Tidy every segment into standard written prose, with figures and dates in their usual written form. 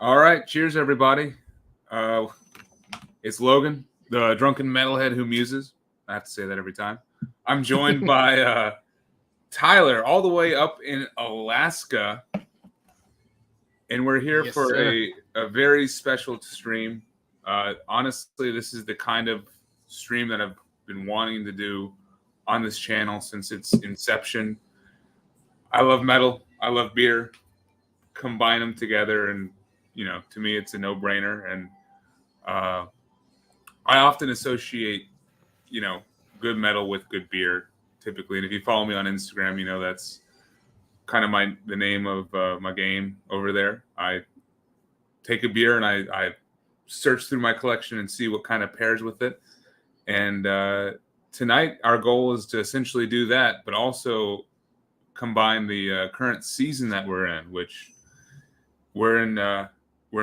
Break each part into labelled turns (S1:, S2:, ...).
S1: All right, cheers, everybody. Uh, it's Logan, the drunken metalhead who muses. I have to say that every time. I'm joined by Tyler, all the way up in Alaska, and we're here
S2: Yes,
S1: for
S2: sir.
S1: a very special stream. Honestly, this is the kind of stream that I've been wanting to do on this channel since its inception. I love metal. I love beer. Combine them together, and to me, it's a no-brainer. And uh, I often associate, good metal with good beer, typically. And if you follow me on Instagram, that's kind of the name of my game over there. I take a beer and I search through my collection and see what kind of pairs with it. And tonight, our goal is to essentially do that, but also combine the current season that we're in, which we're in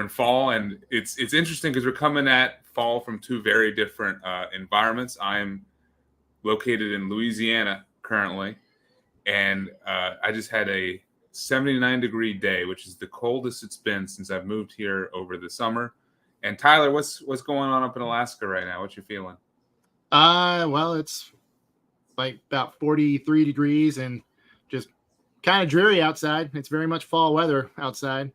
S1: fall, and it's interesting because we're coming at fall from two very different environments. I'm located in Louisiana currently, and I just had a 79-degree day, which is the coldest it's been since I've moved here over the summer. And Tyler, what's going on up in Alaska right now? What you feeling?
S2: Well, it's like about 43 degrees and just kind of dreary outside. It's very much fall weather outside.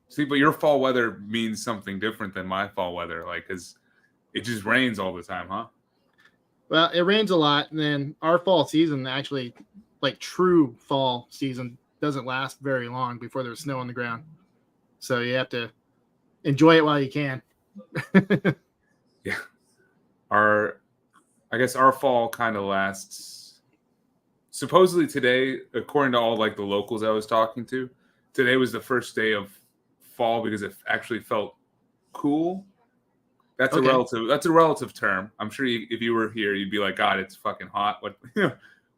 S1: See, but your fall weather means something different than my fall weather, like, because it just rains all the time, huh?
S2: Well, it rains a lot, and then our fall season actually, like true fall season, doesn't last very long before there's snow on the ground. So you have to enjoy it while you can.
S1: Yeah. I guess our fall kind of lasts. Supposedly today, according to all like the locals I was talking to, today was the first day of fall because it actually felt cool. That's
S2: Okay.
S1: a relative term. I'm sure if you were here, you'd be like, God, it's fucking hot.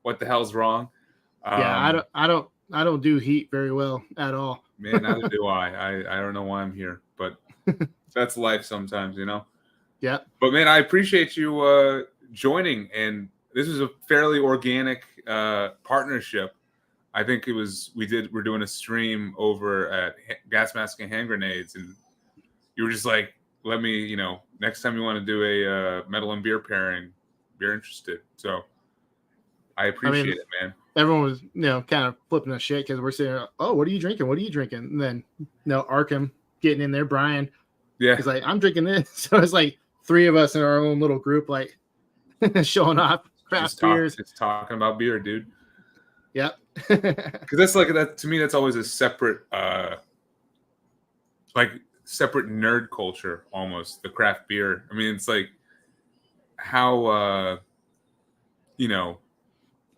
S1: What the hell's wrong?
S2: Yeah, I don't do heat very well at all.
S1: Man, neither do I. I don't know why I'm here, but that's life sometimes,
S2: Yeah.
S1: But man, I appreciate you joining, and this was a fairly organic partnership. I think we're doing a stream over at Gas Mask and Hand Grenades, and you were just like, let me, next time you want to do a metal and beer pairing, you're interested. So I appreciate it, man.
S2: Everyone was, kind of flipping us shit because we're saying, oh, what are you drinking? What are you drinking? And then, Arkham getting in there, Brian.
S1: Yeah.
S2: He's like, I'm drinking this. So it's like three of us in our own little group, like showing off craft beers.
S1: It's talking about beer, dude.
S2: Yep.
S1: Because that's like that to me. That's always a separate, separate nerd culture almost. The craft beer. I mean, it's like how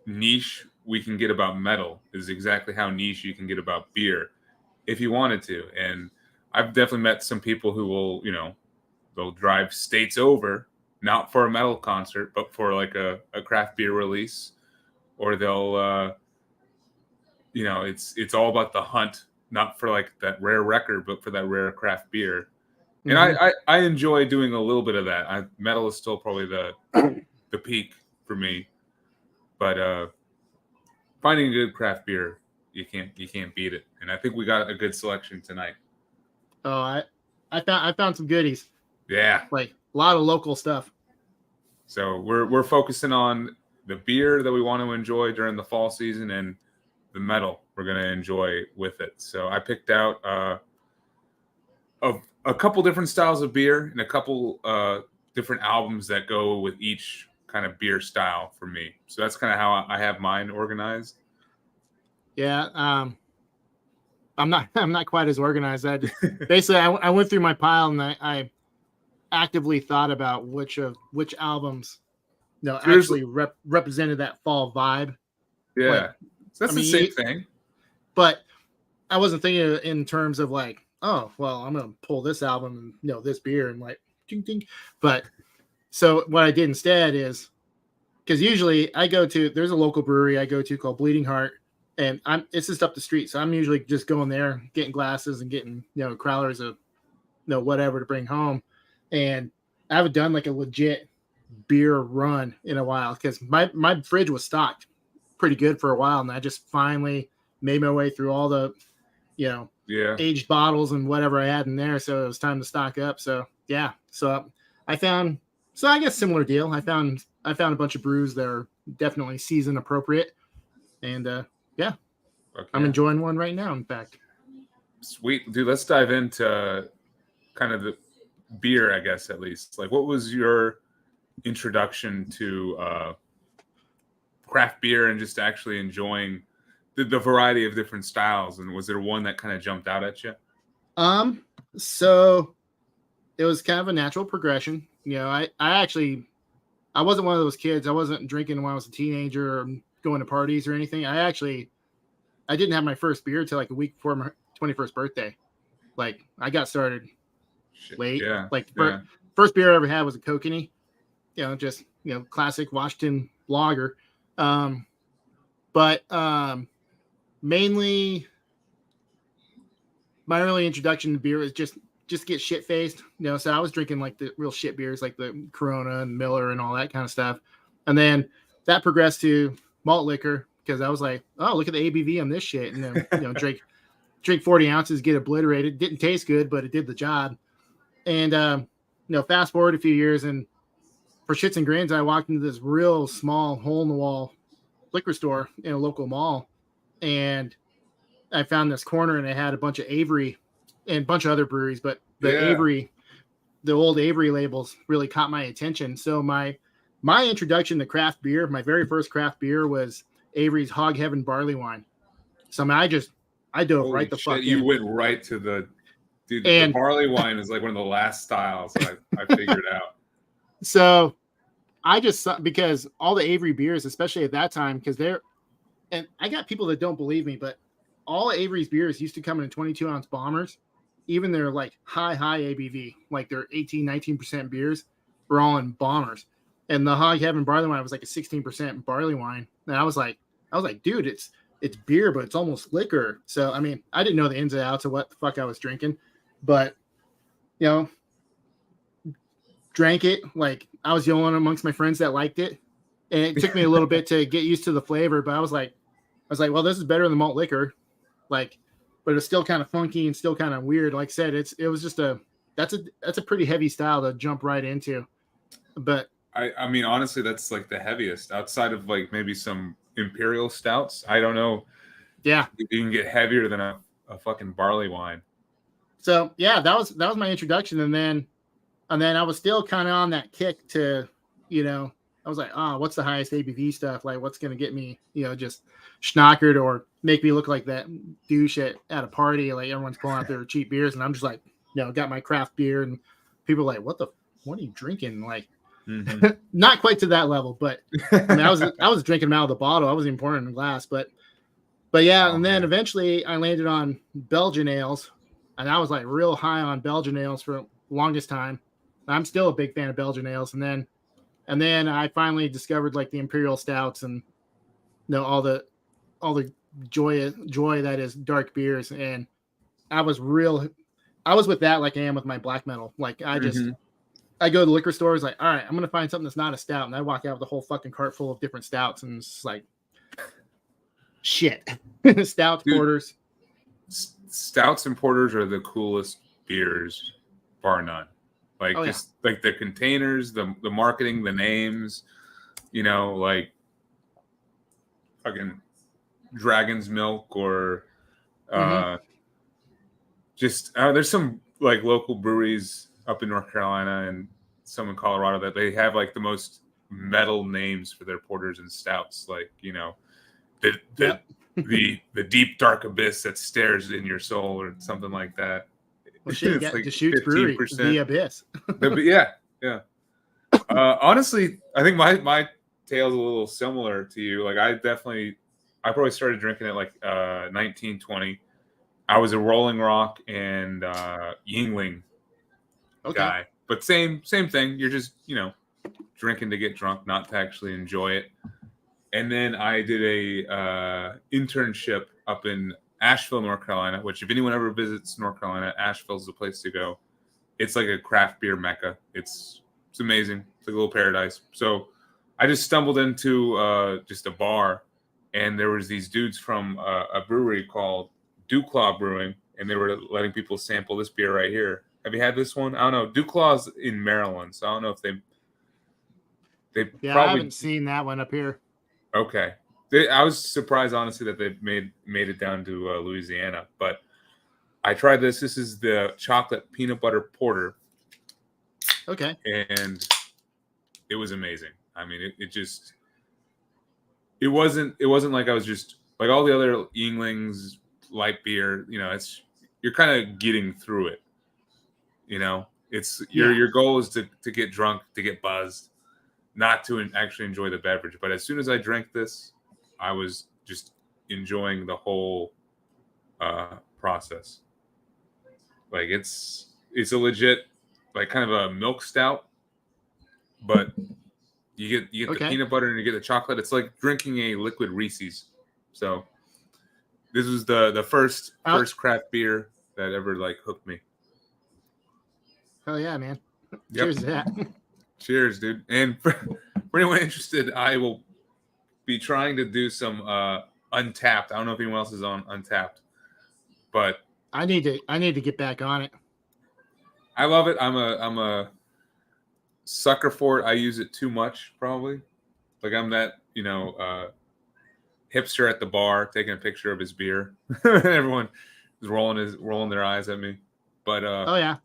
S1: niche we can get about metal is exactly how niche you can get about beer if you wanted to. And I've definitely met some people who will, they'll drive states over, not for a metal concert, but for like a craft beer release, or they'll, it's all about the hunt, not for like that rare record, but for that rare craft beer. And I enjoy doing a little bit of that. Metal is still probably the peak for me, but finding a good craft beer, you can't beat it. And I think we got a good selection tonight.
S2: Oh, I found some goodies.
S1: Yeah,
S2: like a lot of local stuff.
S1: So we're focusing on the beer that we want to enjoy during the fall season and the metal we're going to enjoy with it. So I picked out a couple different styles of beer and a couple different albums that go with each kind of beer style for me. So that's kind of how I have mine organized.
S2: Yeah. I'm not quite as organized. Basically I went through my pile and I actively thought about which albums actually represented that fall vibe.
S1: Yeah. Like, so that's the same thing.
S2: But I wasn't thinking in terms of like, oh, well, I'm going to pull this album and this beer and like ding, ding. But so what I did instead is, because usually there's a local brewery I go to called Bleeding Heart, and it's just up the street. So I'm usually just going there, getting glasses and getting, crowlers of, whatever to bring home. And I haven't done like a legit beer run in a while because my fridge was stocked pretty good for a while. And I just finally made my way through all the,
S1: Yeah.
S2: aged bottles and whatever I had in there. So it was time to stock up. So yeah. So I found, so I guess similar deal. I found a bunch of brews that are definitely season appropriate. And yeah, I'm enjoying one right now, in fact.
S1: Sweet. Dude, let's dive into kind of the beer, I guess, at least. Like, what was your introduction to craft beer and just actually enjoying the variety of different styles? And was there one that kind of jumped out at you?
S2: So it was kind of a natural progression. You know, I wasn't one of those kids. I wasn't drinking when I was a teenager or going to parties or anything. I didn't have my first beer till like a week before my 21st birthday. Like I got started late.
S1: Yeah.
S2: Like first beer I ever had was a Kokanee. You know, just classic Washington lager. But mainly my early introduction to beer was just get shit faced. So I was drinking like the real shit beers, like the Corona and Miller and all that kind of stuff. And then that progressed to malt liquor because I was like, oh, look at the ABV on this shit. And then, drink 40 ounces, get obliterated. Didn't taste good, but it did the job. And, fast forward a few years, and for shits and grins, I walked into this real small hole in the wall liquor store in a local mall. And I found this corner, and it had a bunch of Avery and a bunch of other breweries, but the old Avery labels really caught my attention. So my introduction to craft beer, my very first craft beer was Avery's Hog Heaven barley wine. So I dove
S1: Holy
S2: right the fuck in.
S1: You went right to the barley wine is like one of the last styles I figured out.
S2: So I just, because all the Avery beers, especially at that time, because and I got people that don't believe me, but all Avery's beers used to come in 22-ounce bombers. Even their like high ABV, like their 18-19% beers, were all in bombers. And the Hog Heaven barley wine was like a 16% barley wine. And I was like, dude, it's beer, but it's almost liquor. So I mean, I didn't know the ins and outs of what the fuck I was drinking, but drank it. Like I was the only one amongst my friends that liked it, and it took me a little bit to get used to the flavor. But I was like, well, this is better than malt liquor, like, but it's still kind of funky and still kind of weird. Like I said, it was just that's a pretty heavy style to jump right into. But
S1: I mean, honestly, that's like the heaviest outside of like maybe some imperial stouts. I don't know.
S2: Yeah,
S1: you can get heavier than a fucking barley wine.
S2: So yeah, that was my introduction, and then I was still kind of on that kick to, I was like, what's the highest ABV stuff? Like, what's gonna get me, just schnockered or make me look like that douche at a party? Like everyone's pulling out their cheap beers, and I'm just like, got my craft beer, and people are like, what are you drinking? Like, not quite to that level, but I mean, I was drinking them out of the bottle. I wasn't even pouring in a glass, but yeah. And then eventually I landed on Belgian ales, and I was like real high on Belgian ales for the longest time. I'm still a big fan of Belgian ales. And then I finally discovered like the imperial stouts and all the joy that is dark beers. And I was with that like I am with my black metal. Like I go to the liquor stores like, all right, I'm gonna find something that's not a stout, and I walk out with a whole fucking cart full of different stouts, and it's like shit. Stouts, porters.
S1: Stouts and porters are the coolest beers, bar none. Like like the containers, the marketing, the names, like fucking Dragon's Milk or there's some like local breweries up in North Carolina and some in Colorado that they have like the most metal names for their porters and stouts, like the deep dark abyss that stares in your soul or something like that.
S2: Well, shit, like Deschutes Brewery, the abyss.
S1: Yeah. Honestly, I think my tale's a little similar to you. Like I probably started drinking it like 1920. I was a Rolling Rock and Yingling guy, but same thing. You're just drinking to get drunk, not to actually enjoy it. And then I did a internship up in Asheville, North Carolina, which if anyone ever visits North Carolina, Asheville's the place to go. It's like a craft beer mecca. It's amazing. It's like a little paradise. So I just stumbled into just a bar, and there was these dudes from a brewery called Duclaw Brewing, and they were letting people sample this beer right here. Have you had this one? I don't know. Duclaw's in Maryland, so I don't know if they
S2: Yeah,
S1: probably
S2: I haven't seen that one up here.
S1: okay. I was surprised, honestly, that they made it down to Louisiana. But I tried this. This is the chocolate peanut butter porter.
S2: Okay.
S1: And it was amazing. I mean, it wasn't like I was just like all the other Yinglings light beer. You know, you're kind of getting through it. You know, it's your goal is to get drunk, to get buzzed, not to actually enjoy the beverage. But as soon as I drank this, I was just enjoying the whole process. Like it's a legit, like kind of a milk stout, but you get the peanut butter and you get the chocolate. It's like drinking a liquid Reese's. So this was the first craft beer that ever like hooked me.
S2: Oh yeah, man!
S1: Yep.
S2: Cheers to that.
S1: Cheers, dude. And for anyone interested, I will be trying to do some Untapped. I don't know if anyone else is on Untapped, but
S2: I need to get back on it.
S1: I love it. I'm a sucker for it. I use it too much, probably. Like I'm that, hipster at the bar taking a picture of his beer. Everyone is rolling their eyes at me. But
S2: oh yeah,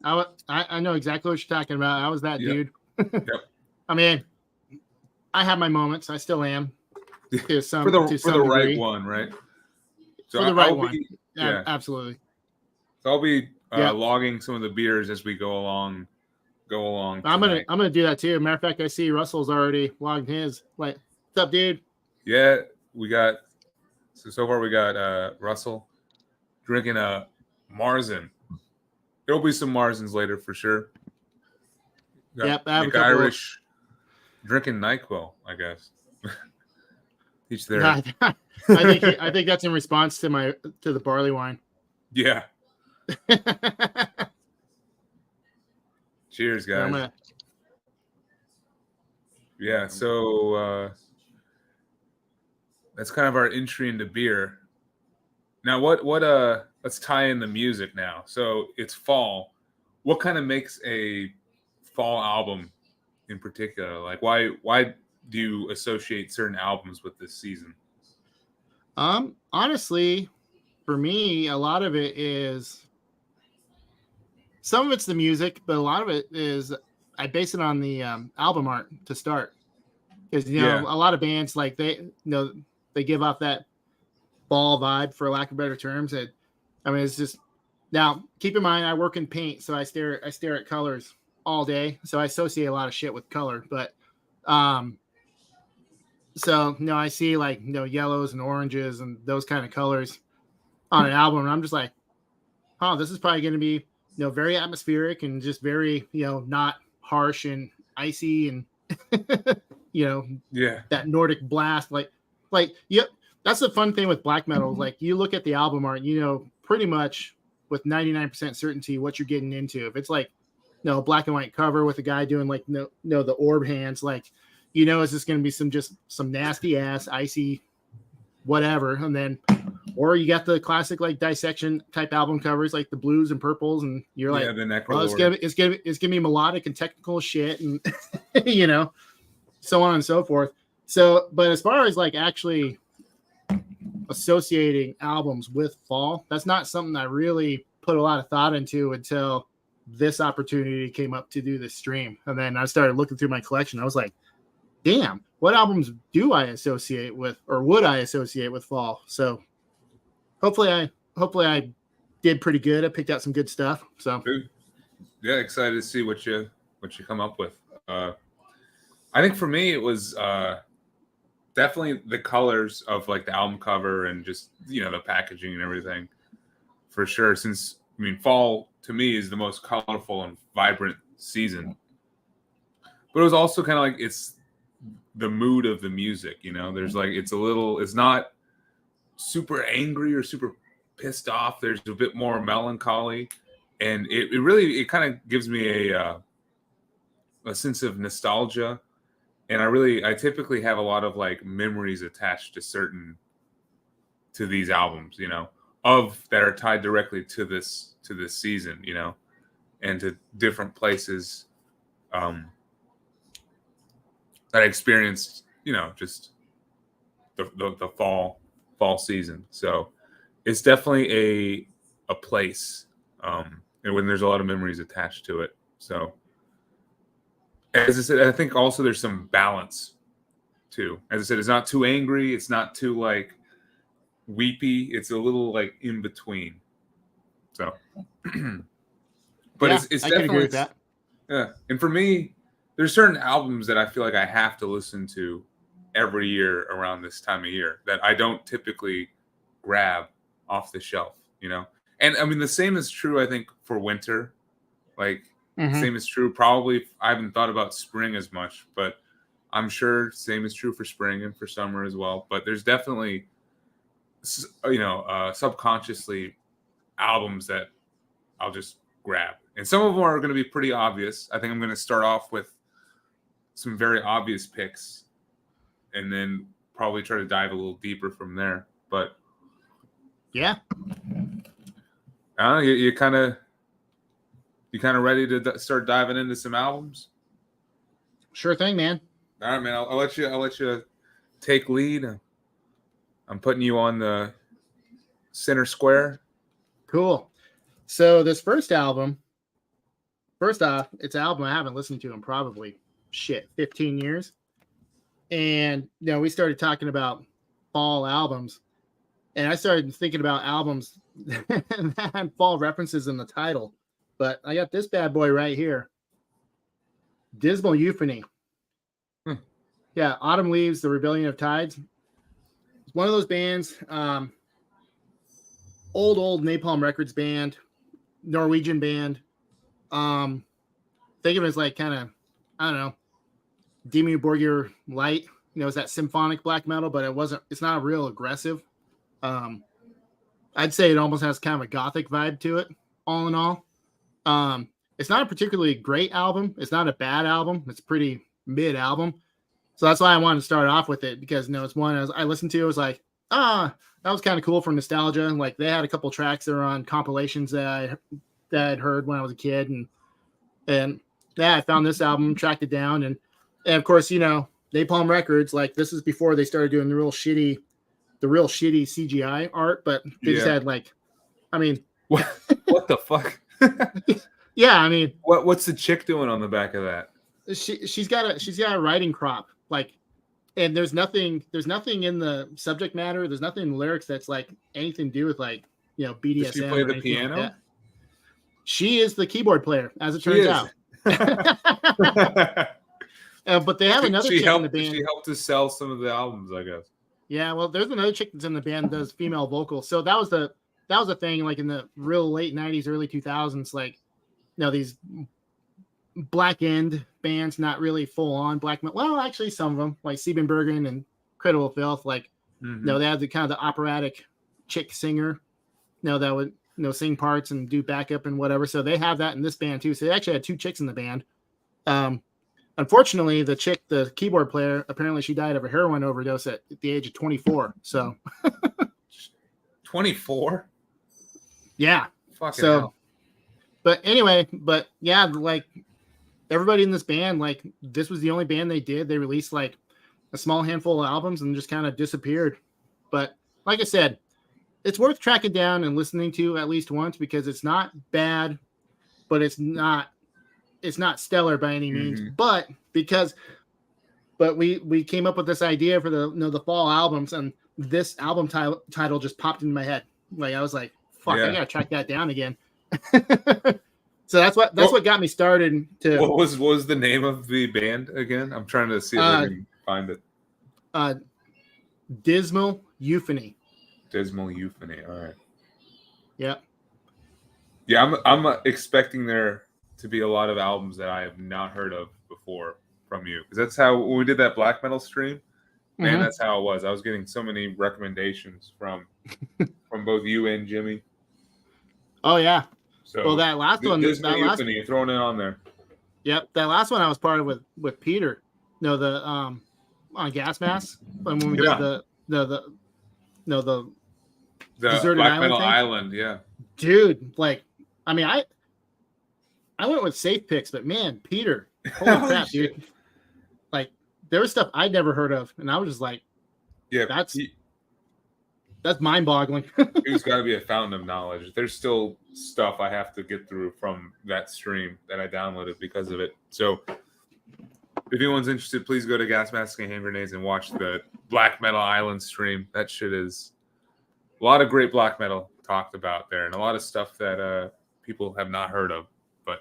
S2: I know exactly what you're talking about. I was that dude.
S1: Yep.
S2: I mean, I have my moments. I still am.
S1: For the right one, right? So
S2: for the right one. Yeah, absolutely.
S1: So I'll be logging some of the beers as we go along.
S2: I'm gonna do that too. Matter of fact, I see Russell's already logged his. Like, what's up, dude?
S1: Yeah, so far we got Russell drinking a Marzen. There'll be some Marzens later for sure.
S2: Yep, I have
S1: Nick Irish drinking NyQuil, I guess. Each their.
S2: I think that's in response to the barley wine.
S1: Yeah. Cheers, guys. Yeah, so that's kind of our entry into beer. Now, let's tie in the music now. So it's fall. What kind of makes a fall album in particular? Like, why do you associate certain albums with this season?
S2: Honestly, for me, a lot of it is, some of it's the music, but a lot of it is I base it on the album art to start, because a lot of bands, like they give off that ball vibe, for lack of better terms. It's just, now keep in mind I work in paint, so I stare at colors all day, so I associate a lot of shit with color. But so I see like yellows and oranges and those kind of colors on an album, and I'm just like, oh, this is probably going to be very atmospheric and just very not harsh and icy and that Nordic blast, like yep. That's the fun thing with black metal. Like, you look at the album art, pretty much with 99% certainty what you're getting into. If it's like, black and white cover with a guy doing like, the orb hands, like, it's just going to be some nasty ass icy whatever. And then, or you got the classic like dissection type album covers, like the blues and purples, and you're like, well, it's gonna be melodic and technical shit, and so on and so forth. So, but as far as like actually associating albums with fall, that's not something I really put a lot of thought into until this opportunity came up to do this stream. And then I started looking through my collection. I was like, damn, what albums do I associate with, or would I associate with fall? So hopefully I did pretty good. I picked out some good stuff. So
S1: yeah, excited to see what you come up with. I think for me it was definitely the colors of like the album cover and just the packaging and everything, for sure. Since fall to me is the most colorful and vibrant season, but it was also kind of like it's the mood of the music. There's like it's not super angry or super pissed off. There's a bit more melancholy, and it really kind of gives me a sense of nostalgia. And I typically have a lot of like memories attached to these albums, that are tied directly to this season, and to different places that I experienced, just the fall season. So it's definitely a place, and when there's a lot of memories attached to it. So as I said, I think also there's some balance too. As I said, it's not too angry, it's not too like weepy, it's a little like in between. So but
S2: yeah,
S1: it's
S2: I can agree
S1: definitely
S2: with that.
S1: Yeah. And for me, there's certain albums that I feel like I have to listen to every year around this time of year that I don't typically grab off the shelf, And I mean, the same is true, I think, for winter. Like, same is true. Probably, I haven't thought about spring as much, but I'm sure same is true for spring and for summer as well. But there's definitely, subconsciously albums that I'll just grab. And some of them are going to be pretty obvious. I think I'm going to start off with some very obvious picks and then probably try to dive a little deeper from there. But
S2: yeah,
S1: I don't know, you kind of ready to start diving into some albums?
S2: Sure thing, man.
S1: All right, man. I'll let you take lead. I'm putting you on the center square.
S2: Cool. So this first album, first off, it's an album I haven't listened to in probably 15 years. And we started talking about fall albums, and I started thinking about albums that had fall references in the title. But I got this bad boy right here, Dismal Euphony. Yeah, Autumn Leaves, The Rebellion of Tides. It's one of those bands, old Napalm Records band, Norwegian band. Think of it as like kind of, I don't know, Dimmu Borgir light. It's that symphonic black metal, but it's not real aggressive. I'd say it almost has kind of a gothic vibe to it, all in all. It's not a particularly great album. It's not a bad album. It's a pretty mid album. So that's why I wanted to start off with it, because it's one I listened to. It was like, that was kind of cool for nostalgia. And like they had a couple tracks that were on compilations that I'd heard when I was a kid, and yeah, I found this album, tracked it down, and of course, Napalm Records, like this is before they started doing the real shitty CGI art, but they just had like, I mean,
S1: what the fuck?
S2: Yeah, I mean,
S1: what's the chick doing on the back of that?
S2: She's got a writing crop, like, and there's nothing in the subject matter. There's nothing in the lyrics that's like anything to do with like BDSM.
S1: Does she play the piano?
S2: Like she is the keyboard player, as it turns out. But they have another chick in the band.
S1: She helped to sell some of the albums, I guess.
S2: Yeah, well, there's another chick that's in the band that does female vocals. So that was the thing, like in the real late 90s, early 2000s, like these black end bands, not really full on black metal. Well, actually, some of them, like Siebenbergen and Credible Filth, like they had the kind of the operatic chick singer, that would sing parts and do backup and whatever. So they have that in this band too. So they actually had two chicks in the band. Unfortunately, the keyboard player, apparently she died of a heroin overdose at the age of 24. So
S1: 24?
S2: Yeah.
S1: Fucking hell.
S2: But anyway, yeah, like everybody in this band, like this was the only band they did. They released like a small handful of albums and just kind of disappeared. But like I said, it's worth tracking down and listening to at least once, because it's not bad, but it's not stellar by any means. But we came up with this idea for the fall albums, and this album title just popped into my head. Like I was like, fuck, I gotta track that down again. So that's what got me started to.
S1: What was the name of the band again? I'm trying to see if I can find it.
S2: Dismal Euphony.
S1: Dismal Euphony. All right.
S2: Yeah.
S1: Yeah, I'm expecting there to be a lot of albums that I have not heard of before from you, because that's how, when we did that black metal stream, man, that's how it was. I was getting so many recommendations from both you and Jimmy. Oh
S2: yeah. So well, that last one,
S1: you're throwing it on there.
S2: Yep, that last one I was part of with Peter. The on Gas Mask, when we did the
S1: The
S2: Deserted
S1: Black
S2: Island
S1: Metal
S2: thing?
S1: Island, yeah.
S2: Dude, like, I mean, I went with safe picks, but man, Peter, holy crap,
S1: shit.
S2: dude! Like, there was stuff I'd never heard of, and I was just like,
S1: Yeah,
S2: that's mind-boggling.
S1: he's got to be a fountain of knowledge. There's still stuff I have to get through from that stream that I downloaded because of it. So if anyone's interested, please go to Gas Mask and Hand Grenades and watch the Black Metal Island stream. That shit is a lot of great black metal talked about there, and a lot of stuff that people have not heard of. But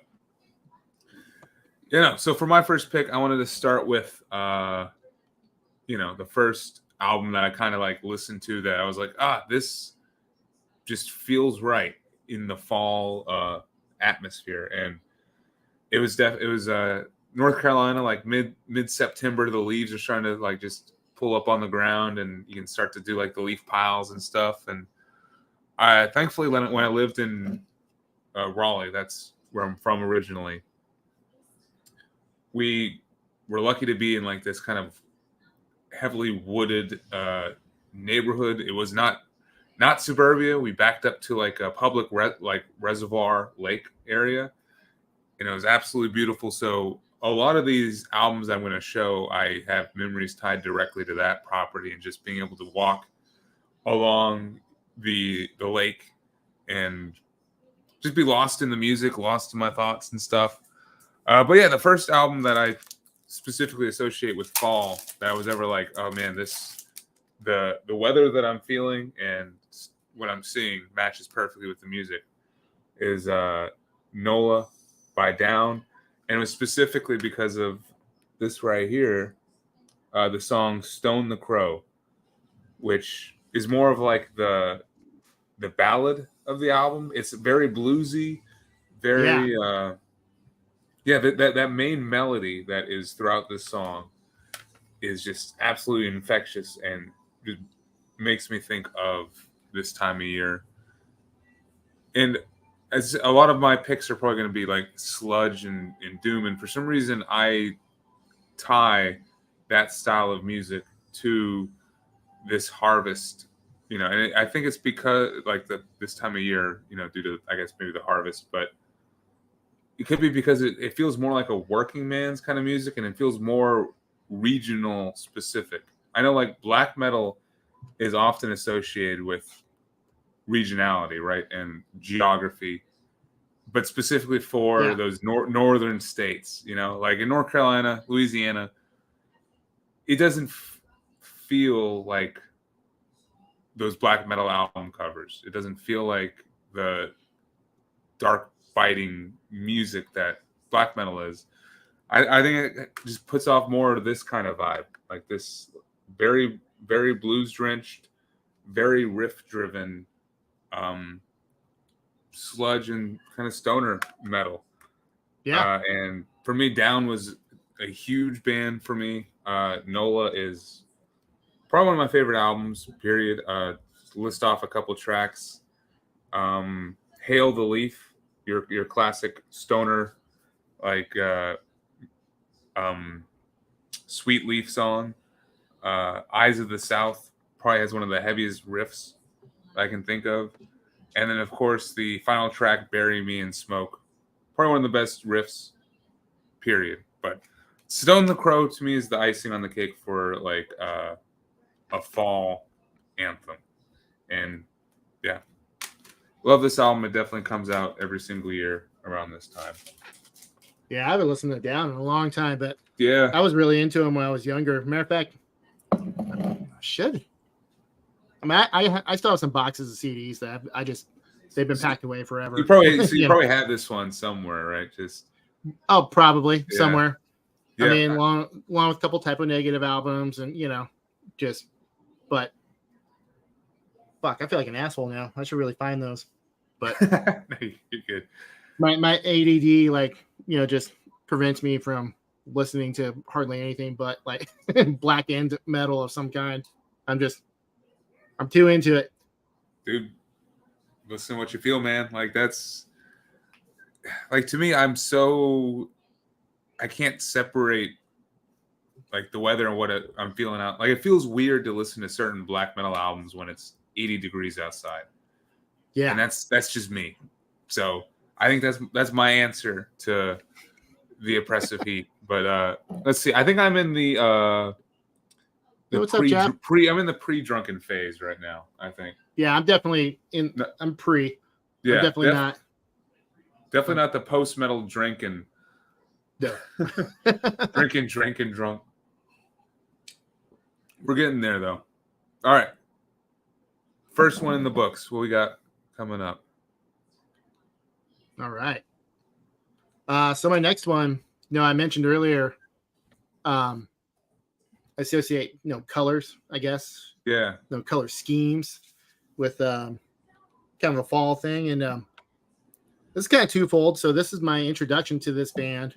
S1: so for my first pick, I wanted to start with the first album that I kind of like listened to that I was like, this just feels right in the fall atmosphere. And it was North Carolina, like mid September. The leaves are starting to like just pull up on the ground, and you can start to do like the leaf piles and stuff. And I thankfully when I lived in Raleigh, that's where I'm from originally, we were lucky to be in like this kind of heavily wooded neighborhood. It was not suburbia. We backed up to like a public reservoir lake area, and it was absolutely beautiful. So a lot of these albums I'm going to show, I have memories tied directly to that property, and just being able to walk along the lake and just be lost in the music, lost in my thoughts and stuff. But yeah, the first album that I specifically associate with fall that I was ever like, oh man, the weather that I'm feeling and what I'm seeing matches perfectly with the music is NOLA by Down. And it was specifically because of this right here, the song Stone the Crow, which is more of like the ballad of the album. It's very bluesy, very that main melody that is throughout this song is just absolutely infectious and just makes me think of this time of year. And as a lot of my picks are probably going to be like sludge and doom, and for some reason I tie that style of music to this harvest, and I think it's because like this time of year, due to I guess maybe the harvest, but it could be because it feels more like a working man's kind of music, and it feels more regional specific. I know like black metal is often associated with regionality, right, and geography, but specifically for those northern states, like in North Carolina, Louisiana, it doesn't feel like those black metal album covers. It doesn't feel like the dark biting music that black metal is. I think it just puts off more of this kind of vibe, like this very, very blues drenched, very riff driven, sludge and kind of stoner metal. And for me, Down was a huge band for me. NOLA is probably one of my favorite albums, period. List off a couple tracks. Hail the Leaf, your classic stoner, like Sweet Leaf song. Eyes of the South probably has one of the heaviest riffs I can think of. And then, of course, the final track, Bury Me in Smoke, probably one of the best riffs, period. But Stone the Crow, to me, is the icing on the cake for, like, a fall anthem. And, yeah. Love this album. It definitely comes out every single year around this time.
S2: Yeah, I haven't listened to Down in a long time, but
S1: yeah,
S2: I was really into him when I was younger. Matter of fact, I should. I mean, I still have some boxes of CDs that they've been packed away forever.
S1: You probably have this one somewhere, right?
S2: Probably somewhere.
S1: Yeah.
S2: I mean, along with a couple Type O Negative albums, and but fuck, I feel like an asshole now. I should really find those. But
S1: no, you're good.
S2: My ADD, like, just prevents me from listening to hardly anything but like black end metal of some kind. I'm too into it.
S1: Dude, listen to what you feel, man. Like, that's like, to me, I can't separate like the weather and what I'm feeling out. Like, it feels weird to listen to certain black metal albums when it's 80 degrees outside.
S2: Yeah.
S1: And that's just me. So I think that's my answer to the oppressive heat. But let's see. I think I'm in the
S2: what's up, Jeff?
S1: I'm in the pre-drunken phase right now, I think.
S2: Yeah, I'm definitely in. I'm pre.
S1: Yeah,
S2: I'm definitely not.
S1: Definitely not the post-metal drinking.
S2: No.
S1: drinking drunk. We're getting there, though. All right. First one in the books. What we got coming up?
S2: All right. So my next one, I mentioned earlier, associate, colors, I guess.
S1: Yeah.
S2: Color schemes with kind of a fall thing. And this is kind of twofold. So this is my introduction to this band,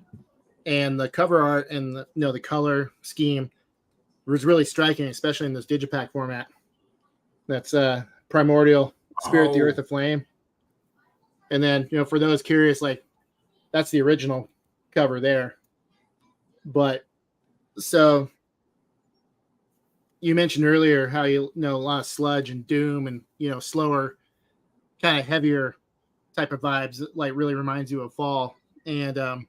S2: and the cover art and the color scheme was really striking, especially in this digipack format. That's Primordial, Spirit, the Earth, Aflame. And then, for those curious, like, that's the original cover there. But so you mentioned earlier how a lot of sludge and doom and slower, kind of heavier type of vibes that like really reminds you of fall. And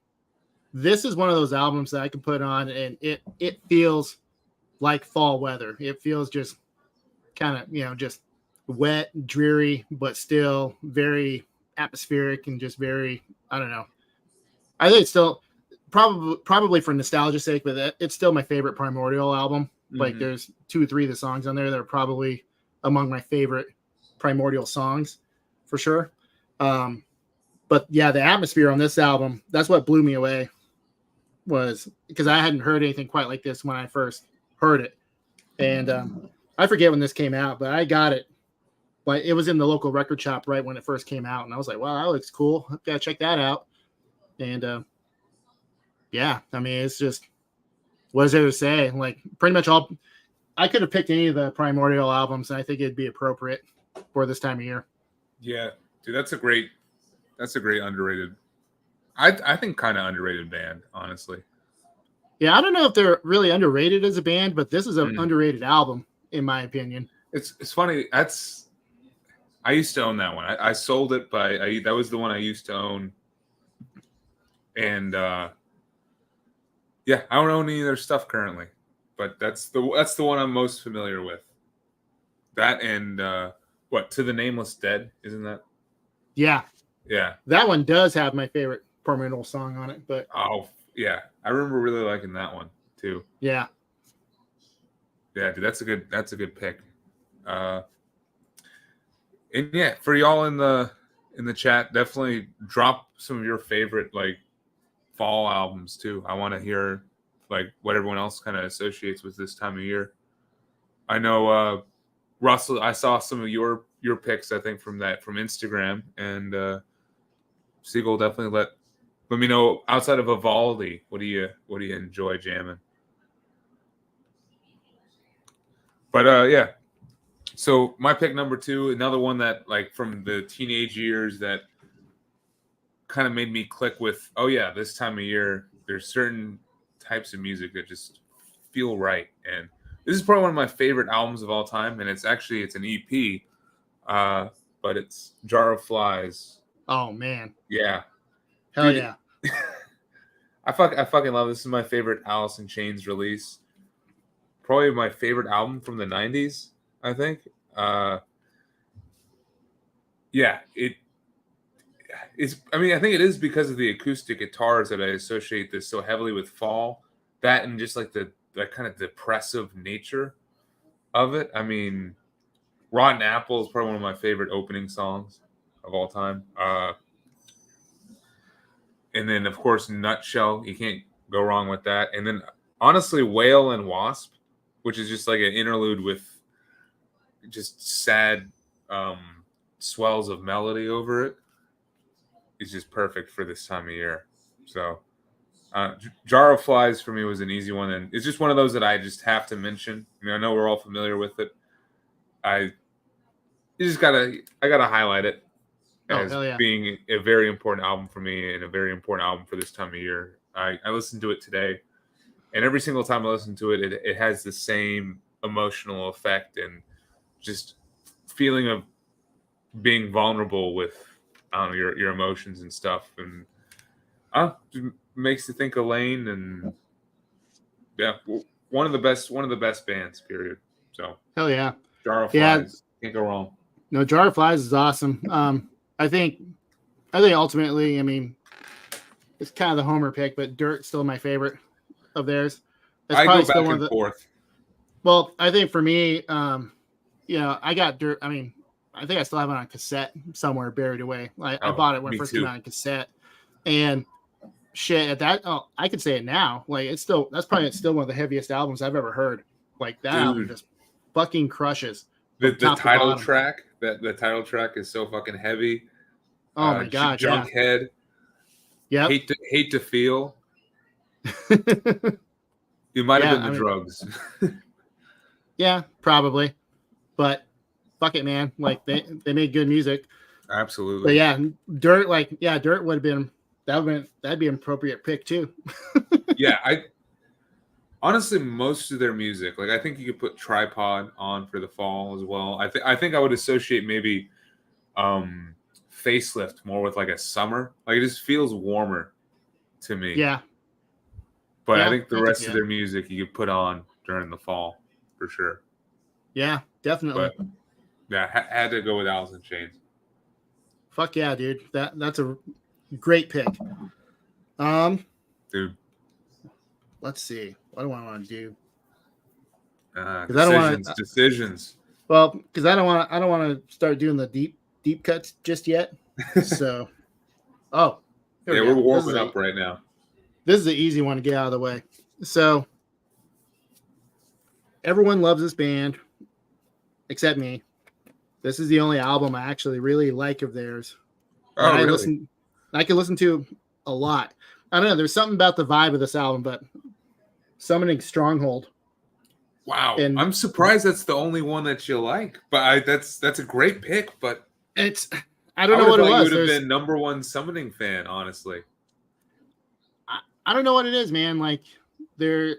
S2: this is one of those albums that I can put on and it feels like fall weather. It feels just kind of just wet, dreary, but still very atmospheric and just very, I don't know. I think it's still probably for nostalgia's sake, but it's still my favorite Primordial album. Mm-hmm. Like there's 2 or 3 of the songs on there that are probably among my favorite Primordial songs for sure. But yeah, the atmosphere on this album, that's what blew me away, was because I hadn't heard anything quite like this when I first heard it. And I forget when this came out, but I got it. But it was in the local record shop right when it first came out. And I was like, wow, that looks cool. I've got to check that out. And yeah, I mean, it's just, what is there to say? Like pretty much I could have picked any of the Primordial albums, and I think it'd be appropriate for this time of year.
S1: Yeah, dude, that's a great underrated, I think kind of underrated band, honestly.
S2: Yeah, I don't know if they're really underrated as a band, but this is an underrated album, in my opinion.
S1: It's funny. I used to own that one. I sold it, but that was the one I used to own. And yeah, I don't own any of their stuff currently, but that's the one I'm most familiar with. That and To the Nameless Dead, isn't that?
S2: Yeah.
S1: Yeah.
S2: That one does have my favorite Primordial song on it, but
S1: oh yeah, I remember really liking that one too.
S2: Yeah.
S1: Yeah, dude, that's a good pick. And yeah, for y'all in the chat, definitely drop some of your favorite like fall albums too. I want to hear like what everyone else kind of associates with this time of year. I know Russell, I saw some of your picks, I think, from Instagram, and Siegel, definitely let me know outside of Vivaldi, what do you enjoy jamming? But yeah. So my pick number 2, another one that like from the teenage years that kind of made me click with, oh yeah, this time of year there's certain types of music that just feel right. And this is probably one of my favorite albums of all time, and it's an EP, but it's Jar of Flies.
S2: Oh man.
S1: Yeah.
S2: Hell dude, yeah.
S1: I fucking love this. This is my favorite Alice in Chains release. Probably my favorite album from the 90s, I think. Yeah, I think it is because of the acoustic guitars that I associate this so heavily with fall. That and just like the kind of depressive nature of it. I mean, Rotten Apple is probably one of my favorite opening songs of all time. And then, of course, Nutshell. You can't go wrong with that. And then, honestly, Whale and Wasp, which is just like an interlude with just sad swells of melody over it, is just perfect for this time of year. So, Jar of Flies for me was an easy one. And it's just one of those that I just have to mention. I mean, I know we're all familiar with it. I gotta highlight it as being a very important album for me and a very important album for this time of year. I listened to it today, and every single time I listen to it, it has the same emotional effect and just feeling of being vulnerable with I don't know your emotions and stuff, and it makes you think of Lane, and yeah, one of the best bands. Period. So
S2: Hell yeah.
S1: Jar of
S2: Yeah.
S1: Flies, can't go wrong.
S2: No, Jar of Flies is awesome. I think ultimately, I mean, it's kind of the homer pick, but Dirt's still my favorite of theirs. That's
S1: I
S2: probably
S1: go
S2: still
S1: back
S2: one
S1: and
S2: of the.
S1: forth.
S2: Well, I think for me, I got Dirt. I mean, I think I still have it on cassette somewhere buried away. I bought it when it first came out on cassette, and shit at that. Oh, I could say it now. Like that's probably still one of the heaviest albums I've ever heard. Like that album just fucking crushes.
S1: The title track, the title track is so fucking heavy.
S2: Oh my god,
S1: Junkhead.
S2: Yeah.
S1: Hate to feel. It might have been the drugs.
S2: Yeah, probably. But fuck it, man. Like they made good music.
S1: Absolutely.
S2: But yeah, Dirt, Dirt would have been that'd be an appropriate pick too.
S1: Yeah, honestly, most of their music, like I think you could put Tripod on for the fall as well. I think I would associate maybe Facelift more with like a summer. Like it just feels warmer to me.
S2: Yeah.
S1: But I think the rest of their music you could put on during the fall for sure.
S2: Yeah, definitely.
S1: But yeah, had to go with Alice in Chains.
S2: Fuck yeah, dude. That's a great pick.
S1: Dude.
S2: Let's see. What do I want to do?
S1: Decisions.
S2: Well, because I don't want to start doing the deep cuts just yet. So,
S1: we're warming up right now.
S2: This is the easy one to get out of the way. So, everyone loves this band, except me. This is the only album I actually really like of theirs.
S1: Oh, really?
S2: I can listen to a lot. I don't know. There's something about the vibe of this album, but Summoning Stronghold.
S1: Wow, and I'm surprised that's the only one that you like. But that's a great pick. But
S2: I don't know what it was.
S1: You would have been number one Summoning fan, honestly.
S2: I don't know what it is, man. Like I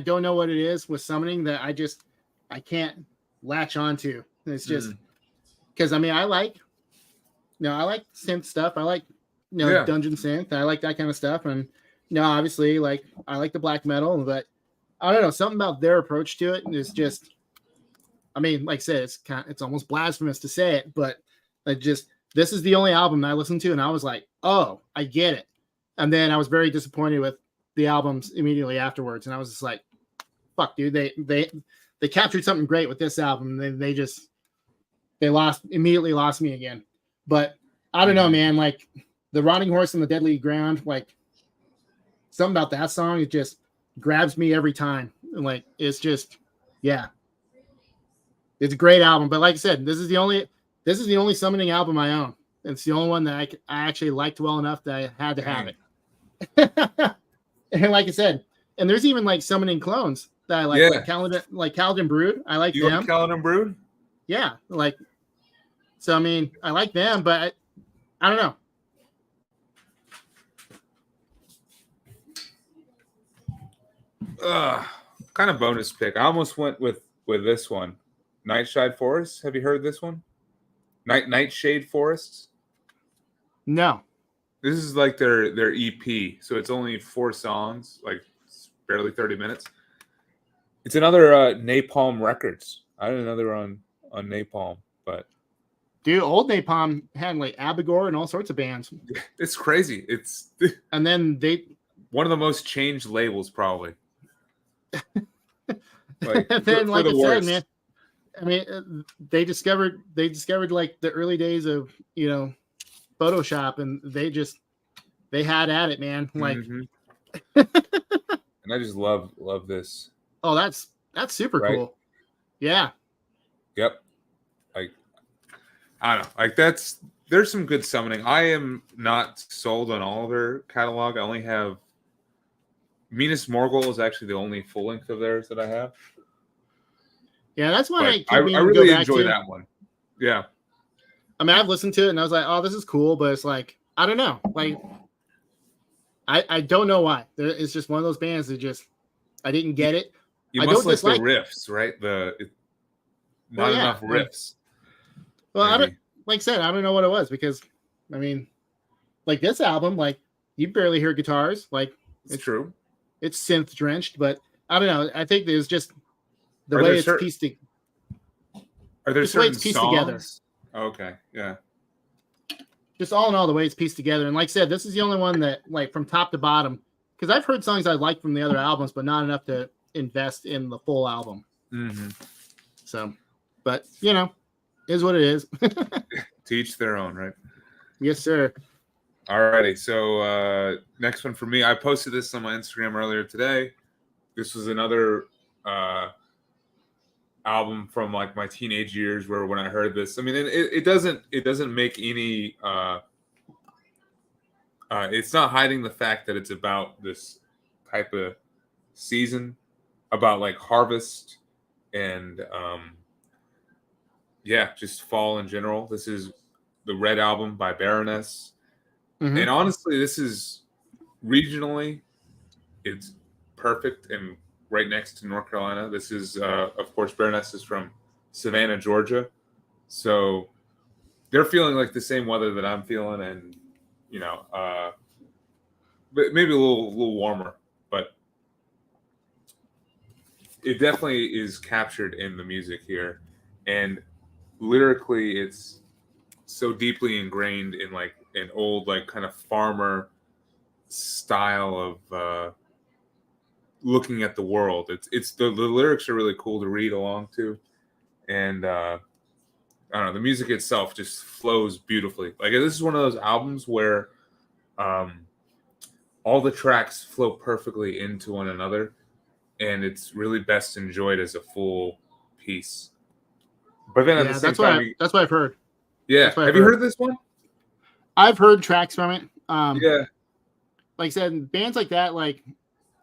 S2: don't know what it is with Summoning that I can't latch onto. It's just because I mean I like synth stuff. I like dungeon synth. I like that kind of stuff. And obviously like I like the black metal, but I don't know, something about their approach to it is just, I mean, like I said, it's almost blasphemous to say it, but this is the only album I listened to and I was like, oh, I get it. And then I was very disappointed with the albums immediately afterwards. And I was just like, fuck, dude, they captured something great with this album. And they immediately lost me again. But I don't know, man, like the Rotting Horse and the Deadly Ground, like something about that song, it just grabs me every time. And like, it's just, yeah, it's a great album. But like I said, this is the only Summoning album I own. It's the only one that I actually liked well enough that I had to have it. And like I said, and there's even like Summoning clones that I like, like Kaladin Brood. I like them.
S1: You like Kaladin Brood?
S2: Yeah, like, so I mean, I like them, but I don't know.
S1: Kind of bonus pick. I almost went with this one, Nightshade Forest. Have you heard this one? Nightshade Forests.
S2: No.
S1: This is like their EP, so it's only 4 songs, like it's barely 30 minutes. It's another Napalm Records. I didn't know they were on Napalm, but
S2: dude, old Napalm had like Abigor and all sorts of bands.
S1: It's crazy. It's
S2: and then
S1: one of the most changed labels probably.
S2: Like, and then like I said, man, I mean, they discovered like the early days of Photoshop, and they had at it, man. Like,
S1: and I just love this.
S2: Oh, that's super cool. Yeah.
S1: Yep. Like, I don't know. Like there's some good Summoning. I am not sold on all their catalog. I only have Minas Morgul is actually the only full length of theirs that I have.
S2: Yeah, that's why
S1: I really enjoy that one. Yeah.
S2: I mean, I've listened to it and I was like, oh, this is cool, but it's like, I don't know. Like, I don't know why. It's just one of those bands that I didn't get it.
S1: You must like the riffs, right? not enough riffs.
S2: Well, I don't, like I said, I don't know what it was because, I mean, like this album, like you barely hear guitars. Like
S1: it's true.
S2: It's synth drenched, but I don't know. I think there's just the way it's pieced together.
S1: Are there certain songs? Together. Okay, yeah.
S2: Just all in all, the way it's pieced together. And like I said, this is the only one that, like, from top to bottom, because I've heard songs I like from the other albums, but not enough to invest in the full album.
S1: Mm-hmm.
S2: So, but, you know, is what it is.
S1: Teach their own, right?
S2: Yes, sir.
S1: Alrighty. So, next one for me. I posted this on my Instagram earlier today. This was another album from like my teenage years where when I heard this, I mean, it doesn't make any it's not hiding the fact that it's about this type of season, about like harvest and just fall in general. This is the Red Album by Baroness. Mm-hmm. And honestly, this is regionally, it's perfect and right next to North Carolina. This is, of course, Baroness is from Savannah, Georgia. So they're feeling like the same weather that I'm feeling, and you know, but maybe a little warmer. But it definitely is captured in the music here, and lyrically, it's so deeply ingrained in like an old, like kind of farmer style of looking at the world. It's the lyrics are really cool to read along to, and I don't know, the music itself just flows beautifully. Like this is one of those albums where all the tracks flow perfectly into one another, and it's really best enjoyed as a full piece. But then at the same time,
S2: that's what I've heard.
S1: Yeah, have you heard this one?
S2: I've heard tracks from it. Like I said, bands like that, like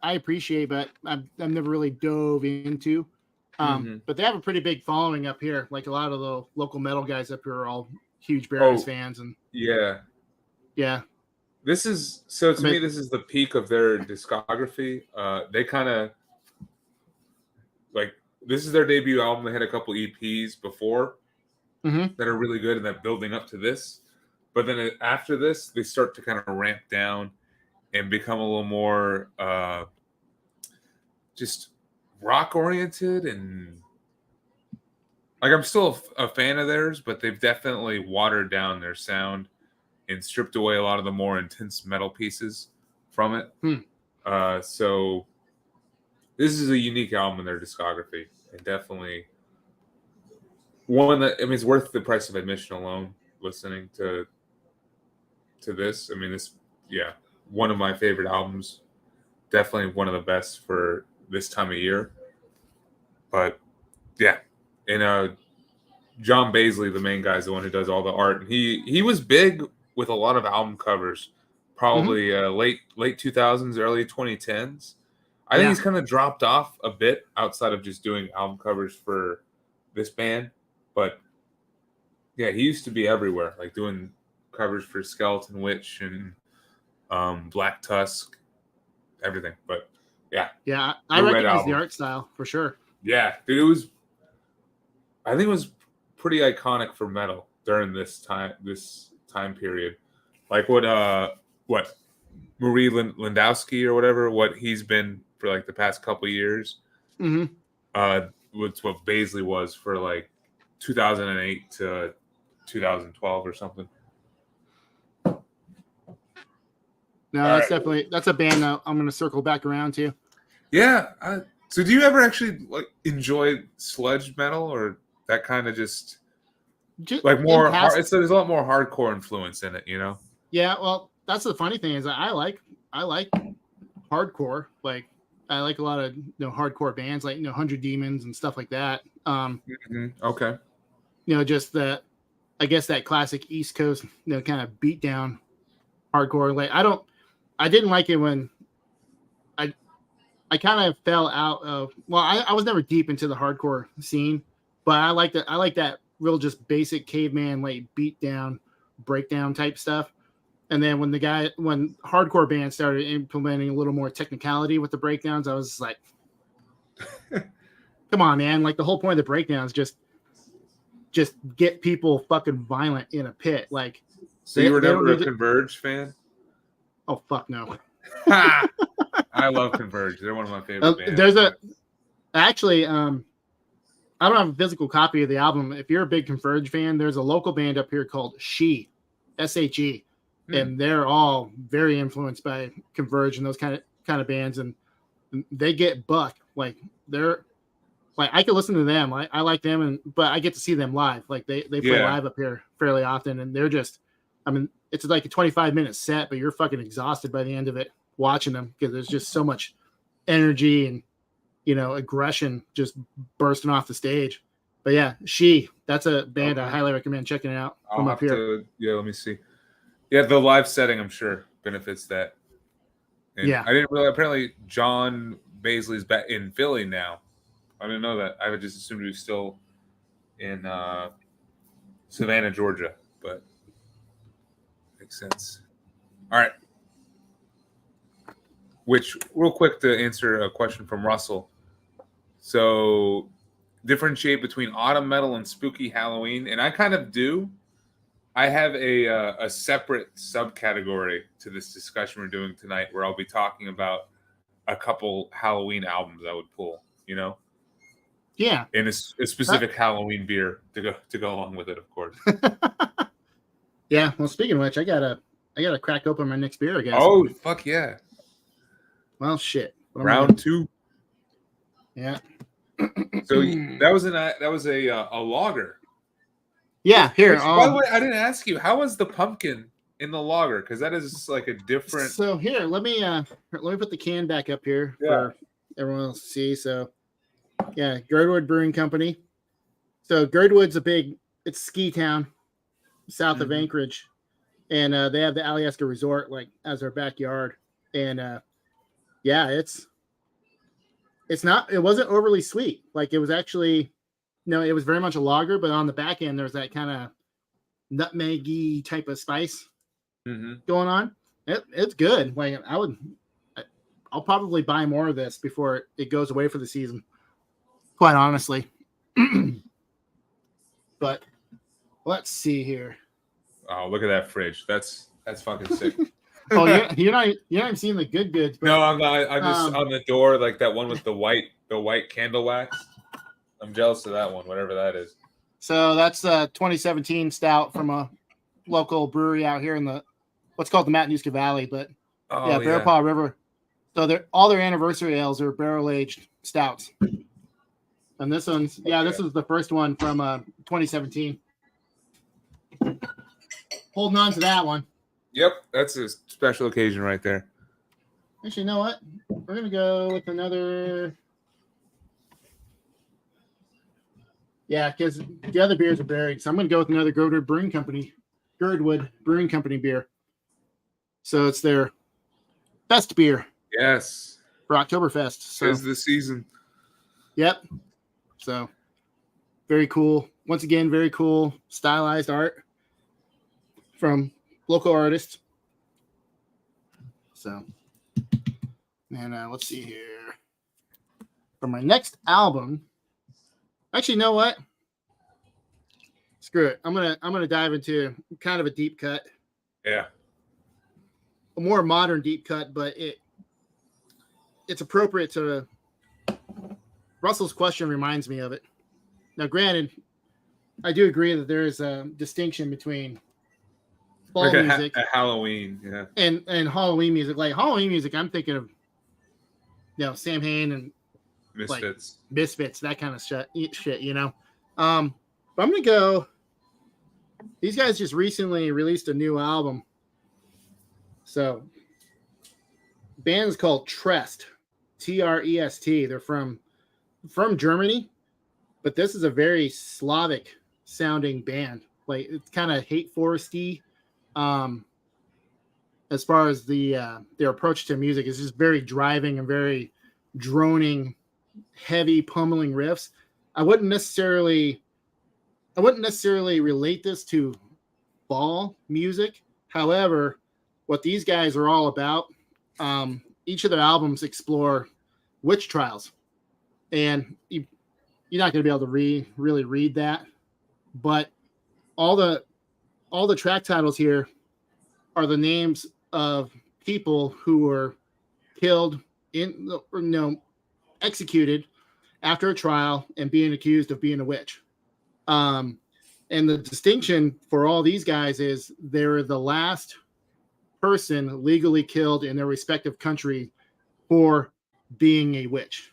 S2: I appreciate, but I've never really dove into. But they have a pretty big following up here. Like a lot of the local metal guys up here are all huge Baroness fans, and
S1: yeah. This is me. This is the peak of their discography. They kind of like this is their debut album. They had a couple EPs before that are really good, and that building up to this. But then after this, they start to kind of ramp down and become a little more just rock oriented, and like I'm still a fan of theirs, but they've definitely watered down their sound and stripped away a lot of the more intense metal pieces from it. So this is a unique album in their discography, and definitely one that, I mean, it's worth the price of admission alone. Listening to this, I mean, this, one of my favorite albums. Definitely one of the best for this time of year. But and John Baisley, the main guy, is the one who does all the art, and he was big with a lot of album covers, probably late 2000s, early 2010s. I think he's kind of dropped off a bit outside of just doing album covers for this band, but he used to be everywhere, like doing covers for Skeleton Witch and Black Tusk, everything. But
S2: I recognize the art style for sure.
S1: Yeah, dude, I think it was pretty iconic for metal during this time period. Like what Marie Landowski or whatever, what he's been for like the past couple years. What's what Baisley was for like 2008 to 2012 or something.
S2: No, that's definitely, that's a band that I'm going to circle back around to.
S1: Yeah. So do you ever actually like enjoy sludge metal, or that kind of just like more there's a lot more hardcore influence in it, you know?
S2: Yeah. Well, that's the funny thing is I like hardcore. Like I like a lot of, hardcore bands like, 100 Demons and stuff like that.
S1: Okay.
S2: Just that, I guess that classic East Coast, kind of beat down hardcore. Like I didn't like it when I kind of fell out of, I was never deep into the hardcore scene, but I like that real just basic caveman, like beat down, breakdown type stuff. And then when hardcore bands started implementing a little more technicality with the breakdowns, I was like, come on, man. Like the whole point of the breakdown is just just get people fucking violent in a pit. Like,
S1: so you were never a Converge fan?
S2: Oh fuck no.
S1: I love Converge. They're one of my favorite bands.
S2: There's actually I don't have a physical copy of the album. If you're a big Converge fan, there's a local band up here called SHE, SHE, and they're all very influenced by Converge and those kind of bands, and they get buck. Like they're like I could listen to them. I like them, but I get to see them live. Like they play live up here fairly often, and they're just, I mean, it's like a 25-minute set, but you're fucking exhausted by the end of it watching them because there's just so much energy and aggression just bursting off the stage. But yeah, that's a band I highly recommend checking it out from up here.
S1: Let me see. Yeah, the live setting I'm sure benefits that. And I didn't realize apparently John Baisley's back in Philly now. I didn't know that. I would just assumed he was still in Savannah, Georgia, but makes sense. All right. Which, real quick to answer a question from Russell. So, differentiate between autumn metal and spooky Halloween, and I kind of do. I have a separate subcategory to this discussion we're doing tonight, where I'll be talking about a couple Halloween albums I would pull.
S2: Yeah,
S1: and a specific Halloween beer to go along with it, of course.
S2: Yeah. Well, speaking of which, I gotta crack open my next beer, I guess.
S1: Oh fuck yeah!
S2: Well, shit.
S1: Round 2.
S2: Yeah.
S1: So that was a lager.
S2: Yeah. Here.
S1: By the way, I didn't ask you, how was the pumpkin in the lager? Because that is like a different.
S2: So here, let me put the can back up here for everyone else to see. So yeah, Girdwood Brewing Company. So Girdwood's it's ski town south of Anchorage, and they have the Alaska Resort like as their backyard, and it wasn't overly sweet. Like it was actually, it was very much a lager, but on the back end there's that kind of nutmeggy type of spice going on. It's good. Like I'll probably buy more of this before it goes away for the season, quite honestly. But let's see here.
S1: Oh, look at that fridge. That's fucking sick.
S2: Oh, you're not even seeing the good goods. But,
S1: no, I'm not. I'm just on the door, like that one with the white candle wax. I'm jealous of that one, whatever that is.
S2: So that's a 2017 stout from a local brewery out here in what's called the Matanuska Valley. But Bear Paw River. So all their anniversary ales are barrel aged stouts. And this one's this is the first one from 2017. Holding on to that one.
S1: Yep, that's a special occasion right there.
S2: Actually, you know what? We're gonna go with another. Yeah, because the other beers are buried, so I'm gonna go with another Girdwood Brewing Company beer. So it's their best beer.
S1: Yes.
S2: For Oktoberfest. So
S1: it's the season.
S2: Yep. So very cool. Once again, very cool stylized art from local artists. So, and let's see here. For my next album, actually, you know what? Screw it. I'm gonna dive into kind of a deep cut.
S1: Yeah.
S2: A more modern deep cut, but it's appropriate to. Russell's question reminds me of it. Now, granted, I do agree that there is a distinction between fall music,
S1: a Halloween,
S2: and Halloween music. Like Halloween music, I'm thinking of, Sam Hain and Misfits, that kind of shit. But I'm gonna go. These guys just recently released a new album. So, band is called Trest, Trest. They're from Germany, but this is a very Slavic sounding band. Like it's kind of hate foresty. As far as their approach to music is just very driving and very droning, heavy pummeling riffs. I wouldn't necessarily relate this to fall music. However, what these guys are all about, each of their albums explore witch trials, and you're not going to be able to really read that but all the track titles here are the names of people who were killed executed after a trial and being accused of being a witch. And the distinction for all these guys is they're the last person legally killed in their respective country for being a witch.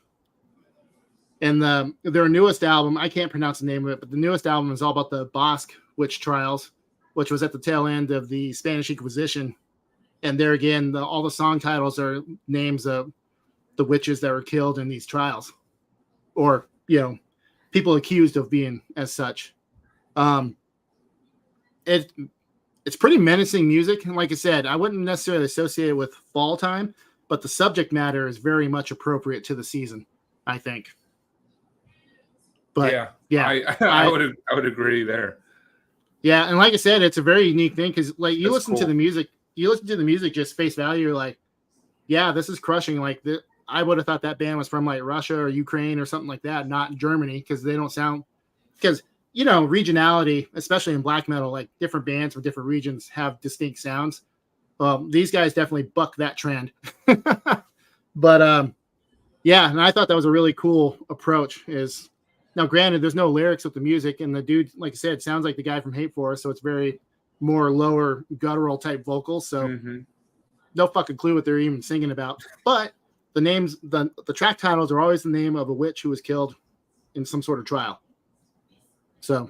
S2: And their newest album, I can't pronounce the name of it, but the newest album is all about the Basque witch trials, which was at the tail end of the Spanish Inquisition. And there again, all the song titles are names of the witches that were killed in these trials, or people accused of being as such. It's pretty menacing music, and like I said, I wouldn't necessarily associate it with fall time, but the subject matter is very much appropriate to the season, I think. But
S1: I would agree there.
S2: Yeah, and like I said, it's a very unique thing because like you
S1: That's
S2: listen to the music, just face value, you're like, yeah, this is crushing. Like I would have thought that band was from like Russia or Ukraine or something like that, not Germany, because they don't sound, because regionality, especially in black metal, like different bands from different regions have distinct sounds. These guys definitely buck that trend. But yeah, and I thought that was a really cool approach. Is now granted, there's no lyrics with the music, and the dude, like I said, sounds like the guy from Hate Force, so it's very more lower guttural type vocals. So no fucking clue what they're even singing about. But the names, the track titles are always the name of a witch who was killed in some sort of trial. So,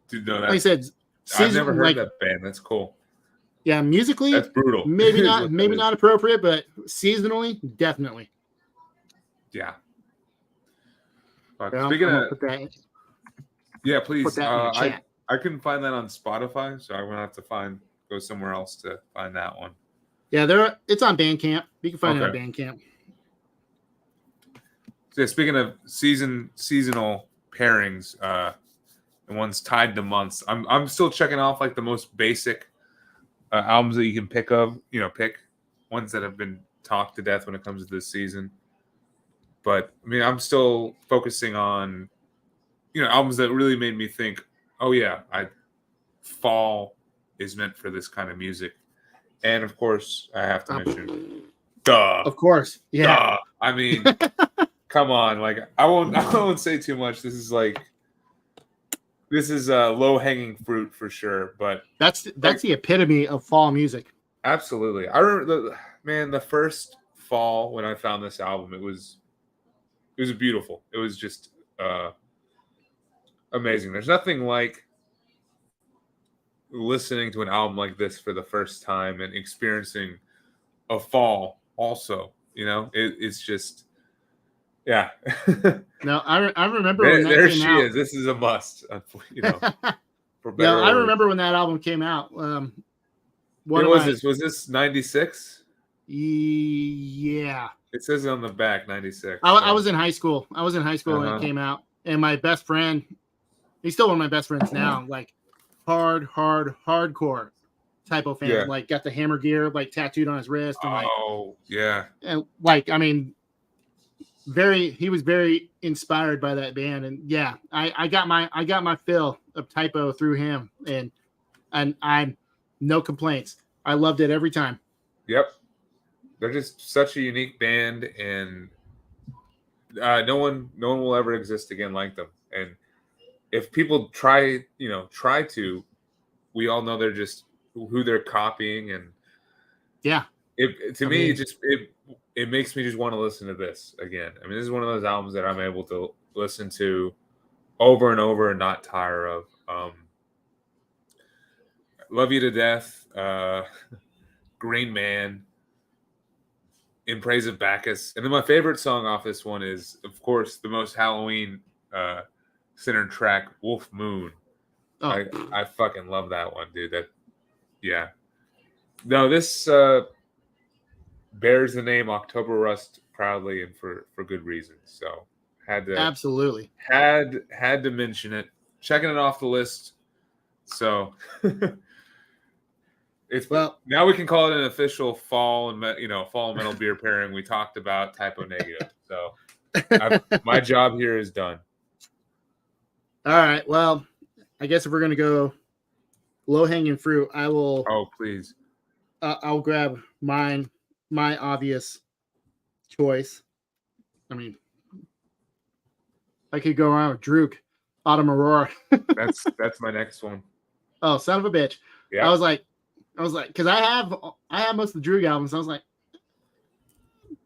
S1: dude, no,
S2: like I said,
S1: I've never heard that band. That's cool.
S2: Yeah, musically,
S1: that's brutal.
S2: Maybe not appropriate, but seasonally, definitely.
S1: Yeah.
S2: Well,
S1: speaking of,
S2: yeah,
S1: please. I couldn't find that on Spotify, so I'm gonna have to go somewhere else to find that one.
S2: Yeah, it's on Bandcamp. You can find it on Bandcamp.
S1: So yeah, speaking of seasonal pairings, and ones tied to months, I'm still checking off like the most basic albums that you can pick ones that have been talked to death when it comes to this season. But I mean, I'm still focusing on albums that really made me think, oh yeah, fall is meant for this kind of music. And of course, I have to mention,
S2: of course, yeah.
S1: Duh. I mean, come on, like I won't say too much. This is low hanging fruit for sure, but
S2: that's the epitome of fall music.
S1: Absolutely, I remember the first fall when I found this album. It was beautiful. It was just amazing. There's nothing like listening to an album like this for the first time and experiencing a fall also. It's just, yeah.
S2: No, I remember
S1: when that there came out. Is. This is a must. For better
S2: I remember when that album came out.
S1: What was this? Was this 96?
S2: Yeah.
S1: It says it on the back, 96.
S2: I was in high school. When it came out, and my best friend, he's still one of my best friends now. Like hardcore type of fan. Yeah. Like got the Hammer gear like tattooed on his wrist. And,
S1: yeah.
S2: And I mean, he was very inspired by that band, and yeah, I got my fill of typo through him, and I'm no complaints. I loved it every time.
S1: Yep. They're just such a unique band, and no one will ever exist again like them. And if people try to, we all know they're just who they're copying. And
S2: yeah,
S1: it makes me just want to listen to this again. I mean, this is one of those albums that I'm able to listen to over and over and not tire of. Love You to Death, Green Man, In Praise of Bacchus. And then my favorite song off this one is, of course, the most Halloween centered track, Wolf Moon. Oh. I fucking love that one, dude. Yeah. No, this bears the name October Rust proudly and for good reasons. So
S2: absolutely
S1: had to mention it. Checking it off the list. So now we can call it an official fall and metal beer pairing. We talked about Typo Negative. So my job here is done.
S2: All right. Well, I guess if we're gonna go low hanging fruit, I will.
S1: Oh, please.
S2: I'll grab my obvious choice. I mean, I could go around with Droog, Autumn Aurora.
S1: That's my next one.
S2: Oh, son of a bitch!
S1: Yeah.
S2: I was like, because I have most of the Droog albums. I was like,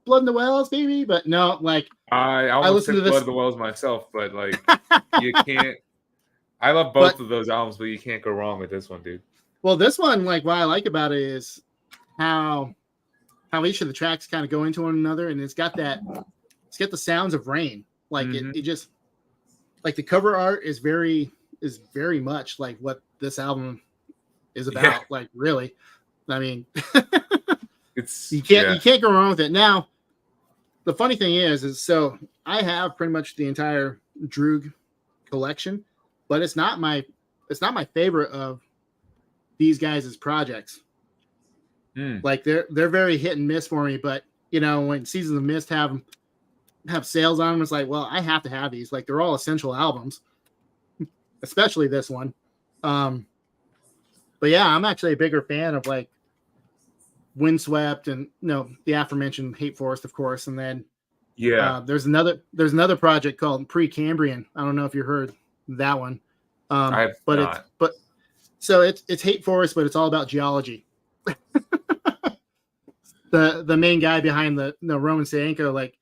S2: Blood in the Wells, baby, but no, like
S1: I almost
S2: listened
S1: said
S2: to
S1: Blood
S2: this.
S1: of the Wells myself, but like you can't. I love both of those albums, but you can't go wrong with this one, dude.
S2: Well, this one, like, what I like about it is how each of the tracks kind of go into one another, and it's got the sounds of rain. Like it just like the cover art is very much like what this album is about.
S1: Yeah.
S2: Like, really, I mean, you can't go wrong with it. Now, the funny thing is so I have pretty much the entire Droog collection, but it's not my favorite of these guys' projects. Like they're very hit and miss for me, but you know, when Seasons of Mist have sales on them, it's like, well, I have to have these. Like, they're all essential albums, especially this one. But yeah, I'm actually a bigger fan of like Windswept and the aforementioned Hate Forest, of course, and then there's another project called Precambrian. I don't know if you heard that one. So it's Hate Forest, but it's all about geology. The main guy behind the Roman Sayenko, like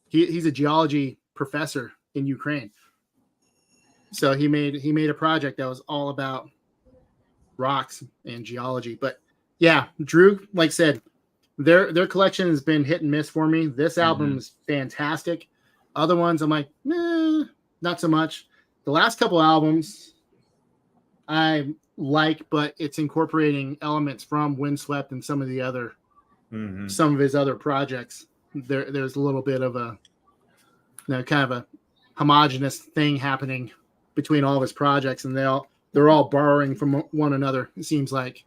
S2: he's a geology professor in Ukraine. So he made a project that was all about rocks and geology. But yeah, Droog, like I said, their collection has been hit and miss for me. This album is fantastic. Other ones, I'm like, not so much. The last couple albums I like, but it's incorporating elements from Windswept and some of the other some of his other projects. There's a little bit of a kind of a homogenous thing happening between all of his projects, and they're all borrowing from one another, it seems like.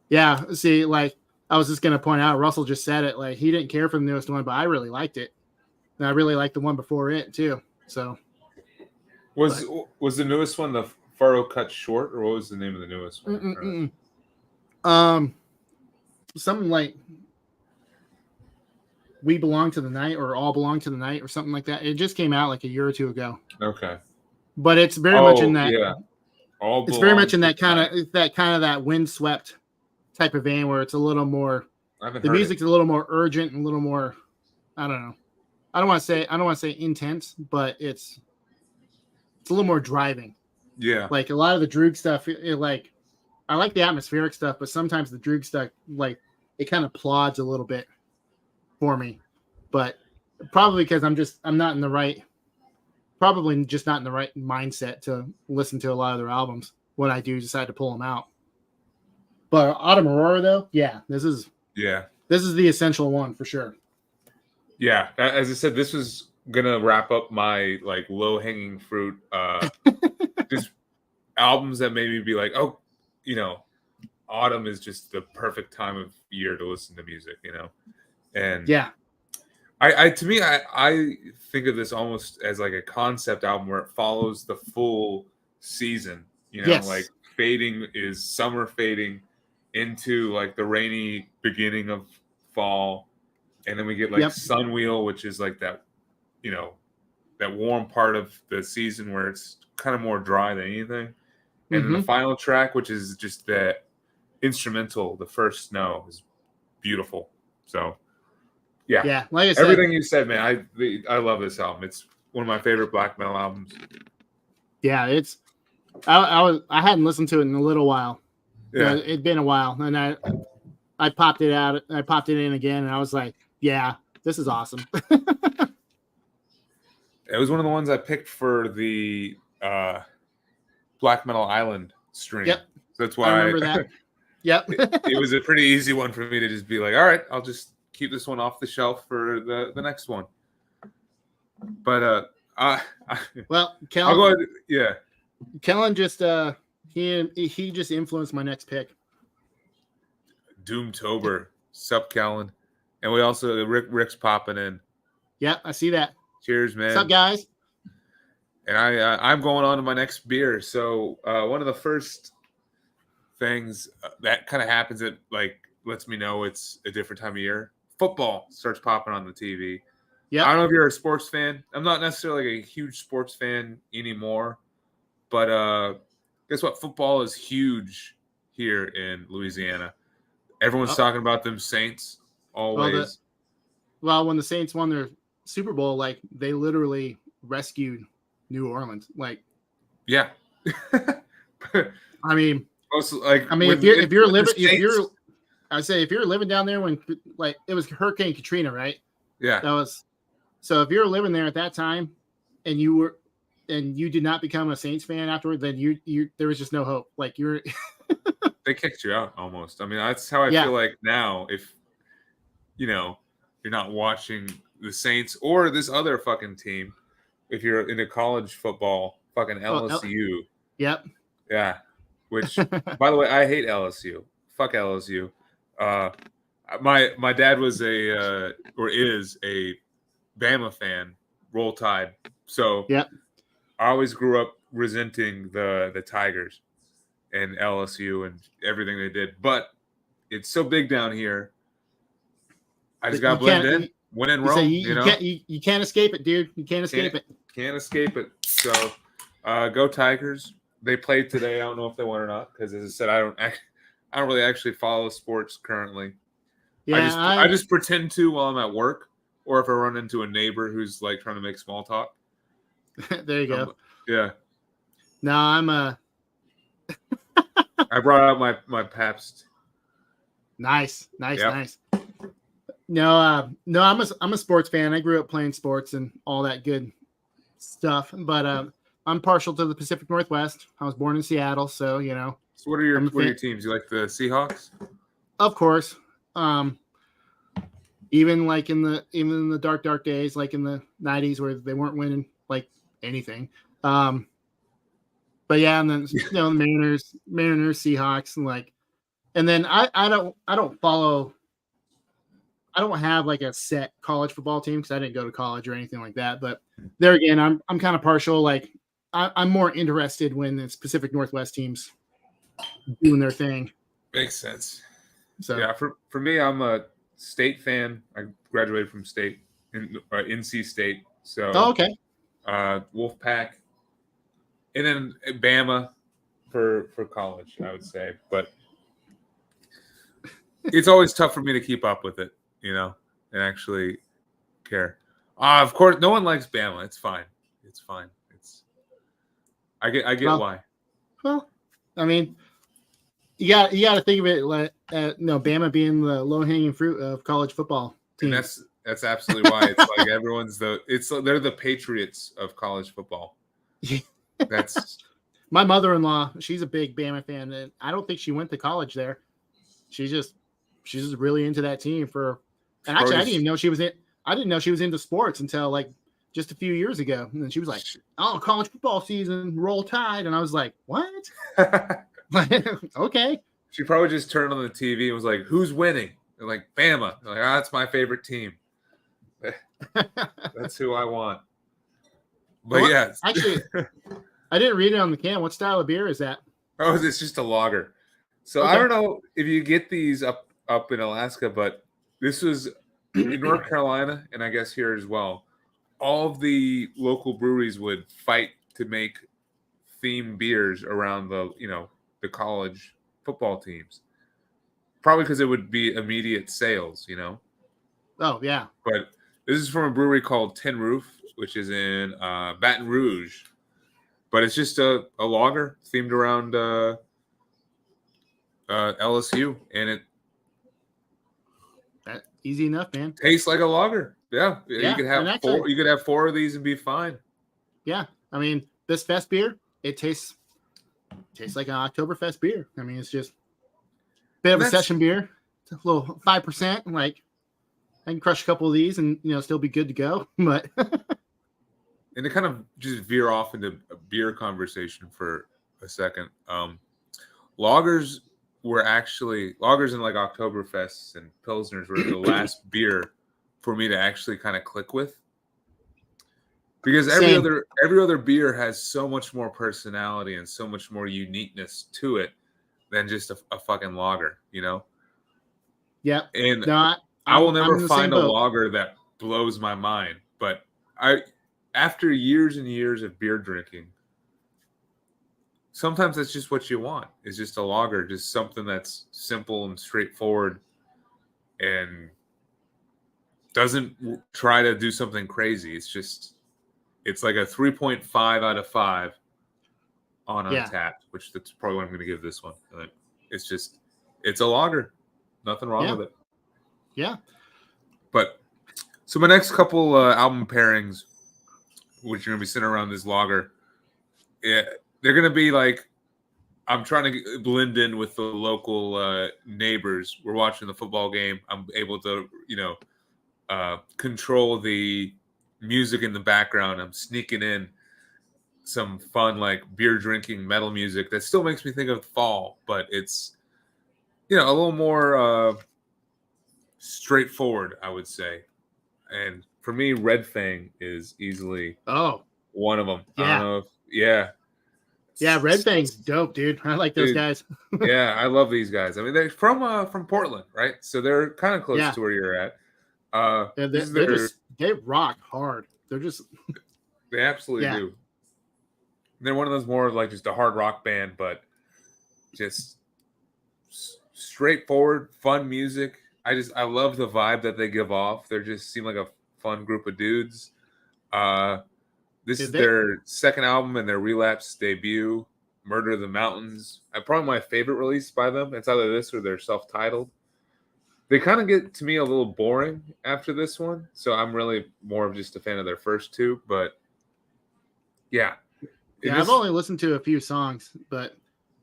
S2: Yeah, see, like I was just gonna point out, Russell just said it, like he didn't care for the newest one, but I really liked it. And I really liked the one before it too. So
S1: was the newest one the Furrow Cut Short, or what was the name of the newest one?
S2: Something like We Belong to the Night or All Belong to the Night or something like that. It just came out like a year or two ago.
S1: Okay.
S2: But it's very much in that.
S1: Yeah.
S2: It's very much in that kind of that windswept type of vein where it's a little more. The music's a little more urgent and a little more. I don't know. I don't want to say intense, but it's a little more driving.
S1: Yeah.
S2: Like a lot of the Droog stuff, like I like the atmospheric stuff, but sometimes the Droog stuff, like it kind of plods a little bit for me. But probably because I'm just not in the right mindset to listen to a lot of their albums when I do decide to pull them out. But Autumn Aurora, though, yeah, this is the essential one for sure.
S1: Yeah, as I said, this was gonna wrap up my like low hanging fruit, just albums that made me be like, oh, autumn is just the perfect time of year to listen to music, and
S2: yeah.
S1: I think of this almost as like a concept album where it follows the full season. Like fading is summer fading into like the rainy beginning of fall, and then we get like Sunwheel, which is like that, that warm part of the season where it's kind of more dry than anything. And then the final track, which is just that instrumental, the first snow, is beautiful. So yeah,
S2: like I said,
S1: everything you said, man. I love this album. It's one of my favorite black metal albums.
S2: Yeah, it's. I hadn't listened to it in a little while.
S1: Yeah,
S2: it'd been a while, and I popped it out. I popped it in again, and I was like, yeah, this is awesome.
S1: It was one of the ones I picked for the Black Metal Island stream.
S2: Yep,
S1: so that's why
S2: I remember that. Yep,
S1: it was a pretty easy one for me to just be like, all right, I'll just keep this one off the shelf for the next one. But
S2: well,
S1: Kellen, I'll go ahead. Yeah,
S2: Kellen just he just influenced my next pick.
S1: Doomtober, sup, Kellen, and we also Rick's popping in.
S2: Yeah, I see that.
S1: Cheers, man.
S2: What's up, guys?
S1: And I'm going on to my next beer. So one of the first things that kind of happens that like lets me know it's a different time of year. Football starts popping on the TV. I
S2: Yep.
S1: don't know if you're a sports fan. I'm not necessarily like a huge sports fan anymore, but guess what? Football is huge here in Louisiana. Everyone's
S2: Oh,
S1: talking about them Saints
S2: well,
S1: always.
S2: when the Saints won their Super Bowl, like they literally rescued New Orleans. Like,
S1: Yeah.
S2: I mean,
S1: Also, like
S2: if you're I say if you're living down there when like it was Hurricane Katrina, right?
S1: yeah,
S2: That was so if you're living there at that time and you did not become a Saints fan afterward, then you there was just no hope. Like you're
S1: they kicked you out almost. I mean, that's how I
S2: yeah.
S1: feel like now. If you're not watching the Saints or this other fucking team, if you're into college football, fucking LSU,
S2: Yep.
S1: yeah. Which, by the way, I hate LSU. Fuck LSU. Uh, my dad was or is a Bama fan. Roll Tide. So
S2: Yep.
S1: I always grew up resenting the Tigers and LSU and everything they did. But it's so big down here. I just got to blend in, win and roll.
S2: You can't escape it, dude. You can't escape it.
S1: Can't escape it. So go Tigers. They played today. I don't know if they won or not because, as I said, I don't really actually follow sports currently.
S2: Yeah,
S1: I just pretend to while I'm at work, or if I run into a neighbor who's like trying to make small talk.
S2: There you go.
S1: Yeah.
S2: No, I'm
S1: I brought out my Pabst.
S2: Nice. No, I'm a sports fan. I grew up playing sports and all that good stuff, but I'm partial to the Pacific Northwest. I was born in Seattle, so
S1: So what are your teams? You like the Seahawks?
S2: Of course. Even in the dark days, like in the 90s where they weren't winning like anything. But yeah, and then the Mariners, Seahawks, and then I don't follow. I don't have like a set college football team because I didn't go to college or anything like that. But there again, I'm kind of partial. Like I'm more interested when it's Pacific Northwest teams doing their thing.
S1: Makes sense.
S2: So
S1: yeah, for me, I'm a State fan. I graduated from State in NC State. So
S2: okay.
S1: Wolfpack, and then Bama for college, I would say. But it's always tough for me to keep up with it, and actually care. Of course, no one likes Bama. It's fine. I get why.
S2: Well, I mean, you got to think of it like Bama being the low hanging fruit of college football teams.
S1: And that's absolutely why it's like they're the Patriots of college football. That's
S2: my mother-in-law. She's a big Bama fan, and I don't think she went to college there. She's just really into that team and actually I didn't even know she was I didn't know she was into sports until like just a few years ago. And then she was like, "Oh, college football season, Roll Tide." And I was like, "What?" Okay.
S1: She probably just turned on the TV and was like, "Who's winning?" They're like, "Bama." They're like, "That's my favorite team. That's who I want." But yeah.
S2: Actually, I didn't read it on the can. What style of beer is that?
S1: Oh, it's just a lager. So okay. I don't know if you get these up in Alaska, but this was in North Carolina and I guess here as well. All of the local breweries would fight to make theme beers around the college football teams. Probably because it would be immediate sales,
S2: Oh, yeah.
S1: But this is from a brewery called Tin Roof, which is in Baton Rouge. But it's just a lager themed around LSU, and
S2: that easy enough, man.
S1: Tastes like a lager. Yeah. You could have four. You could have 4 of these and be fine.
S2: Yeah, I mean, this fest beer, it tastes like an Oktoberfest beer. I mean, it's just a bit of a session beer. It's a little 5%. Like I can crush a couple of these and still be good to go. But
S1: and to kind of just veer off into a beer conversation for a second, lagers and like Oktoberfests and Pilsners were the last beer for me to actually kind of click with. Because
S2: Same.
S1: every other beer has so much more personality and so much more uniqueness to it than just a fucking lager, you know?
S2: Yep.
S1: And
S2: No,
S1: I will
S2: I'm
S1: never
S2: in the same
S1: find a
S2: boat.
S1: lager that blows my mind. But after years and years of beer drinking, sometimes that's just what you want. It's just a lager, just something that's simple and straightforward and doesn't try to do something crazy. It's like a 3.5 out of 5 on
S2: Yeah.
S1: Untapped, which that's probably what I'm going to give this one. It's a lager. Nothing wrong with it.
S2: Yeah.
S1: But so my next couple album pairings, which are going to be sitting around this lager, they're going to be like, I'm trying to blend in with the local neighbors. We're watching the football game. I'm able to, control the music in the background. I'm sneaking in some fun, like beer drinking metal music that still makes me think of fall, but it's, a little more straightforward, I would say. And for me, Red Fang is easily one of them.
S2: Yeah.
S1: I don't know if,
S2: Yeah, Red Fang's dope, dude. I like those guys.
S1: Yeah, I love these guys. I mean, they're from Portland, right? So they're kind of close to where you're at.
S2: They rock hard.
S1: They absolutely do. They're one of those more like just a hard rock band, but just straightforward, fun music. I love the vibe that they give off. They just seem like a fun group of dudes. This is their second album and their Relapse debut, Murder of the Mountains. Probably my favorite release by them. It's either this or their self-titled. They kind of get to me a little boring after this one, so I'm really more of just a fan of their first two. But yeah,
S2: I've only listened to a few songs, but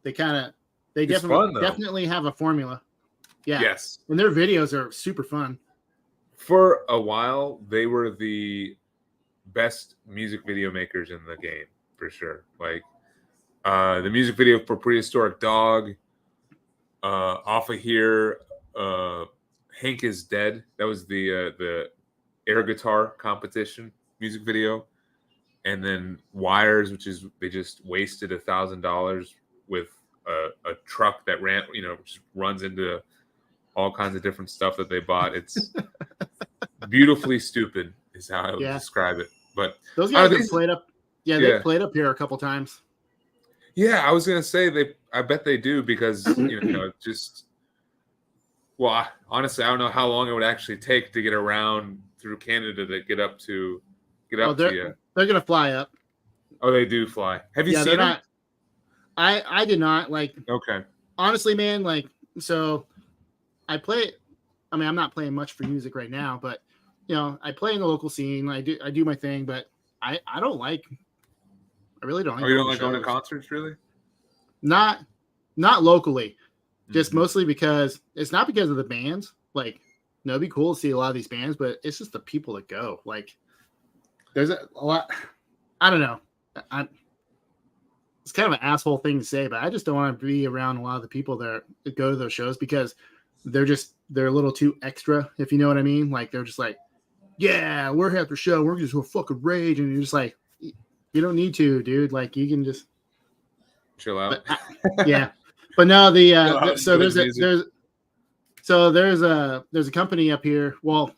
S2: they definitely have a formula. Yeah.
S1: Yes.
S2: And their videos are super fun.
S1: For a while, they were the best music video makers in the game, for sure. Like the music video for Prehistoric Dog, off of here, Hank is Dead. That was the air guitar competition music video. And then Wires, which is they just wasted $1,000 with a truck that just runs into all kinds of different stuff that they bought. It's beautifully stupid is how I would describe it. But
S2: those guys have played up. Yeah, they played up here a couple times.
S1: Yeah, I was gonna say I bet they do because honestly, I don't know how long it would actually take to get around through Canada to get up to you.
S2: They're gonna fly up.
S1: Oh, they do fly. Have you seen them?
S2: I did not like.
S1: Okay.
S2: Honestly, man, like so, I play. I mean, I'm not playing much for music right now, but I play in the local scene. I do my thing, but I don't like. I really don't.
S1: Oh, you don't like going to concerts, really?
S2: Not locally, just mostly because it's not because of the bands. Like, it'd be cool to see a lot of these bands, but it's just the people that go. Like, there's a lot. I don't know. It's kind of an asshole thing to say, but I just don't want to be around a lot of the people that go to those shows because they're a little too extra, if you know what I mean. Like, they're just like, yeah, we're here at the show. We're just going to fucking rage. And you're just like, you don't need to, dude. Like, you can just
S1: chill out.
S2: But no, there's a company up here. Well,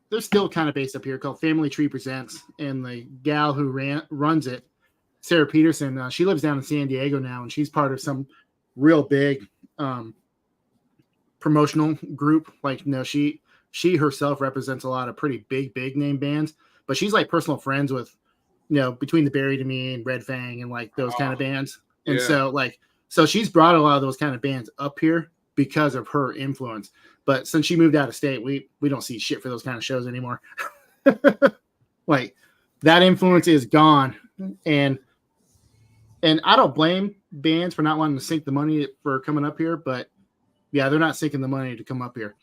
S2: they're still kind of based up here called Family Tree Presents. And the gal who runs it, Sarah Peterson, she lives down in San Diego now, and she's part of some real big promotional group. Like, she herself represents a lot of pretty big name bands, but she's like personal friends with, between the Buried to Me and Red Fang and like those kind of bands. And so she's brought a lot of those kind of bands up here because of her influence. But since she moved out of state, we don't see shit for those kind of shows anymore. Like, that influence is gone. And I don't blame bands for not wanting to sink the money for coming up here, but yeah, they're not sinking the money to come up here.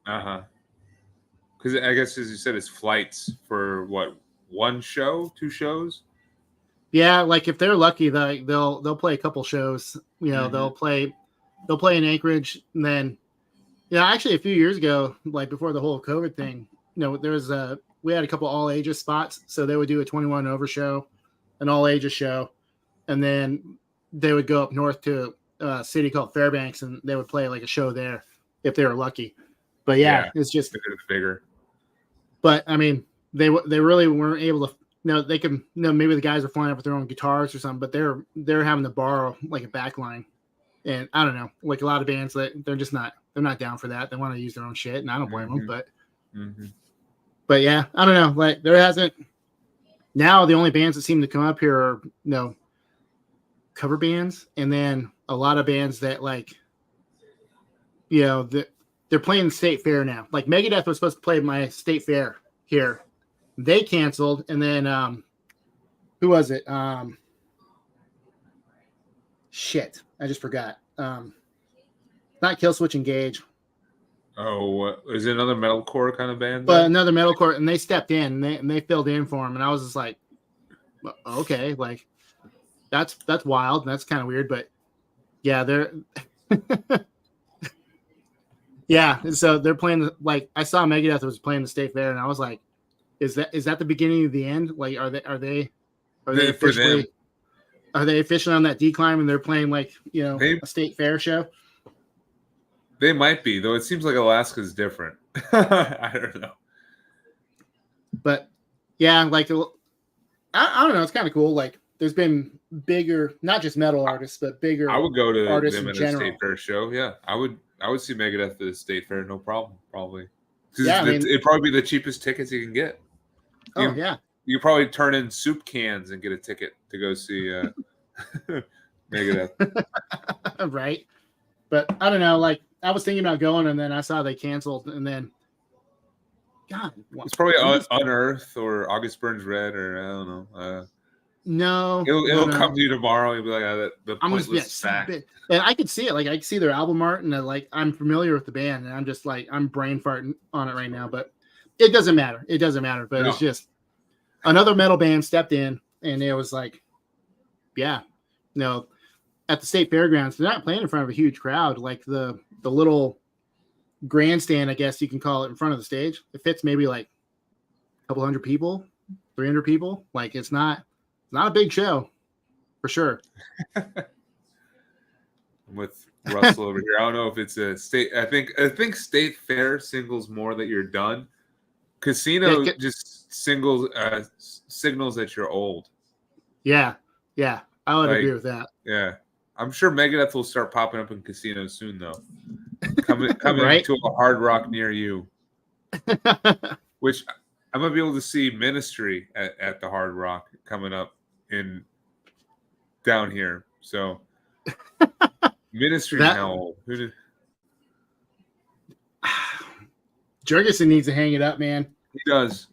S1: Because I guess, as you said, it's flights for what, one show, two shows?
S2: Yeah, like if they're lucky, they'll play a couple shows. They'll play in Anchorage, and then actually a few years ago, like before the whole COVID thing, there was we had a couple all ages spots, so they would do a 21 over show, an all ages show, and then they would go up north to a city called Fairbanks, and they would play like a show there if they were lucky. But yeah, it's just
S1: bigger.
S2: But I mean, they really weren't able to. They could. Maybe the guys are flying up with their own guitars or something, but they're having to borrow like a back line, and I don't know. Like a lot of bands, they're just not. They're not down for that. They want to use their own shit, and I don't blame them. But yeah, I don't know. Like there hasn't. Now the only bands that seem to come up here are cover bands, and then a lot of bands that like, they're playing the state fair now. Like Megadeth was supposed to play my state fair here. They canceled, and then who was it? Shit, I just forgot. Not Killswitch Engage.
S1: Oh, is it another metalcore kind of band?
S2: But another metalcore, and they stepped in and they filled in for him, and I was just like, okay, like that's wild, and that's kind of weird, but yeah, they're yeah. So they're playing like I saw Megadeth was playing the state fair, and I was like, is that the beginning of the end? Like, are they officially on that decline when they're playing like a state fair show?
S1: They might be, though. It seems like Alaska's different. I don't know.
S2: But yeah, like I don't know. It's kind of cool. Like there's been bigger, not just metal artists, but bigger.
S1: I would go to
S2: artists
S1: them
S2: in
S1: at
S2: general.
S1: a state fair show. Yeah, I would see Megadeth at the state fair, no problem. Probably.
S2: Yeah,
S1: it'd probably be the cheapest tickets you can get.
S2: Yeah.
S1: You probably turn in soup cans and get a ticket to go see Megadeth.
S2: Right. But I don't know. Like I was thinking about going, and then I saw they canceled, and then God,
S1: it's probably Unearth or August Burns Red, or I don't know.
S2: No,
S1: it'll come to you tomorrow. You'll be like, the pointless fact.
S2: And I could see it. Like I could see their album art, and I'm familiar with the band, and I'm just like I'm brain farting on it right now. But it doesn't matter. It doesn't matter. But It's just another metal band stepped in, and it was like, yeah, at the state fairgrounds, they're not playing in front of a huge crowd. Like the little grandstand, I guess you can call it, in front of the stage. It fits maybe like a couple hundred people, 300 people. Like it's not a big show for sure.
S1: I'm with Russell over here. I don't know if it's a state. I think state fair singles more that you're done. Casino just signals that you're old.
S2: Yeah, I would agree with that.
S1: Yeah. I'm sure Megadeth will start popping up in casinos soon, though. Coming
S2: right?
S1: to a Hard Rock near you. Which I might be able to see Ministry at the Hard Rock coming up down here. So Ministry now. Who did?
S2: Jurgensen needs to hang it up, man.
S1: He does.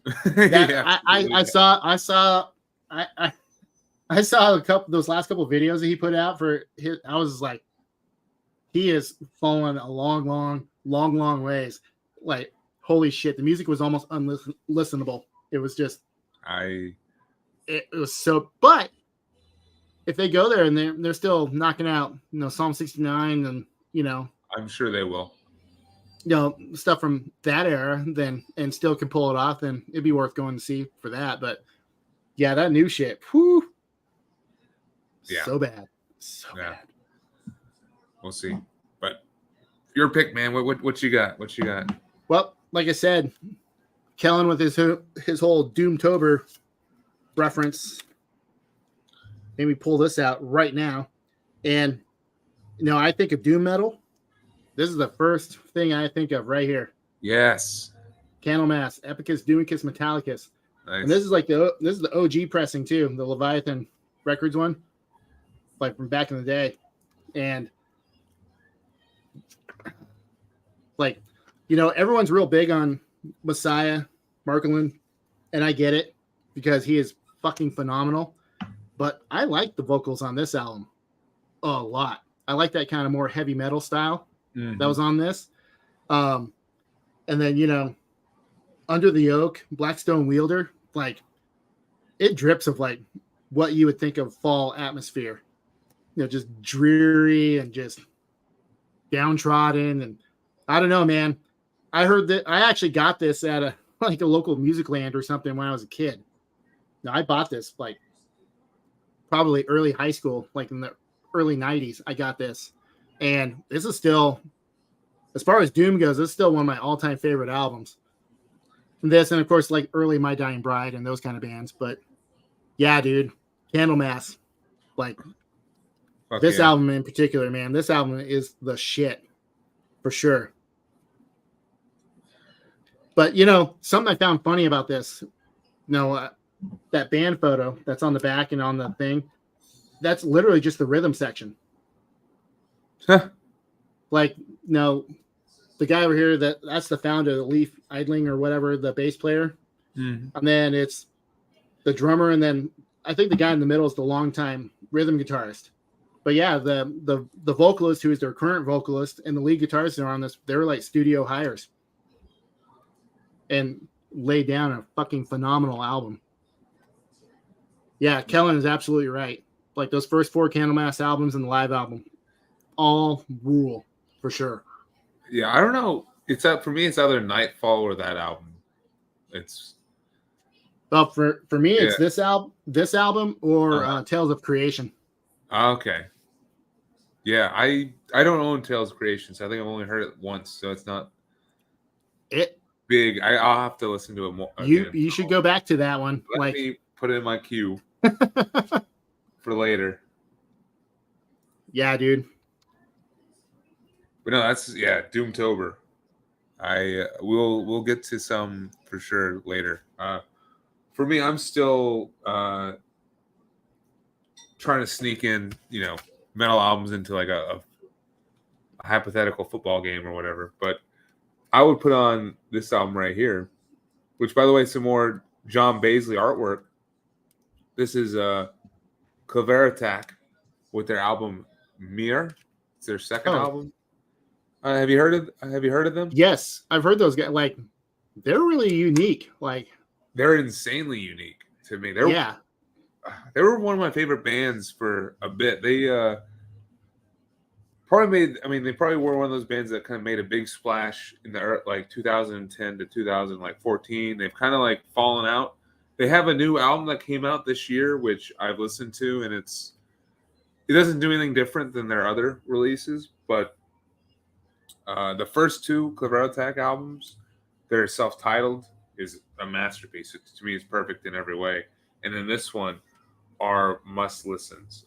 S2: I saw those last couple of videos that he put out for his. I was like, he is fallen a long ways. Like, holy shit, the music was almost unlistenable. It was just, it was so. But if they go there and they're still knocking out, Psalm 69 and
S1: I'm sure they will.
S2: Stuff from that era, and still can pull it off, then it'd be worth going to see for that. But yeah, that new shit, whew.
S1: Yeah.
S2: So bad. Bad.
S1: We'll see. But your pick, man. What you got? What you got?
S2: Well, like I said, Kellen with his whole Doomtober reference made me pull this out right now. And I think of doom metal. This is the first thing I think of right here.
S1: Yes.
S2: Candlemass, Epicus, Doomicus, Metallicus.
S1: Nice.
S2: And this is the OG pressing too, the Leviathan Records one. Like from back in the day. And like, everyone's real big on Messiah, Markland, and I get it because he is fucking phenomenal. But I like the vocals on this album a lot. I like that kind of more heavy metal style that was on this. And then, Under the Oak, Blackstone Wielder, like it drips of like what you would think of fall atmosphere. Just dreary and just downtrodden. And I don't know, man. I heard that I actually got this at like a local music land or something when I was a kid. Now I bought this like probably early high school, like in the early 90s. I got this, and this is still, as far as Doom goes, this is still one of my all-time favorite albums. This, and of course, like early My Dying Bride and those kind of bands. But yeah, dude, Candlemass, like this album in particular, man, this album is the shit for sure. But you know, something I found funny about this, that band photo that's on the back and on the thing, that's literally just the rhythm section. Like, no, the guy over here, that's the founder, Leif Idling or whatever, the bass player. And then it's the drummer, and then I think the guy in the middle is the longtime rhythm guitarist. But yeah, the vocalist, who is their current vocalist, and the lead guitarist are on this, they were like studio hires and laid down a fucking phenomenal album. Yeah, Kellen is absolutely right. Like those first 4 Candlemass albums and the live album, all rule for sure.
S1: Yeah, I don't know. It's for me, it's either Nightfall or that album. It's
S2: well for me, it's this album or Tales of Creation.
S1: Okay. Yeah, I don't own Tales of Creation, so I think I've only heard it once, so it's not big. I'll have to listen to it more.
S2: You should go back to that one.
S1: Let me put it in my queue for later.
S2: Yeah, dude.
S1: But no, that's Doomtober. We'll get to some for sure later. For me, I'm still trying to sneak in, metal albums into like a hypothetical football game or whatever. But I would put on this album right here, which, by the way, some more John Baisley artwork. This is Clavera Attack with their album Mir. It's their second album. Have you heard of them?
S2: Yes, I've heard those guys. Like, they're really unique. Like,
S1: they're insanely unique to me. They were one of my favorite bands for a bit. They probably were one of those bands that kind of made a big splash in the like 2010 to 2014. They've kind of like fallen out. They have a new album that came out this year, which I've listened to, and it doesn't do anything different than their other releases, but the first 2 Clavera Attack albums, they're self-titled, is a masterpiece. To me, it's perfect in every way. And then this one are must listens.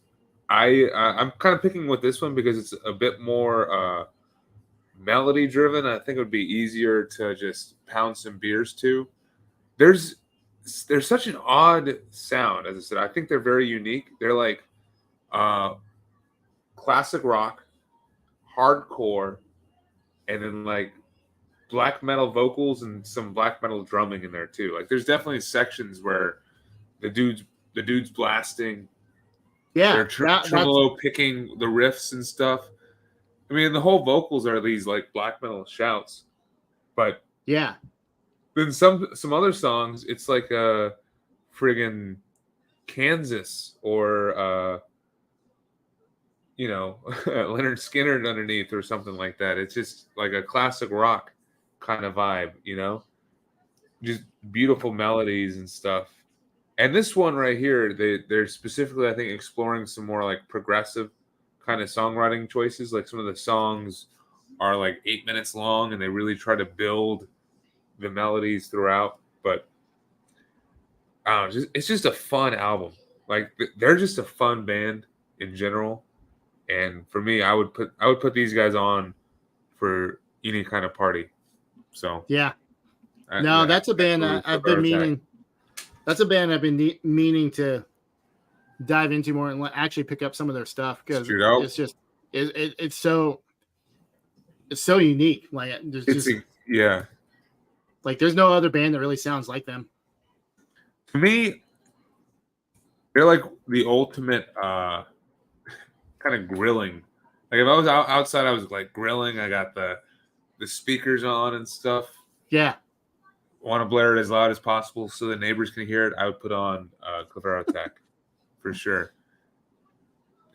S1: I'm kind of picking with this one because it's a bit more melody driven. I think it would be easier to just pound some beers to. There's such an odd sound, as I said. I think they're very unique. They're like classic rock, hardcore, and then like black metal vocals and some black metal drumming in there too. Like there's definitely sections where the dude's blasting.
S2: Yeah,
S1: they're tremolo picking the riffs and stuff. I mean, the whole vocals are these like black metal shouts, but
S2: yeah.
S1: Then some other songs, it's like a friggin' Kansas or Leonard Skinner underneath or something like that. It's just like a classic rock kind of vibe, just beautiful melodies and stuff. And this one right here, they're specifically, I think, exploring some more like progressive kind of songwriting choices. Like some of the songs are like 8 minutes long, and they really try to build the melodies throughout. But I don't know, it's just a fun album. Like they're just a fun band in general. And for me, I would put these guys on for any kind of party. So
S2: yeah, that's a band I've been meaning. That's a band I've been meaning to dive into more and actually pick up some of their stuff because it's just it's so unique. Like like there's no other band that really sounds like them.
S1: To me, they're like the ultimate kind of grilling. Like if I was outside, I was like grilling. I got the speakers on and stuff.
S2: Yeah.
S1: Want to blare it as loud as possible so the neighbors can hear it. I would put on Clavera Attack for sure.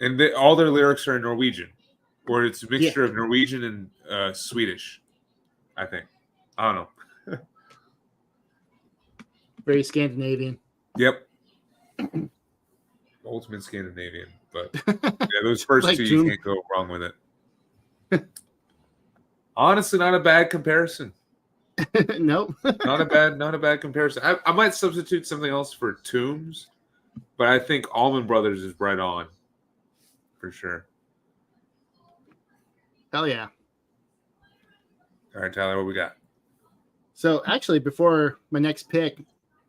S1: And all their lyrics are in Norwegian, or it's a mixture of Norwegian and Swedish, I think. I don't know.
S2: Very Scandinavian.
S1: Yep. Ultimate Scandinavian, but yeah, those first
S2: Like
S1: two
S2: Doom.
S1: you can't go wrong with it. Honestly, not a bad comparison.
S2: Nope.
S1: Not a bad comparison. I might substitute something else for Tombs, but I think Allman Brothers is right on for sure.
S2: Hell yeah.
S1: All right, Tyler, what we got?
S2: So actually, before my next pick,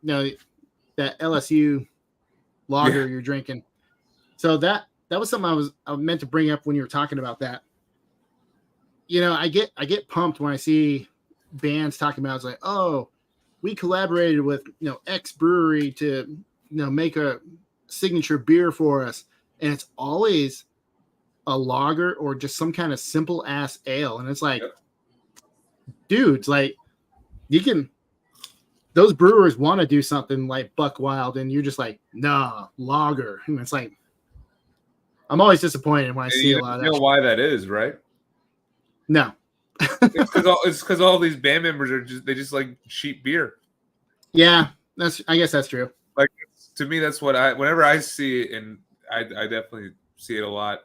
S2: that LSU lager you're drinking. So that was something I meant to bring up when you were talking about that. I get pumped when I see bands talking about it's like, oh, we collaborated with X brewery to make a signature beer for us, and it's always a lager or just some kind of simple ass ale, and it's like, dudes, like those brewers want to do something like Buck Wild, and you're just like, nah, lager, and it's like, I'm always disappointed when I see a lot of that.
S1: You know why that is, right?
S2: No.
S1: It's because all these band members they just like cheap beer.
S2: Yeah, I guess that's true.
S1: Like, to me, that's what whenever I see it, and I definitely see it a lot,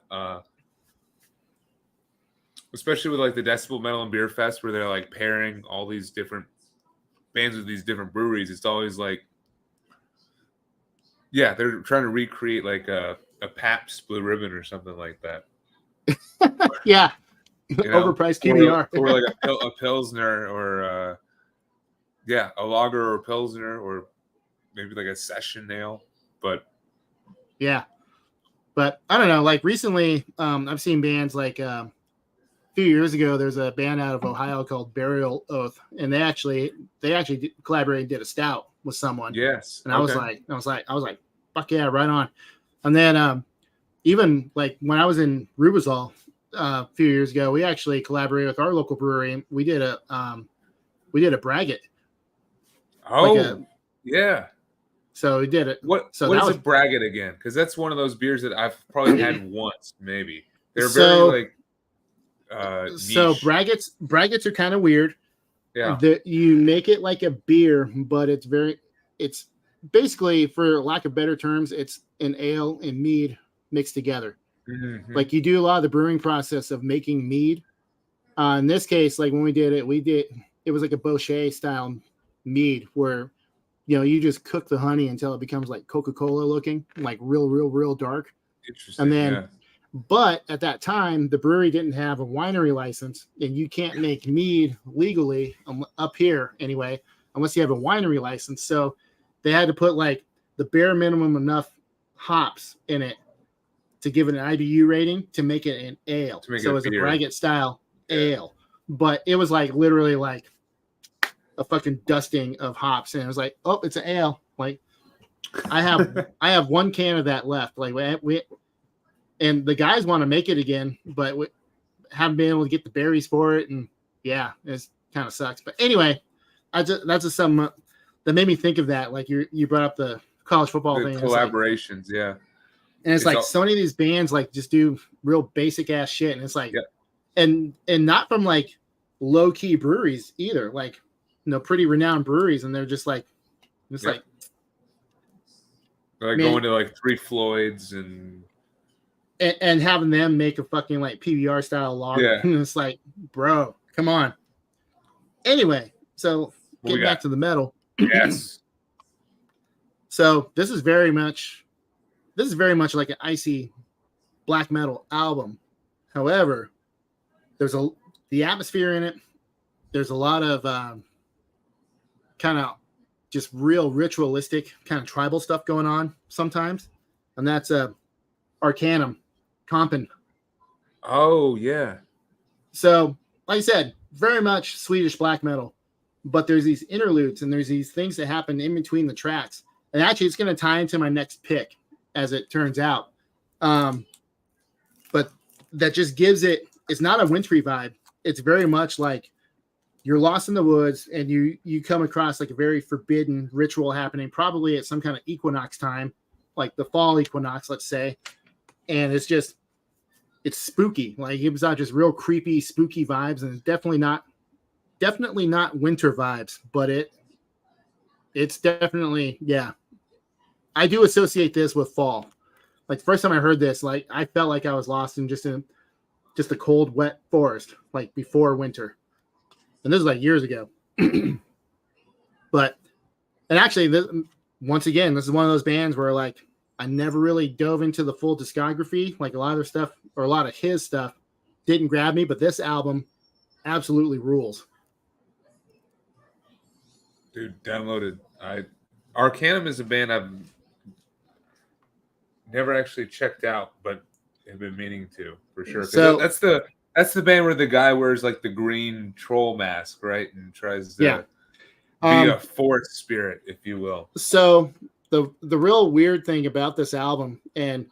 S1: especially with like the Decibel Metal and Beer Fest, where they're like pairing all these different bands with these different breweries. It's always like, yeah, they're trying to recreate like a Pabst Blue Ribbon or something like that.
S2: Yeah. Overpriced PBR.
S1: or like a Pilsner, or a lager or a Pilsner, or maybe like a session ale. But
S2: yeah, but I don't know. Like recently, I've seen bands like a few years ago. There's a band out of Ohio called Burial Oath, and they actually collaborated and did a stout with someone.
S1: Yes,
S2: and I was like, fuck yeah, right on. And then even like when I was in Rubizal a few years ago, we actually collaborated with our local brewery. We did a braggot.
S1: Oh, yeah.
S2: So we did it.
S1: What is a braggot again? Because that's one of those beers that I've probably had once, maybe. They're very like niche.
S2: So braggots are kind of weird.
S1: Yeah.
S2: You make it like a beer, but it's basically, for lack of better terms, it's an ale and mead mixed together.
S1: Mm-hmm.
S2: Like you do a lot of the brewing process of making mead. In this case, like when we did it was like a Bochet style mead where you just cook the honey until it becomes like Coca-Cola looking, like real dark.
S1: Interesting.
S2: And then but at that time the brewery didn't have a winery license, and you can't make mead legally up here anyway unless you have a winery license. So they had to put like the bare minimum enough hops in it to give it an IBU rating to make it an ale. So it's a braggot style ale, but it was like literally like a fucking dusting of hops, and it was like, oh, it's an ale. Like I have one can of that left. Like we and the guys want to make it again, but we haven't been able to get the berries for it, and yeah, it kind of sucks. But anyway, that's just something that made me think of that. Like you brought up the college football thing.
S1: Collaborations, yeah.
S2: And it's like so many of these bands like just do real basic ass shit, and it's like, and not from like low key breweries either, like pretty renowned breweries, and they're just like, like
S1: going to like Three Floyds and
S2: having them make a fucking like PBR style lager. Yeah. And it's like, bro, come on. Anyway, so getting back to the metal.
S1: Yes.
S2: So this is very much like an icy black metal album. However, there's the atmosphere in it. There's a lot of kind of just real ritualistic kind of tribal stuff going on sometimes, and that's Arcanum Compen.
S1: Oh yeah.
S2: So, like I said, very much Swedish black metal, but there's these interludes and there's these things that happen in between the tracks, and actually, it's going to tie into my next pick, as it turns out. But that just gives it. It's not a wintry vibe. It's very much like you're lost in the woods and you come across like a very forbidden ritual happening, probably at some kind of equinox time, like the fall equinox, let's say. And it's spooky. Like it was not just real creepy, spooky vibes, and it's definitely not winter vibes, but it's definitely, yeah. I do associate this with fall. Like the first time I heard this, like I felt like I was lost in just a cold, wet forest, like before winter. And this is like years ago. But, and actually, once again, this is one of those bands where like I never really dove into the full discography. Like a lot of their stuff or a lot of his stuff didn't grab me, but this album absolutely rules.
S1: Dude, downloaded. Arcanum is a band I've never actually checked out, but have been meaning to for sure.
S2: So
S1: that's the band where the guy wears like the green troll mask, right, and tries to be a forest spirit, if you will.
S2: So the real weird thing about this album, and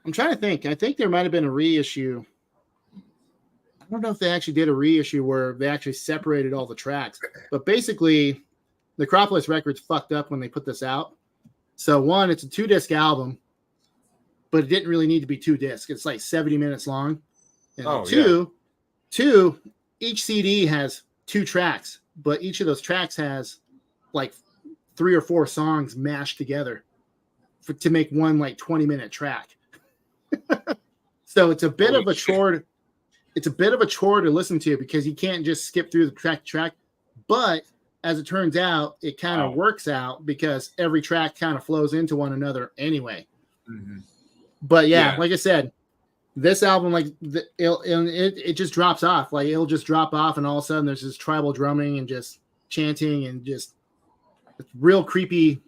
S2: I'm trying to think, I think there might have been a reissue. I don't know if they actually did a reissue where they actually separated all the tracks, but basically, Necropolis Records fucked up when they put this out. So one, it's a 2-disc album, but it didn't really need to be 2 discs. It's like 70 minutes long. And two, each CD has 2 tracks, but each of those tracks has like 3 or 4 songs mashed together to make one like 20-minute track. So it's a bit of a chore. It's a bit of a chore to listen to because you can't just skip through the track. But as it turns out, it kind of works out because every track kind of flows into one another anyway.
S1: Mm-hmm.
S2: But yeah, like I said, this album, like it just drops off. Like it'll just drop off, and all of a sudden there's this tribal drumming and just chanting and just it's real creepy.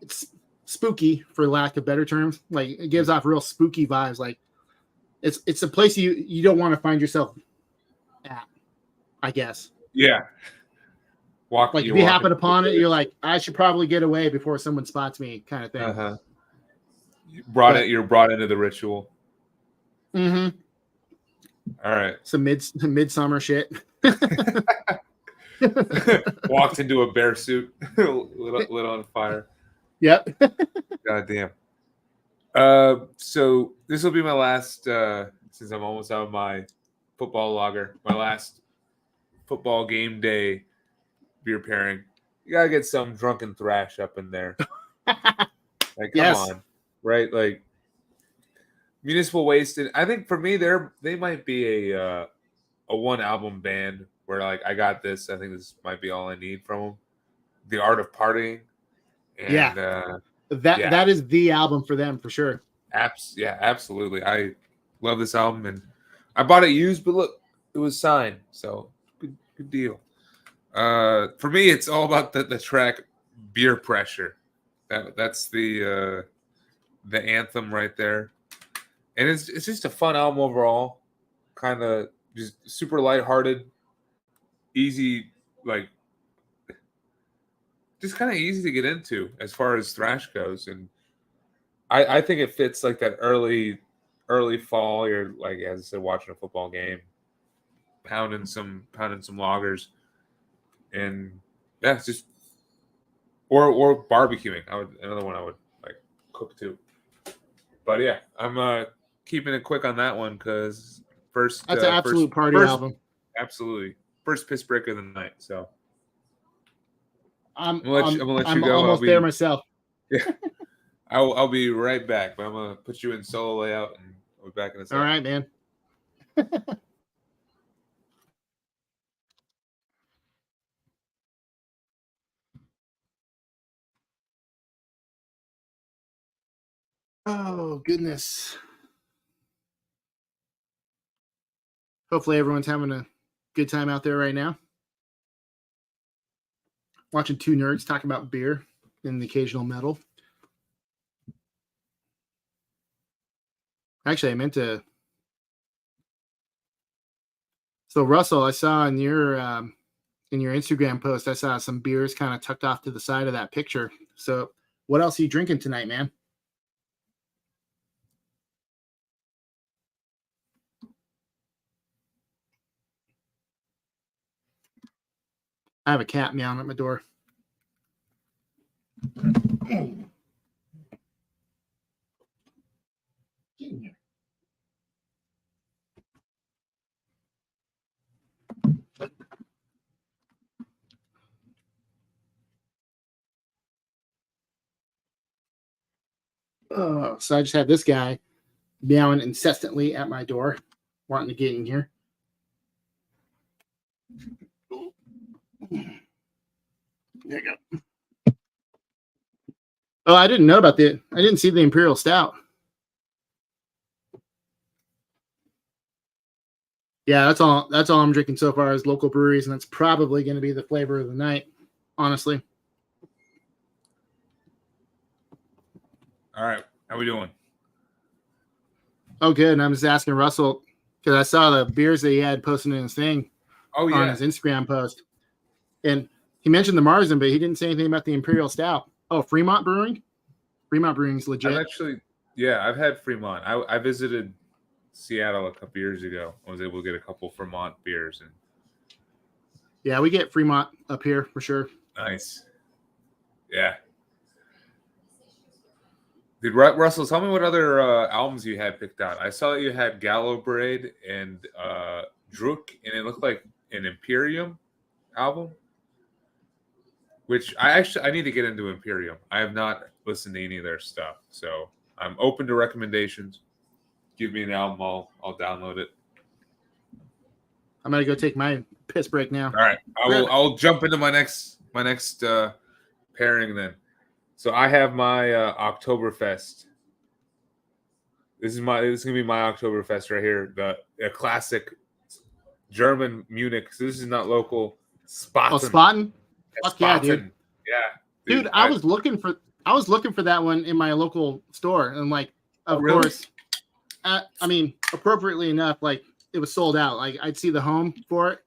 S2: It's spooky, for lack of better terms. Like it gives off real spooky vibes. Like it's a place you don't want to find yourself at, I guess.
S1: Yeah.
S2: Like if you happen upon it, you're like, I should probably get away before someone spots me, kind of thing.
S1: Uh-huh. You're brought into the ritual.
S2: Mm-hmm.
S1: All right.
S2: Some midsummer shit.
S1: Walked into a bear suit, lit on fire.
S2: Yep.
S1: God damn. So this will be my last, since I'm almost out of my football logger, my last football game day beer pairing. You gotta get some drunken thrash up in there. Like, come on, right? Like Municipal Waste. And I think for me, they might be a 1-album band where like I got this. I think this might be all I need from them. The Art of Partying. And,
S2: that is the album for them for sure.
S1: Absolutely. I love this album, and I bought it used, but look, it was signed, so good deal. For me, it's all about the track "Beer Pressure." That's the anthem right there, and it's just a fun album overall. Kind of just super lighthearted, easy, like just kind of easy to get into as far as thrash goes, and I think it fits like that early fall. You're like, as I said, watching a football game, pounding some lagers, and it's just or barbecuing. Another one I would like cook too. But yeah, I'm keeping it quick on that one because that's
S2: an absolute party album.
S1: Absolutely, first piss break of the night. So
S2: I'm
S1: gonna let you go.
S2: Almost there myself.
S1: Yeah. I'll be right back, but I'm gonna put you in solo layout and I'll be back in a second.
S2: All right, man. Oh goodness. Hopefully everyone's having a good time out there right now. Watching 2 nerds talk about beer and the occasional metal. Actually, I meant to. So Russell, I saw in your Instagram post, I saw some beers kind of tucked off to the side of that picture. So what else are you drinking tonight, man? I have a cat meowing at my door. Get in here. So I just had this guy meowing incessantly at my door, wanting to get in here. There you go. Oh, I didn't know about I didn't see the Imperial Stout. Yeah, that's all I'm drinking so far is local breweries, and that's probably going to be the flavor of the night, honestly.
S1: All right. How we doing?
S2: Oh, good. And I'm just asking Russell because I saw the beers that he had posted in his thing on his Instagram post. And he mentioned the Marzen, but he didn't say anything about the Imperial Stout. Oh, Fremont Brewing? Fremont Brewing's legit.
S1: I've had Fremont. I visited Seattle a couple years ago. I was able to get a couple Fremont beers.
S2: Yeah, we get Fremont up here for sure.
S1: Nice. Yeah. Did Russell tell me what other albums you had picked out? I saw that you had Gallo Braid and Druk, and it looked like an Imperium album. Which I need to get into Imperium. I have not listened to any of their stuff, so I'm open to recommendations. Give me an album, I'll download it.
S2: I'm gonna go take my piss break now.
S1: All right, I'll jump into my next pairing then. So I have my Oktoberfest. This is gonna be my Oktoberfest right here. A classic German Munich. So this is not local. Spaten.
S2: Oh, Spaten. Fuck yeah, dude.
S1: Yeah.
S2: Dude, I was looking for that one in my local store, and like, of course, I mean, appropriately enough, like it was sold out. Like I'd see the home for it,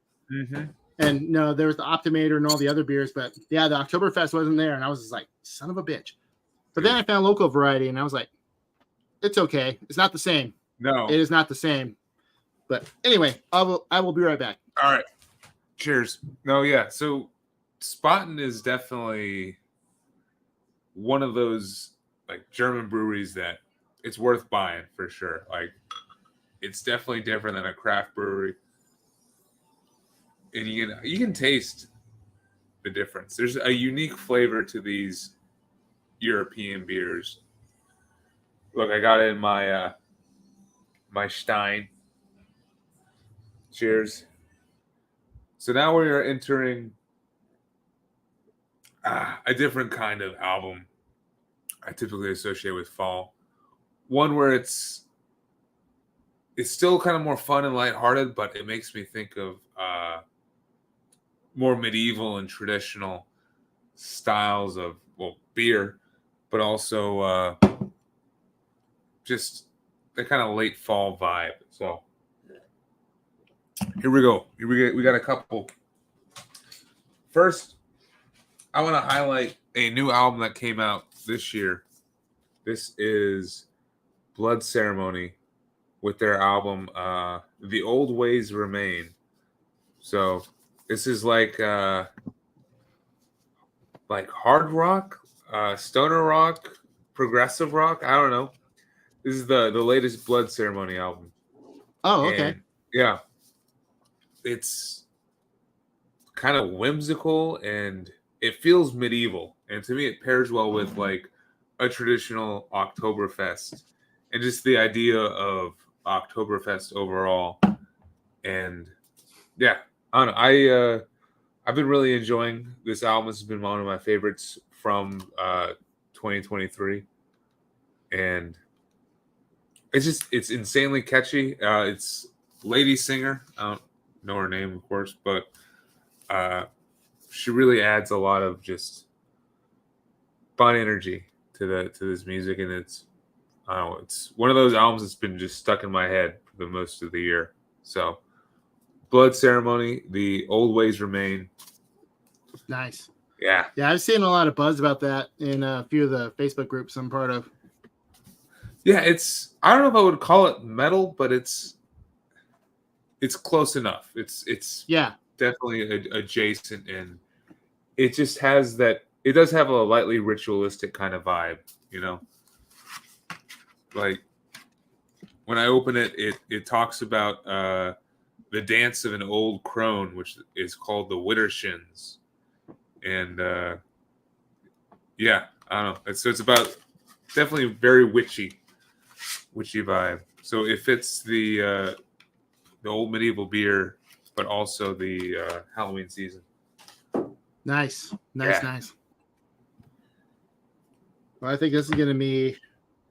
S2: and no, there was the Optimator and all the other beers, but yeah, the Oktoberfest wasn't there, and I was just like, son of a bitch. But then I found local variety, and I was like, it's okay. It's not the same.
S1: No,
S2: it is not the same. But anyway, I will be right back.
S1: All right. Cheers. No, yeah. So Spaten is definitely one of those like German breweries that it's worth buying for sure. Like it's definitely different than a craft brewery. And you can taste the difference. There's a unique flavor to these European beers. Look, I got it in my my Stein. Cheers. So now we are entering a different kind of album I typically associate with fall. One where it's still kind of more fun and lighthearted, but it makes me think of more medieval and traditional styles of beer, but also just the kind of late fall vibe. So here we go. We got a couple. First, I want to highlight a new album that came out this year. This is Blood Ceremony with their album The Old Ways Remain. So this is like hard rock, stoner rock, progressive rock. I don't know. This is the latest Blood Ceremony album.
S2: Oh, okay.
S1: And, yeah. It's kind of whimsical and it feels medieval. And to me, it pairs well with like a traditional Oktoberfest and just the idea of Oktoberfest overall. And yeah, I don't know. I've been really enjoying this album. This has been one of my favorites from 2023. And it's insanely catchy. It's lady singer. I don't know her name, of course, but she really adds a lot of just fun energy to this music, and it's one of those albums that's been just stuck in my head for the most of the year. So, Blood Ceremony, The Old Ways Remain.
S2: Nice.
S1: Yeah,
S2: I've seen a lot of buzz about that in a few of the Facebook groups I'm part of.
S1: Yeah, I don't know if I would call it metal, but it's close enough. It's definitely adjacent, and it just has that. It does have a lightly ritualistic kind of vibe, you know. Like when I open it, it talks about the dance of an old crone, which is called the Widdershins, and yeah, I don't know. It's about definitely very witchy vibe. So it fits the old medieval beer, but also the Halloween season.
S2: Nice.
S1: Yeah.
S2: Well, I think this is going to be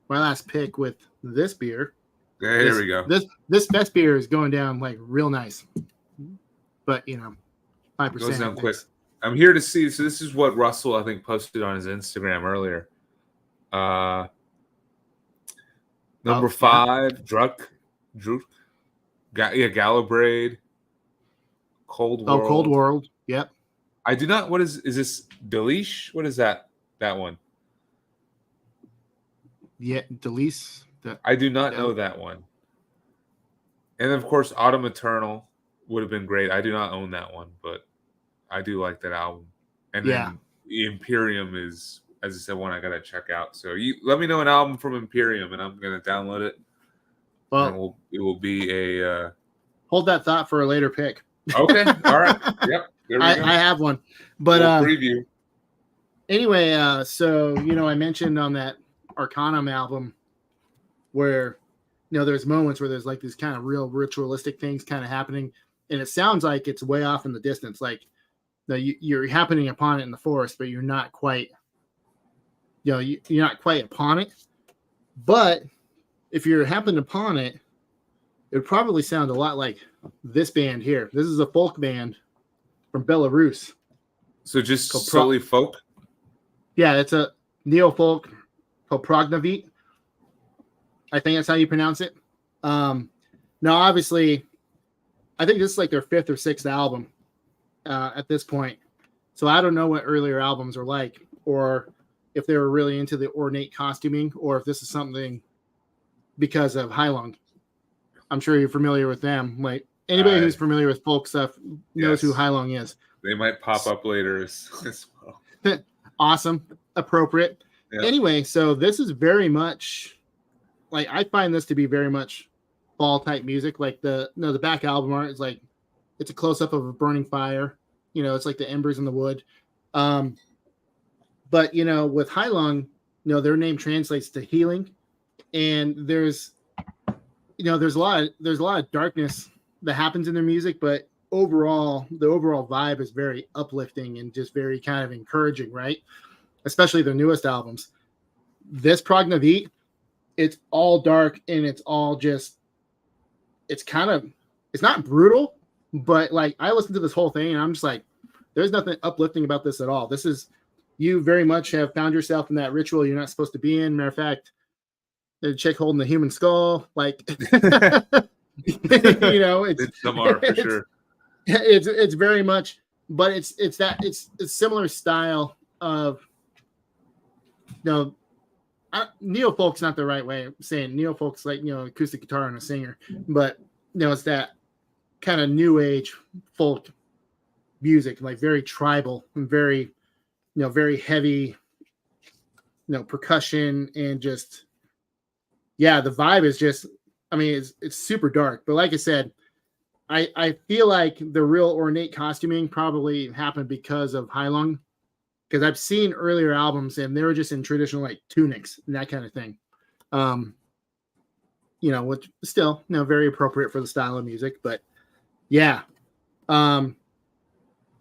S2: my last pick with this beer.
S1: There we go.
S2: This fest beer is going down like real nice, but 5%.
S1: Goes down quick. I'm here to see. So this is what Russell, I think, posted on his Instagram earlier. Number 5, Druk. Gallowbraid. Cold World.
S2: Oh, Cold World. Yep.
S1: I do not. What is this? Delish? What is that? That one?
S2: Yeah, Delice.
S1: I do not know that one. And of course, Autumn Eternal would have been great. I do not own that one, but I do like that album. And then Imperium is, as I said, one I gotta check out. So you let me know an album from Imperium, and I'm gonna download it. Well, it will be a.
S2: Hold that thought for a later pick.
S1: Okay. All right. Yep. There we go.
S2: I have one, but
S1: preview.
S2: Anyway, so I mentioned on that Arcanum album where there's moments where there's like these kind of real ritualistic things kind of happening, and it sounds like it's way off in the distance, like you're happening upon it in the forest, but you're not quite you're not quite upon it. But if you're happening upon it, it would probably sound a lot like this band here. This is a folk band from Belarus.
S1: So just solely folk?
S2: Yeah, it's a neo-folk called Prognavit. I think that's how you pronounce it. Now, obviously, I think this is like their 5th or 6th album at this point. So I don't know what earlier albums are like, or if they were really into the ornate costuming, or if this is something because of Heilung. I'm sure you're familiar with them. Like anybody who's familiar with folk stuff knows who Heilung is.
S1: They might pop up later as well.
S2: Awesome. Appropriate.
S1: Yeah.
S2: Anyway, so this is very much like, I find this to be very much fall type music. Like the back album art is like, it's a close up of a burning fire. It's like the embers in the wood. But with Heilung, their name translates to healing, and there's a lot of darkness that happens in their music, but the overall vibe is very uplifting and just very kind of encouraging, right? Especially their newest albums. This Prognavit, it's all dark and it's all just, it's not brutal, but like I listened to this whole thing and I'm just like, there's nothing uplifting about this at all. This is, you very much have found yourself in that ritual you're not supposed to be in. Matter of fact, the chick holding the human skull, like, it's
S1: some art for sure.
S2: It's very much, but it's similar style of, neo-folk's not the right way of saying neo-folk's like, acoustic guitar and a singer, but it's that kind of new age folk music, like very tribal and very, very heavy, percussion, and just, the vibe is just, it's super dark. But like I said, I feel like the real ornate costuming probably happened because of Heilung, because I've seen earlier albums and they were just in traditional like tunics and that kind of thing. Which still, very appropriate for the style of music. But yeah, I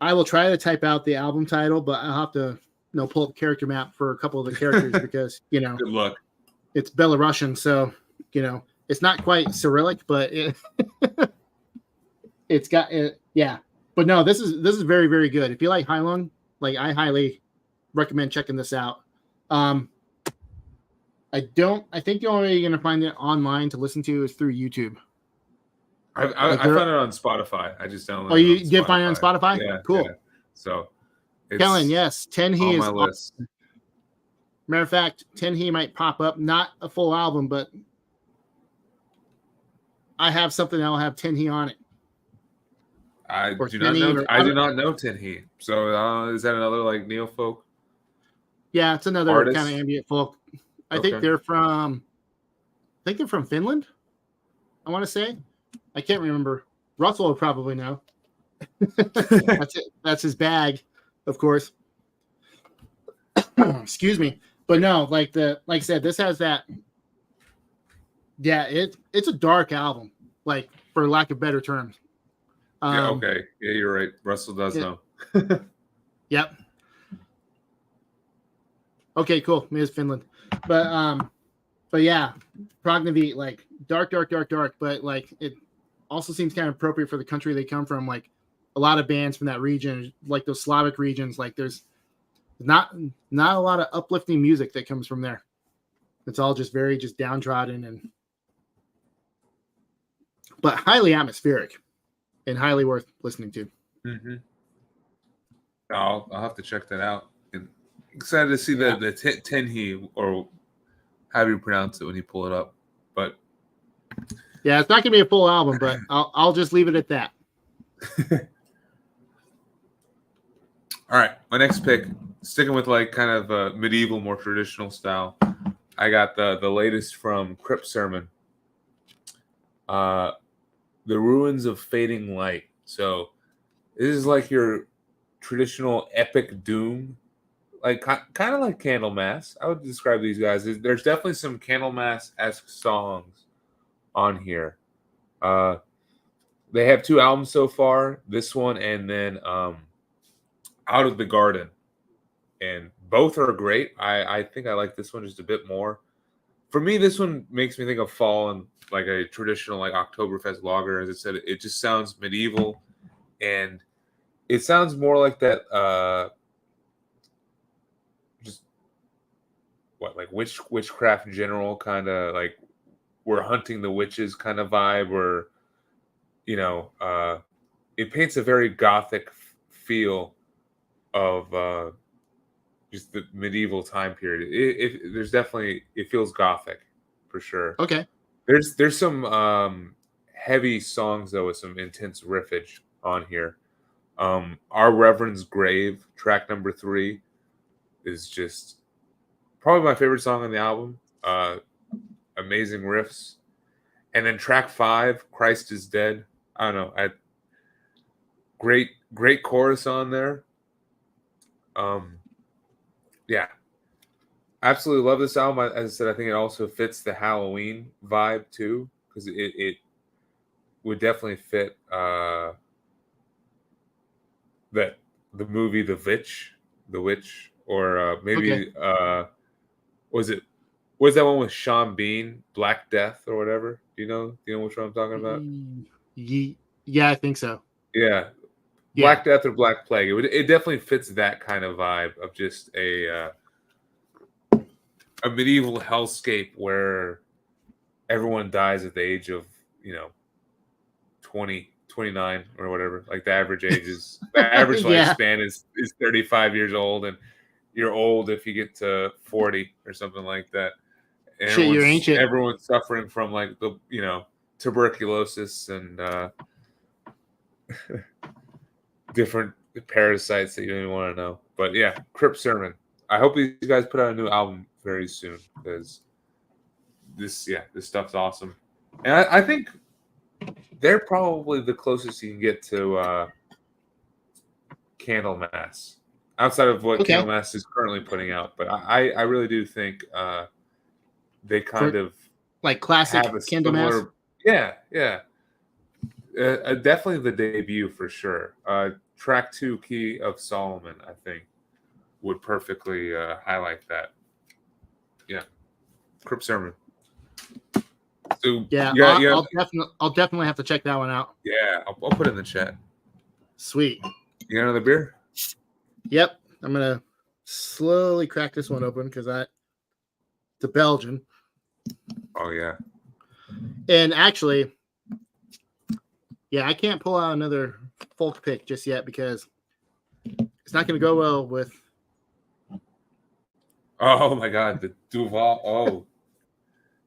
S2: will try to type out the album title, but I'll have to pull up character map for a couple of the characters because good
S1: luck.
S2: It's Belarusian, so it's not quite Cyrillic, but it's got it. Yeah, but no, this is very, very good. If you like Heilung, like I highly recommend checking this out. I think the only way you're gonna find it online to listen to is through YouTube.
S1: I found it on Spotify. I just downloaded.
S2: Oh, you did find it on Spotify?
S1: Yeah,
S2: cool.
S1: Yeah. So,
S2: Kellen, yes, Tenhi is
S1: on my list.
S2: Awesome. Matter of fact, Tenhi might pop up, not a full album, but I have something that'll have Tenhi on it.
S1: I do not know Tenhi. So is that another like neo folk?
S2: Yeah, it's another
S1: artist?
S2: kind of ambient folk. I think they're from Finland. I want to say. I can't remember. Russell would probably know. That's it. That's his bag, of course. Excuse me. But no, like I said, this has that. Yeah, it's a dark album, like for lack of better terms.
S1: Yeah, okay. Yeah, you're right. Russell does know.
S2: Yep. Okay, cool. Maybe it's Finland. But yeah, Prognavi, like dark, but like it also seems kind of appropriate for the country they come from. Like a lot of bands from that region, like those Slavic regions, like there's not a lot of uplifting music that comes from there. It's all just very just downtrodden but highly atmospheric and highly worth listening to.
S1: Mm-hmm. I'll have to check that out. And excited to see the Tenhi, or how do you pronounce it when you pull it up? But
S2: yeah, it's not gonna be a full album, but I'll just leave it at that.
S1: All right, my next pick, sticking with like kind of a medieval, more traditional style. I got the latest from Crypt Sermon, The Ruins of Fading Light. So this is like your traditional epic doom, like kind of like Candlemass. I would describe these guys. There's definitely some Candlemass-esque songs on here. They have 2 albums so far, this one and then Out of the Garden, and both are great. I think I like this one just a bit more. For me, this one makes me think of fall and like a traditional like Oktoberfest lager. As I said, it just sounds medieval, and it sounds more like that just like witchcraft in general, kind of like we're hunting the witches kind of vibe, or it paints a very gothic feel of just the medieval time period. There's definitely, it feels gothic for sure.
S2: Okay.
S1: There's some heavy songs though with some intense riffage on here. Our Reverend's Grave, track number 3, is just probably my favorite song on the album. Amazing riffs. And then track 5, Christ is Dead. I don't know. Great chorus on there. Yeah. Absolutely love this album. As I said, I think it also fits the Halloween vibe too, because it would definitely fit that the movie The Witch, or maybe was that one with Sean Bean, Black Death or whatever? Do you know which one I'm talking about?
S2: Yeah, I think so.
S1: Yeah. Black Death or Black Plague. It definitely fits that kind of vibe of just a medieval hellscape where everyone dies at the age of 20, 29 or whatever. Like the average age is the average lifespan is 35 years old, and you're old if you get to 40 or something like that. And
S2: shit, you're ancient.
S1: Everyone's suffering from like the tuberculosis and different parasites that you don't even want to know. But yeah, Crypt Sermon. I hope these guys put out a new album very soon, because this stuff's awesome. And I think they're probably the closest you can get to Candlemass, outside of what Candlemass is currently putting out. But I really do think they kind of
S2: like classic Candlemass.
S1: Yeah. Definitely the debut for sure. Track 2, Key of Solomon, I think, would perfectly highlight that. Yeah, Crypt Sermon. So
S2: I'll definitely have to check that one out.
S1: Yeah, I'll put it in the chat.
S2: Sweet.
S1: You got another beer?
S2: Yep, I'm gonna slowly crack this one open because it's a Belgian.
S1: Oh yeah.
S2: And actually, I can't pull out another folk pick just yet because it's not going to go well with.
S1: Oh my God, the Duval. Oh,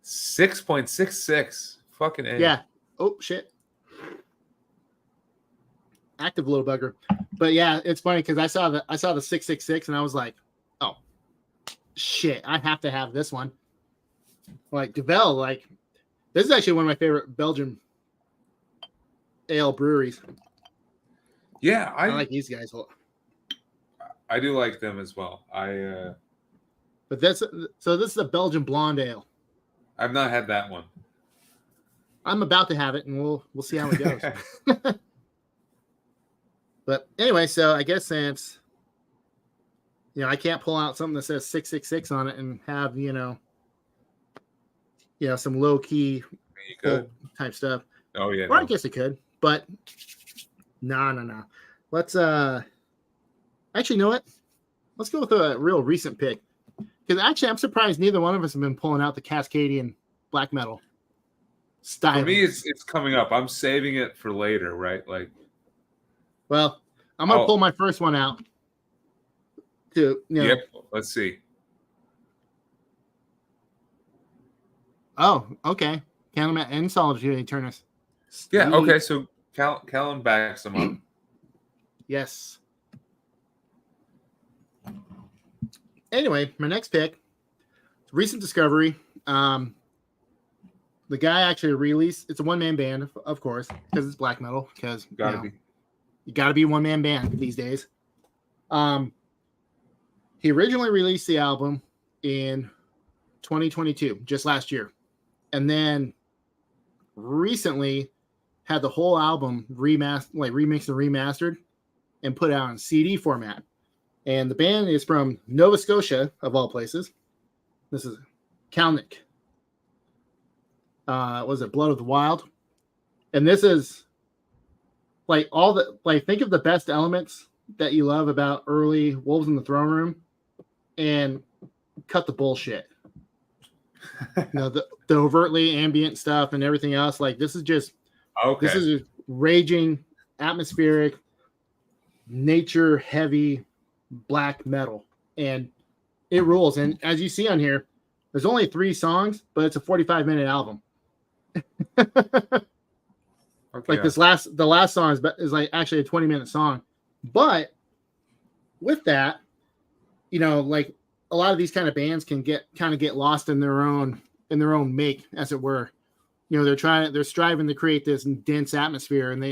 S1: 6.66. Fucking A.
S2: Yeah. Oh shit. Active little bugger. But yeah, it's funny because I saw the 666 and I was like, oh shit, I have to have this one. Like Duvel, like this is actually one of my favorite Belgian ale breweries.
S1: Yeah,
S2: I like these guys a lot.
S1: I do like them as well. I
S2: But this is a Belgian blonde ale.
S1: I've not had that one.
S2: I'm about to have it, and we'll see how it goes. But anyway, so I guess since I can't pull out something that says 666 on it and have some low key type stuff.
S1: Oh yeah.
S2: Or I guess it could, but no. Let's actually, you know what? Let's go with a real recent pick. Because actually, I'm surprised neither one of us have been pulling out the Cascadian black metal style.
S1: For me, it's coming up. I'm saving it for later, right? Like,
S2: well, I'm gonna pull my first one out.
S1: Yep. Let's see.
S2: Oh, okay. Callum and Solitude Eternus.
S1: Yeah. Okay. So Callum backs them up.
S2: Yes. Anyway, my next pick, recent discovery. The guy actually released. It's a one-man band, of course, because it's black metal. Because you gotta be one-man band these days. He originally released the album in 2022, just last year, and then recently had the whole album remixed and remastered and put out in CD format. And the band is from Nova Scotia, of all places. This is Kalnick. Was it Blood of the Wild? And this is think of the best elements that you love about early Wolves in the Throne Room and cut the bullshit. The overtly ambient stuff and everything else. Like, this is just this is raging, atmospheric, nature heavy black metal, and it rules. And as you see on here, there's only 3 songs, but it's a 45-minute album. Like the last song is like actually a 20-minute song, but with that, like a lot of these kind of bands can get lost in their own make, as it were. They're striving to create this dense atmosphere, and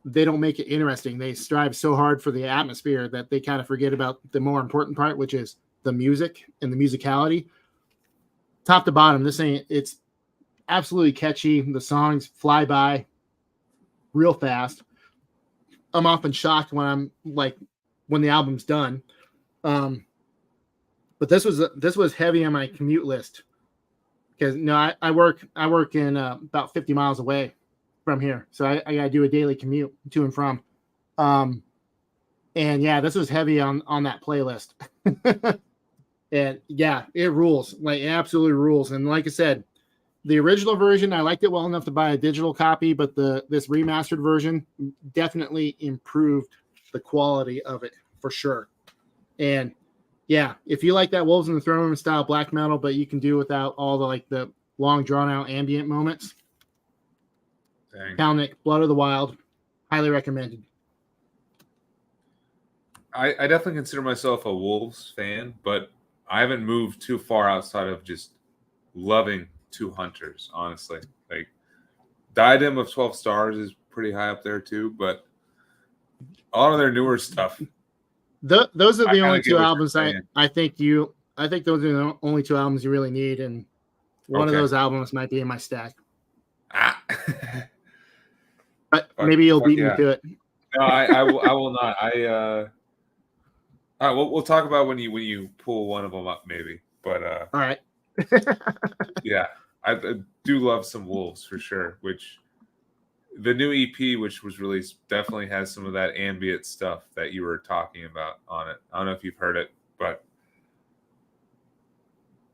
S2: they don't make it interesting. They strive so hard for the atmosphere that they kind of forget about the more important part, which is the music and the musicality. Top to bottom, it's absolutely catchy. The songs fly by real fast. I'm often shocked when the album's done. But this was heavy on my commute list, because I work in about 50 miles away from here, so I gotta do a daily commute to and from. And yeah, this was heavy on that playlist. And yeah, it rules. Like, it absolutely rules. And like I said, the original version, I liked it well enough to buy a digital copy, but this remastered version definitely improved the quality of it for sure. And yeah, if you like that Wolves in the Throne Room style black metal, but you can do without all the long drawn out ambient moments. Kalnick, Blood of the Wild, highly recommended.
S1: I definitely consider myself a Wolves fan, but I haven't moved too far outside of just loving Two Hunters, honestly. Like, Diadem of 12 Stars is pretty high up there too, but a lot of their newer stuff.
S2: Those are the only 2 albums I think those are the only 2 albums you really need, and one of those albums might be in my stack. But maybe you'll beat me to it.
S1: No, I will not. All right, we'll talk about when you pull one of them up, maybe. But
S2: all right.
S1: Yeah, I do love some Wolves for sure. Which the new EP, which was released, definitely has some of that ambient stuff that you were talking about on it. I don't know if you've heard it, but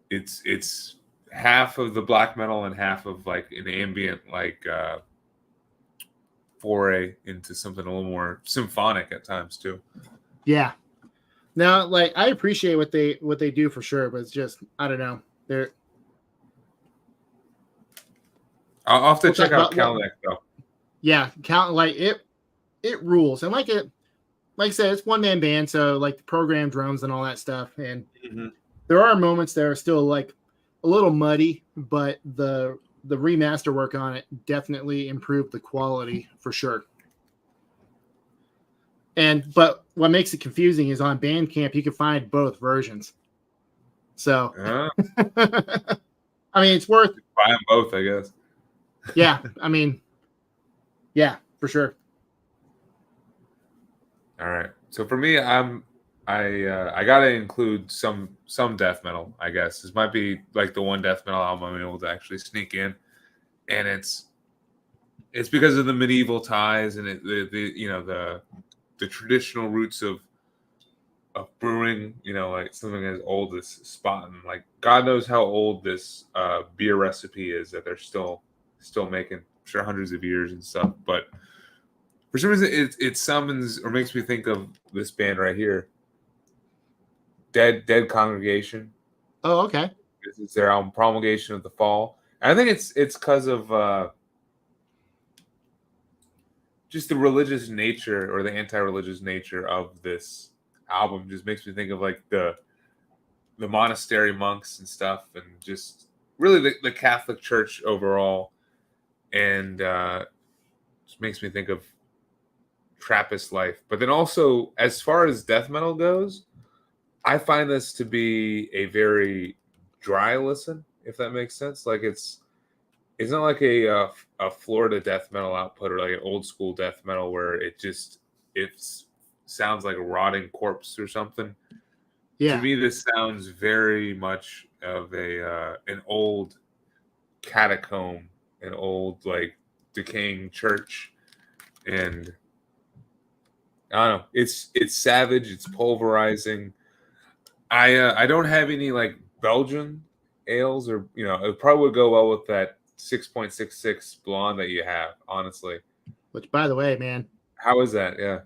S1: it's half of the black metal and half of like an ambient foray into something a little more symphonic at times too.
S2: Yeah. Now, like, I appreciate what they do for sure, but it's just, I don't know.
S1: I'll have to check out Kalnick though.
S2: Yeah, it rules. And like I said, it's one man band, so like the program drums and all that stuff. And there are moments that are still like a little muddy, but the remaster work on it definitely improved the quality for sure. But what makes it confusing is on Bandcamp you can find both versions. So,
S1: Uh,
S2: I mean, it's worth.
S1: buy them both, I guess.
S2: Yeah, I mean, yeah, for sure.
S1: All right. So for me, I gotta include some death metal. I guess this might be like the one death metal album I'm able to actually sneak in, and it's because of the medieval ties and the you know the traditional roots of brewing. You know, like something as old as Spaten. Like God knows how old this beer recipe is that they're still making. I'm sure hundreds of years and stuff, but for some reason, it summons or makes me think of this band right here, Dead Congregation.
S2: Oh, okay.
S1: This is their album Promulgation of the Fall. And I think it's because of just the religious nature or the anti-religious nature of this album. Just makes me think of like the monastery monks and stuff, and just really the Catholic Church overall, and just makes me think of Trappist life. But then also, as far as death metal goes, I find this to be a very dry listen, if that makes sense. Like it's not like a Florida death metal output or like an old school death metal where it sounds like a rotting corpse or something.
S2: Yeah.
S1: To me, this sounds very much of an old catacomb, an old like decaying church, and I don't know. It's savage. It's pulverizing. I don't have any like Belgian ales, or it probably would go well with that 6.66 blonde that you have. Honestly,
S2: Which, by the way, man,
S1: how is that? Yeah.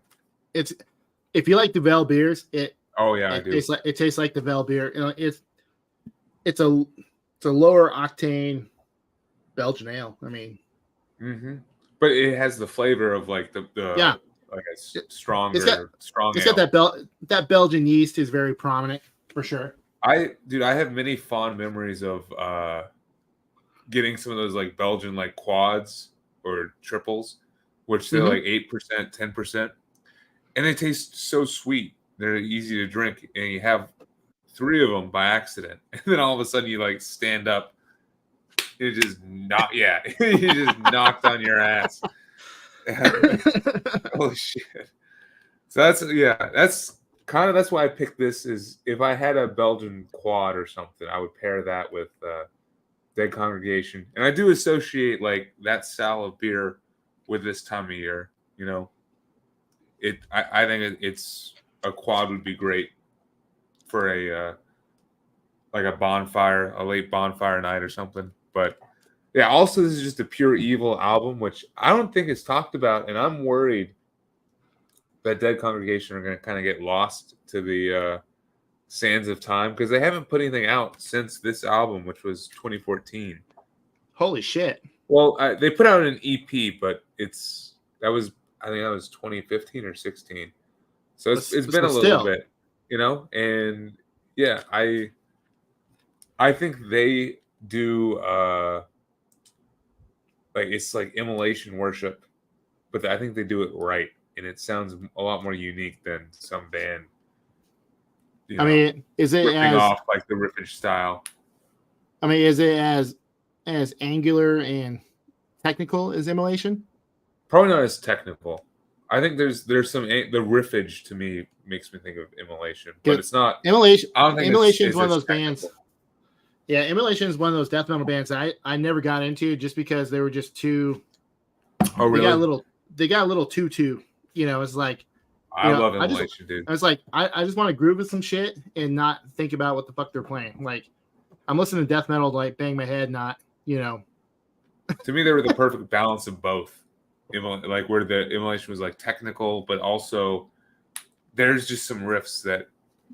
S2: it's if you like the Vel beers,
S1: Oh yeah, I do.
S2: tastes like the Vel beer. You know, it's a lower octane Belgian ale. I mean,
S1: but it has the flavor of like the
S2: yeah,
S1: like a stronger
S2: it's got that Belgian yeast is very prominent for sure.
S1: I have many fond memories of getting some of those like Belgian like quads or triples, which they're like 8%, 10%, and they taste so sweet. They're easy to drink, and you have 3 of them by accident, and then all of a sudden you like stand up, you just you just knocked on your ass. Holy shit! So that's why I picked this. Is if I had a Belgian quad or something, I would pair that with Dead Congregation, and I do associate like that style of beer with this time of year. You know, I think it's a quad would be great for a like a bonfire, a late bonfire night or something. But yeah, also this is just a pure evil album, which I don't think is talked about, and I'm worried that Dead Congregation are going to kind of get lost to the sands of time because they haven't put anything out since this album, which was 2014.
S2: Holy shit!
S1: Well, they put out an EP, but I think that was 2015 or 16. So it's been a little bit, and yeah, I think they do like it's like immolation worship, but I think they do it right, and it sounds a lot more unique than some band.
S2: I mean, is it
S1: ripping off like the riffage style?
S2: I mean, is it as angular and technical as immolation?
S1: Probably not as technical. I think there's some the riffage to me makes me think of immolation, but it's not
S2: immolation.
S1: I don't think
S2: immolation is one of those
S1: technical
S2: bands. Yeah, immolation is one of those death metal bands I never got into just because they were just too.
S1: Oh really?
S2: They got a little too. You know, it's like
S1: I love immolation, dude.
S2: I was like, I just want to groove with some shit and not think about what the fuck they're playing. Like, I'm listening to death metal to like bang my head, not
S1: To me, they were the perfect balance of both. Like where the immolation was like technical, but also there's just some riffs that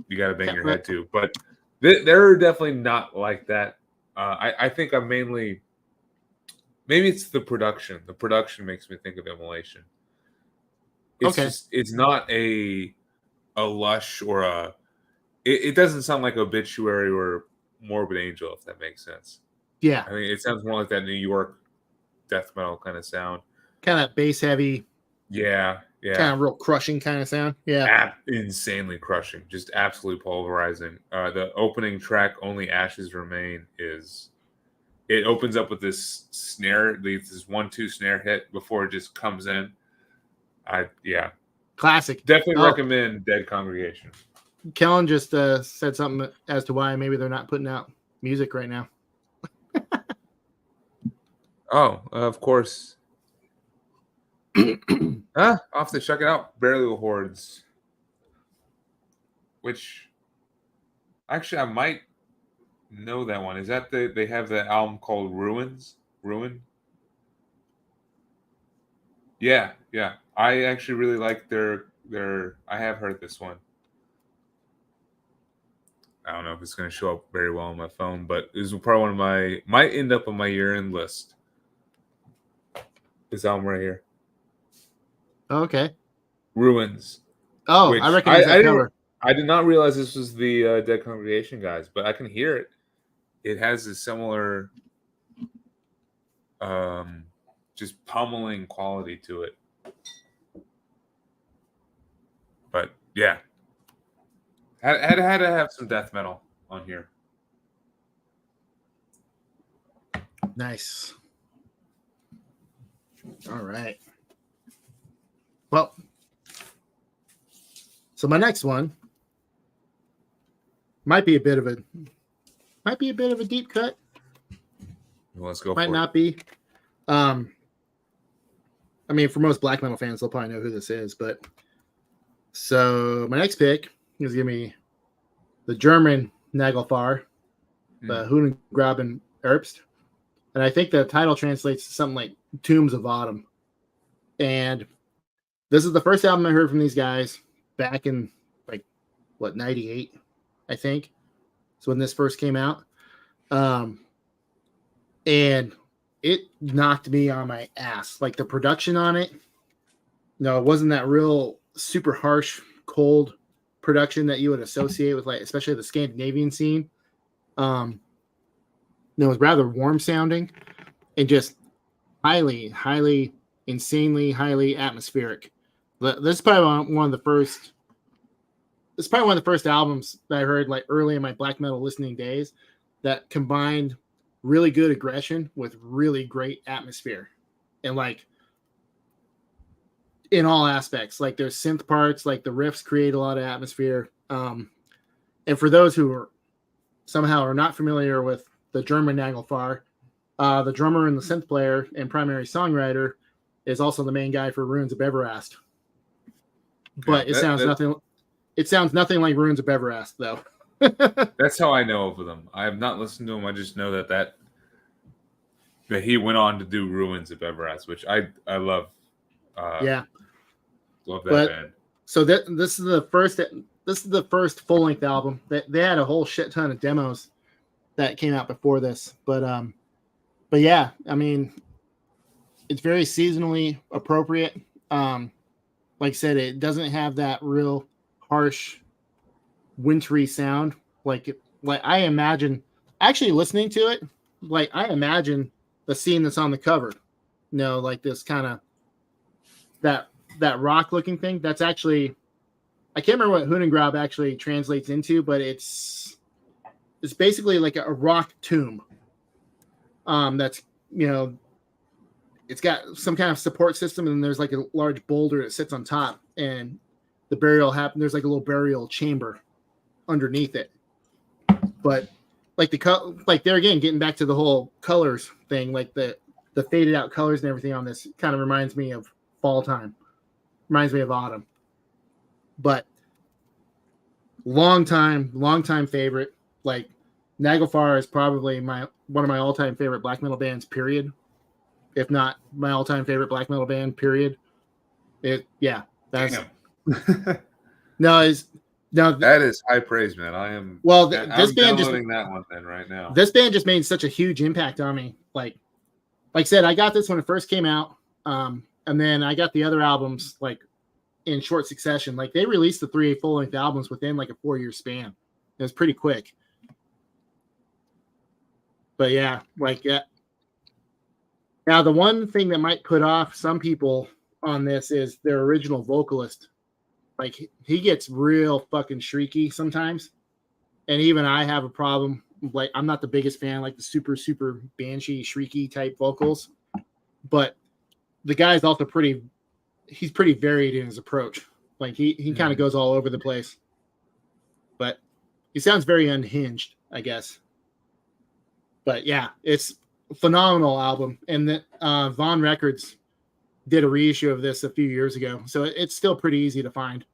S1: you got to bang your head to. But they're definitely not like that. I think I'm mainly maybe it's the production. The production makes me think of immolation. It's not a lush or it doesn't sound like Obituary or Morbid Angel, if that makes sense.
S2: Yeah,
S1: I mean it sounds more like that New York death metal kind of sound.
S2: Kind of bass heavy.
S1: Yeah, Yeah.
S2: Kind of real crushing kind of sound. Yeah.
S1: Insanely crushing, just absolutely pulverizing. The opening track, "Only Ashes Remain," it opens up with this snare, this 1-2 snare hit before it just comes in. Yeah,
S2: Classic.
S1: definitely
S2: Oh,
S1: recommend Dead Congregation.
S2: Kellen just said something as to why maybe they're not putting out music right now.
S1: Oh, of course. I'll have to check it out. Burial Hordes, which actually I might know that one. Is that they have the album called Ruin? Yeah, yeah. I actually really like their. I have heard this one. I don't know if it's going to show up very well on my phone, but this is probably one of might end up on my year-end list. This album right here,
S2: Okay.
S1: Ruins.
S2: Oh,
S1: Which
S2: I recognize that cover.
S1: I did not realize this was the Dead Congregation guys, but I can hear it. It has a similar, just pummeling quality to it. But yeah, had to have some death metal on here.
S2: Nice. All right. Well, so my next one might be a bit of a deep cut.
S1: Well, let's go.
S2: Might not be. I mean, for most black metal fans, they'll probably know who this is. But so my next pick is gonna be the German Nagelfar, the Hunengraben Erbst, and I think the title translates to something like Tombs of Autumn. And this is the first album I heard from these guys back in like 98, I think. So when this first came out. And it knocked me on my ass. Like the production on it, no, it wasn't that real super harsh, cold production that you would associate with, like, especially the Scandinavian scene. It was rather warm sounding and just highly, insanely highly atmospheric. This is probably one of the first. It's probably one of the first albums that I heard like early in my black metal listening days that combined really good aggression with really great atmosphere, and like in all aspects. Like there's synth parts, like the riffs create a lot of atmosphere. And for those who are somehow are not familiar with the German Nagelfar, the drummer and the synth player and primary songwriter is also the main guy for Ruins of Beverast. But it sounds nothing. It sounds nothing like Ruins of Beverast, though.
S1: That's how I know of them. I have not listened to him. I just know that he went on to do Ruins of Beverast, which I love.
S2: Yeah,
S1: love that band.
S2: So this is the first. This is the first full length album. They had a whole shit ton of demos that came out before this, but yeah, I mean, it's very seasonally appropriate. Like I said, it doesn't have that real harsh, wintry sound. Like I imagine actually listening to it, like I imagine the scene that's on the cover. You know, like this kind of that rock looking thing. That's actually, I can't remember what Hunengrab actually translates into, but it's basically like a rock tomb. That's, you know, it's got some kind of support system, and there's like a large boulder that sits on top, and the burial happened. There's like a little burial chamber underneath it. But like like there again, getting back to the whole colors thing, like the faded out colors and everything on this kind of reminds me of fall time, reminds me of autumn. But long time favorite. Like Nagelfar is probably one of my all time favorite black metal bands. Period. If not my all time favorite black metal band. Period. That's no.
S1: That is high praise, man. I am.
S2: Well,
S1: this band downloading that one then right now.
S2: This band just made such a huge impact on me. Like I said, I got this when it first came out, and then I got the other albums like in short succession. Like they released the 3 full length albums within like a 4-year span. It was pretty quick. But yeah, like yeah. Now the one thing that might put off some people on this is their original vocalist. Like he gets real fucking shrieky sometimes, and even I have a problem. Like I'm not the biggest fan, like the super banshee shrieky type vocals, but the guy's also pretty. He's pretty varied in his approach. Like he kind of goes all over the place, but he sounds very unhinged, I guess. But yeah, it's a phenomenal album, and that Von Records did a reissue of this a few years ago, so it's still pretty easy to find.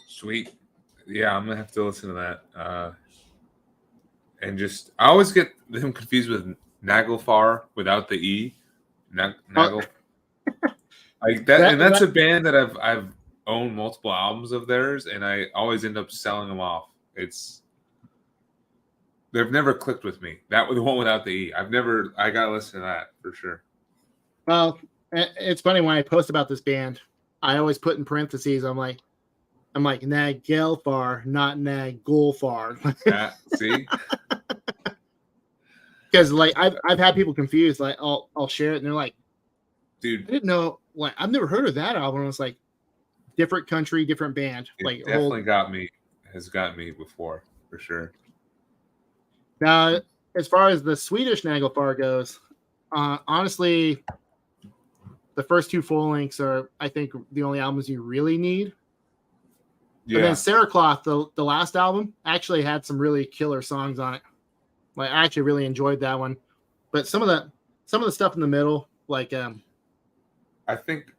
S1: Sweet. Yeah, I'm gonna have to listen to that. And just I always get them confused with Naglfar without the E. Nagel. Like that, and that's a band that I've owned multiple albums of theirs, and I always end up selling them off. They've never clicked with me. That was the one without the E. I gotta listen to that for sure.
S2: Well, it's funny when I post about this band, I always put in parentheses. I'm like Naglfar, not Naglfar.
S1: Yeah, see,
S2: because like I've had people confused. Like I'll share it, and they're like,
S1: "Dude,
S2: I didn't know. Like I've never heard of that album." It's like different country, different band.
S1: It
S2: like
S1: definitely has got me before for sure.
S2: Now, as far as the Swedish Naglfar goes, honestly, the first two full lengths are, I think, the only albums you really need. Yeah. And then Cerecloth, the last album, actually had some really killer songs on it. Like I actually really enjoyed that one. But some of the stuff in the middle, like
S1: I think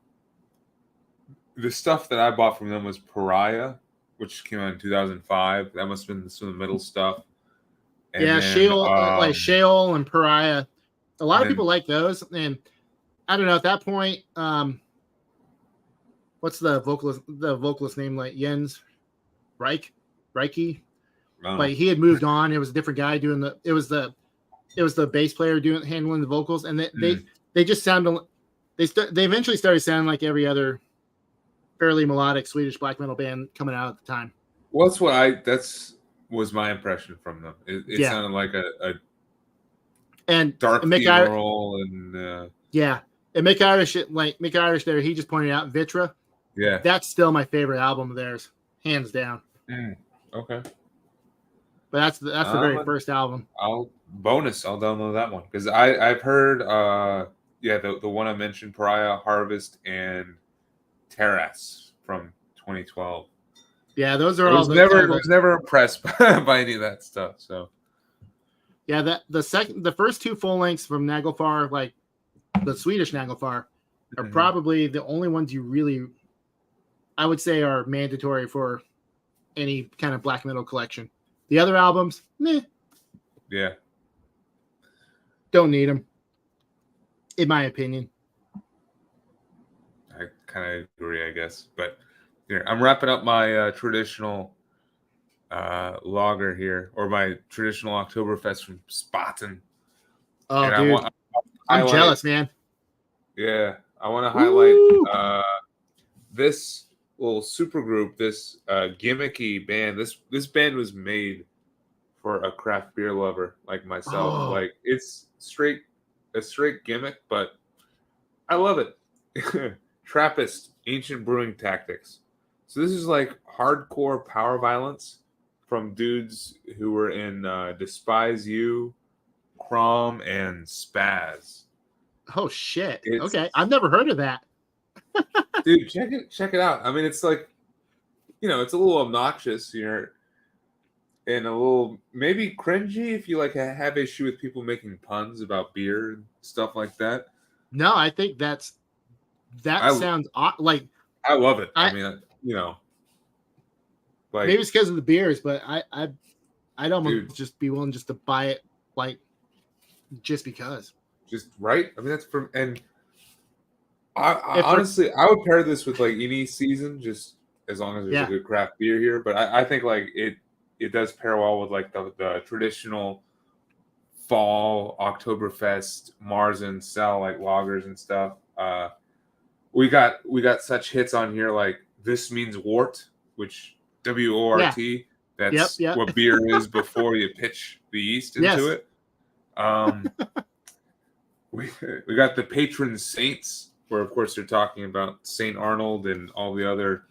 S1: the stuff that I bought from them was Pariah, which came out in 2005. That must have been some of the middle stuff.
S2: And yeah, then, Sheol and Pariah. A lot of people like those, and I don't know. At that point, what's the vocalist name? Like Jens Reicke? Like he had moved on. It was a different guy doing it was the bass player handling the vocals, and they just sounded. They eventually started sounding like every other fairly melodic Swedish black metal band coming out at the time.
S1: Well, was my impression from them. It sounded like a dark funeral and
S2: yeah. And Mick Irish there, he just pointed out Vitra.
S1: Yeah,
S2: that's still my favorite album of theirs, hands down.
S1: Okay,
S2: but that's the very first album.
S1: I'll download that one because I've heard the one I mentioned, Pariah, Harvest, and Terrace from 2012.
S2: Yeah, those are
S1: I was never impressed by any of that stuff. So,
S2: yeah, the first two full lengths from Naglfar, like the Swedish Naglfar, are probably the only ones you really, I would say, are mandatory for any kind of black metal collection. The other albums, meh.
S1: Yeah,
S2: don't need them, in my opinion.
S1: I kind of agree, I guess, but. Here, I'm wrapping up my traditional lager here, or my traditional Oktoberfest from Spaten.
S2: Oh, and dude, I'm jealous, man.
S1: Yeah, I want to highlight this little supergroup, this gimmicky band. This band was made for a craft beer lover like myself. Oh. Like it's a straight gimmick, but I love it. Trappist, Ancient Brewing Tactics. So this is like hardcore power violence from dudes who were in Despise You, Crom, and Spaz.
S2: Oh shit! Okay, I've never heard of that.
S1: Dude, check it out. I mean, it's like, it's a little obnoxious, and a little maybe cringy if you like have issue with people making puns about beer and stuff like that.
S2: No, I think that sounds like
S1: I love it. I mean. Like
S2: maybe it's because of the beers, but I'd almost just be willing just to buy it, like just because.
S1: Just right. I mean, that's from and I honestly I would pair this with like any season, just as long as there's a good craft beer here. But I think like it does pair well with like the traditional fall Oktoberfest Marzen style like lagers and stuff. We got such hits on here like This Means Wort, which WORT. That's what beer is before you pitch the yeast into it. we got the patron saints, where of course they're talking about Saint Arnold and all the other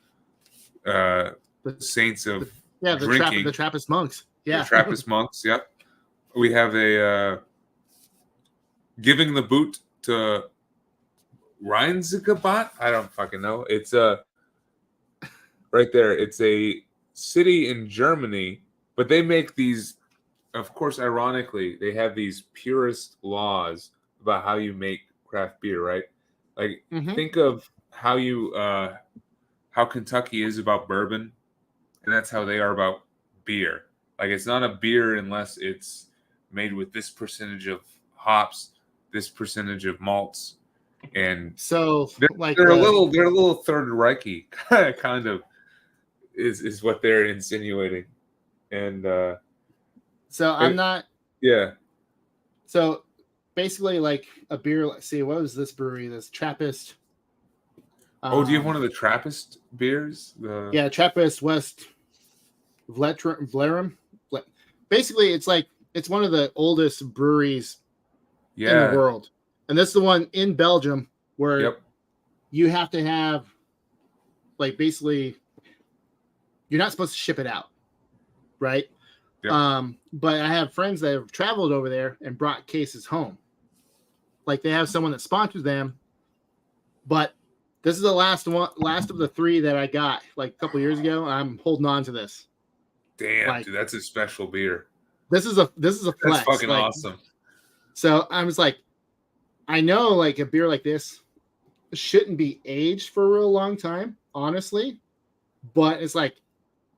S1: saints of drinking.
S2: The Trappist monks. Yeah,
S1: the Trappist monks. Yep. We have a giving the boot to Rheinzigabot. I don't fucking know. It's right there. It's a city in Germany, but they make these. Of course, ironically, they have these purist laws about how you make craft beer, right? Like, think of how how Kentucky is about bourbon, and that's how they are about beer. Like, it's not a beer unless it's made with this percentage of hops, this percentage of malts, and
S2: so
S1: they're a little Third Reichy kind of is what they're insinuating, and
S2: I'm not.
S1: Yeah.
S2: So basically, like a beer. Let's see, what was this brewery? This Trappist.
S1: Do you have one of the Trappist beers?
S2: Yeah, Trappist West Vlerum. Basically, it's one of the oldest breweries in the world, and that's the one in Belgium where you have to have, like, basically, you're not supposed to ship it out, right? Yep. But I have friends that have traveled over there and brought cases home. Like, they have someone that sponsors them, but this is the last of the 3 that I got like a couple years ago. I'm holding on to this.
S1: Damn, dude, that's a special beer.
S2: This is a flex.
S1: That's fucking awesome.
S2: So I was like, I know, like, a beer like this shouldn't be aged for a real long time, honestly. But it's like,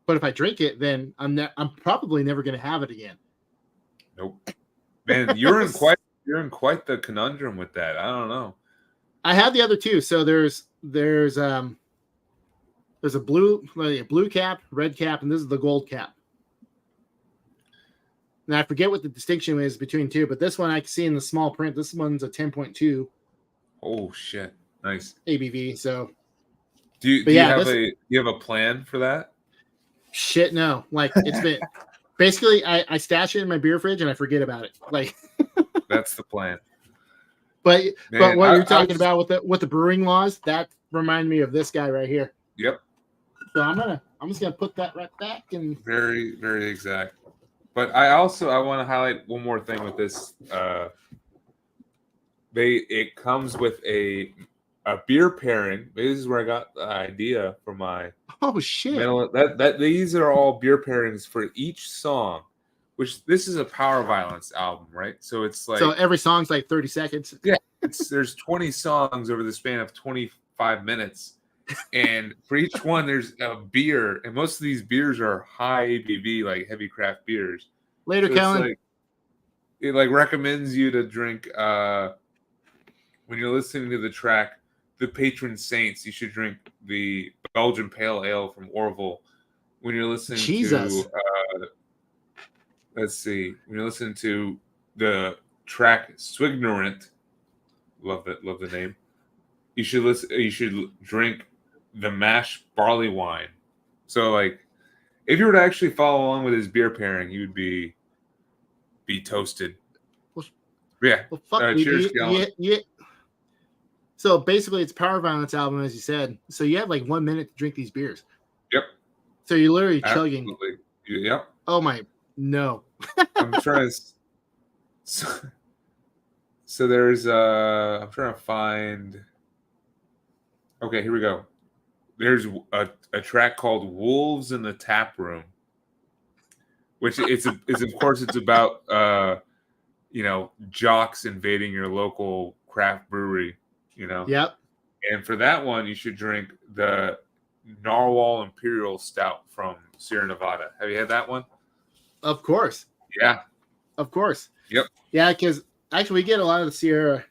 S2: but if I drink it, then I'm probably never going to have it again.
S1: Nope. Man, you're in quite the conundrum with that. I don't know.
S2: I have the other 2. So there's a blue cap, red cap, and this is the gold cap. And I forget what the distinction is between 2, but this one I can see in the small print. This one's a 10.2.
S1: Oh shit! Nice
S2: ABV. So,
S1: do you have a plan for that?
S2: Shit, no. Like, it's been basically I stash it in my beer fridge and I forget about it. Like,
S1: that's the plan.
S2: But what you're talking about with the brewing laws, that reminded me of this guy right here.
S1: Yep.
S2: So I'm just gonna put that right back and
S1: very, very exact. But I want to highlight one more thing with this. It comes with a beer pairing. This is where I got the idea for my.
S2: Oh shit!
S1: That these are all beer pairings for each song, which this is a Power Violence album, right? So it's like
S2: every song's like 30 seconds.
S1: Yeah, there's 20 songs over the span of 25 minutes. And for each one, there's a beer, and most of these beers are high ABV, like heavy craft beers.
S2: Later, Kellen.
S1: It recommends you to drink when you're listening to the track, the patron saints. You should drink the Belgian Pale Ale from Orville. When you're listening to, let's see, when you're listening to the track Swignorant, love the name. You should drink the mash barley wine. So, like, if you were to actually follow along with his beer pairing, you would be toasted. Yeah.
S2: Well, fuck
S1: cheers,
S2: yeah. So basically, it's Power Violence album, as you said. So you have like 1 minute to drink these beers.
S1: Yep.
S2: So you're literally
S1: Absolutely.
S2: chugging.
S1: Yep.
S2: Oh my, no.
S1: I'm trying to. So there's I'm trying to find. Okay, here we go. There's a track called "Wolves in the Tap Room," which is of course it's about jocks invading your local craft brewery.
S2: Yep.
S1: And for that one, you should drink the Narwhal Imperial Stout from Sierra Nevada. Have you had that one?
S2: Of course.
S1: Yeah.
S2: Of course.
S1: Yep.
S2: Yeah, because actually we get a lot of the Sierra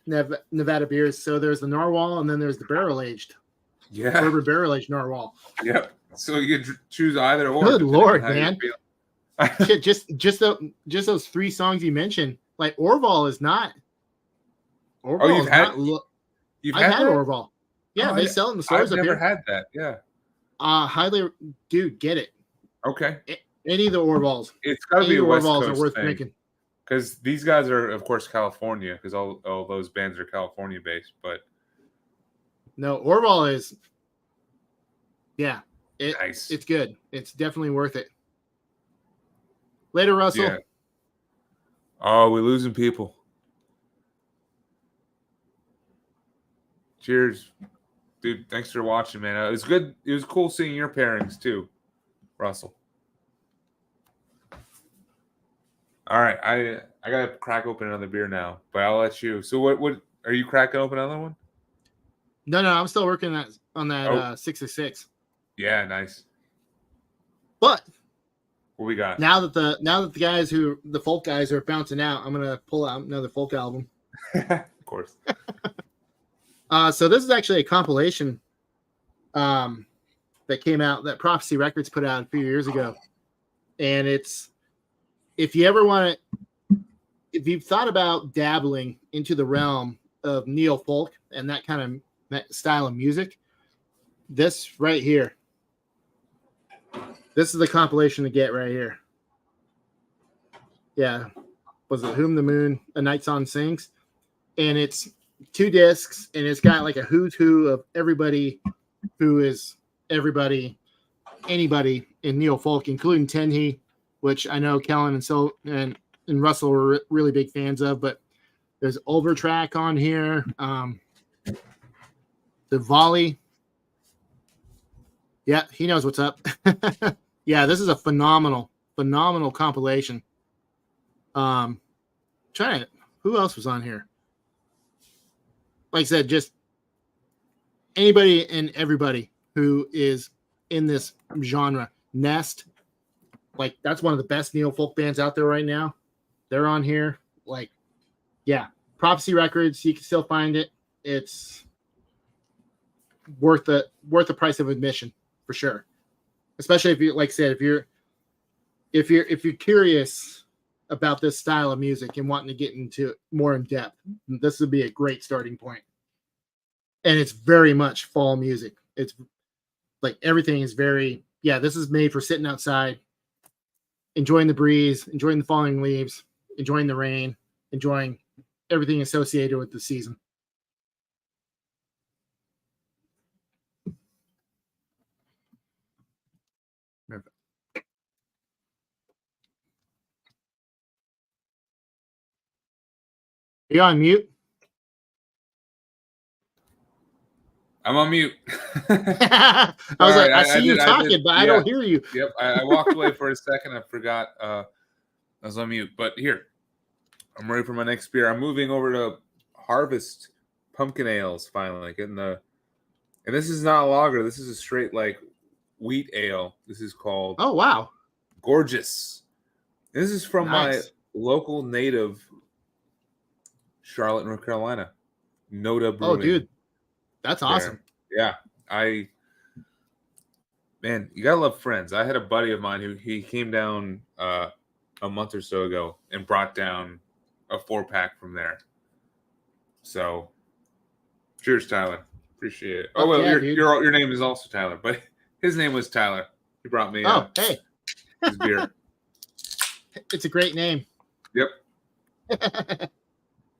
S2: Nevada beers. So there's the Narwhal, and then there's the barrel aged.
S1: Yeah.
S2: Bourbon barrel aged Narwhal.
S1: Yep. So you can choose either or.
S2: Good Lord, man. Shit, just those 3 songs you mentioned. Like, Orval is not. Orval
S1: you've had. You've
S2: I've
S1: had
S2: Orval. Yeah, they sell it in the stores
S1: I've
S2: up
S1: never
S2: here.
S1: had that. Yeah.
S2: Highly, dude, get it.
S1: Okay.
S2: Any of the Orvals.
S1: It's got to be a West Coast
S2: are worth
S1: thing.
S2: drinking.
S1: because these guys are, of course, California, because all those bands are California based. But
S2: no, Orval is, yeah,
S1: nice.
S2: it's good. It's definitely worth it. Later, Russell.
S1: Yeah. Oh, we're losing people. Cheers, dude. Thanks for watching, man. It was good. It was cool seeing your pairings too, Russell. All right, I gotta crack open another beer now, but I'll let you. So what are you cracking open another one?
S2: No, I'm still working on that
S1: Oh.
S2: 666.
S1: Yeah, nice.
S2: But
S1: What we got?
S2: now that the folk guys are bouncing out, I'm gonna pull out another folk album.
S1: Of course.
S2: So this is actually a compilation that came out that Prophecy Records put out a few years ago. And it's, if you've thought about dabbling into the realm of neo folk and that kind of style of music, this right here, this is the compilation to get right here. Yeah. Was it Whom the Moon A Night Song Sings? And it's 2 discs, and it's got like a who's who of everybody who is anybody in neo folk, including Tenhi, which I know Kellen and Russell were really big fans of. But there's Overtrack on here, the Volley. Yeah, he knows what's up. Yeah, this is a phenomenal compilation. Who else was on here? Like I said, just anybody and everybody who is in this genre. Nest, like that's one of the best neo folk bands out there right now. They're on here. Like, yeah, Prophecy Records. You can still find it. It's worth the price of admission for sure. Especially if you, like I said, if you're curious about this style of music and wanting to get into it more in depth, this would be a great starting point. And it's very much fall music. It's like everything is very, this is made for sitting outside, enjoying the breeze, enjoying the falling leaves, enjoying the rain, enjoying everything associated with the season. Are you on mute?
S1: I'm on mute.
S2: I was like, I see you talking, but I don't hear you.
S1: Yep, I walked away for a second. I forgot I was on mute. But here, I'm ready for my next beer. I'm moving over to Harvest Pumpkin Ales finally. And this is not a lager. This is a straight like wheat ale. This is called
S2: Oh wow,
S1: Gorgeous. This is from my local native Charlotte, North Carolina. Noda Brewing.
S2: Oh dude, that's awesome.
S1: Yeah, man, you gotta love friends. I had a buddy of mine who he came down a month or so ago and brought down a 4-pack from there. So, cheers, Tyler. Appreciate it. Oh well, your name is also Tyler, but his name was Tyler. He brought me.
S2: Hey,
S1: his beer.
S2: It's a great name.
S1: Yep.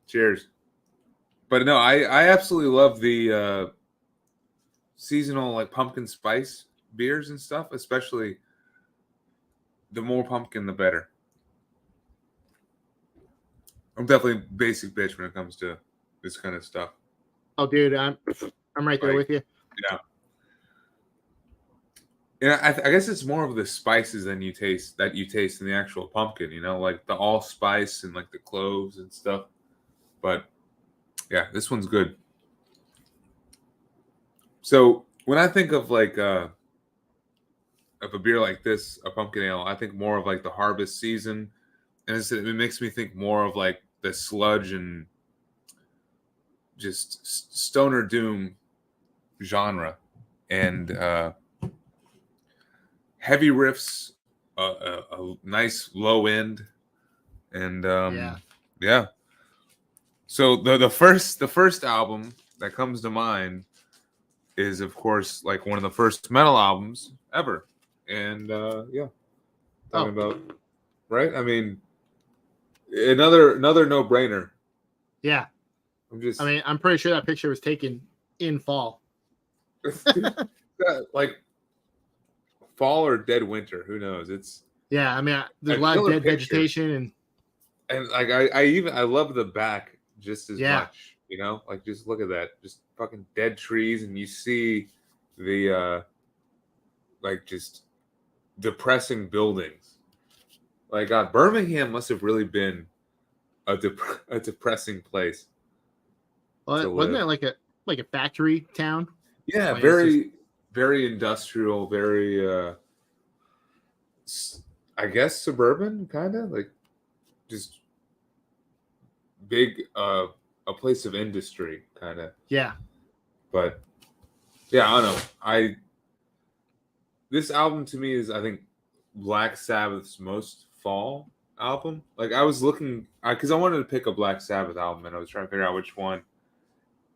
S1: Cheers. But no, I absolutely love the seasonal like pumpkin spice beers and stuff, especially the more pumpkin the better. I'm definitely basic bitch when it comes to this kind of stuff.
S2: Oh dude, I'm right there with you.
S1: Yeah. Yeah, I guess it's more of the spices that you taste in the actual pumpkin, like the allspice and like the cloves and stuff. But yeah, this one's good. So when I think of like of a beer like this, a pumpkin ale, I think more of like the harvest season, and it makes me think more of like the sludge and just stoner doom genre, and heavy riffs, a nice low end, and yeah. So the first album that comes to mind is, of course, like one of the first metal albums ever, and talking about, right? I mean, Another no-brainer.
S2: Yeah. I mean, I'm pretty sure that picture was taken in fall.
S1: Like fall or dead winter, who knows? It's
S2: I mean, there's a lot of dead vegetation
S1: and like I love the back just as much, you know? Like just look at that. Just fucking dead trees and you see the like just depressing buildings. Like God, Birmingham must have really been a depressing place.
S2: Well, wasn't it like a factory town?
S1: Yeah,
S2: like
S1: very industrial, very I guess suburban kind of like just big a place of industry kind of.
S2: Yeah.
S1: But yeah, I don't know. This album to me is I think Black Sabbath's most fall album. Like I was looking because I wanted to pick a Black Sabbath album and I was trying to figure out which one.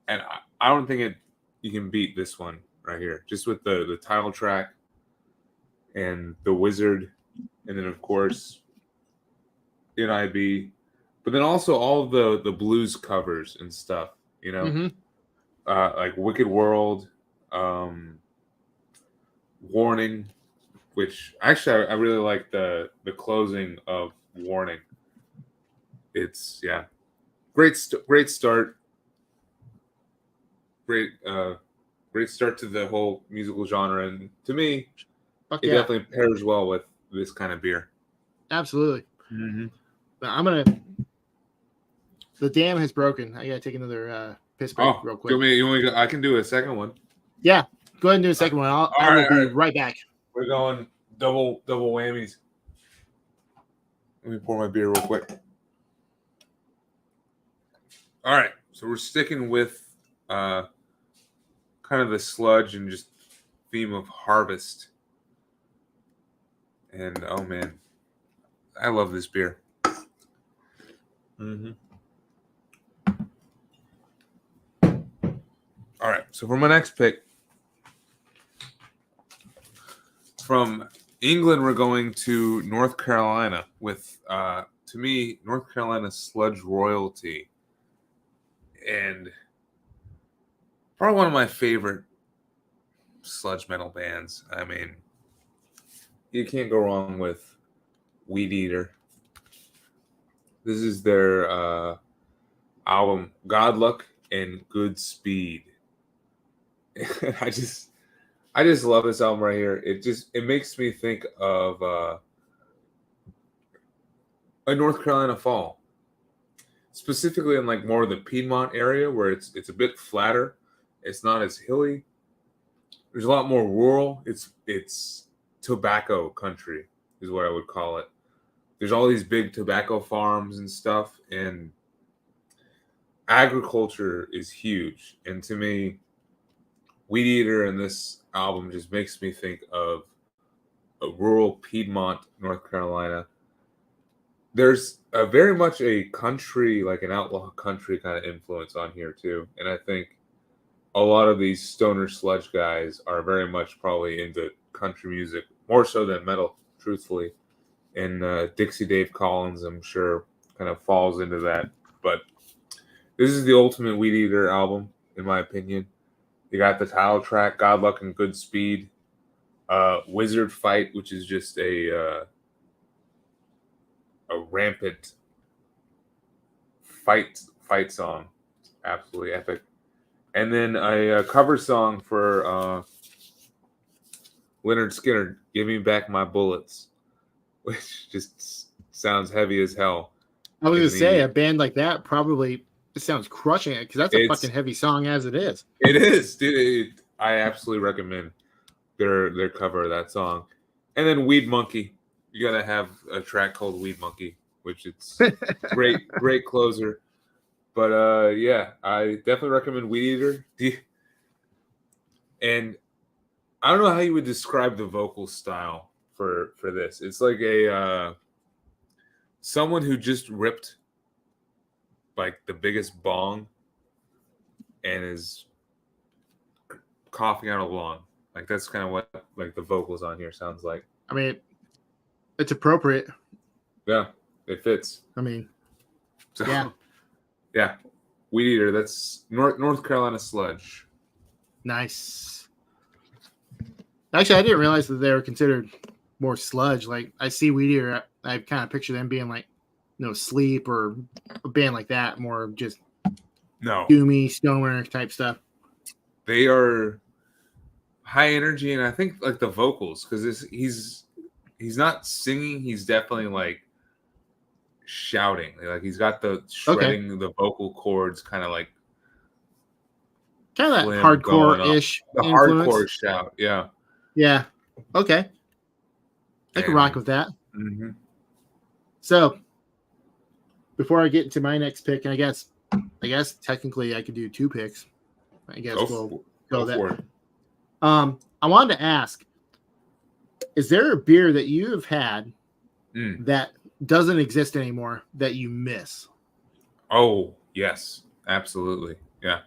S1: And I don't think you can beat this one right here. Just with the title track and the Wizard, and then of course NIB, but then also all of the blues covers and stuff. You know,
S2: Mm-hmm.
S1: Like Wicked World, Warning, which actually I really like the closing of Warning. It's great start, great start to the whole musical genre, and to me, it definitely pairs well with this kind of beer.
S2: Absolutely.
S1: Mm-hmm.
S2: The dam has broken. I gotta take another piss break real quick.
S1: You want me to, I can do a second one.
S2: Yeah, go ahead and do a second one. I will be right back.
S1: We're going double whammies. Let me pour my beer real quick. All right, so we're sticking with kind of the sludge and just theme of harvest. And oh man, I love this beer. Mm-hmm. All right, so for my next pick, from England, we're going to North Carolina with, to me, North Carolina sludge royalty. And probably one of my favorite sludge metal bands. I mean, you can't go wrong with Weed Eater. This is their album, God Luck and Good Speed. I just love this album right here. It makes me think of a North Carolina fall, specifically in like more of the Piedmont area where it's a bit flatter. It's not as hilly. There's a lot more rural. It's tobacco country is what I would call it. There's all these big tobacco farms and stuff, and agriculture is huge. And to me, Weed Eater and this album just makes me think of a rural Piedmont, North Carolina. There's very much a country, like an outlaw country kind of influence on here too. And I think a lot of these stoner sludge guys are very much probably into country music, more so than metal, truthfully. And Dixie Dave Collins, I'm sure, kind of falls into that. But this is the ultimate Weed Eater album, in my opinion. You got the title track, God Luck and Good Speed, Wizard Fight, which is just a rampant fight song, absolutely epic, and then a cover song for Leonard Skinner, "Give Me Back My Bullets," which just sounds heavy as hell.
S2: I was gonna say a band like that probably sounds crushing it because that's a fucking heavy song as it is.
S1: It is, dude. I absolutely recommend their cover of that song. And then Weed Monkey. You gotta have a track called Weed Monkey, which it's great closer. But yeah, I definitely recommend Weed Eater. And I don't know how you would describe the vocal style for this. It's like a someone who just ripped like the biggest bong and is coughing out a lung. Like that's kind of what like the vocals on here sounds like.
S2: I mean, it's appropriate.
S1: Yeah, it fits.
S2: I mean,
S1: So
S2: Yeah.
S1: yeah, Weed Eater. That's North Carolina Sludge.
S2: Nice. Actually, I didn't realize that they were considered more sludge. Like I see Weed Eater, I kind of picture them being like, Sleep or a band like that, more just
S1: No,
S2: doomy stoner type stuff.
S1: they are high energy, and I think like the vocals, because he's not singing, he's definitely like shouting. Like he's got the shredding the vocal cords, kind of like
S2: Kind of that
S1: flim going up.
S2: hardcore-ish
S1: The
S2: influence.
S1: hardcore shout, yeah.
S2: Yeah. Okay. I can rock with that.
S1: Mm-hmm.
S2: So before I get into my next pick, and I guess technically I could do 2 picks. I guess we'll go for it. I wanted to ask, is there a beer that you have had that doesn't exist anymore that you miss?
S1: Oh, yes, absolutely. Yeah.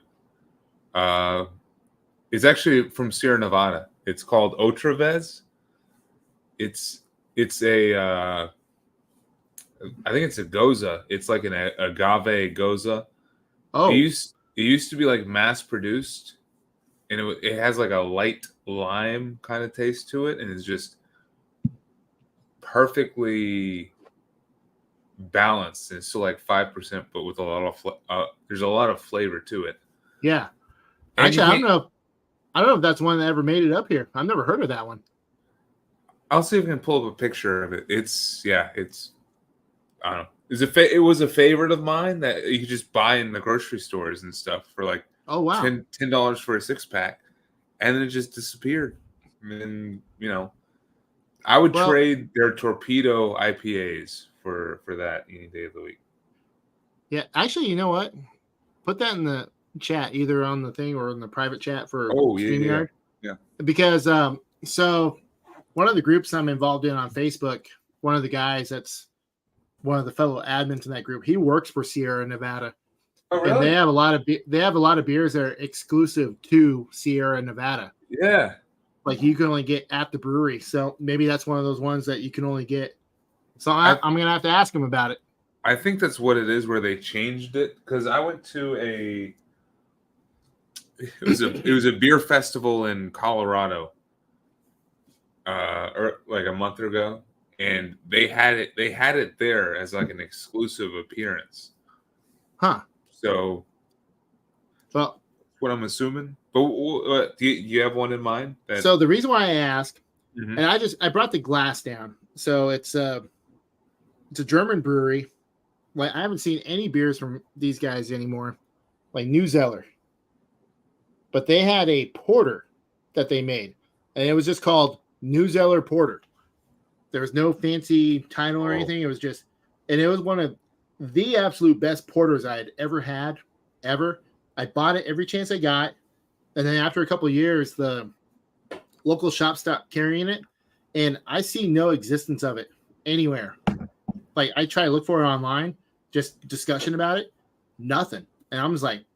S1: It's actually from Sierra Nevada. It's called Oktoberfest. It's a I think it's a goza. It's like an agave goza.
S2: Oh,
S1: it used to be like mass produced, and it has like a light lime kind of taste to it, and it's just perfectly balanced. It's still like 5%, but with a lot of there's a lot of flavor to it.
S2: Yeah.
S1: And
S2: actually, I don't know if that's one that ever made it up here. I've never heard of that one.
S1: I'll see if I can pull up a picture of it. It's I don't know. It was a favorite of mine that you could just buy in the grocery stores and stuff for like $10 for a 6-pack, and then it just disappeared. And I would trade their Torpedo IPAs for that any day of the week.
S2: Yeah, actually, you know what? Put that in the chat, either on the thing or in the private chat for StreamYard.
S1: Yeah.
S2: Because so one of the groups I'm involved in on Facebook, one of the guys that's one of the fellow admins in that group, he works for Sierra Nevada.
S1: Oh, really?
S2: And they have a lot of beers that are exclusive to Sierra Nevada.
S1: Yeah.
S2: Like you can only get at the brewery. So maybe that's one of those ones that you can only get. So I'm going to have to ask him about it.
S1: I think that's what it is, where they changed it. Because I went to it was a beer festival in Colorado or like a month ago, and they had it there as like an exclusive appearance.
S2: Huh.
S1: So,
S2: well,
S1: what I'm assuming. But do you have one in mind?
S2: So the reason why I asked, and I brought the glass down. So it's a German brewery. Like I haven't seen any beers from these guys anymore, like New Zeller. But they had a porter that they made, and it was just called New Zeller Porter. There was no fancy title or anything. It was just, and it was one of the absolute best porters I had ever had, ever. I bought it every chance I got, and then after a couple of years, the local shop stopped carrying it, and I see no existence of it anywhere. Like I try to look for it online, just discussion about it, nothing. And I'm just like,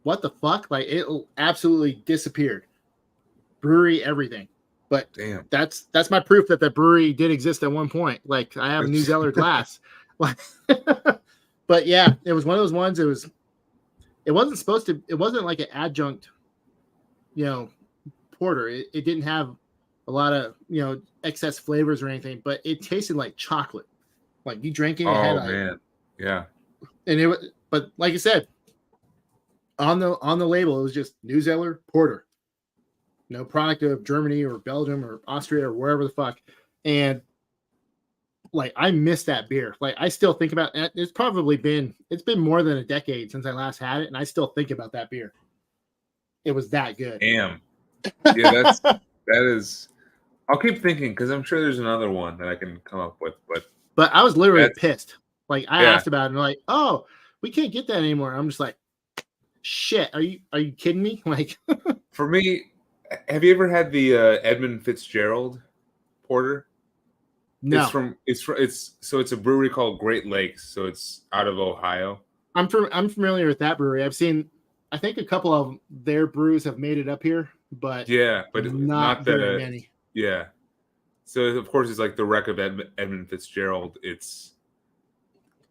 S2: what the fuck? Like it absolutely disappeared. Brewery, everything. But
S1: damn,
S2: that's my proof that the brewery did exist at one point. Like I have New Zeller glass. But yeah, it was one of those ones. It wasn't like an adjunct, porter. It didn't have a lot of, excess flavors or anything, but it tasted like chocolate. Like you drank it.
S1: Man. Yeah.
S2: And but like I said, on the label, it was just New Zeller Porter. No product of Germany or Belgium or Austria or wherever the fuck. And like I miss that beer. Like I still think about it. It's been more than a decade since I last had it, and I still think about that beer. It was that good.
S1: Damn. Yeah, that is. I'll keep thinking because I'm sure there's another one that I can come up with.
S2: But I was literally pissed. Like I asked about it, and they're like, "Oh, we can't get that anymore." I'm just like, "Shit, are you kidding me?" Like,
S1: for me, have you ever had the Edmund Fitzgerald porter?
S2: No.
S1: It's a brewery called Great Lakes, so it's out of Ohio.
S2: I'm familiar with that brewery. I think a couple of their brews have made it up here, but not very many.
S1: Yeah. So of course it's like the wreck of Edmund Fitzgerald. It's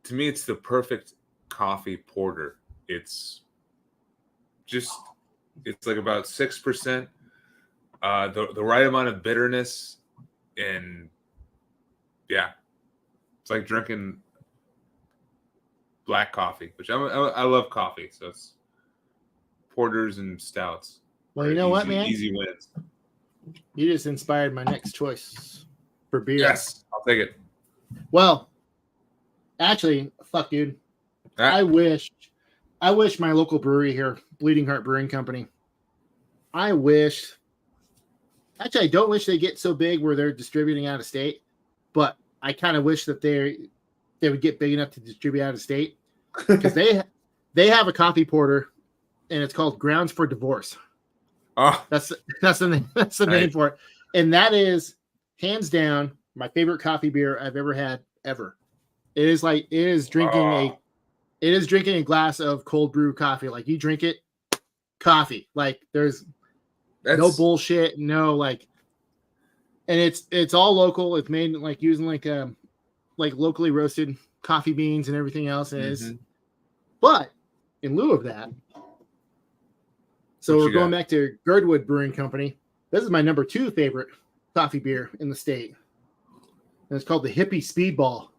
S1: to me, it's the perfect coffee porter. It's like about 6%, the right amount of bitterness, and yeah, it's like drinking black coffee, which I love coffee, so it's porters and stouts.
S2: Well, you know what, man?
S1: Easy wins.
S2: You just inspired my next choice for beer.
S1: Yes, I'll take it.
S2: Well, actually, fuck, dude. I wish my local brewery here, Bleeding Heart Brewing Company. I don't wish they get so big where they're distributing out of state, but I kind of wish that they would get big enough to distribute out of state, because they have a coffee porter, and it's called Grounds for Divorce.
S1: Oh,
S2: that's the name for it, and that is hands down my favorite coffee beer I've ever had ever. It is drinking a glass of cold brew coffee. Like, you drink it, coffee. Like, there's no bullshit, no, like, and it's all local. It's made like using like locally roasted coffee beans and everything else is. But in lieu of that, so we're going back to Girdwood Brewing Company. This is my number 2 favorite coffee beer in the state, and it's called the Hippie Speedball.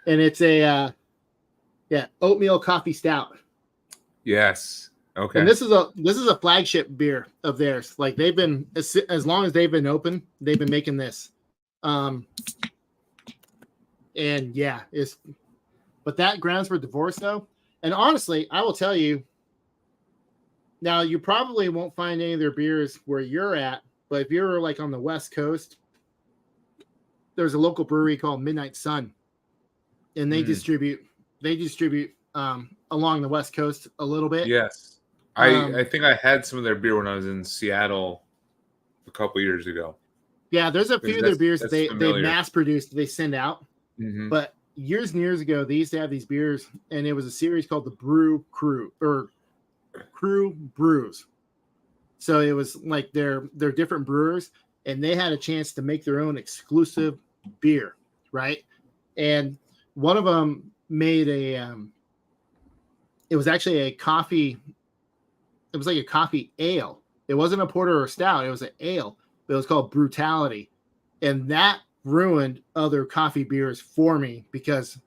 S2: And it's a oatmeal coffee stout. Yes. Okay. And this is a flagship beer of theirs. Like, they've been, as long as they've been open, they've been making this. And yeah, but that Grounds for Divorce though. And honestly, I will tell you, now you probably won't find any of their beers where you're at, but if you're like on the West Coast, there's a local brewery called Midnight Sun, and they distribute along the West Coast a little bit.
S1: Yes. I think I had some of their beer when I was in Seattle a couple years ago.
S2: Yeah, there's a few of their beers that they mass produced, they send out. But years and years ago, they used to have these beers, and it was a series called the Brew Crew, or Crew Brews. So it was like they're different brewers, and they had a chance to make their own exclusive beer, right? And one of them made it was actually a coffee. It was like a coffee ale. It wasn't a porter or stout. It was an ale. But it was called Brutality, and that ruined other coffee beers for me, because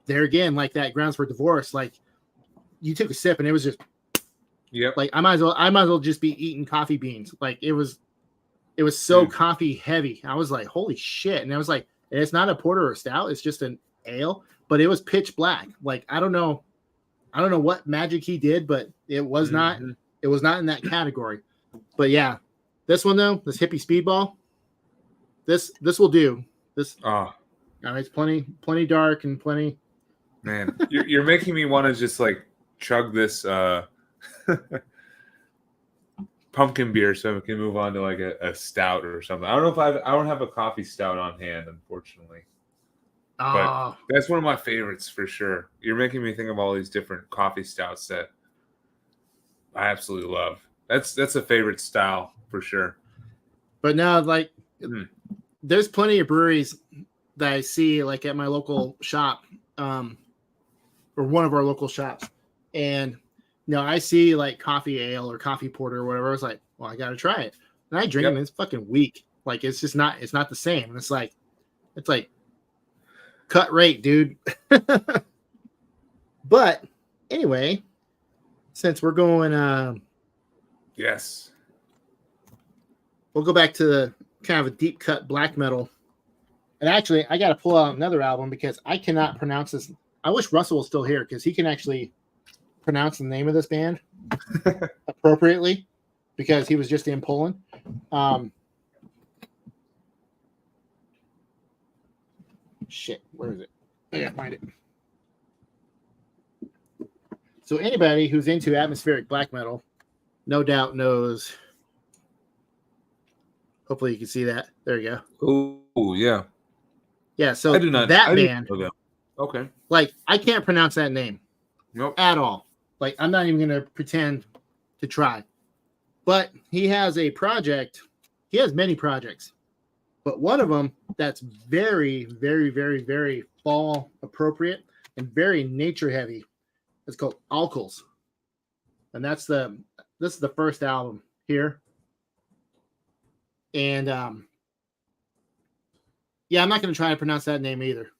S2: there again, like that Grounds for Divorce, like, you took a sip and it was just, like, I might as well just be eating coffee beans. Like, it was so coffee heavy. I was like, holy shit. And I was like, it's not a porter or stout, it's just an ale, but it was pitch black. Like, I don't know what magic he did, but it was not in that category. But yeah, this one though, this Hippie Speedball, this will do. This it's plenty dark and plenty.
S1: Man, you're making me want to just like chug this pumpkin beer so we can move on to like a stout or something. I don't have a coffee stout on hand, unfortunately. But that's one of my favorites for sure. You're making me think of all these different coffee stouts that I absolutely love. That's a favorite style for sure.
S2: But now, like, there's plenty of breweries that I see like at my local shop, or one of our local shops, and I see like coffee ale or coffee porter or whatever. I was like, well, I got to try it, and I drink it, and it's fucking weak. Like, it's just not. It's not the same. And it's like cut rate, dude. But anyway, since we're going,
S1: yes,
S2: we'll go back to the kind of a deep cut black metal. And actually, I got to pull out another album because I cannot pronounce this. I wish Russell was still here because he can actually pronounce the name of this band appropriately, because he was just in Poland. Shit, where is it? I gotta find it. So anybody who's into atmospheric black metal, no doubt knows. Hopefully you can see that. There you
S1: go. Oh yeah.
S2: Yeah, so that band.
S1: Okay.
S2: Like, I can't pronounce that name.
S1: Nope.
S2: At all. Like, I'm not even gonna pretend to try. But he has a project. He has many projects. But one of them that's very, very, very, very fall appropriate and very nature heavy. It's called Alkals, and this is the first album here. And yeah, I'm not going to try to pronounce that name either.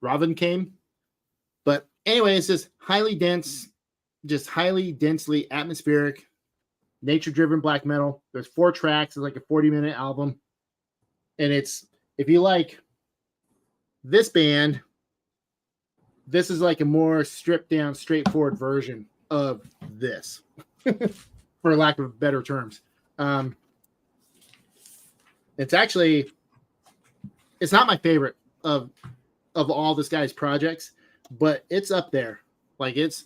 S2: Robin came, but anyway, it's just highly dense, just highly densely atmospheric, nature-driven black metal. There's 4 tracks. It's like a 40-minute album, and it's, if you like this band, this is like a more stripped down, straightforward version of this, for lack of better terms. It's actually, it's not my favorite of all this guy's projects, but it's up there. Like it's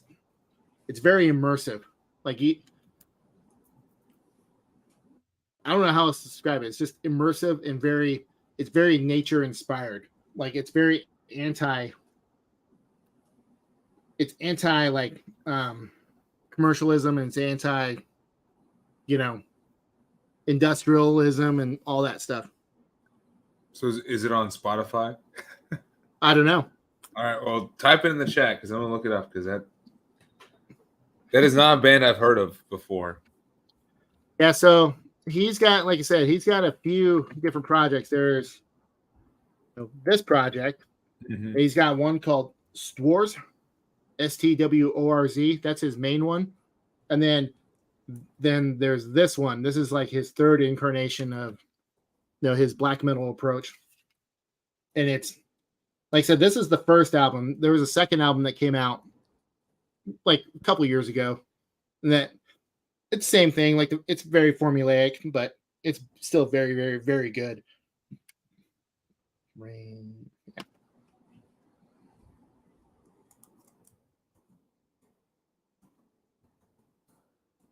S2: very immersive. Like I don't know how else to describe it. It's just immersive and it's very nature inspired. Like it's very anti like commercialism, and it's anti, industrialism and all that stuff.
S1: So is it on Spotify?
S2: I don't know.
S1: All right, well, type it in the chat because I'm gonna look it up, because that is not a band I've heard of before.
S2: Yeah, so he's got, like I said, he's got a few different projects. There's this project. Mm-hmm. He's got one called Stworz, Stworz. That's his main one, and then there's this one. This is like his third incarnation of his black metal approach, and it's, like I said, this is the first album. There was a second album that came out like a couple of years ago, and that it's the same thing. Like it's very formulaic, but it's still very, very, very good. Rain. Yeah.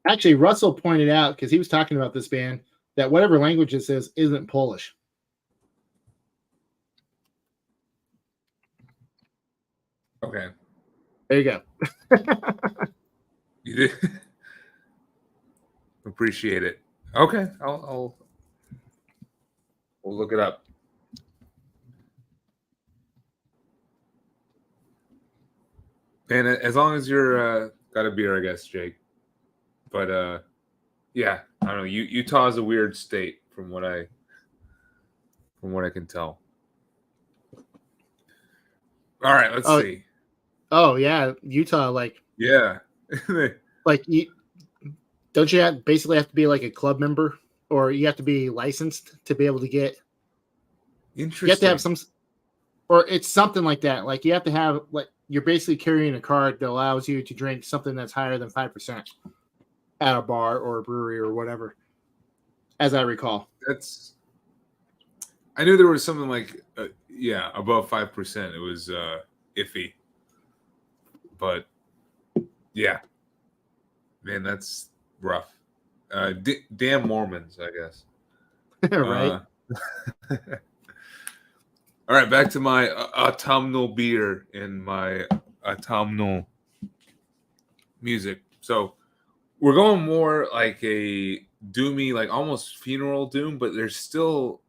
S2: Actually, Russell pointed out, because he was talking about this band, that whatever language this is isn't Polish.
S1: Okay.
S2: There you go.
S1: You did. Appreciate it. Okay, we'll look it up. And as long as you're got a beer, I guess, Jake. But yeah, I don't know. Utah is a weird state from what I can tell. All right, let's see.
S2: Oh yeah, Utah, like
S1: yeah,
S2: like don't you basically have to be like a club member, or you have to be licensed to be able to get?
S1: Interesting.
S2: You have to have some, or it's something like that. Like you have to have, like, you're basically carrying a card that allows you to drink something that's higher than 5% at a bar or a brewery or whatever, as I recall.
S1: I knew there was something like above 5%. It was iffy, but yeah, man, that's rough. Damn Mormons, I guess.
S2: Right.
S1: All right, back to my autumnal beer and my autumnal music. So we're going more like a doomy, like almost funeral doom, but there's still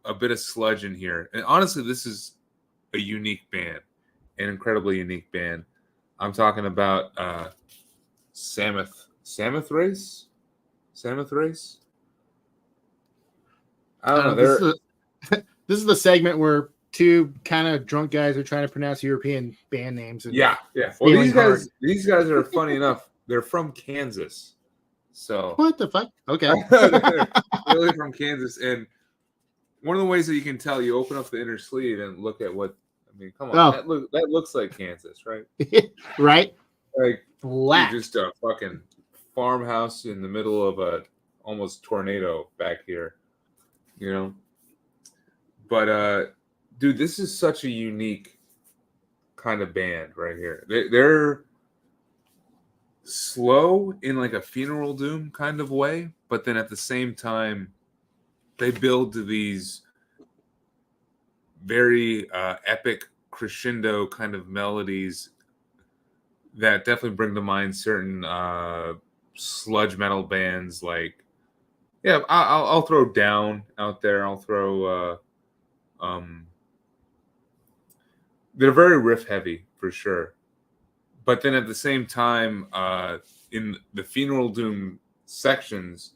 S1: a bit of sludge in here. And honestly, this is a unique band, an incredibly unique band. I'm talking about Samoth Race. I don't know.
S2: This is the segment where two kind of drunk guys are trying to pronounce European band names. And
S1: yeah. Well, these guys are funny enough. They're from Kansas. So
S2: what the fuck? Okay.
S1: They're really from Kansas. And one of the ways that you can tell, you open up the inner sleeve and look at what, I mean, come on.
S2: Oh.
S1: That looks like Kansas, right?
S2: Right?
S1: Like
S2: flat.
S1: Just a fucking farmhouse in the middle of a almost tornado back here, But dude, this is such a unique kind of band right here. They're slow in like a funeral doom kind of way, but then at the same time, they build to these very epic crescendo kind of melodies that definitely bring to mind certain sludge metal bands. Like, yeah, I'll throw Down out there. I'll throw they're very riff heavy for sure. But then at the same time, in the Funeral Doom sections,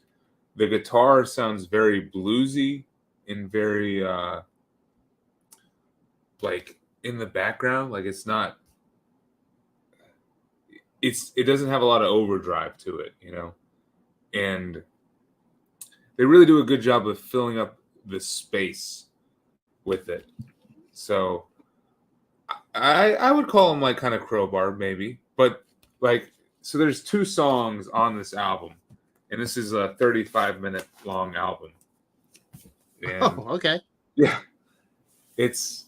S1: the guitar sounds very bluesy and very like in the background. Like it doesn't have a lot of overdrive to it, you know? And they really do a good job of filling up the space with it. So I would call them like kind of crowbar maybe, but like, so there's 2 songs on this album, and this is a 35-minute long album. And
S2: Oh, okay.
S1: yeah, it's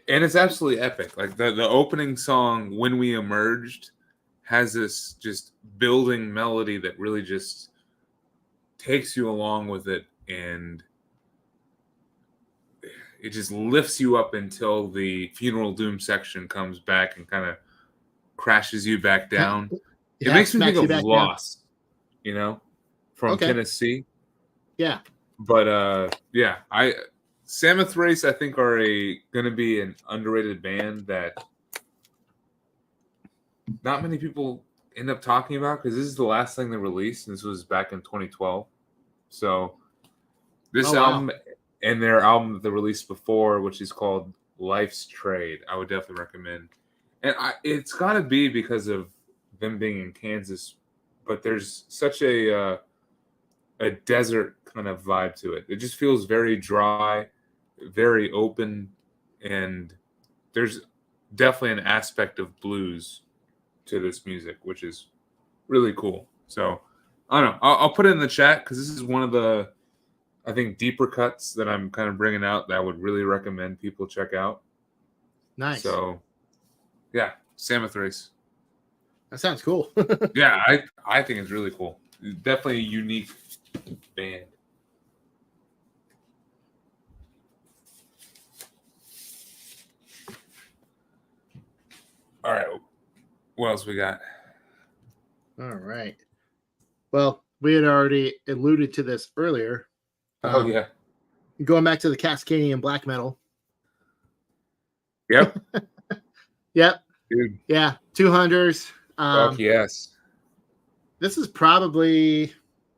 S1: absolutely epic. Like the opening song, When We Emerged, has this just building melody that really just takes you along with it, and it just lifts you up until the Funeral Doom section comes back and kind of crashes you back down. It makes me think of Lost, you know, from Tennessee.
S2: Yeah.
S1: But yeah, Samothrace I think are gonna be an underrated band that not many people end up talking about, because this is the last thing they released, and this was back in 2012. So this album and their album that they released before, which is called Life's Trade, I would definitely recommend. And it's got to be because of them being in Kansas, but there's such a desert kind of vibe to it. It just feels very dry, very open, and there's definitely an aspect of blues to this music, which is really cool. So I don't know. I'll put it in the chat because this is one of the, I think, deeper cuts that I'm kind of bringing out that I would really recommend people check out.
S2: Nice.
S1: So yeah, Samothrace.
S2: That sounds cool.
S1: Yeah, I think it's really cool. Definitely a unique band. All right. What else we got?
S2: All right. Well, we had already alluded to this earlier.
S1: Oh, yeah.
S2: Going back to the Cascadian black metal.
S1: Yep.
S2: Yep.
S1: Dude.
S2: Yeah. 200s.
S1: Fuck yes.
S2: This is probably...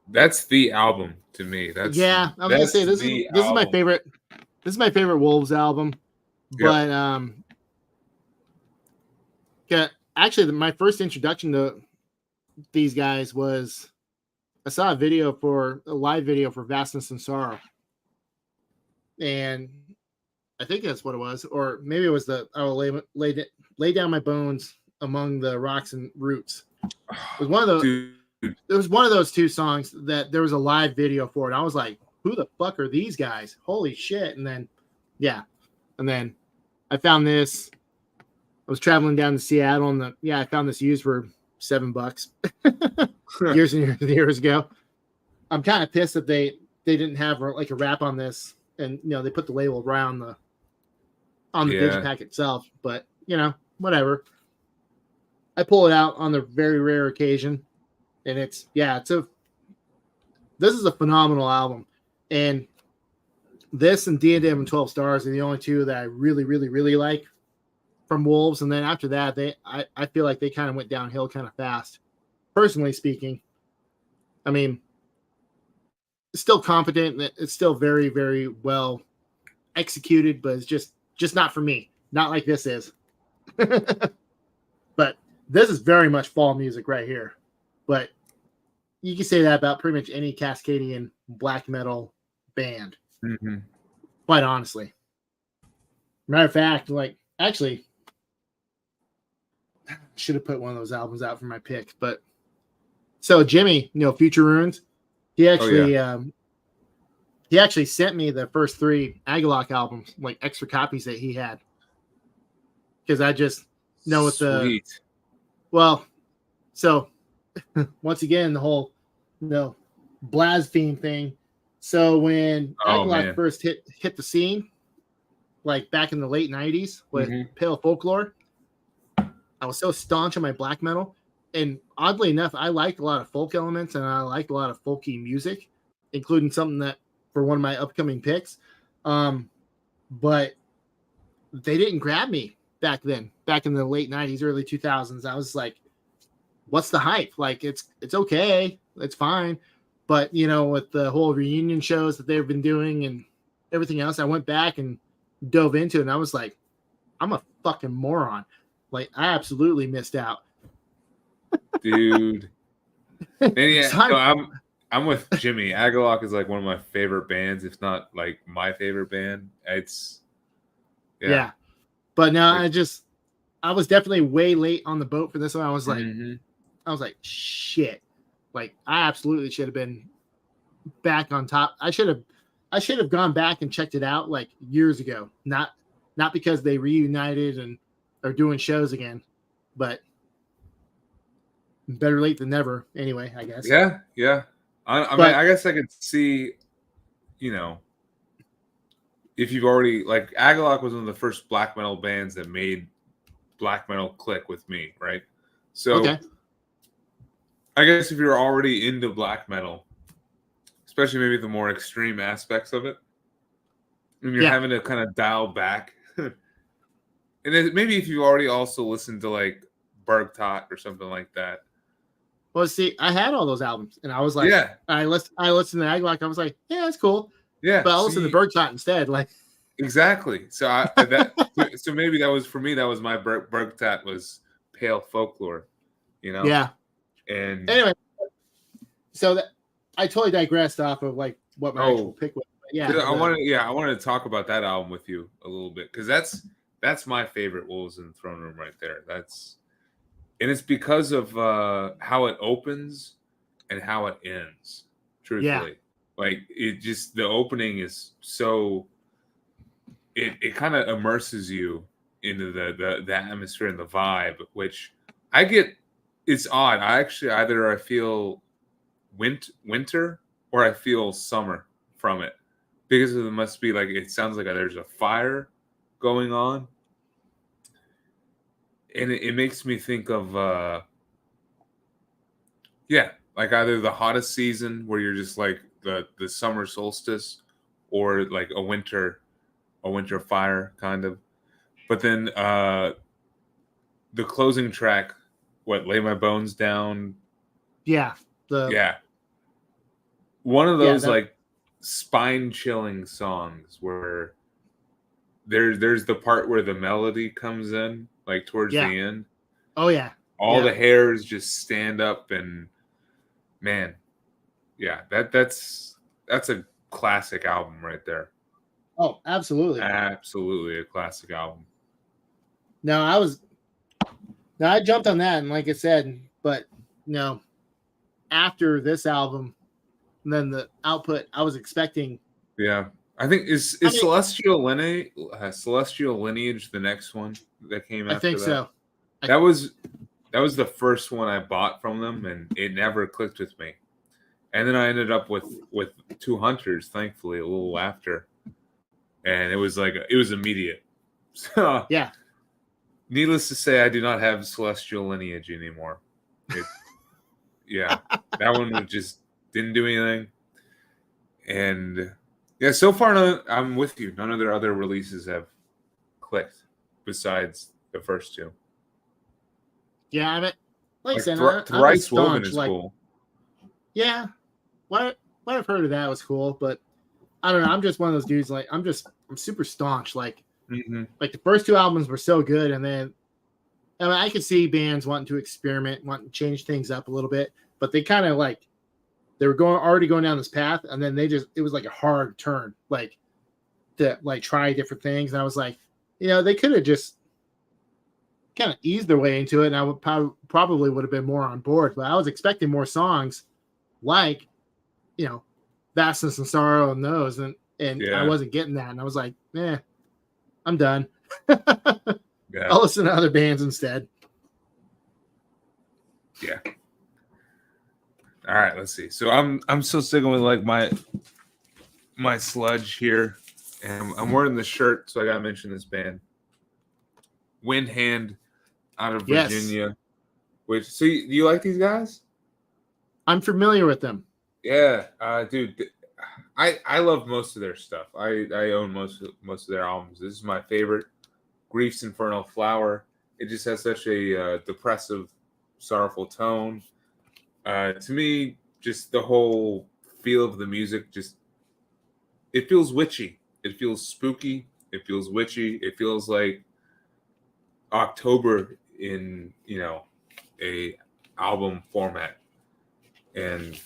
S1: That's the album to me. I was gonna say
S2: this is my favorite. This is my favorite Wolves album. But yeah, actually, my first introduction to these guys was I saw a live video for Vastness and Sorrow, and I think that's what it was, or maybe it was I will lay down my bones among the rocks and roots. It was one of those.
S1: Dude.
S2: It was one of those 2 songs that there was a live video for it. I was like, who the fuck are these guys? Holy shit. And then, I found this. I was traveling down to Seattle, and I found this used for $7 years and years ago. I'm kind of pissed that they didn't have like a wrap on this, and they put the label around on the digipack itself. But whatever. I pull it out on the very rare occasion. And this is a phenomenal album. And this and D&M and 12 Stars are the only 2 that I really, really, really like from Wolves. And then after that, I feel like they kind of went downhill kind of fast. Personally speaking, I mean, it's still competent. It's still very, very well executed, but it's just not for me. Not like this is. But this is very much fall music right here. But you can say that about pretty much any Cascadian black metal band.
S1: Mm-hmm.
S2: Quite honestly. Matter of fact, actually, should have put one of those albums out for my pick. But so Jimmy, Future Runes, he actually sent me the first 3 Agalloch albums, like extra copies that he had, because I just know what so. Once again, the whole blaspheme thing. So when Agalloch first hit the scene, like back in the late 90s with Pale Folklore, I was so staunch on my black metal. And oddly enough, I liked a lot of folk elements, and I liked a lot of folky music, including something that for one of my upcoming picks. But they didn't grab me back then, back in the late 90s, early 2000s. I was like, what's the hype? Like, it's okay. It's fine. But, you know, with the whole reunion shows that they've been doing and everything else, I went back and dove into it. And I was like, I'm a fucking moron. Like, I absolutely missed out.
S1: Dude. And yeah,
S2: So
S1: I'm with Jimmy. Agalloch is like one of my favorite bands, if not like my favorite band. It's
S2: yeah. But no,
S1: Like-
S2: I was definitely way late on the boat for this one. I was like,
S1: Mhm.
S2: shit. Like, I absolutely should have been back on top. I should have gone back and checked it out like years ago. Not because they reunited and are doing shows again, but better late than never. Anyway, I guess.
S1: Yeah. I mean, I guess I could see, you know, if you've already like Agalloch was one of the first black metal bands that made black metal click with me, right? So
S2: Okay.
S1: I guess if you're already into black metal, especially maybe the more extreme aspects of it, and you're having to kind of dial back, and then maybe if you already also listened to like Bergtot or something like that.
S2: Well, see, I had all those albums, and I was like,
S1: Yeah.
S2: I listened to Agalloch. I was like, yeah, that's cool.
S1: Yeah,
S2: But I listened to Bergtot instead. Like,
S1: exactly. So so maybe that was for me. That was my Bergtat was pale folklore, you know.
S2: yeah.
S1: And
S2: Anyway, so that I totally digressed off of like what my actual pick was. But yeah,
S1: I wanted to talk about that album with you a little bit because that's my favorite Wolves in the Throne Room right there. And it's because of how it opens and how it ends. Truthfully, like it just the opening is so it kind of immerses you into the atmosphere and the vibe, which I get. It's odd. I actually either I feel winter or I feel summer from it because it must be like it sounds like there's a fire going on, and it makes me think of like either the hottest season where you're just like the summer solstice or like a winter fire kind of. But then the closing track, what, Lay My Bones Down?
S2: Yeah.
S1: One of those like spine chilling songs where there's the part where the melody comes in like towards the end.
S2: Oh yeah.
S1: All the hairs just stand up and man, yeah, that's a classic album right there.
S2: Oh, absolutely.
S1: Absolutely a classic album.
S2: No, I jumped on that, and like I said, but no, after this album, and then the output, I was expecting.
S1: Yeah, I think is Celestial Lineage the next one that came after that?
S2: I think so.
S1: That was the first one I bought from them, and it never clicked with me. And then I ended up with Two Hunters, thankfully, a little after, and it was immediate. So
S2: yeah.
S1: Needless to say, I do not have Celestial Lineage anymore. That one just didn't do anything. And yeah, so far I'm with you. None of their other releases have clicked besides the first two.
S2: Yeah, I mean, like I said,
S1: Thrice Woven is cool.
S2: Yeah, what I've heard of that was cool, but I don't know. I'm just one of those dudes. Like I'm super staunch. Like, like the first two albums were so good, and then I mean, I could see bands wanting to experiment, wanting to change things up a little bit, but they kind of like they were already going down this path, and then it was like a hard turn, like to like try different things. And I was like, they could have just kind of eased their way into it, and I would probably would have been more on board. But I was expecting more songs, like Vastness and Sorrow and those, and I wasn't getting that, and I was like, I'm done. I'll listen to other bands instead.
S1: Yeah. All right, let's see. So I'm still sticking with like my sludge here, and I'm wearing the shirt, so I gotta mention this band, Wind Hand, out of Virginia. Which do you like these guys?
S2: I'm familiar with them.
S1: Yeah, dude, I love most of their stuff. I own most of their albums. This is my favorite Grief's Infernal Flower. It just has such a depressive, sorrowful tone. To me, just the whole feel of the music, just it feels witchy. It feels spooky. It feels witchy. It feels like October in a album format, and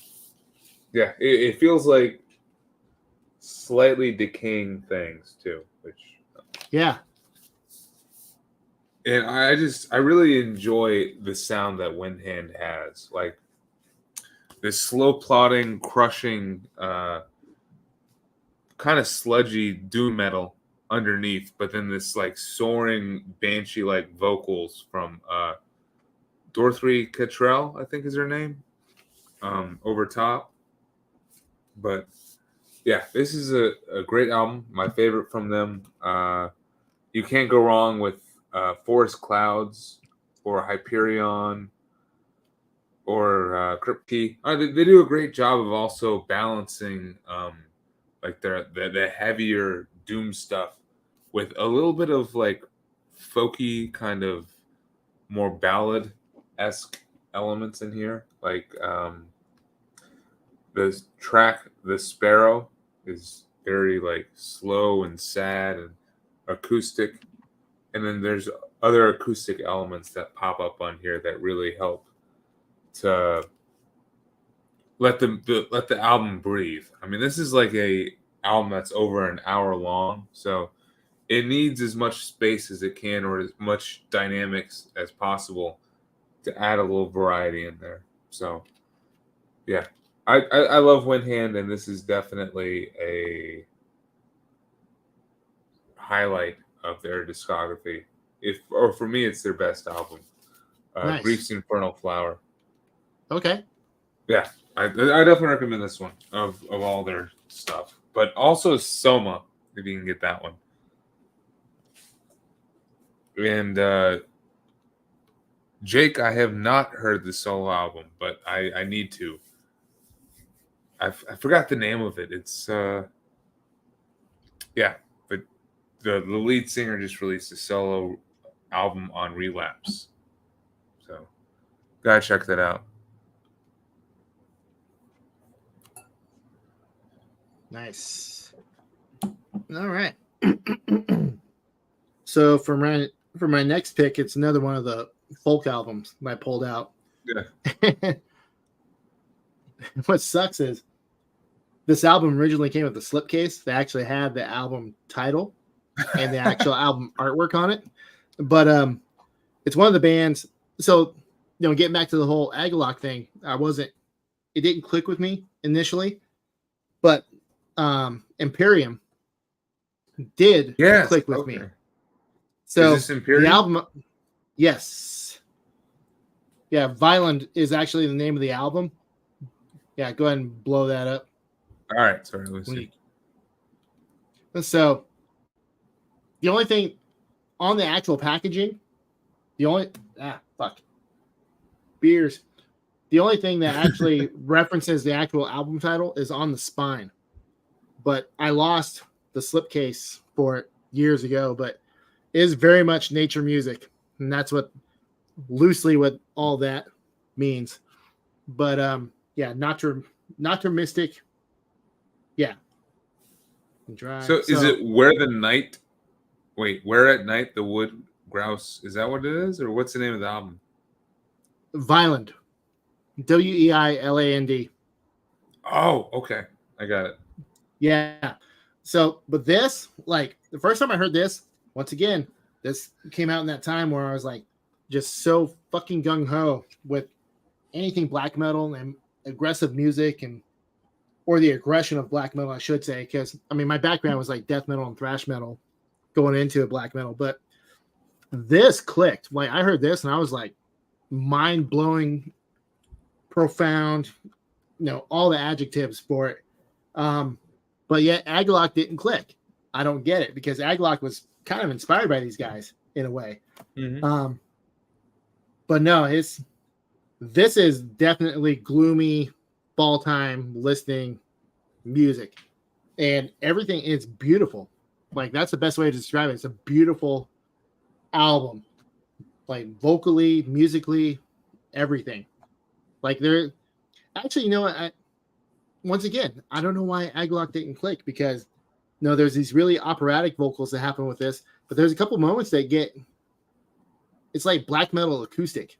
S1: yeah, it feels like slightly decaying things too, which
S2: Yeah.
S1: and I really enjoy the sound that Windhand has, like this slow plodding, crushing, kind of sludgy doom metal underneath, but then this like soaring banshee like vocals from Dorothy Cottrell, I think is her name, over top. But yeah, this is a great album, my favorite from them. You can't go wrong with Forest Clouds or Hyperion or Kripke. They do a great job of also balancing like the heavier doom stuff with a little bit of like folky kind of more ballad-esque elements in here. Like the track "The Sparrow" is very like slow and sad and acoustic, and then there's other acoustic elements that pop up on here that really help to let the album breathe. I mean, this is like a album that's over an hour long, so it needs as much space as it can or as much dynamics as possible to add a little variety in there. So yeah, I love Windhand, and this is definitely a highlight of their discography. Or for me, it's their best album.
S2: Nice.
S1: Grief's Infernal Flower.
S2: Okay.
S1: Yeah, I definitely recommend this one of all their stuff. But also Soma, if you can get that one. And Jake, I have not heard the solo album, but I need to. I forgot the name of it. It's yeah, but the lead singer just released a solo album on Relapse, so gotta check that out.
S2: Nice. All right. So for my next pick, it's another one of the folk albums I pulled out.
S1: Yeah.
S2: What sucks is this album originally came with a slipcase. They actually had the album title and the actual album artwork on it. But it's one of the bands. So, getting back to the whole Agalloch thing, it didn't click with me initially, but Imperium did click with me. So
S1: is this Imperium?
S2: The album, yes. Yeah, Violent is actually the name of the album. Yeah, go ahead and blow that up.
S1: All right, sorry, Lucy.
S2: So the only thing on the actual packaging, beers. The only thing that actually references the actual album title is on the spine. But I lost the slipcase for it years ago, but it is very much nature music. And that's loosely what all that means. But yeah, Nature Mystic. Yeah.
S1: So is it Where at Night the Wood Grouse? Is that what it is? Or what's the name of the album?
S2: Violent. Weiland.
S1: Oh, okay. I got it.
S2: Yeah. So, but this, like, the first time I heard this, once again, this came out in that time where I was like, just so fucking gung ho with anything black metal and aggressive music or the aggression of black metal, I should say, because I mean, my background was like death metal and thrash metal going into black metal, but this clicked. Like, I heard this and I was like, mind blowing, profound, all the adjectives for it. But yet Agalloch didn't click. I don't get it, because Agalloch was kind of inspired by these guys in a way.
S1: Mm-hmm.
S2: But no, this is definitely gloomy fall time listening music, and everything is beautiful. Like, that's the best way to describe it. It's a beautiful album, like vocally, musically, everything. Like they're actually, you know what? Once again, I don't know why Aglock didn't click because no, there's these really operatic vocals that happen with this, but there's a couple moments that get it's like black metal acoustic.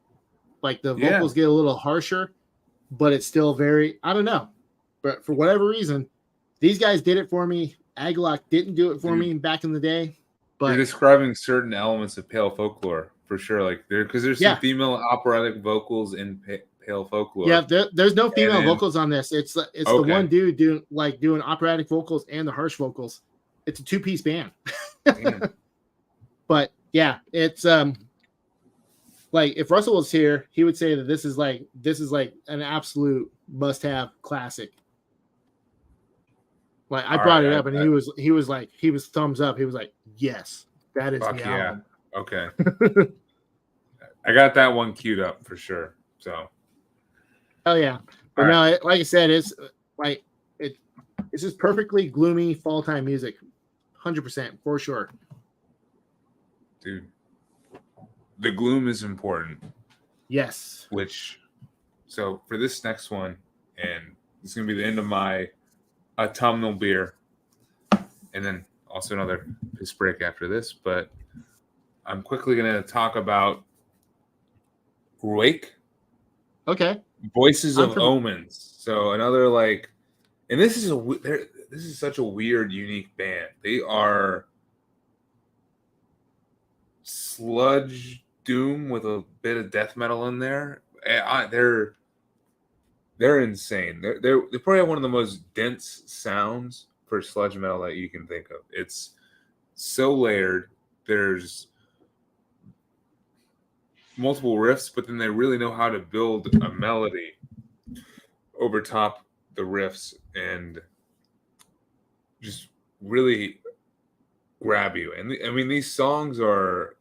S2: Like the
S1: Yeah.
S2: vocals get a little harsher, but it's still very I don't know. But for whatever reason, these guys did it for me. Aglock didn't do it for me back in the day. But
S1: you're describing certain elements of pale folklore for sure. Like because there's some female operatic vocals in pale folklore.
S2: Yeah, there's no female vocals on this. It's the one dude doing operatic vocals and the harsh vocals. It's a 2-piece band. But yeah, it's like if Russell was here, he would say that this is like an absolute must-have classic. Like I brought it up, and he was thumbs up. He was like, "Yes, that is the album."
S1: Okay, I got that one queued up for sure. So,
S2: oh yeah, but no, like I said, it's like it's just perfectly gloomy fall time music, 100% for sure.
S1: Dude, the gloom is important.
S2: Yes.
S1: So for this next one, and it's gonna be the end of my autumnal beer, and then also another piss break after this. But I'm quickly going to talk about Wake.
S2: Okay.
S1: Voices of Omens. So another and this is such a weird, unique band. They are sludge doom with a bit of death metal in there. They're insane. They probably have one of the most dense sounds for sludge metal that you can think of. It's so layered. There's multiple riffs, but then they really know how to build a melody over top the riffs and just really grab you. And I mean, these songs are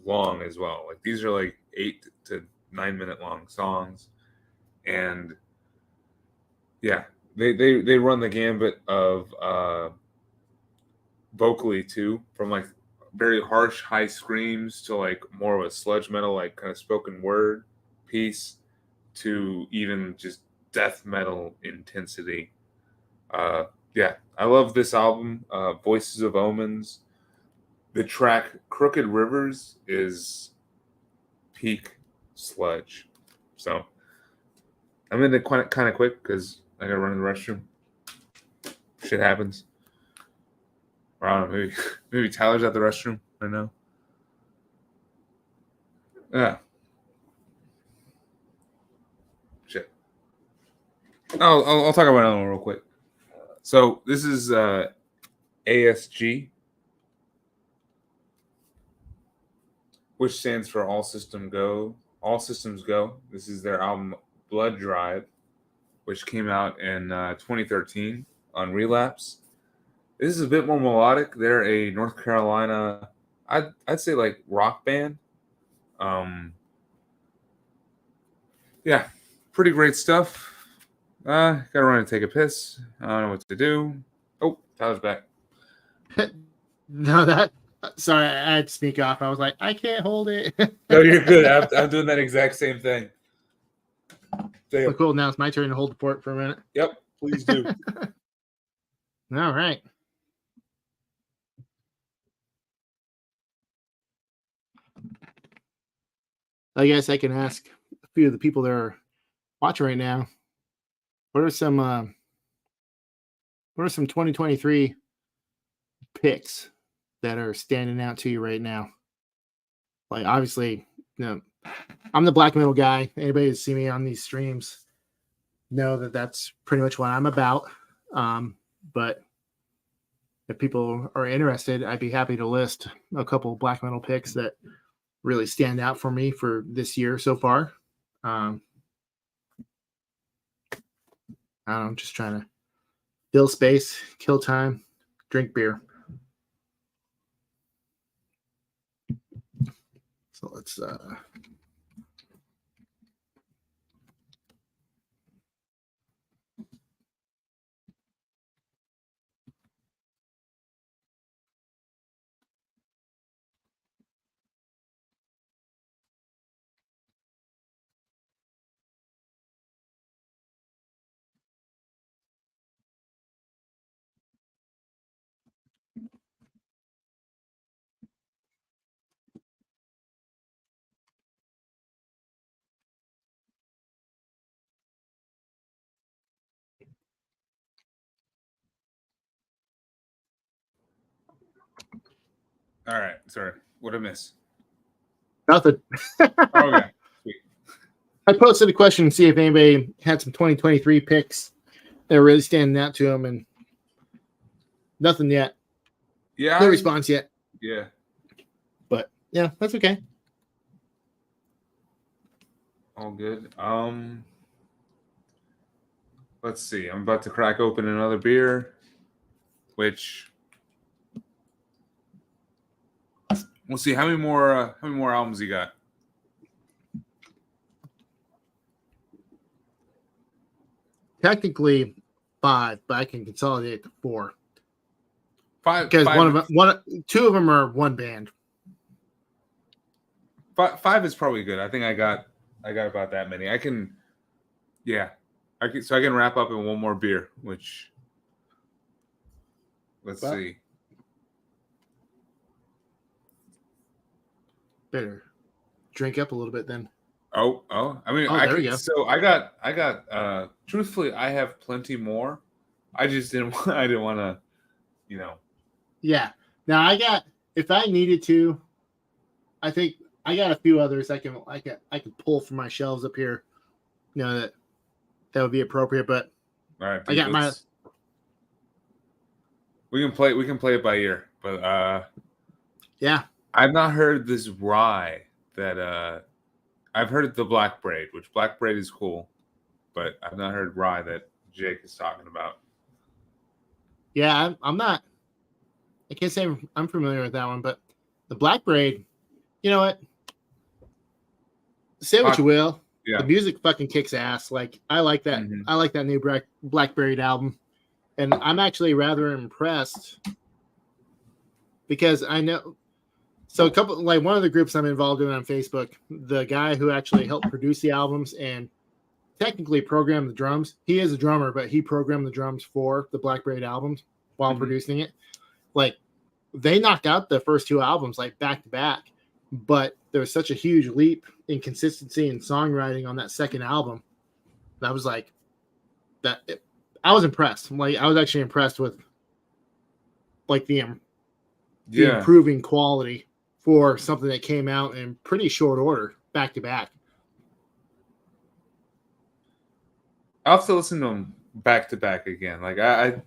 S1: long as well. Like these are like 8 to 9 minute long songs. And yeah, they run the gambit of vocally too, from like very harsh high screams to like more of a sludge metal, like kind of spoken word piece, to even just death metal intensity. Yeah, I love this album, Voices of Omens. The track Crooked Rivers is peak sludge. So I'm in it kind of quick because I gotta run in the restroom. Shit happens. Or I don't know, maybe Tyler's at the restroom. I don't know. Yeah. Shit. I'll talk about another one real quick. So this is ASG, which stands for All Systems Go. All Systems Go. This is their album Blood Drive, which came out in 2013 on Relapse. This is a bit more melodic. They're a North Carolina, I'd say like rock band. Yeah, pretty great stuff. Gotta run and take a piss. I don't know what to do. Oh, Tyler's back.
S2: No, sorry, I had to sneak off. I was like, I can't hold it.
S1: No, you're good. I'm doing that exact same thing.
S2: Well, cool. Now it's my turn to hold the fort for a minute.
S1: Yep, please do.
S2: All right. I guess I can ask a few of the people that are watching right now. What are some 2023 picks that are standing out to you right now? Like obviously, I'm the black metal guy. Anybody that see me on these streams know that that's pretty much what I'm about. But if people are interested, I'd be happy to list a couple black metal picks that really stand out for me for this year so far. I don't know, I'm just trying to fill space, kill time, drink beer. So let's
S1: All right. Sorry. What did I miss?
S2: Nothing.
S1: Okay. Sweet.
S2: I posted a question to see if anybody had some 2023 picks that were really standing out to them, and nothing yet.
S1: Yeah.
S2: No response yet.
S1: Yeah.
S2: But yeah, that's okay.
S1: All good. Let's see. I'm about to crack open another beer, which we'll see how many more albums you got.
S2: Technically 5, but I can consolidate to 4
S1: Five.
S2: because two of them are one band.
S1: Five is probably good. I think I got about that many. I can wrap up in one more beer, which let's see.
S2: Better drink up a little bit then.
S1: Oh, I mean,
S2: there we go.
S1: So I got truthfully, I have plenty more. I just didn't want to,
S2: Yeah. Now I got, if I needed to, I think I got a few others I can pull from my shelves up here. That would be appropriate, but
S1: all right,
S2: I got my.
S1: We can play it by ear, but
S2: yeah.
S1: I've not heard this rye that I've heard the Black Braid, which Black Braid is cool, but I've not heard rye that Jake is talking about.
S2: Yeah, I'm not. I can't say I'm familiar with that one, but the Black Braid, you know what? Say what you will.
S1: Yeah.
S2: The music fucking kicks ass. Like I like that.
S1: Mm-hmm.
S2: I like that new Black Braid album, and I'm actually rather impressed because I know. So one of the groups I'm involved in on Facebook, the guy who actually helped produce the albums and technically program the drums, he is a drummer, but he programmed the drums for the Black Braid albums while producing it. Like they knocked out the first 2 albums like back to back, but there was such a huge leap in consistency and songwriting on that second album. That was like that. I was impressed. Like I was actually impressed with like the improving quality for something that came out in pretty short order, back to back.
S1: I'll have to listen to them back to back again. Like I've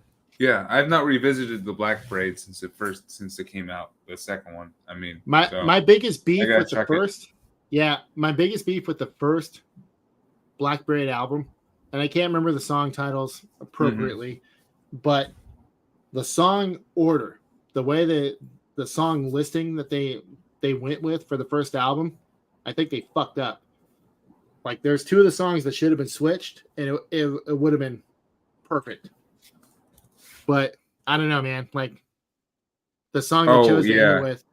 S1: not revisited the Black Braid since it came out, the second one. I mean,
S2: my biggest beef with the first, my biggest beef with the first Black Braid album, and I can't remember the song titles appropriately, but the song order, the way that the song listing that they went with for the first album, I think they fucked up. Like there's 2 of the songs that should have been switched, and it would have been perfect. But I don't know, man. Like the song they chose to end it with,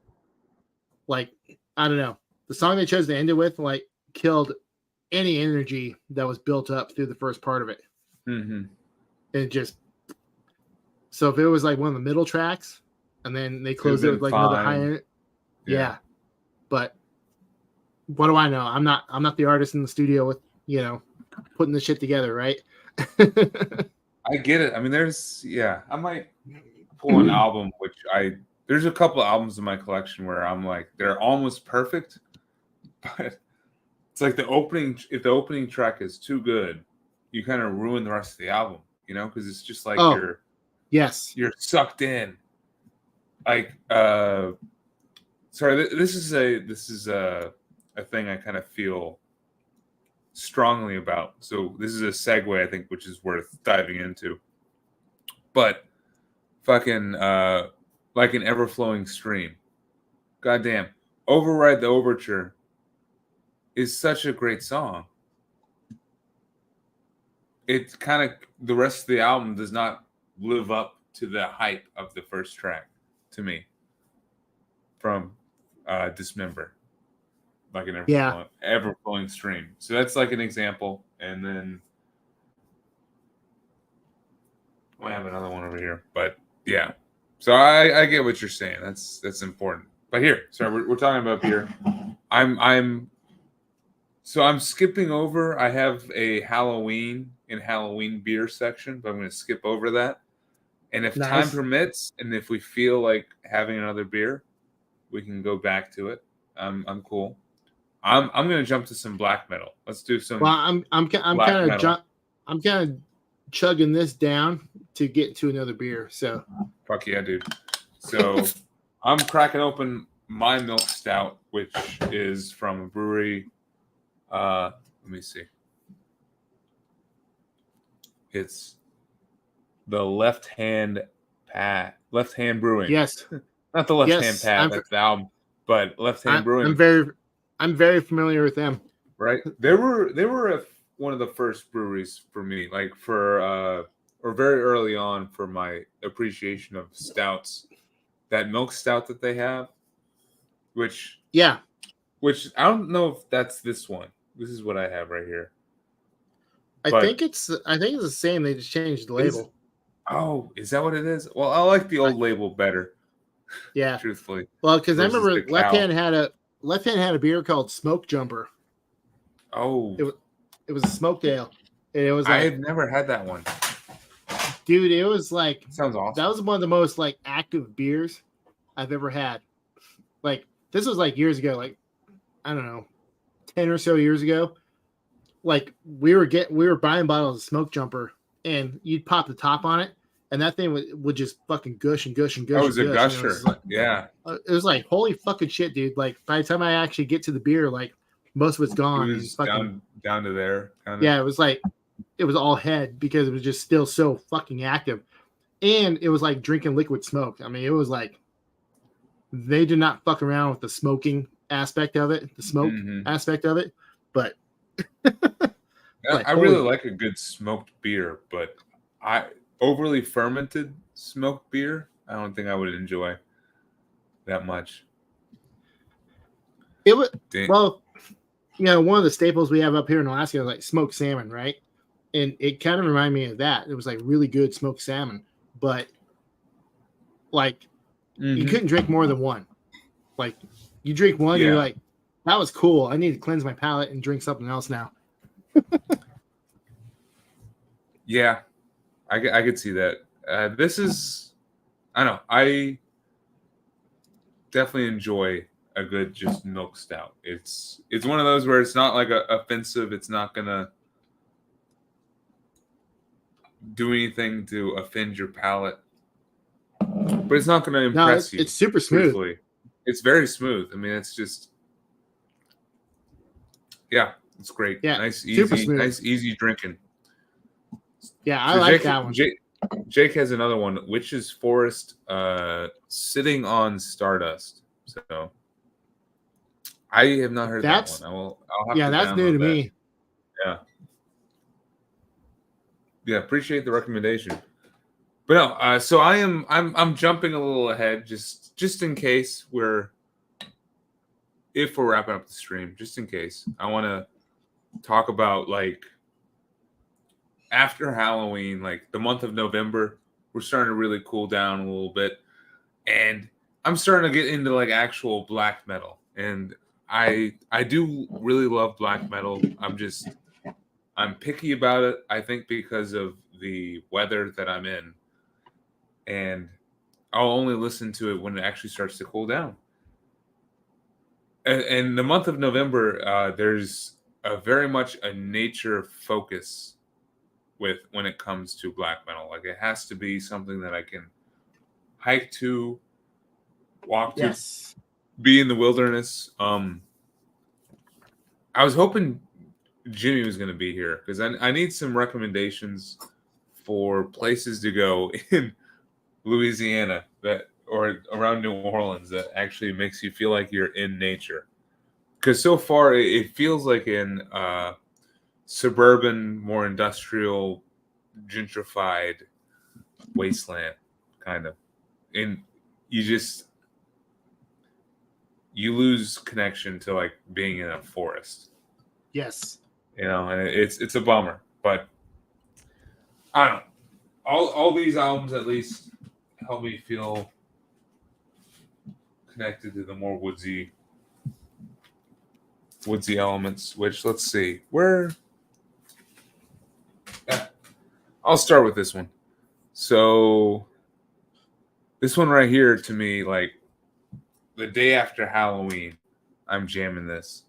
S2: like I don't know, the song they chose to end it with, like killed any energy that was built up through the first part of it.
S1: Mm-hmm.
S2: And just so if it was like one of the middle tracks, and then they closed it with like another high end, yeah. But what do I know? I'm not the artist in the studio with putting this shit together, right?
S1: I get it. I mean, I might pull an album, there's a couple of albums in my collection where I'm like, they're almost perfect, but it's like if the opening track is too good, you kind of ruin the rest of the album, because it's just like you're sucked in. Like, sorry, this is a thing I kind of feel strongly about. So this is a segue, I think, which is worth diving into. But fucking like an ever-flowing stream. Goddamn. Override the Overture is such a great song. It's kind of, the rest of the album does not live up to the hype of the first track to me from Dismember. Like an ever-flowing stream. So that's like an example. And then I have another one over here. But yeah. So I get what you're saying. That's important. But here, sorry, we're talking about beer. I'm skipping over. I have a Halloween beer section, but I'm going to skip over that. And if time permits, and if we feel like having another beer, we can go back to it. I'm cool. I'm gonna jump to some black metal. Let's do some
S2: Well, I'm
S1: black
S2: kind
S1: metal.
S2: of I'm kind of chugging this down to get to another beer. So
S1: Fuck yeah, dude. So I'm cracking open my milk stout, which is from a brewery. Let me see. It's the Left Hand Brewing.
S2: yes,
S1: Not the Left Hand
S2: yes,
S1: Pad, that's the album, but Left Hand Brewing.
S2: I'm very familiar with them.
S1: Right? They were one of the first breweries for me, like or very early on for my appreciation of stouts. That milk stout that they have, which I don't know if that's this one. This is what I have right here.
S2: I think it's the same. They just changed the label.
S1: Is that what it is? Well, I like the old label better.
S2: Yeah,
S1: truthfully.
S2: Well, because I remember Left Hand had a beer called Smoke Jumper.
S1: Oh,
S2: it was a smoked ale. And it was
S1: I have never had that one,
S2: dude. It was like
S1: sounds awesome.
S2: That was one of the most like active beers I've ever had. Like this was like years ago, like I don't know, 10 or so years ago. Like we were buying bottles of Smoke Jumper, and you'd pop the top on it, and that thing would just fucking gush and gush and gush.
S1: Oh, it was a gusher.
S2: It was like holy fucking shit, dude. Like by the time I actually get to the beer, like most of it's gone.
S1: It was down to there.
S2: Yeah, it was like it was all head because it was just still so fucking active, and it was like drinking liquid smoke. I mean, it was like they did not fuck around with the smoking aspect of it, the smoke aspect of it, but.
S1: I really like a good smoked beer, but overly fermented smoked beer, I don't think I would enjoy that much.
S2: It would well, one of the staples we have up here in Alaska is like smoked salmon, right? And it kind of reminded me of that. It was like really good smoked salmon, but like you couldn't drink more than one. Like you drink one, you're like, that was cool. I need to cleanse my palate and drink something else now.
S1: Yeah, I could see that. This is, I don't know, I definitely enjoy a good just milk stout. It's one of those where it's not like offensive. It's not gonna do anything to offend your palate, but it's not gonna impress you.
S2: It's super smooth.
S1: Truthfully. It's very smooth. I mean, it's just, it's great.
S2: Yeah,
S1: nice, easy drinking.
S2: Yeah, I like that one.
S1: Jake has another one, Witch's Forest, Sitting on Stardust. So I have not heard that one. I'll have to
S2: that's new to me.
S1: Yeah, appreciate the recommendation. But no, so I'm jumping a little ahead just in case if we're wrapping up the stream, just in case. I want to talk about like after Halloween, like the month of November, we're starting to really cool down a little bit. And I'm starting to get into like actual black metal. And I do really love black metal. I'm picky about it, I think, because of the weather that I'm in. And I'll only listen to it when it actually starts to cool down. And the month of November, there's very much a nature focus when it comes to black metal. Like it has to be something that I can hike to, walk to, be in the wilderness. I was hoping Jimmy was going to be here because I need some recommendations for places to go in Louisiana or around New Orleans that actually makes you feel like you're in nature. Because so far it feels like in suburban, more industrial, gentrified wasteland, kind of. And you lose connection to like being in a forest.
S2: Yes.
S1: And it's a bummer. But I don't know. All these albums at least help me feel connected to the more woodsy elements, which let's see. I'll start with this one. So this one right here to me, like the day after Halloween, I'm jamming this.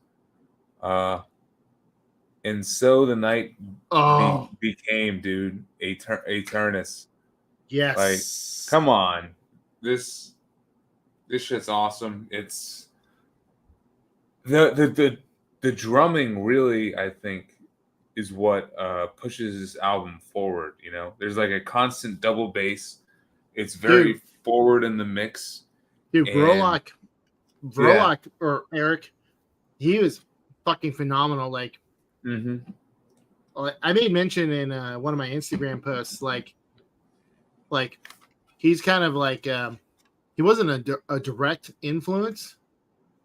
S1: And so the night became, dude, Eternus.
S2: Yes.
S1: Like, come on. This shit's awesome. It's the drumming really, I think, is what pushes this album forward. You know, there's like a constant double bass. It's very forward in the mix.
S2: Dude, Verloc or Eric, he was fucking phenomenal. Like, I made mention in one of my Instagram posts, like he's kind of like he wasn't a direct influence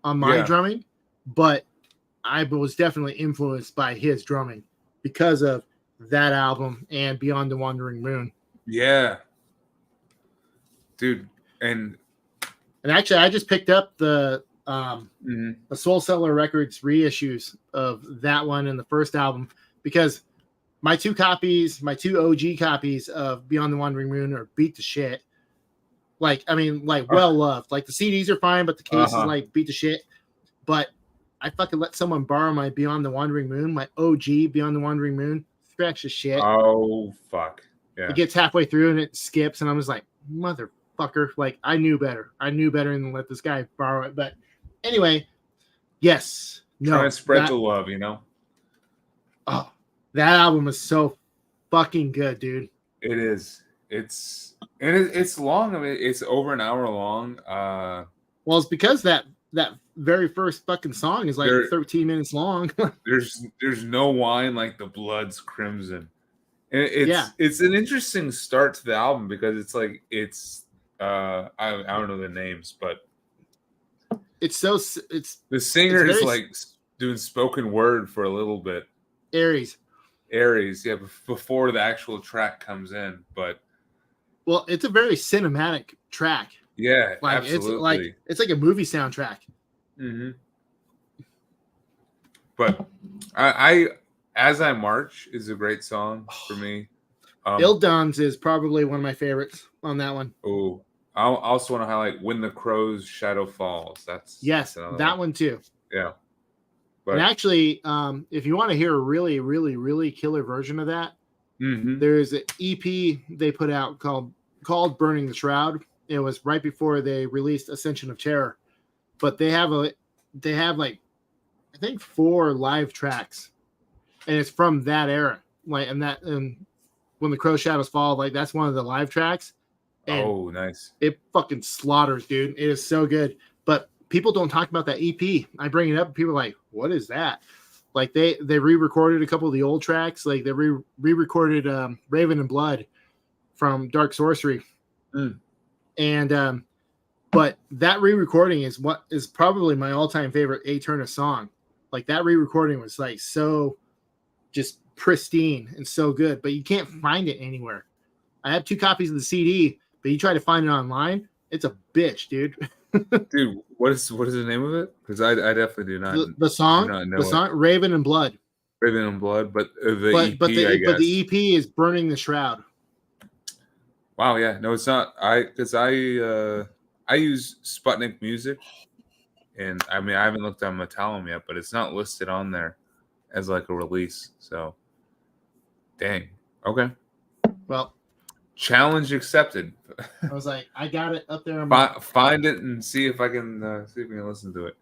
S2: on my drumming, but I was definitely influenced by his drumming because of that album and Beyond the Wandering Moon.
S1: Yeah, dude, and
S2: actually, I just picked up the Soul Settler Records reissues of that one and the first album because my two OG copies of Beyond the Wandering Moon are beat to shit. Like, I mean, like well loved. Like the CDs are fine, but the case is like beat to shit. But I fucking let someone borrow my Beyond the Wandering Moon, my OG Beyond the Wandering Moon. Scratch the shit.
S1: Oh fuck. Yeah.
S2: It gets halfway through and it skips, and I'm just like, motherfucker. Like, I knew better. Than let this guy borrow it. But anyway, yes.
S1: Trying to spread the love, you know?
S2: Oh, that album is so fucking good, dude.
S1: It is. It's long. I mean, it's over an hour long.
S2: Well, it's because that very first fucking song is like 13 minutes long.
S1: there's no wine like the blood's crimson. And it's an interesting start to the album because it's like I don't know the names, but
S2: it's
S1: the singer is like doing spoken word for a little bit.
S2: Aries,
S1: yeah, before the actual track comes in, but
S2: well, it's a very cinematic track.
S1: Yeah,
S2: like
S1: absolutely.
S2: It's like a movie soundtrack.
S1: Mm-hmm. But I As I March is a great song for me.
S2: Ildon's is probably one of my favorites on that one.
S1: Oh, I also want to highlight When the Crow's Shadow Falls. That's
S2: that one too.
S1: Yeah.
S2: But, and actually, if you want to hear a really, really, really killer version of that, there's an EP they put out called Burning the Shroud. It was right before they released Ascension of Terror. But they have like I think 4 live tracks, and it's from that era. Like, and When the Crow Shadows Fall, like that's one of the live tracks. And
S1: nice!
S2: It fucking slaughters, dude. It is so good. But people don't talk about that EP. I bring it up, and people are like, "What is that?" Like they re-recorded a couple of the old tracks. Like they re-recorded Raven and Blood from Dark Sorcery, and but that re-recording is what is probably my all-time favorite Aeternus song. Like that re-recording was like so just pristine and so good, but you can't find it anywhere. I have 2 copies of the CD, but you try to find it online, it's a bitch, dude.
S1: Dude, what is the name of it? Because I definitely do not.
S2: The song, Raven and Blood.
S1: Raven and Blood, but the EP,
S2: but the EP is Burning the Shroud.
S1: Wow, yeah, no, it's not. I use Sputnik Music, and I mean I haven't looked on Metallum yet, but it's not listed on there as like a release. So, dang. Okay.
S2: Well,
S1: challenge accepted.
S2: I was like, I got it up there.
S1: Find it and see if I can listen to it.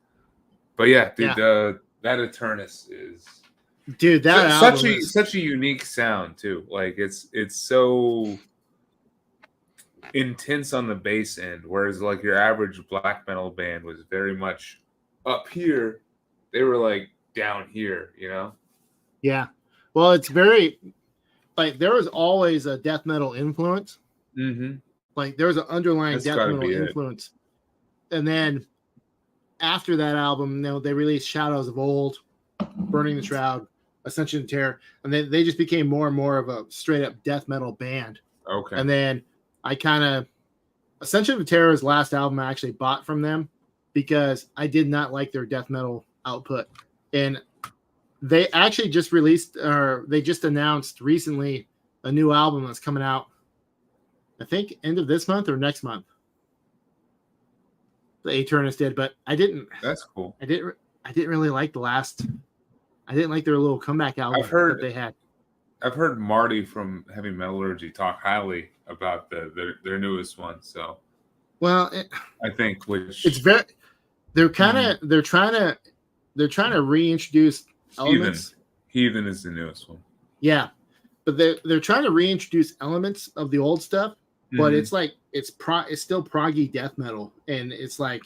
S1: But yeah, dude, that Eternus is such a unique sound too. Like it's so intense on the bass end, whereas like your average black metal band was very much up here. They were like down here, you know?
S2: Yeah. Well, it's very like there was always a death metal influence.
S1: Mm-hmm.
S2: Like there was an underlying death metal influence. And then after that album, they released Shadows of Old, Burning the Shroud, Ascension of Terror, and they just became more and more of a straight up death metal band.
S1: Okay.
S2: And then Ascension of Terror's last album I actually bought from them because I did not like their death metal output. And they actually just they just announced recently a new album that's coming out, I think end of this month or next month. the Eternus did, but I didn't.
S1: That's cool.
S2: I didn't really like the last. I didn't like their little comeback album that they had.
S1: I've heard Marty from Heavy Metallurgy talk highly about their newest one. So,
S2: well,
S1: I think
S2: it's very. They're kind of they're trying to reintroduce elements.
S1: Heathen is the newest one.
S2: Yeah, but they're trying to reintroduce elements of the old stuff, but it's like it's still proggy death metal, and it's like.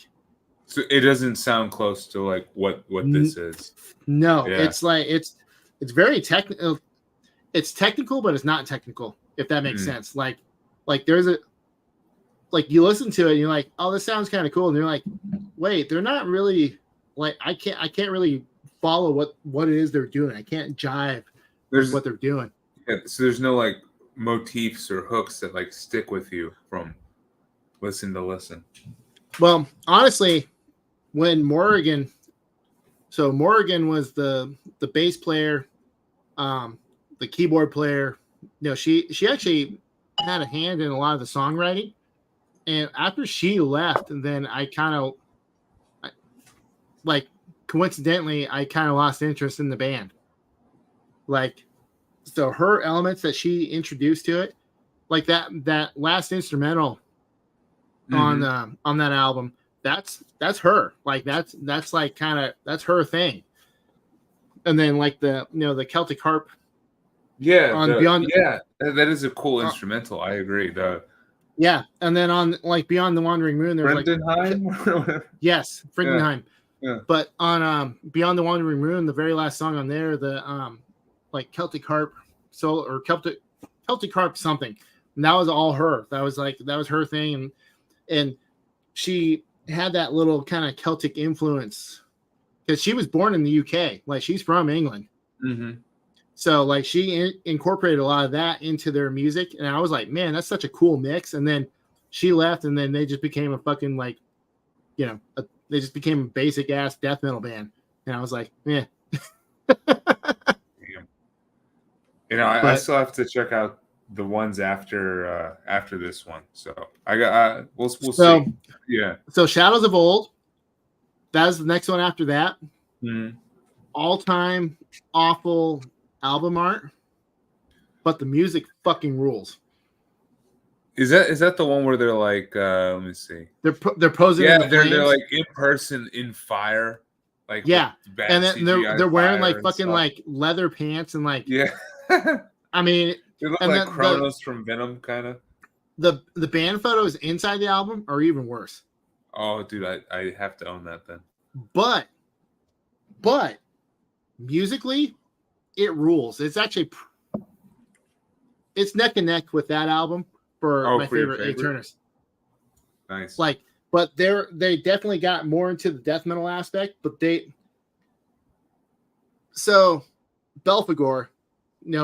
S1: So it doesn't sound close to like what this is.
S2: No, it's like it's very technical. It's technical, but it's not technical. If that makes sense. Like there's you listen to it and you're like, oh, this sounds kind of cool, and you're like, wait, they're not really like I can't really follow what it is they're doing. I can't jive with what they're doing.
S1: Yeah, so there's no like motifs or hooks that like stick with you from listen to listen.
S2: Well, honestly, when Morrigan was the bass player, the keyboard player. No, she actually had a hand in a lot of the songwriting. And after she left, and then I kind of coincidentally, I kind of lost interest in the band. Like, so her elements that she introduced to it, like that last instrumental on that album, that's her. Like that's like kind of that's her thing. And then like the Celtic harp.
S1: Yeah, that is a cool instrumental. I agree.
S2: Yeah, and then on like Beyond the Wandering Moon, there's
S1: Friedenheim?
S2: Yes, Friedenheim.
S1: Yeah.
S2: But on Beyond the Wandering Moon, the very last song on there, the like Celtic harp solo or Celtic harp something, and that was all her. That was her thing, and she had that little kind of Celtic influence because she was born in the UK. Like she's from England.
S1: Mm-hmm.
S2: So like she incorporated a lot of that into their music, and I was like, man, that's such a cool mix. And then she left, and then they just became a fucking like, they just became a basic ass death metal band. And I was like, yeah.
S1: I still have to check out the ones after this one. So we'll see. Yeah.
S2: So Shadows of Old, that is the next one after that.
S1: Mm-hmm.
S2: All-time awful album art, but the music fucking rules.
S1: Is that the one where they're like let me see,
S2: they're posing
S1: they're like in person in fire, like
S2: and then they're wearing like fucking stuff. Like leather pants and like I mean
S1: they look like Kronos from Venom kind of.
S2: The band photos inside the album are even worse.
S1: Oh dude, I have to own that then.
S2: But musically it rules. It's actually it's neck and neck with that album for my favorite Eternus.
S1: Nice.
S2: Like, but they definitely got more into the death metal aspect, but so Belphegor,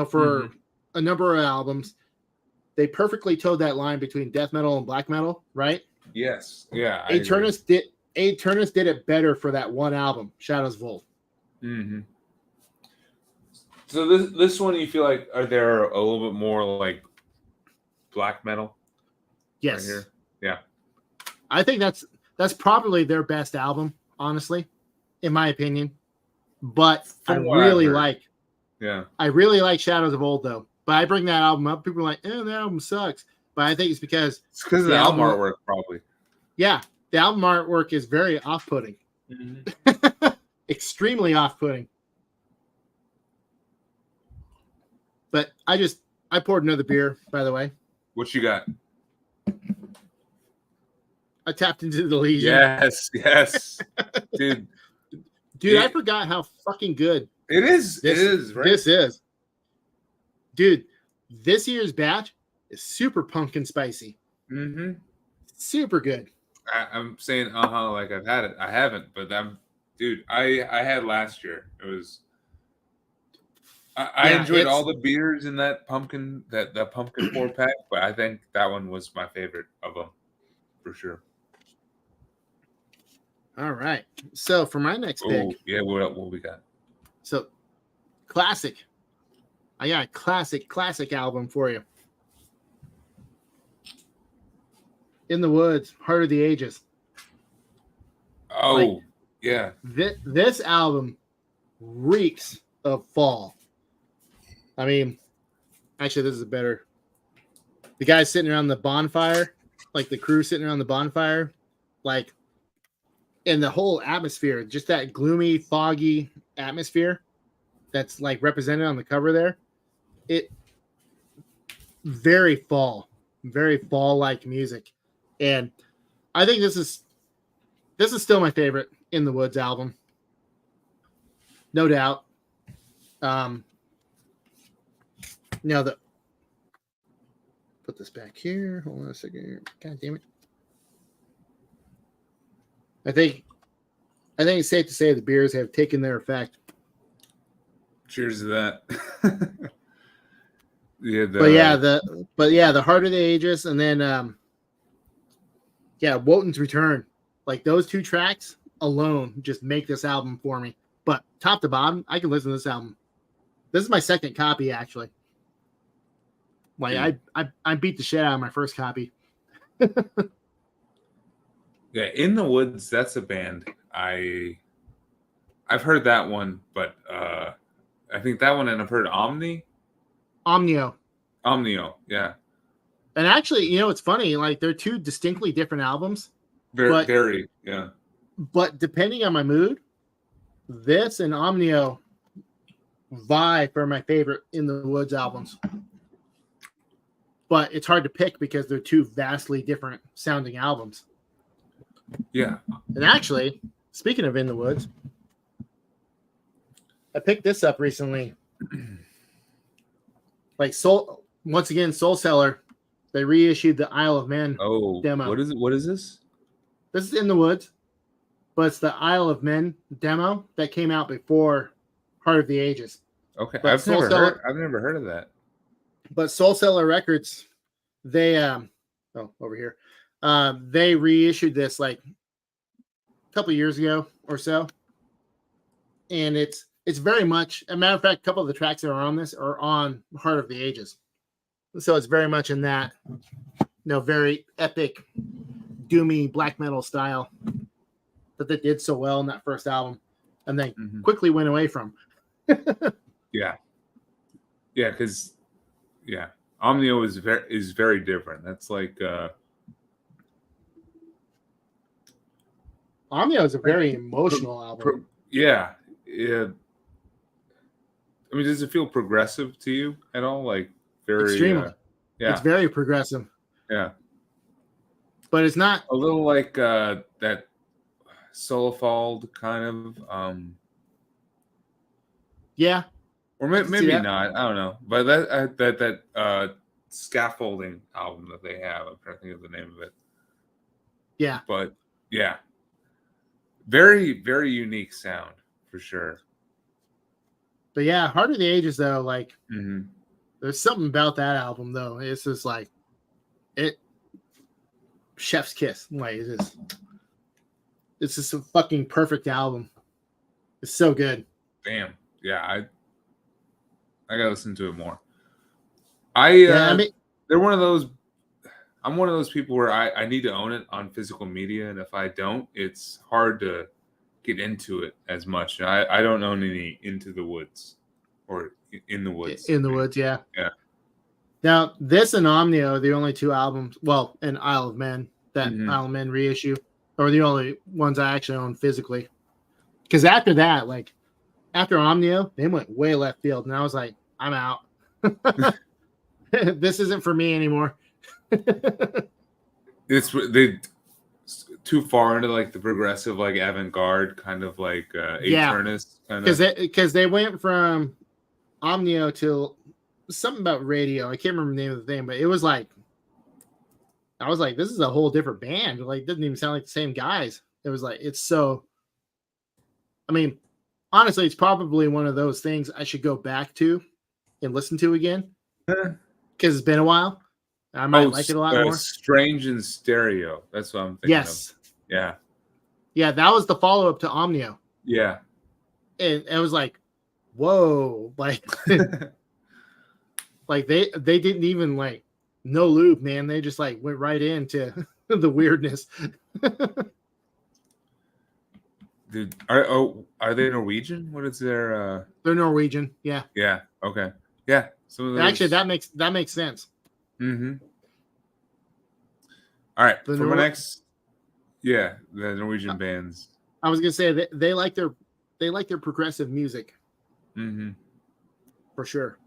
S2: for a number of albums, they perfectly towed that line between death metal and black metal, right?
S1: Yes. Yeah.
S2: Eternus did it better for that one album, Shadows of Old.
S1: Mm-hmm. So this one, you feel like are there a little bit more like black metal?
S2: Yes.
S1: Right here? Yeah.
S2: I think that's probably their best album, honestly, in my opinion. But I really like Shadows of Old though. But I bring that album up. People are like, "Oh, that album sucks." But I think it's because
S1: of the album artwork, probably.
S2: Yeah, the album artwork is very off-putting.
S1: Mm-hmm.
S2: Extremely off-putting. But I poured another beer, by the way.
S1: What you got?
S2: I tapped into the Legion.
S1: Yes. Dude,
S2: I forgot how fucking good
S1: it is. It is, right?
S2: This is. Dude, this year's batch is super pumpkin spicy.
S1: Mm-hmm.
S2: Super good.
S1: I'm saying like I've had it. I haven't, but I had last year. It was I enjoyed all the beers in that pumpkin 4-pack, but I think that one was my favorite of them for sure.
S2: All right. So for my next pick,
S1: what we got?
S2: So classic. I got a classic album for you. In the Woods, Heart of the Ages.
S1: Oh, yeah.
S2: This album reeks of fall. I mean, actually, this is better. The guys sitting around the bonfire, like the crew sitting around the bonfire, like, and the whole atmosphere, just that gloomy, foggy atmosphere that's like represented on the cover there. It very fall like music, and I think this is still my favorite In the Woods album, no doubt. Now the put this back here. Hold on a second here. God damn it. I think it's safe to say the beers have taken their effect.
S1: Cheers to that.
S2: The Heart of the Ages, and then Wotan's Return. Like those two tracks alone just make this album for me. But top to bottom, I can listen to this album. This is my second copy, actually. Like I beat the shit out of my first copy.
S1: Yeah, In the Woods, that's a band. I've heard that one, but I think that one, and I've heard Omnio, yeah.
S2: And actually, it's funny, like they're two distinctly different albums.
S1: Very, yeah.
S2: But depending on my mood, this and Omnio vie for my favorite In the Woods albums. But it's hard to pick because they're two vastly different sounding albums.
S1: Yeah.
S2: And actually, speaking of In the Woods, I picked this up recently. Like Soul Cellar, they reissued the Isle of Men demo.
S1: What is it? What is this?
S2: This is In the Woods, but it's the Isle of Men demo that came out before Heart of the Ages.
S1: Okay, I've never heard of that.
S2: But Soul Cellar Records, they over here, they reissued this like a couple years ago or so, and it's very much, a matter of fact, a couple of the tracks that are on this are on Heart of the Ages, so it's very much in that very epic, doomy black metal style that they did so well in that first album, and then quickly went away from.
S1: Yeah, because Omnio is very different. That's like
S2: Omnio is a very emotional album.
S1: Yeah. I mean, does it feel progressive to you at all? Like very
S2: extremely. It's very progressive.
S1: Yeah,
S2: but it's not
S1: a little like that Solefald kind of.
S2: Yeah.
S1: Or maybe not. I don't know. But that scaffolding album that they have, I'm trying to think of the name of it.
S2: Yeah.
S1: But yeah, very, very unique sound for sure.
S2: But yeah, Heart of the Ages though, like there's something about that album though. It's just like chef's kiss. Like it's just a fucking perfect album. It's so good.
S1: Damn. Yeah, I gotta listen to it more. They're one of those. I'm one of those people where I need to own it on physical media, and if I don't, it's hard to get into it as much. I don't own any Into the Woods or In the Woods.
S2: In the Woods, yeah.
S1: Yeah.
S2: Now this and Omnio are the only two albums. Well, and Isle of Men, that Isle of Men reissue, are the only ones I actually own physically. Because after that, like. After Omnio, they went way left field, and I was like, I'm out. This isn't for me anymore.
S1: They too far into like the progressive, like avant-garde kind of like Eternist kind of.
S2: Because they went from Omnio to something about radio. I can't remember the name of the thing, but it was like, I was like, this is a whole different band. Like, it doesn't even sound like the same guys. It was like, it's so. I mean. Honestly, it's probably one of those things I should go back to and listen to again because it's been a while. I might like it a lot more.
S1: Strange in Stereo. That's what I'm thinking.
S2: Yes.
S1: Of. Yeah.
S2: Yeah, that was the follow-up to Omnio.
S1: Yeah.
S2: And it was like, whoa, like, like they didn't even like no loop, man. They just like went right into the weirdness.
S1: Dude, are they Norwegian? What is their
S2: They're Norwegian. Yeah.
S1: Yeah, okay. Yeah. Some of those
S2: Actually, that makes sense.
S1: Mm-hmm. All right.
S2: The
S1: For my next the Norwegian bands.
S2: I was gonna say they like their progressive music.
S1: Mm-hmm.
S2: For sure.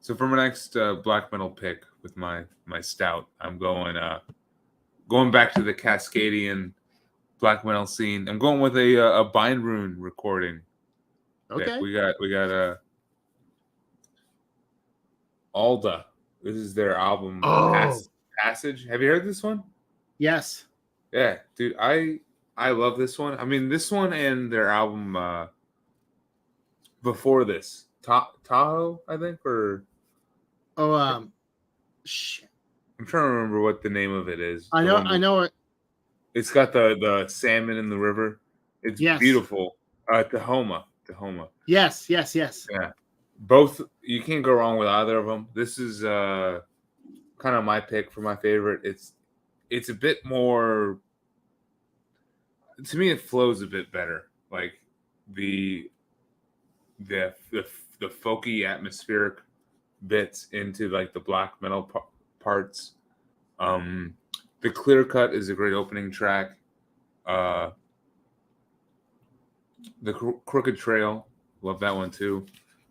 S1: So for my next black metal pick with my stout, I'm going back to the Cascadian black metal scene. I'm going with a Bindrune recording.
S2: Okay.
S1: Pick. We got Alda. This is their album Passage. Have you heard this one?
S2: Yes.
S1: Yeah, dude, I love this one. I mean, this one and their album before this, Tahoe, I think, or
S2: shit.
S1: I'm trying to remember what the name of it is.
S2: I know it.
S1: It's got the salmon in the river. It's beautiful. Tahoma.
S2: Yes.
S1: Yeah, both. You can't go wrong with either of them. This is kind of my pick for my favorite. It's a bit more. To me, it flows a bit better. Like the folky atmospheric bits into like the black metal parts. The Clear Cut is a great opening track. The Crooked Trail, love that one too.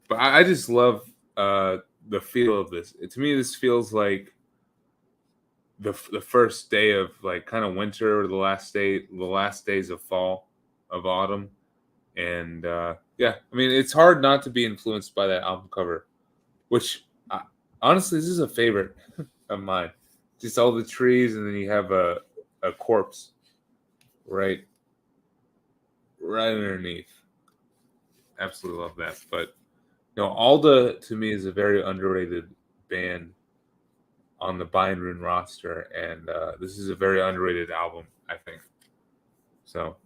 S1: But I just love the feel of this. To me, this feels like the first day of like kind of winter, or the last days of fall, of autumn. And yeah, I mean, it's hard not to be influenced by that album cover, which honestly, this is a favorite of mine. Just all the trees, and then you have a corpse right underneath. Absolutely love that. But Alda to me is a very underrated band on the Bindrune roster, and this is a very underrated album, I think. So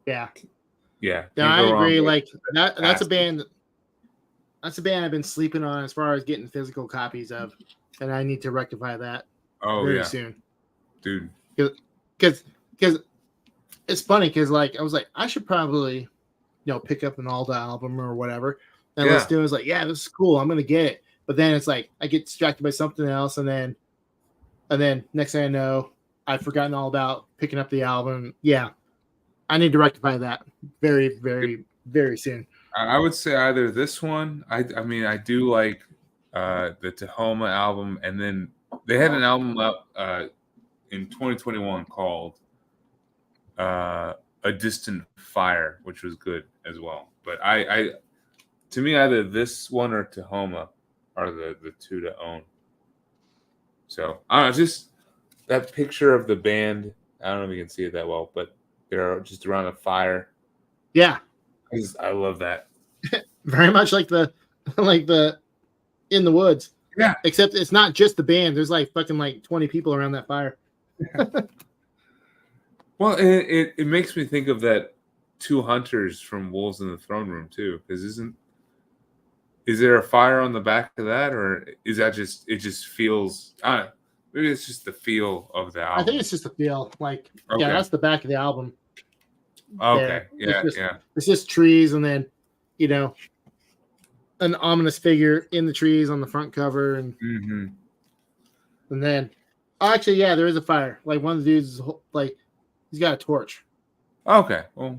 S2: yeah,
S1: I
S2: agree. Like that's a band. That's a band I've been sleeping on as far as getting physical copies of, and I need to rectify that very soon,
S1: dude.
S2: Because it's funny because like I was like I should probably pick up an Alda album or whatever, and let's do it. It's like this is cool. I'm gonna get it, but then it's like I get distracted by something else, and then next thing I know, I've forgotten all about picking up the album. Yeah, I need to rectify that very, very, very soon.
S1: I would say either this one. I mean, I do like the Tahoma album, and then they had an album up in 2021 called A Distant Fire, which was good as well. But to me, either this one or Tahoma are the two to own. So I don't know, just that picture of the band. I don't know if you can see it that well, but they're just around a fire.
S2: Yeah.
S1: I love that.
S2: Very much like the In the Woods.
S1: Yeah.
S2: Except it's not just the band. There's like fucking like 20 people around that fire.
S1: Well, it makes me think of that two hunters from Wolves in the Throne Room too. Because is there a fire on the back of that, or is that just it just feels? I don't know. Maybe it's just the feel of the album.
S2: I think it's just the feel. Like that's the back of the album.
S1: Okay.
S2: Yeah. It's just trees, and then an ominous figure in the trees on the front cover, and and then actually, there is a fire. Like one of the dudes is like he's got a torch.
S1: Okay, well,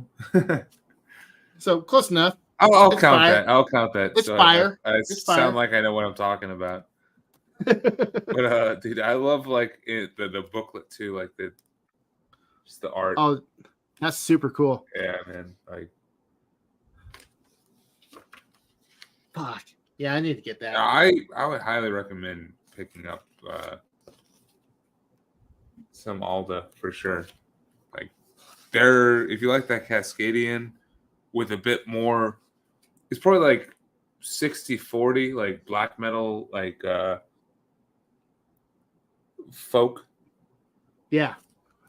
S2: so close enough.
S1: I'll count that. I'll count that.
S2: It's fire.
S1: It's sound like I know what I'm talking about. But dude, I love like the booklet too, like just the art.
S2: Oh, that's super cool.
S1: Yeah, man. Like,
S2: fuck. Yeah, I need to get that.
S1: I would highly recommend picking up some Alda for sure. Like, if you like that Cascadian with a bit more, it's probably like 60-40, like black metal, like folk.
S2: Yeah.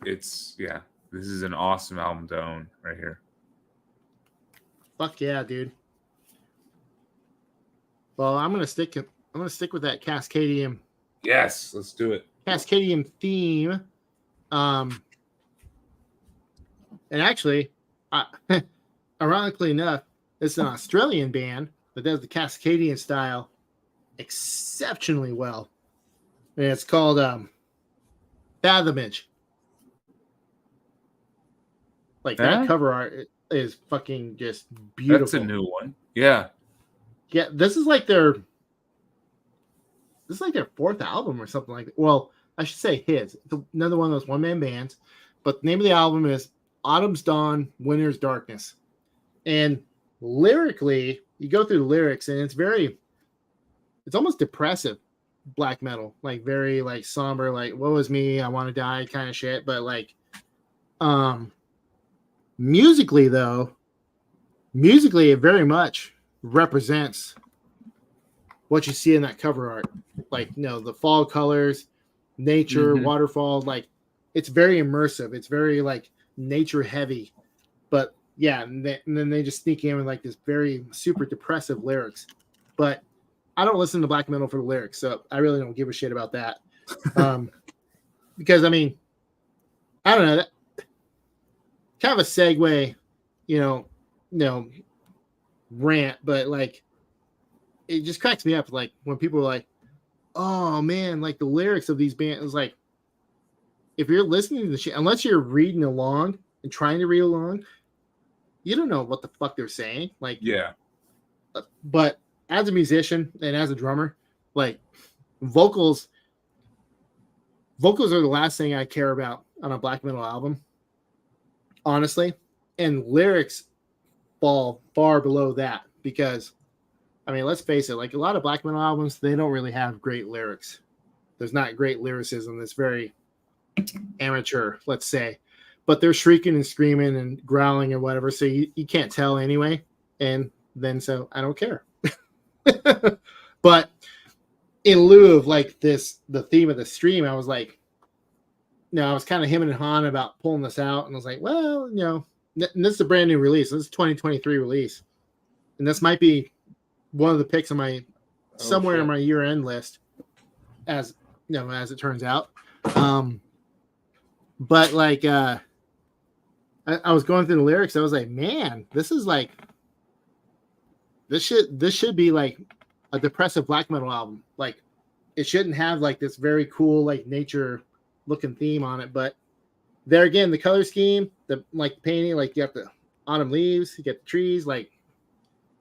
S1: This is an awesome album to own right here.
S2: Fuck yeah, dude. Well, I'm gonna stick with that Cascadian.
S1: Yes, let's do it.
S2: Cascadian theme. And actually, uh, ironically enough, it's an Australian band that does the Cascadian style exceptionally well. And it's called Fathomage. Like that
S1: Huh?
S2: cover art is fucking just
S1: That's a
S2: beautiful.
S1: new one. Yeah.
S2: Yeah, this is like their fourth album or something like that. Well, I should say his. It's another one of those one-man bands. But the name of the album is Autumn's Dawn, Winter's Darkness. And lyrically, you go through the lyrics and it's almost depressive black metal, like very like somber, like woe is me, I want to die kind of shit. But like musically though, it very much represents what you see in that cover art. Like, the fall colors, nature, waterfall, like it's very immersive. It's very like nature heavy. But yeah, and then they just sneak in with like this very super depressive lyrics. But I don't listen to black metal for the lyrics, so I really don't give a shit about that. Because I mean, I don't know, that kind of a segue, rant, but like it just cracks me up. Like when people are like, "Oh man, like the lyrics of these bands," like if you're listening to the shit, unless you're reading along and trying to read along, you don't know what the fuck they're saying. Like,
S1: Yeah.
S2: but as a musician and as a drummer, like vocals are the last thing I care about on a black metal album, honestly. And lyrics fall far below that because, I mean, let's face it, like a lot of black metal albums, they don't really have great lyrics. There's not great lyricism. It's very amateur, let's say. But they're shrieking and screaming and growling or whatever, so you can't tell anyway. And then so I don't care. But in lieu of like the theme of the stream, I was like, I was kind of hemming and hawing about pulling this out, and I was like, well, and this is a brand new release. This is 2023 release, and this might be one of the picks on my somewhere in my year-end list, as as it turns out. But like, I was going through the lyrics. I was like, man, this is like, this should be like a depressive black metal album. Like, it shouldn't have like this very cool like nature looking theme on it. But there again, the color scheme, the like painting, like you have the autumn leaves, you get the trees. Like,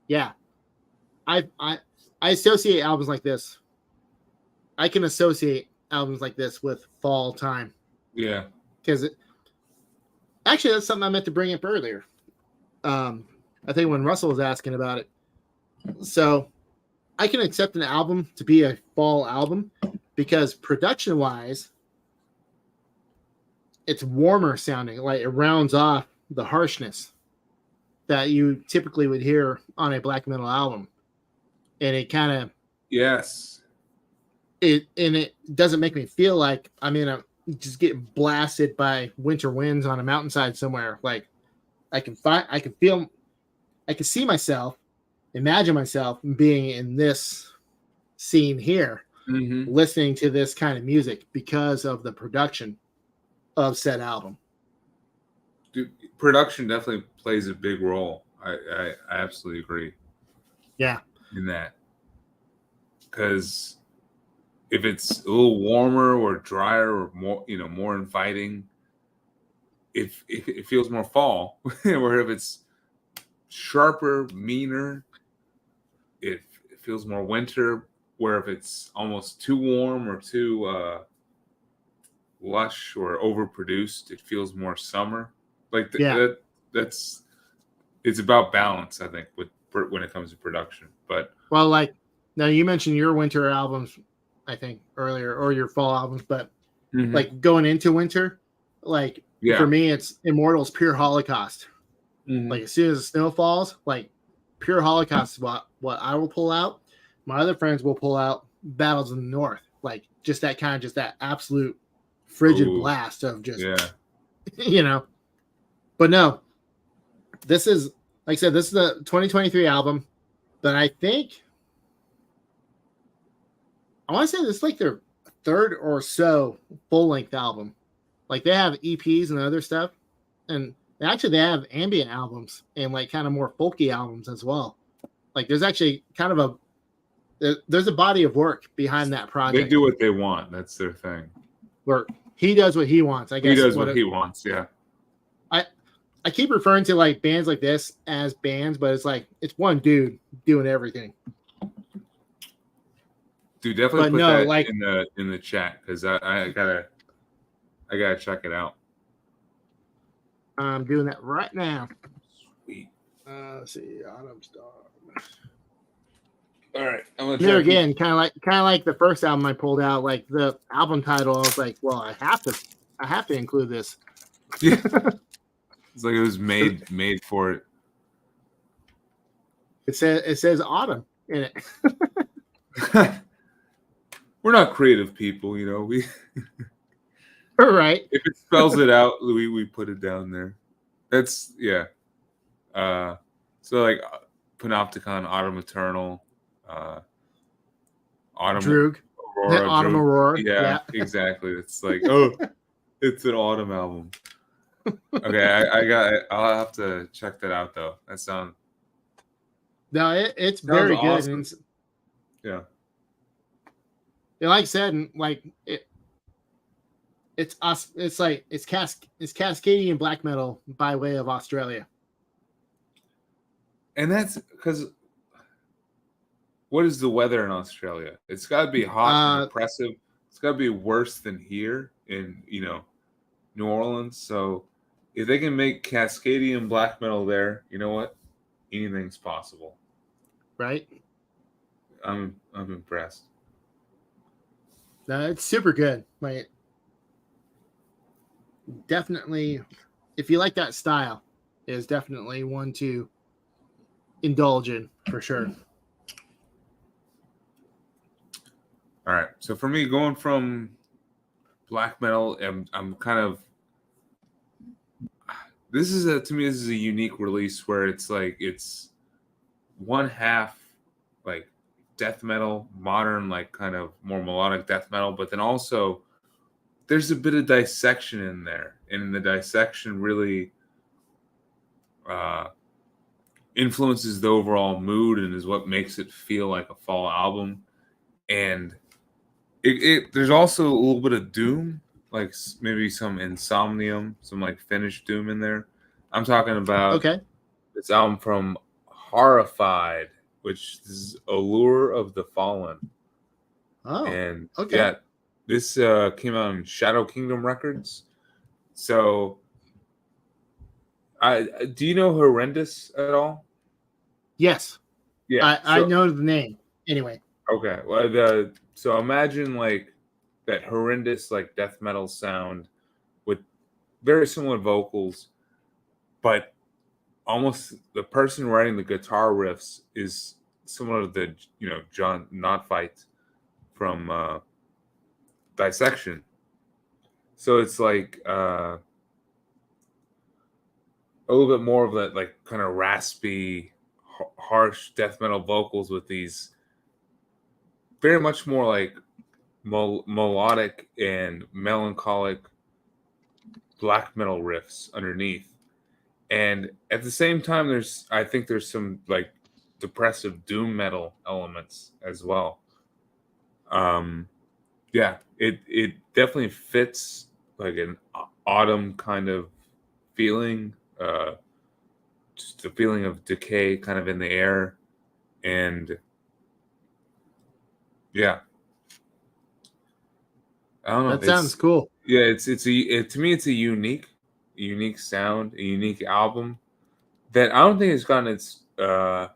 S2: yeah, I associate albums like this. I can associate albums like this with fall time.
S1: Yeah.
S2: Because actually, that's something I meant to bring up earlier. I think when Russell was asking about it. So I can accept an album to be a fall album because production-wise, it's warmer sounding. Like it rounds off the harshness that you typically would hear on a black metal album. And it kind of...
S1: Yes.
S2: It doesn't make me feel like I'm in just getting blasted by winter winds on a mountainside somewhere. Like I can see myself, imagine myself being in this scene here, listening to this kind of music because of the production of said album.
S1: Dude, production definitely plays a big role. I absolutely agree.
S2: Yeah.
S1: In that. Because if it's a little warmer or drier or more, more inviting, if it feels more fall, or if it's sharper, meaner, it feels more winter. Where if it's almost too warm or too lush or overproduced, it feels more summer. Like it's about balance, I think, when it comes to production. But
S2: well, like now you mentioned your winter albums, I think earlier, or your fall albums, but like going into winter, like for me, it's Immortals, Pure Holocaust. Like as soon as the snow falls, like Pure Holocaust is what I will pull out. My other friends will pull out Battles in the North, like just that absolute frigid blast of just, But no, this is, like I said, this is the 2023 album, but I think I want to say this is like their third or so full length album. Like they have EPs and other stuff, and Actually, they have ambient albums and like kind of more folky albums as well. Like there's actually kind of there's a body of work behind that project.
S1: They do what they want. That's their thing.
S2: Where he does what he wants. I guess
S1: He does what he wants. Yeah.
S2: I keep referring to like bands like this as bands, but it's like it's one dude doing everything.
S1: Dude, definitely put that in the chat because I gotta check it out.
S2: I'm doing that right now.
S1: Sweet.
S2: Let's see, Autumn Star.
S1: All right, I'm gonna
S2: there again, kind of like the first album I pulled out. Like the album title, I was like, well, I have to include this.
S1: Yeah. It's like it was made for it.
S2: It says autumn in it.
S1: We're not creative people, you know. We
S2: right.
S1: If it spells it out, we put it down there. That's yeah. So like Panopticon, Autumn Eternal, Autumn
S2: Droog,
S1: Aurora,
S2: Autumn Aurora.
S1: Yeah, exactly. It's like it's an autumn album. Okay, I'll have to check that out though. That sounds.
S2: No, it's very
S1: awesome.
S2: Good.
S1: Yeah.
S2: And like I said, like it's us. It's like it's Cascadian black metal by way of Australia.
S1: And that's because what is the weather in Australia? It's got to be hot and oppressive. It's got to be worse than here in New Orleans. So if they can make Cascadian black metal there, you know what? Anything's possible.
S2: Right?
S1: I'm impressed.
S2: No, it's super good. Like definitely, if you like that style, is definitely one to indulge in for sure.
S1: All right. So for me, going from black metal, I'm kind of. This is to me, this is a unique release where it's like it's one half like death metal, modern, like kind of more melodic death metal, but then also there's a bit of dissection in there, and the dissection really influences the overall mood and is what makes it feel like a fall album. And there's also a little bit of doom, like maybe some Insomnium, some like Finnish doom in there. I'm talking about this album from Horrified, which is Allure of the Fallen.
S2: Oh,
S1: and yeah, this came out on Shadow Kingdom Records. So, do you know Horrendous at all?
S2: Yes.
S1: Yeah,
S2: I know the name. Anyway.
S1: Okay, well, so imagine like that horrendous like death metal sound with very similar vocals, but almost the person writing the guitar riffs is similar to the John Notfight from Dissection. So it's like a little bit more of that like kind of raspy, harsh death metal vocals with these very much more like melodic and melancholic black metal riffs underneath. And at the same time, I think there's some like depressive doom metal elements as well. Yeah, it definitely fits like an autumn kind of feeling, just a feeling of decay kind of in the air. And yeah, I don't know.
S2: That sounds cool.
S1: Yeah, to me it's a unique sound, a unique album that I don't think has gotten its the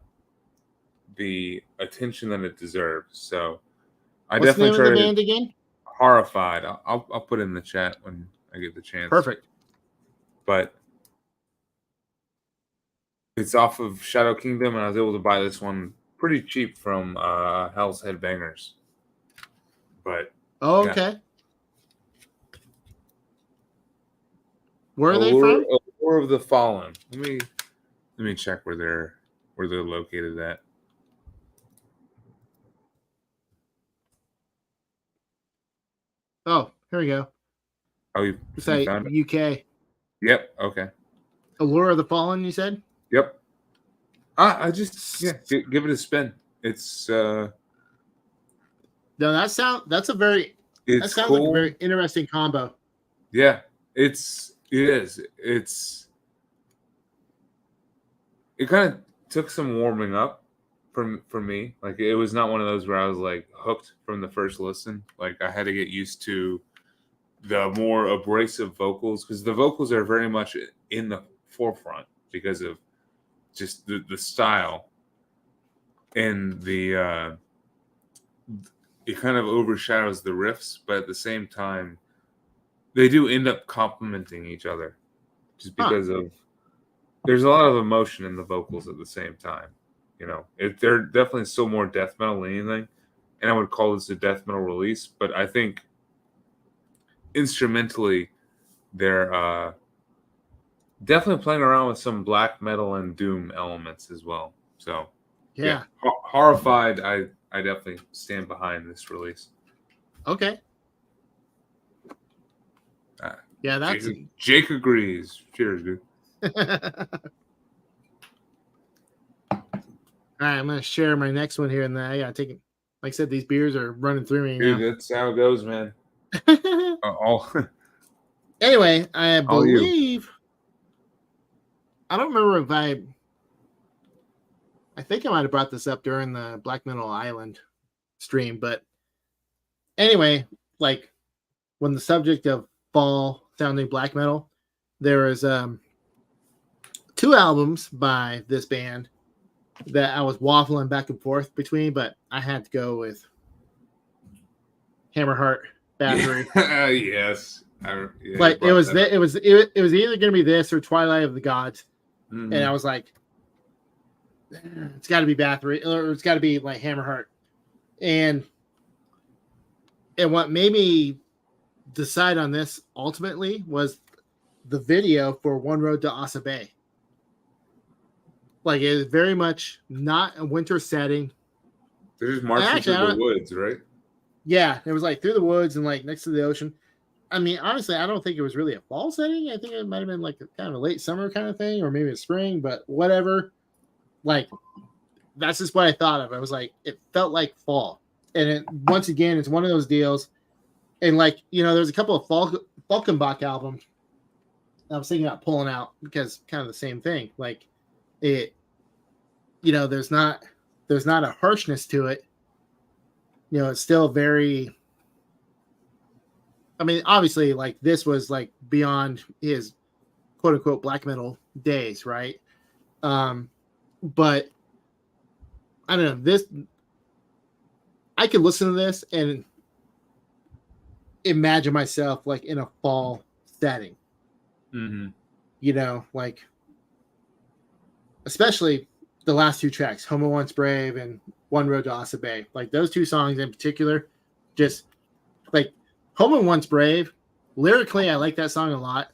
S1: attention that it deserves. So I
S2: What's
S1: definitely
S2: the name of the band again?
S1: Horrified. I'll put it in the chat when I get the chance.
S2: Perfect.
S1: But it's off of Shadow Kingdom, and I was able to buy this one pretty cheap from Hell's Headbangers. But
S2: okay. Where are they from?
S1: Allure of the Fallen. Let me check where they're located at.
S2: Oh, here we go.
S1: Oh, you
S2: say
S1: found it?
S2: UK.
S1: Yep. Okay.
S2: Allure of the Fallen, you said?
S1: Yep. I just give it a spin. It's
S2: No, that's a very that sounds like a
S1: cool.
S2: very interesting combo.
S1: Yeah, it is. It kind of took some warming up for me. Like it was not one of those where I was like hooked from the first listen. Like I had to get used to the more abrasive vocals because the vocals are very much in the forefront because of just the style and the it kind of overshadows the riffs, but at the same time they do end up complementing each other just because of there's a lot of emotion in the vocals at the same time. You know, they're definitely still more death metal than anything, and I would call this a death metal release, but I think instrumentally they're definitely playing around with some black metal and doom elements as well. So
S2: Yeah.
S1: Horrified, I definitely stand behind this release.
S2: Okay. Yeah, that's
S1: Jake agrees. Cheers, dude.
S2: All right, I'm gonna share my next one here, and then I gotta take it. Like I said, these beers are running through me.
S1: Dude,
S2: now.
S1: that's how it goes, man.
S2: Anyway, I believe I don't remember if I think I might have brought this up during the Black Metal Island stream, but anyway, like when the subject of fall sounding black metal, there is 2 albums by this band that I was waffling back and forth between, but I had to go with Hammerheart Battery.
S1: Yes.
S2: Like it was either going to be this or Twilight of the Gods, and I was like, it's got to be Battery, or it's got to be like Hammerheart, and what made me decide on this ultimately was the video for One Road to Asa Bay. Like it is very much not a winter setting.
S1: They're just marching through the woods, right?
S2: Yeah, it was like through the woods and like next to the ocean. I mean, honestly, I don't think it was really a fall setting. I think it might have been like kind of a late summer kind of thing, or maybe a spring, but whatever. Like, that's just what I thought of. I was like, it felt like fall. And once again, it's one of those deals. And like, you know, there's a couple of Falkenbach albums I was thinking about pulling out because kind of the same thing. Like it, you know, there's not a harshness to it. You know, it's still very, I mean, obviously like this was like beyond his quote unquote black metal days. Right. But I don't know, I could listen to this and imagine myself like in a fall setting.
S1: Mm-hmm.
S2: You know, like especially the last 2 tracks, Homo Once Brave and One Road to Asa Bay. Like those 2 songs in particular, just like Homo Once Brave, lyrically, I like that song a lot,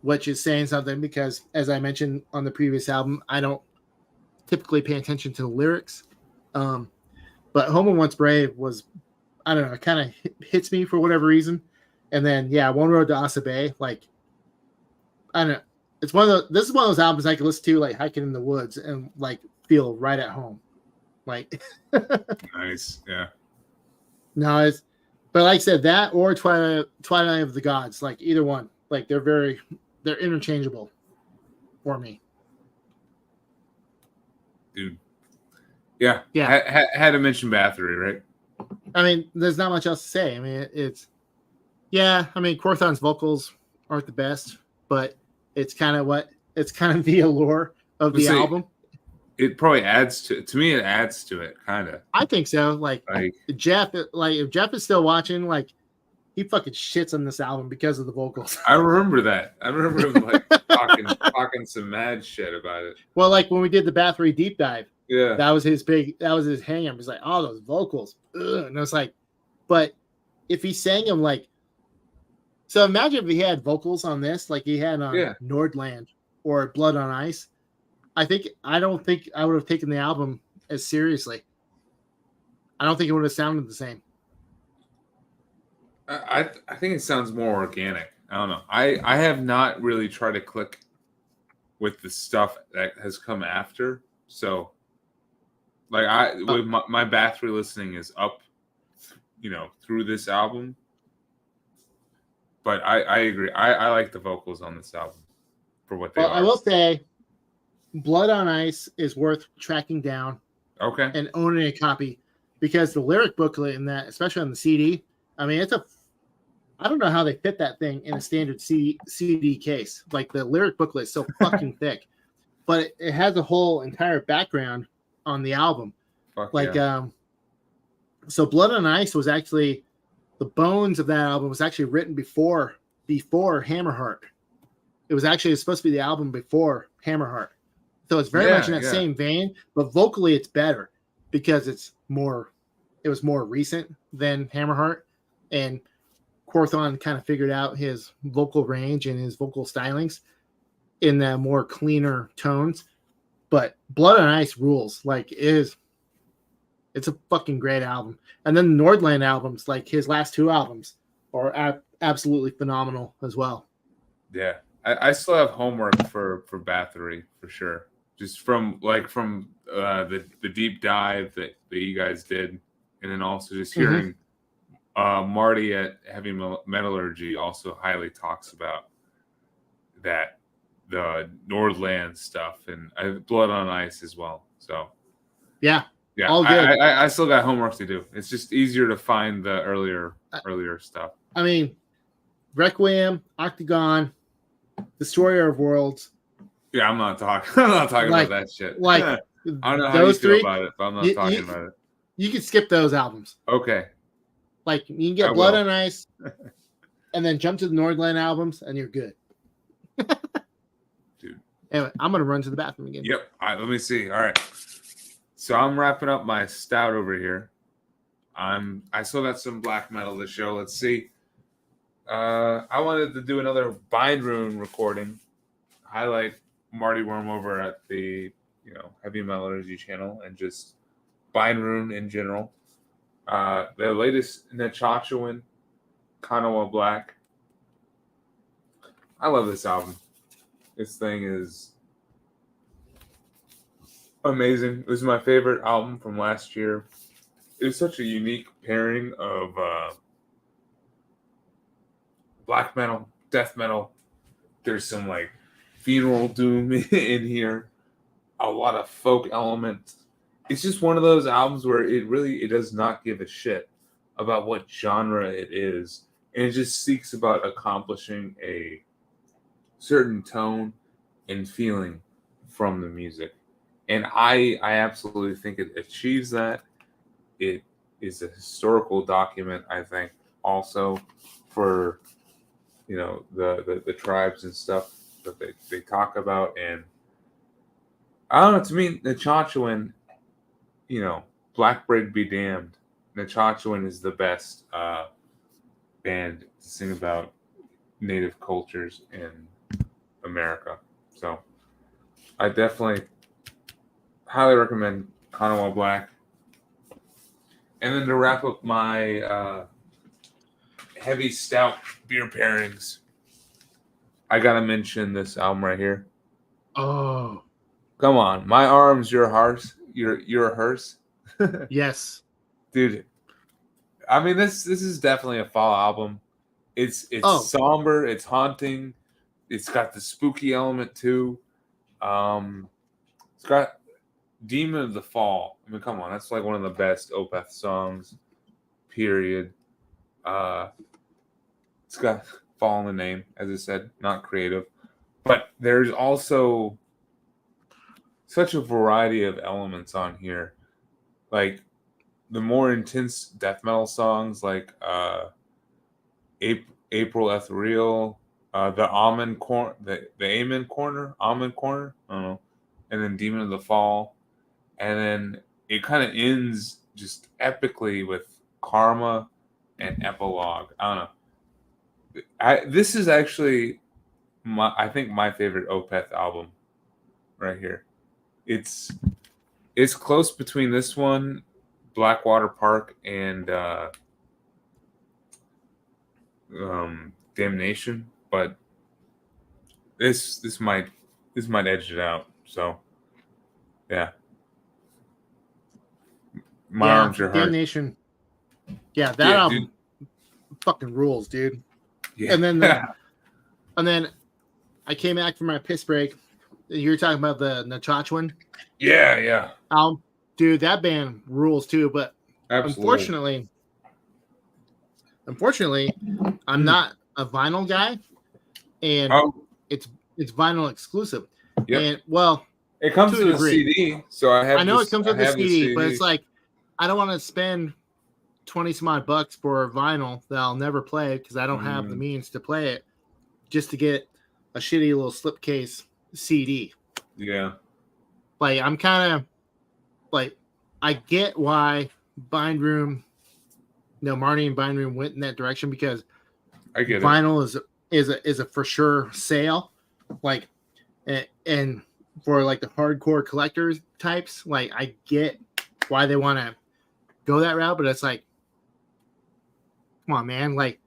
S2: which is saying something because as I mentioned on the previous album, I don't typically pay attention to the lyrics. But Homo Once Brave was, I don't know, it kind of hits me for whatever reason. And then, yeah, One Road to Asa Bay, like, I don't know. It's this is one of those albums I can listen to, like, hiking in the woods and, like, feel right at home. Like,
S1: nice. Yeah.
S2: No, but like I said, that or Twilight of the Gods, like, either one. Like, they're interchangeable for me.
S1: Dude. Yeah. Had to mention Bathory, right?
S2: I mean, there's not much else to say. I mean, Corthon's vocals aren't the best, but it's kind of the allure of the album.
S1: It probably adds to me. It adds to it, kind of.
S2: I think so. Like Jeff, if Jeff is still watching, like he fucking shits on this album because of the vocals.
S1: I remember that. I remember him like talking some mad shit about it.
S2: Well, like when we did the Bathory deep dive.
S1: Yeah,
S2: that was his hang up. He's like, oh, those vocals. Ugh. And I was like, but if he sang them like, so imagine if he had vocals on this, like he had on Nordland or Blood on Ice. I don't think I would have taken the album as seriously. I don't think it would have sounded the same.
S1: I think it sounds more organic. I don't know. I have not really tried to click with the stuff that has come after. So, like with my Bathory listening is up, through this album. But I agree. I like the vocals on this album for what they are.
S2: I will say, Blood on Ice is worth tracking down.
S1: Okay.
S2: And owning a copy, because the lyric booklet in that, especially on the CD, I mean, I don't know how they fit that thing in a standard CD case. Like, the lyric booklet is so fucking thick, but it has a whole entire background on the album. So Blood on Ice was actually, the bones of that album was actually written before Hammerheart. It was supposed to be the album before Hammerheart. So it's very much in that same vein, but vocally it's better because it was more recent than Hammerheart, and Quorthon kind of figured out his vocal range and his vocal stylings in the more cleaner tones. But Blood on Ice rules. Like, it's a fucking great album. And then the Nordland albums, like his last 2 albums, are absolutely phenomenal as well.
S1: Yeah. I still have homework for Bathory for sure. Just from the deep dive that you guys did, and then also just hearing Marty at Heavy Metallurgy also highly talks about that, the Nordland stuff, and Blood on Ice as well. So yeah,
S2: all good.
S1: I still got homework to do. It's just easier to find the earlier stuff.
S2: I mean, Requiem, Octagon, Destroyer of Worlds.
S1: Yeah, I'm not talking about that shit.
S2: Like,
S1: I don't know how
S2: those
S1: you feel
S2: 3,
S1: about it, but I'm not talking about it.
S2: You can skip those albums.
S1: Okay.
S2: Like, you can get Blood on Ice and then jump to the Nordland albums, and you're good.
S1: Dude.
S2: Anyway, I'm going to run to the bathroom again.
S1: Yep. All right, let me see. All right. So I'm wrapping up my stout over here. I still got some black metal to show. Let's see. I wanted to do another Bind Rune recording. Highlight Marty Worm over at the Heavy Metallurgy channel, and just Bind Rune in general. The latest Nachachuan, Kanawa Black. I love this album. This thing is amazing. It was my favorite album from last year. It was such a unique pairing of black metal, death metal. There's some like funeral doom in here, a lot of folk elements. It's just one of those albums where it does not give a shit about what genre it is, and it just seeks about accomplishing a certain tone and feeling from the music. And I absolutely think it achieves that. It is a historical document, I think, also for the tribes and stuff that they talk about. And I don't know, to me, Nachachuan, Black Bread Be Damned, Nachachuan is the best band to sing about native cultures in America. So I definitely highly recommend Kanawa Black. And then to wrap up my heavy stout beer pairings, I gotta mention this album right here.
S2: Oh,
S1: come on! My Arms, Your Hearse, Your Hearse.
S2: Yes,
S1: dude. I mean, this is definitely a fall album. It's somber, it's haunting, it's got the spooky element too. It's got Demon of the Fall. I mean, come on, that's like one of the best Opeth songs, period. It's got Fall in the name, as I said, not creative. But there's also such a variety of elements on here. Like the more intense death metal songs, like April Ethereal, the Almond Corner, the Amen Corner, Almond Corner, I don't know, and then Demon of the Fall. And then it kind of ends just epically with Karma and Epilogue. I don't know. This is actually I think my favorite Opeth album right here. It's close between this one, Blackwater Park, and Damnation, but this might this might edge it out. So, yeah. My arms are hurt.
S2: Damnation. Yeah, that album fucking rules, dude.
S1: Yeah.
S2: And then I came back from my piss break. You were talking about the Nachachwan
S1: yeah.
S2: album. Dude, that band rules too, but
S1: Absolutely.
S2: unfortunately, I'm not a vinyl guy, and it's vinyl exclusive.
S1: Yep.
S2: And well,
S1: it comes with a CD, so I
S2: know it comes with a CD, but it's like I don't want to spend 20 some odd bucks for a vinyl that I'll never play because I don't have the means to play it, just to get a shitty little slipcase CD.
S1: Yeah.
S2: Like, I'm kind of like, I get why Bind Room, Marty and Bind Room went in that direction, because
S1: I get
S2: vinyl is a for sure sale. Like, and for like the hardcore collectors types, like, I get why they want to go that route, but it's like, come on, man. Like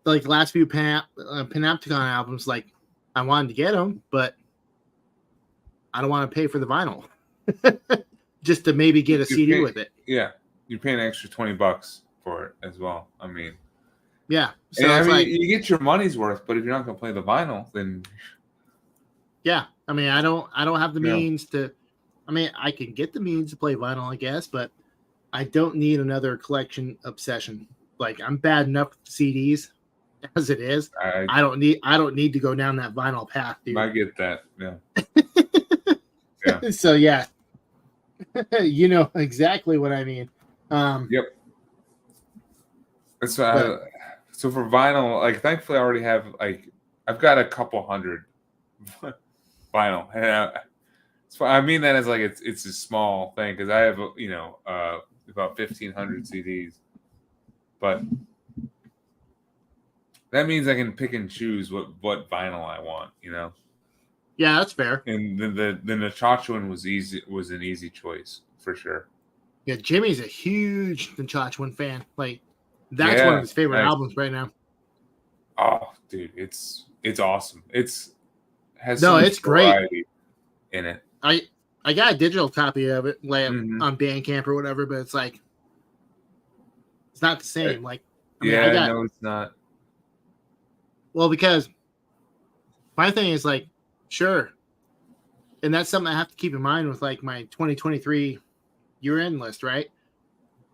S2: last few Panopticon albums, like, I wanted to get them, but I don't want to pay for the vinyl just to maybe get a CD with it.
S1: Yeah, you're paying an extra $20 for it as well. I mean,
S2: yeah. So
S1: and,
S2: it's like,
S1: you get your money's worth, but if you're not going to play the vinyl, then
S2: yeah. I mean, I don't have the means to. I mean, I can get the means to play vinyl, I guess, but I don't need another collection obsession. Like, I'm bad enough with CDs as it is. I don't need to go down that vinyl path, dude.
S1: I get that. Yeah.
S2: Yeah. So yeah, you know exactly what I mean.
S1: Yep. So for vinyl, like, thankfully I already have, like, I've got a couple hundred vinyl. And I mean that as like it's a small thing, because I have about 1,500 CDs, but that means I can pick and choose what vinyl I want,
S2: Yeah, that's fair.
S1: And the Nachachwan was an easy choice for sure.
S2: Yeah, Jimmy's a huge Nachachwan fan. Like, that's one of his favorite albums right now.
S1: Oh, dude, it's awesome. It's
S2: great
S1: in it.
S2: I got a digital copy of it, like, on Bandcamp or whatever, but it's like, it's not the same. Like,
S1: no, it's not.
S2: Well, because my thing is, like, sure, and that's something I have to keep in mind with, like, my 2023 year-end list, right?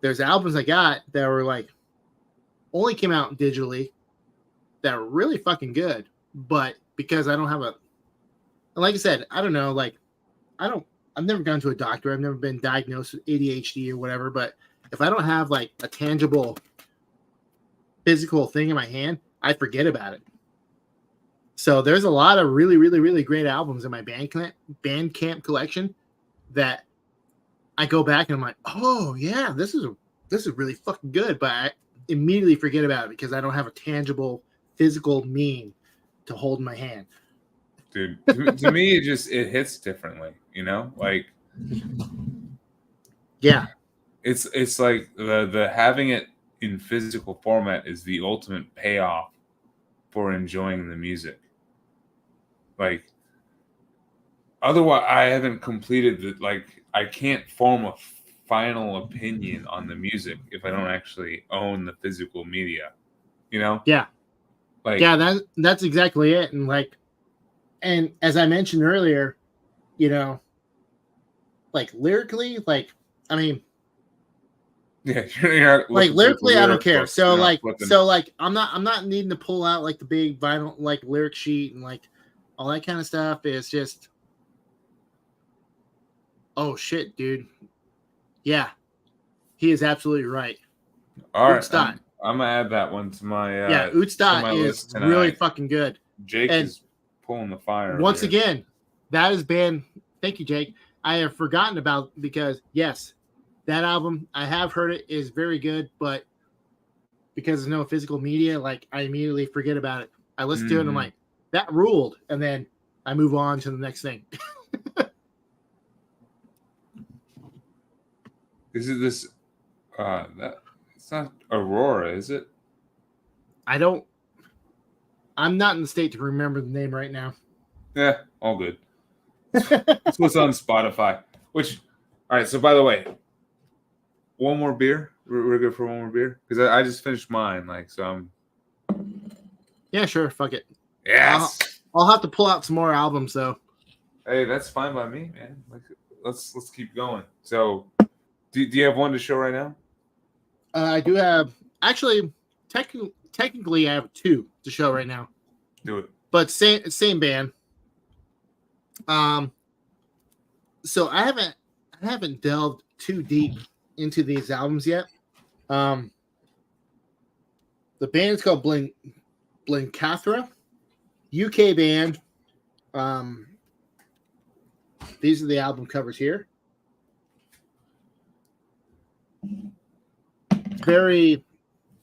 S2: There's albums I got that were, like, only came out digitally that are really fucking good, but because I don't have like I said, I don't know, like, I've never gone to a doctor. I've never been diagnosed with ADHD or whatever, but if I don't have, like, a tangible physical thing in my hand, I forget about it. So there's a lot of really, really, really great albums in my Bandcamp collection that I go back and I'm like, oh yeah, this is really fucking good, but I immediately forget about it because I don't have a tangible physical mean to hold in my hand.
S1: Dude, to me, it hits differently, like,
S2: yeah,
S1: it's like the having it in physical format is the ultimate payoff for enjoying the music. Like, otherwise, I haven't completed the, like, I can't form a final opinion on the music if I don't actually own the physical media,
S2: Yeah.
S1: Like,
S2: yeah, that's exactly it. And, like, and as I mentioned earlier, like, lyrically, like, I mean,
S1: yeah, you're
S2: like, lyrically, I don't care. So, like,
S1: flipping.
S2: I'm not needing to pull out, like, the big vinyl, like, lyric sheet and, like, all that kind of stuff. Is just, oh shit, dude. Yeah, he is absolutely right.
S1: All right, I'm gonna add that one to my
S2: Utstadt is really fucking good.
S1: Jake is pulling the fire.
S2: Once again, that has been, thank you, Jake. I have forgotten about, because yes, that album, I have heard it, is very good, but because there's no physical media, like, I immediately forget about it. I listen to it and I'm like, that ruled, and then I move on to the next thing.
S1: Is it this? That it's not Aurora, is it?
S2: I'm not in the state to remember the name right now.
S1: Yeah, all good. It's what's on Spotify. Which, all right. So by the way, one more beer. We're good for one more beer because I just finished mine. Like so, I'm.
S2: Yeah, sure. Fuck it.
S1: Yes.
S2: I'll have to pull out some more albums though.
S1: Hey, that's fine by me, man. Like, let's keep going. So, do you have one to show right now?
S2: I do have actually technically I have 2 to show right now.
S1: Do it.
S2: But same band. So I haven't delved too deep into these albums yet. The band is called Blencathra, UK band. These are the album covers here.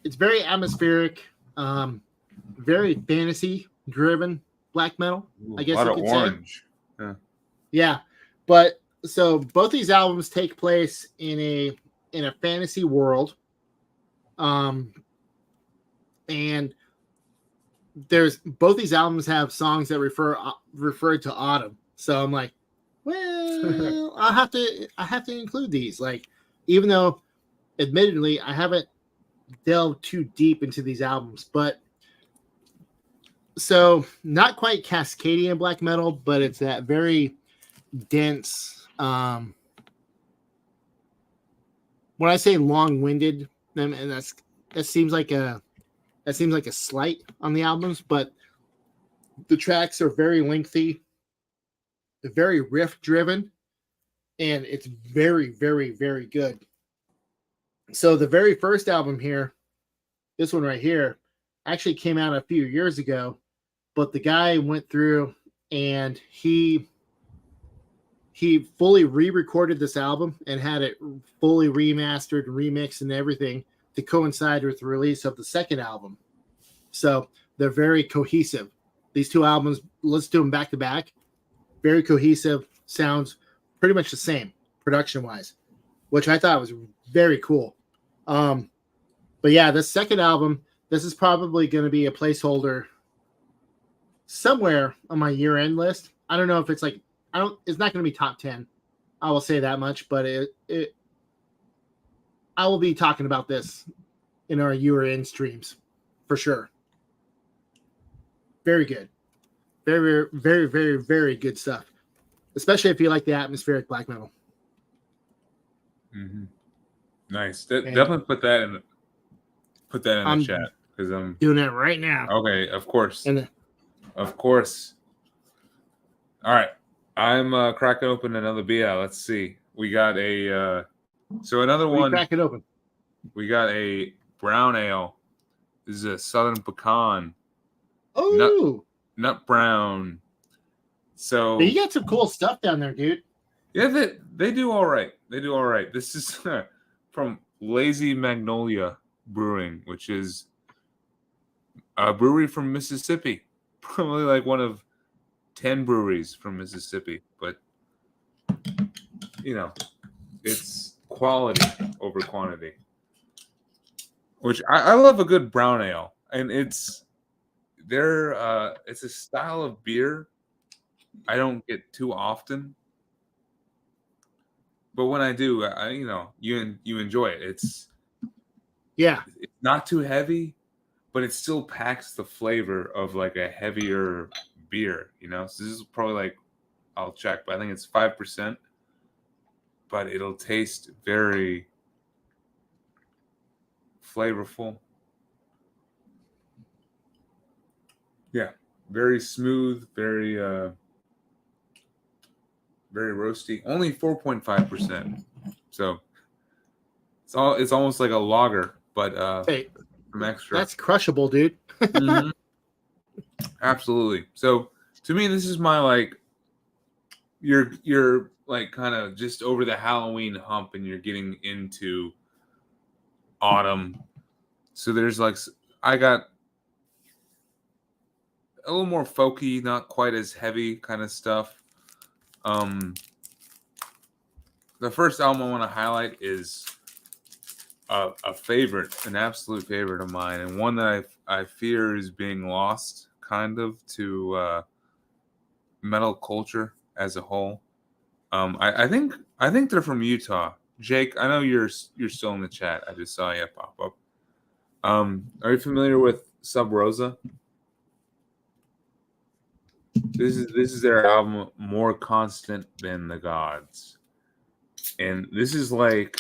S2: It's very atmospheric, very fantasy driven black metal.
S1: Ooh,
S2: I guess
S1: a lot
S2: you
S1: of
S2: could
S1: orange.
S2: say. Yeah, but so both these albums take place in a fantasy world, and there's both these albums have songs that refer to autumn. So I'm like, well, I have to include these. Like, even though, admittedly, I haven't delved too deep into these albums, but so not quite Cascadian black metal, but it's that very dense. When I say long-winded, and that seems like a slight on the albums, but the tracks are very lengthy, very riff driven, and it's very, very, very good. So the very first album here, this one right here, actually came out a few years ago, but the guy went through and he fully re-recorded this album and had it fully remastered, remixed, and everything to coincide with the release of the second album. So they're very cohesive. These 2 albums, let's do them back to back. Very cohesive, sounds pretty much the same production-wise, which I thought was very cool. But yeah, this second album, this is probably going to be a placeholder somewhere on my year-end list. I don't know if it's like, it's not going to be top 10. I will say that much, but I will be talking about this in our year-end streams for sure. Very good. Very, very, very, very good stuff. Especially if you like the atmospheric black metal.
S1: Mm-hmm. Nice. Definitely put that in the chat because I'm
S2: doing it right now.
S1: Okay, of course. Of course. All right. I'm cracking open another beer. Let's see. We got another one.
S2: Crack it open.
S1: We got a brown ale. This is a Southern Pecan.
S2: Oh,
S1: nut brown. So
S2: you got some cool stuff down there, dude.
S1: Yeah, they do all right. They do all right. This is from Lazy Magnolia Brewing, which is a brewery from Mississippi. Probably like one of 10 breweries from Mississippi, but it's quality over quantity. Which I love a good brown ale, and it's a style of beer I don't get too often, but when I do, you enjoy it. It's not too heavy, but it still packs the flavor of like a heavier beer. So this is probably like, I'll check, but I think it's 5%. But it'll taste very flavorful. Yeah, very smooth, very very roasty. Only 4.5%. So it's almost like a lager, but some extra.
S2: That's crushable, dude.
S1: Mm-hmm. Absolutely. So to me, this is my like you're like kind of just over the Halloween hump and you're getting into autumn. So there's like, I got a little more folky, not quite as heavy kind of stuff. The first album I want to highlight is a favorite, an absolute favorite of mine, and one that I fear is being lost kind of to metal culture. as a whole. I think they're from Utah. Jake, I know you're still in the chat. I just saw you pop up. Are you familiar with Sub Rosa? This is their album, More Constant Than the Gods, and this is like,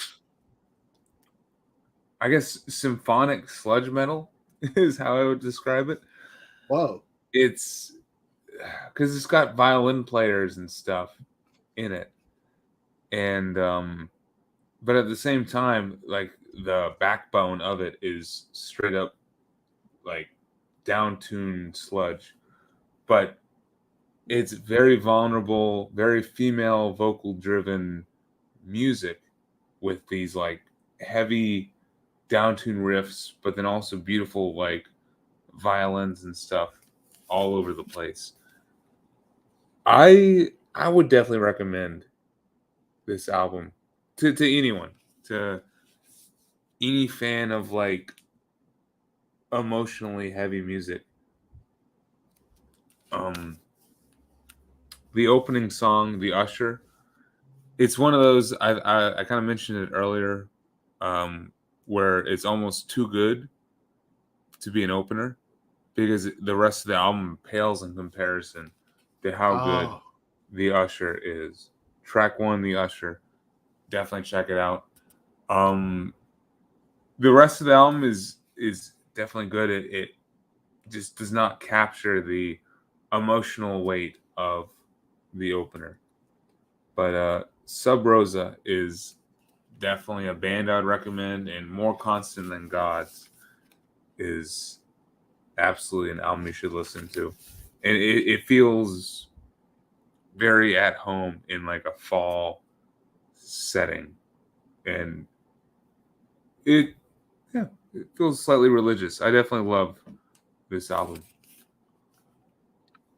S1: I guess, symphonic sludge metal is how I would describe it.
S2: Whoa!
S1: It's because it's got violin players and stuff in it, and but at the same time, like the backbone of it is straight up like down-tuned sludge, but it's very vulnerable, very female vocal driven music with these like heavy down-tuned riffs, but then also beautiful like violins and stuff all over the place. I would definitely recommend this album to anyone, to any fan of like emotionally heavy music. The opening song, The Usher, it's one of those, I kind of mentioned it earlier, where it's almost too good to be an opener because the rest of the album pales in comparison to how good The Usher is. Track 1, The Usher, definitely check it out. The rest of the album is definitely good. It just does not capture the emotional weight of the opener. But Sub Rosa is definitely a band I'd recommend, and More Constant Than Gods is absolutely an album you should listen to. And it feels very at home in like a fall setting. And it feels slightly religious. I definitely love this album.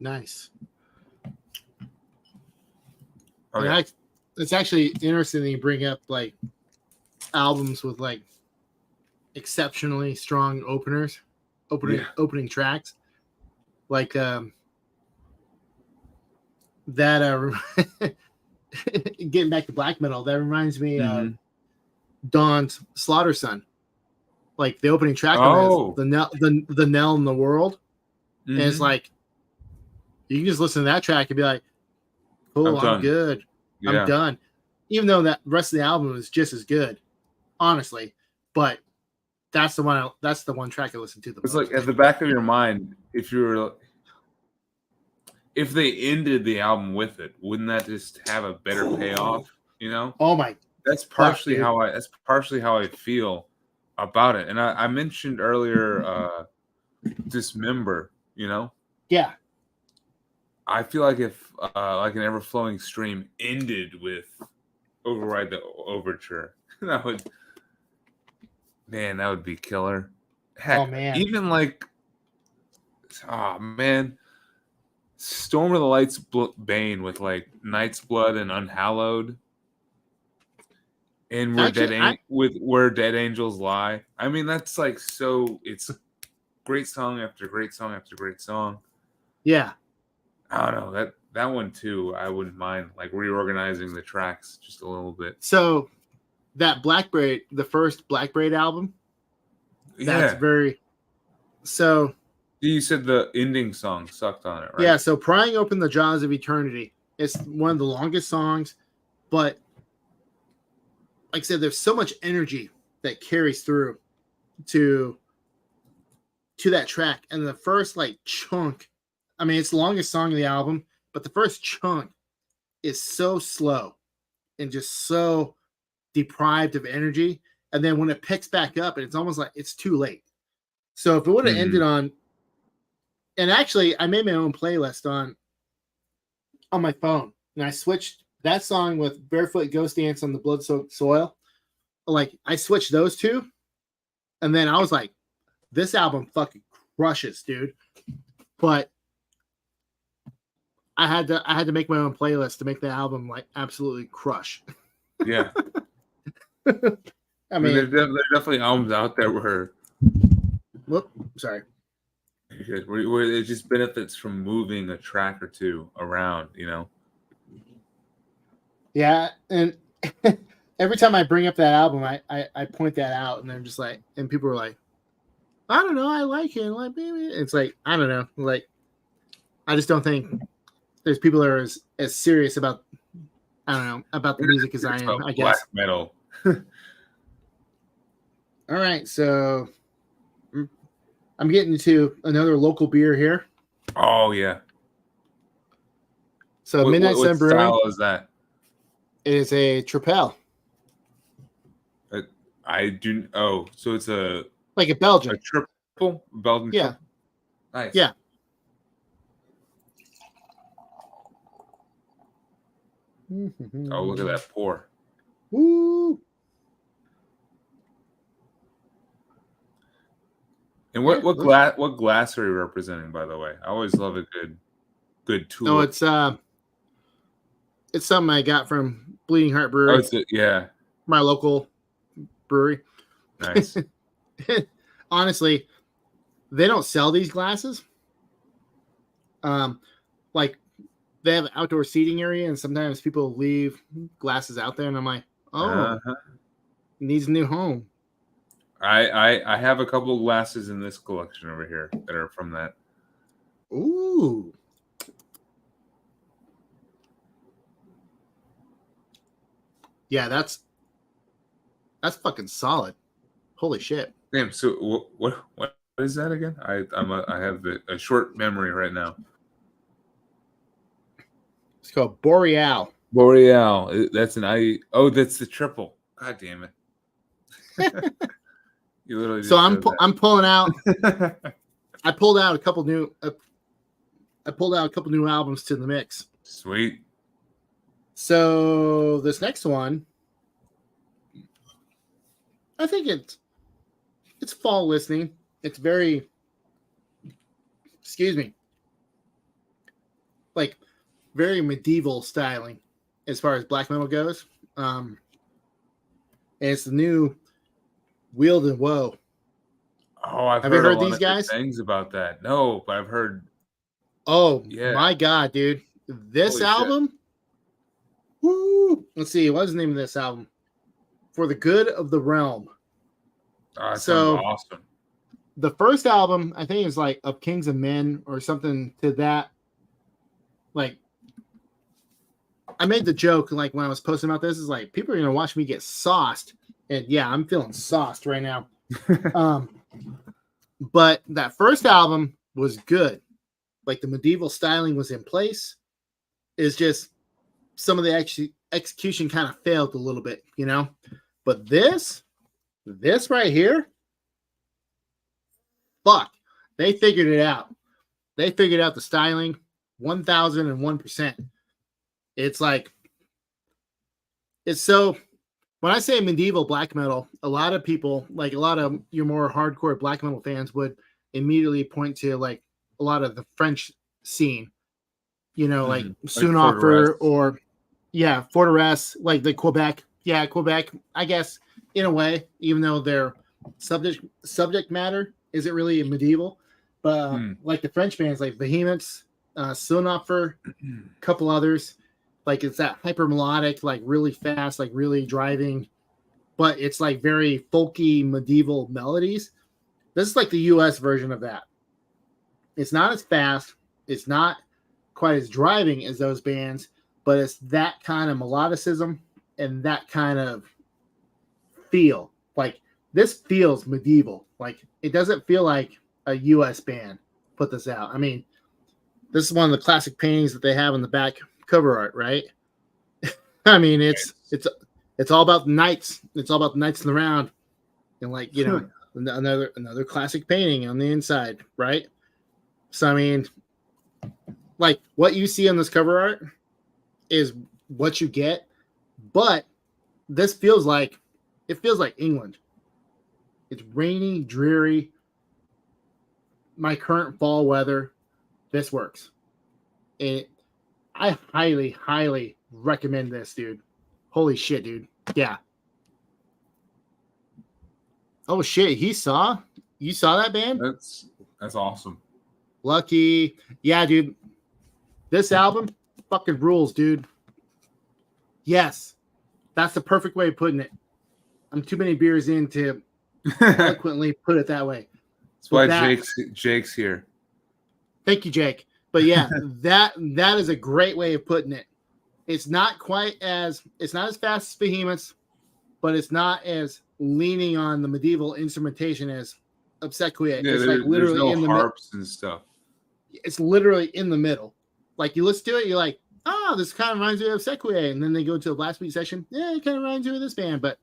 S2: Nice.
S1: Okay.
S2: It's actually interesting that you bring up like albums with like exceptionally strong opening tracks, like that. Getting back to black metal, that reminds me of Dawn's Slaughter Son. Like the opening track of the Knell in the World, and it's like you can just listen to that track and be like, "Cool, I'm good, I'm done." Even though that rest of the album is just as good, honestly, but that's the one. That's the one track I listen to the most.
S1: It's like at the back of your mind, if they ended the album with it, wouldn't that just have a better payoff? You know?
S2: Oh my!
S1: That's partially how I feel about it. And I mentioned earlier, Dismember. You know?
S2: Yeah.
S1: I feel like if like an ever flowing stream ended with Override the Overture, that would be killer. Heck,
S2: oh man,
S1: even like, Storm of the Light's Bane with like Night's Blood and Unhallowed, and Where Dead Angels Lie. I mean, that's like it's great song after great song after great song.
S2: Yeah.
S1: I don't know, that one too. I wouldn't mind like reorganizing the tracks just a little bit.
S2: So that Blackbraid, the first Blackbraid album, that's very. So
S1: you said the ending song sucked on it, right?
S2: Yeah. So Prying Open the Jaws of Eternity. It's one of the longest songs, but like I said, there's so much energy that carries through to that track, and the first like chunk. I mean, it's the longest song of the album, but the first chunk is so slow and just so deprived of energy. And then when it picks back up, and it's almost like it's too late. So if it would have ended on, and actually I made my own playlist on my phone, and I switched that song with Barefoot Ghost Dance on the Blood-Soaked Soil. Like I switched those two, and then I was like, this album fucking crushes, dude. But I had to make my own playlist to make the album like absolutely crush.
S1: Yeah.
S2: I mean,
S1: there's definitely albums out there where it just benefits from moving a track or two around, you know.
S2: Yeah, and every time I bring up that album, I point that out, and they're just like, and people are like, I don't know, I like it. Like, maybe it's like, I don't know, like, I just don't think there's people that are as serious about, I don't know, about the music as I am. I
S1: Black
S2: guess.
S1: metal.
S2: All right, so I'm getting to another local beer here.
S1: Oh yeah.
S2: So Midnight
S1: What
S2: Sun Brewing.
S1: style is that?
S2: It is a Tripel,
S1: I do. Oh, so it's a
S2: Belgian.
S1: triple Belgian.
S2: Yeah.
S1: Triple? Nice.
S2: Yeah.
S1: Oh, look at that pour.
S2: Woo!
S1: And what glass are you representing, by the way? I always love a good tool.
S2: No, it's something I got from Bleeding Heart Brewery.
S1: Yeah.
S2: My local brewery.
S1: Nice.
S2: Honestly, they don't sell these glasses. Like they have an outdoor seating area, and sometimes people leave glasses out there, and I'm like, oh, it needs a new home.
S1: I have a couple of glasses in this collection over here that are from that.
S2: Ooh. Yeah, that's fucking solid. Holy shit.
S1: Damn. So what is that again? I have a short memory right now.
S2: It's called Boreal.
S1: Boreal. That's that's the triple. God damn it. You literally just
S2: So I'm pulling out. I pulled out a couple new albums to the mix.
S1: Sweet.
S2: So this next one, I think it's fall listening. It's very, excuse me, like very medieval styling as far as black metal goes. And it's the new Wield and Woe.
S1: Oh, I've
S2: Have you heard
S1: a lot
S2: these
S1: of
S2: guys?
S1: things about that. No, but I've heard.
S2: Oh
S1: yeah.
S2: My god, dude! This
S1: Holy
S2: album.
S1: Shit.
S2: Woo! Let's see. What's the name of this album? For the Good of the Realm.
S1: That sounds awesome.
S2: The first album, I think, is like Of Kings and Men or something to that. Like, I made the joke like when I was posting about this, is like people are gonna watch me get sauced, and yeah, I'm feeling sauced right now. But that first album was good. Like the medieval styling was in place. It's just some of the execution kind of failed a little bit, you know. But this right here, fuck, they figured it out. They figured out the styling 1001%. It's like, it's so, when I say medieval black metal, a lot of people, like a lot of your more hardcore black metal fans would immediately point to like a lot of the French scene, you know, like Sunoffer or Forteresse, like the Quebec. Yeah, Quebec, I guess, in a way, even though their subject matter isn't really medieval. But like the French bands like Behemoths, Sunoffer, a couple others, like it's that hyper melodic, like really fast, like really driving, but it's like very folky medieval melodies. This is like the US version of that. It's not as fast, it's not quite as driving as those bands, but it's that kind of melodicism and that kind of feel. Like this feels medieval. Like it doesn't feel like a US band put this out. I mean, this is one of the classic paintings that they have in the back cover art, right? I mean, it's all about the knights. It's all about the knights in the round, and like, you know, another classic painting on the inside, right? So I mean, like what you see on this cover art is what you get, but this feels like England. It's rainy, dreary. My current fall weather. This works. I highly, highly recommend this, dude. Holy shit, dude. Yeah. Oh shit, you saw that band?
S1: That's awesome.
S2: Lucky. Yeah, dude. This album fucking rules, dude. Yes, that's the perfect way of putting it. I'm too many beers in to
S1: That's
S2: eloquently put it that way.
S1: why
S2: That,
S1: Jake's here.
S2: thank you, Jake. But yeah, that is a great way of putting it. It's not as fast as Behemoths, but it's not as leaning on the medieval instrumentation as Obsequiate.
S1: Yeah,
S2: It's like
S1: there's
S2: literally
S1: no
S2: in the
S1: harps and stuff.
S2: it's literally in the middle. Like you listen to it, you're like, oh, this kind of reminds me of Obsequiate, and then they go to a blast beat section. Yeah, it kind of reminds me of this band, but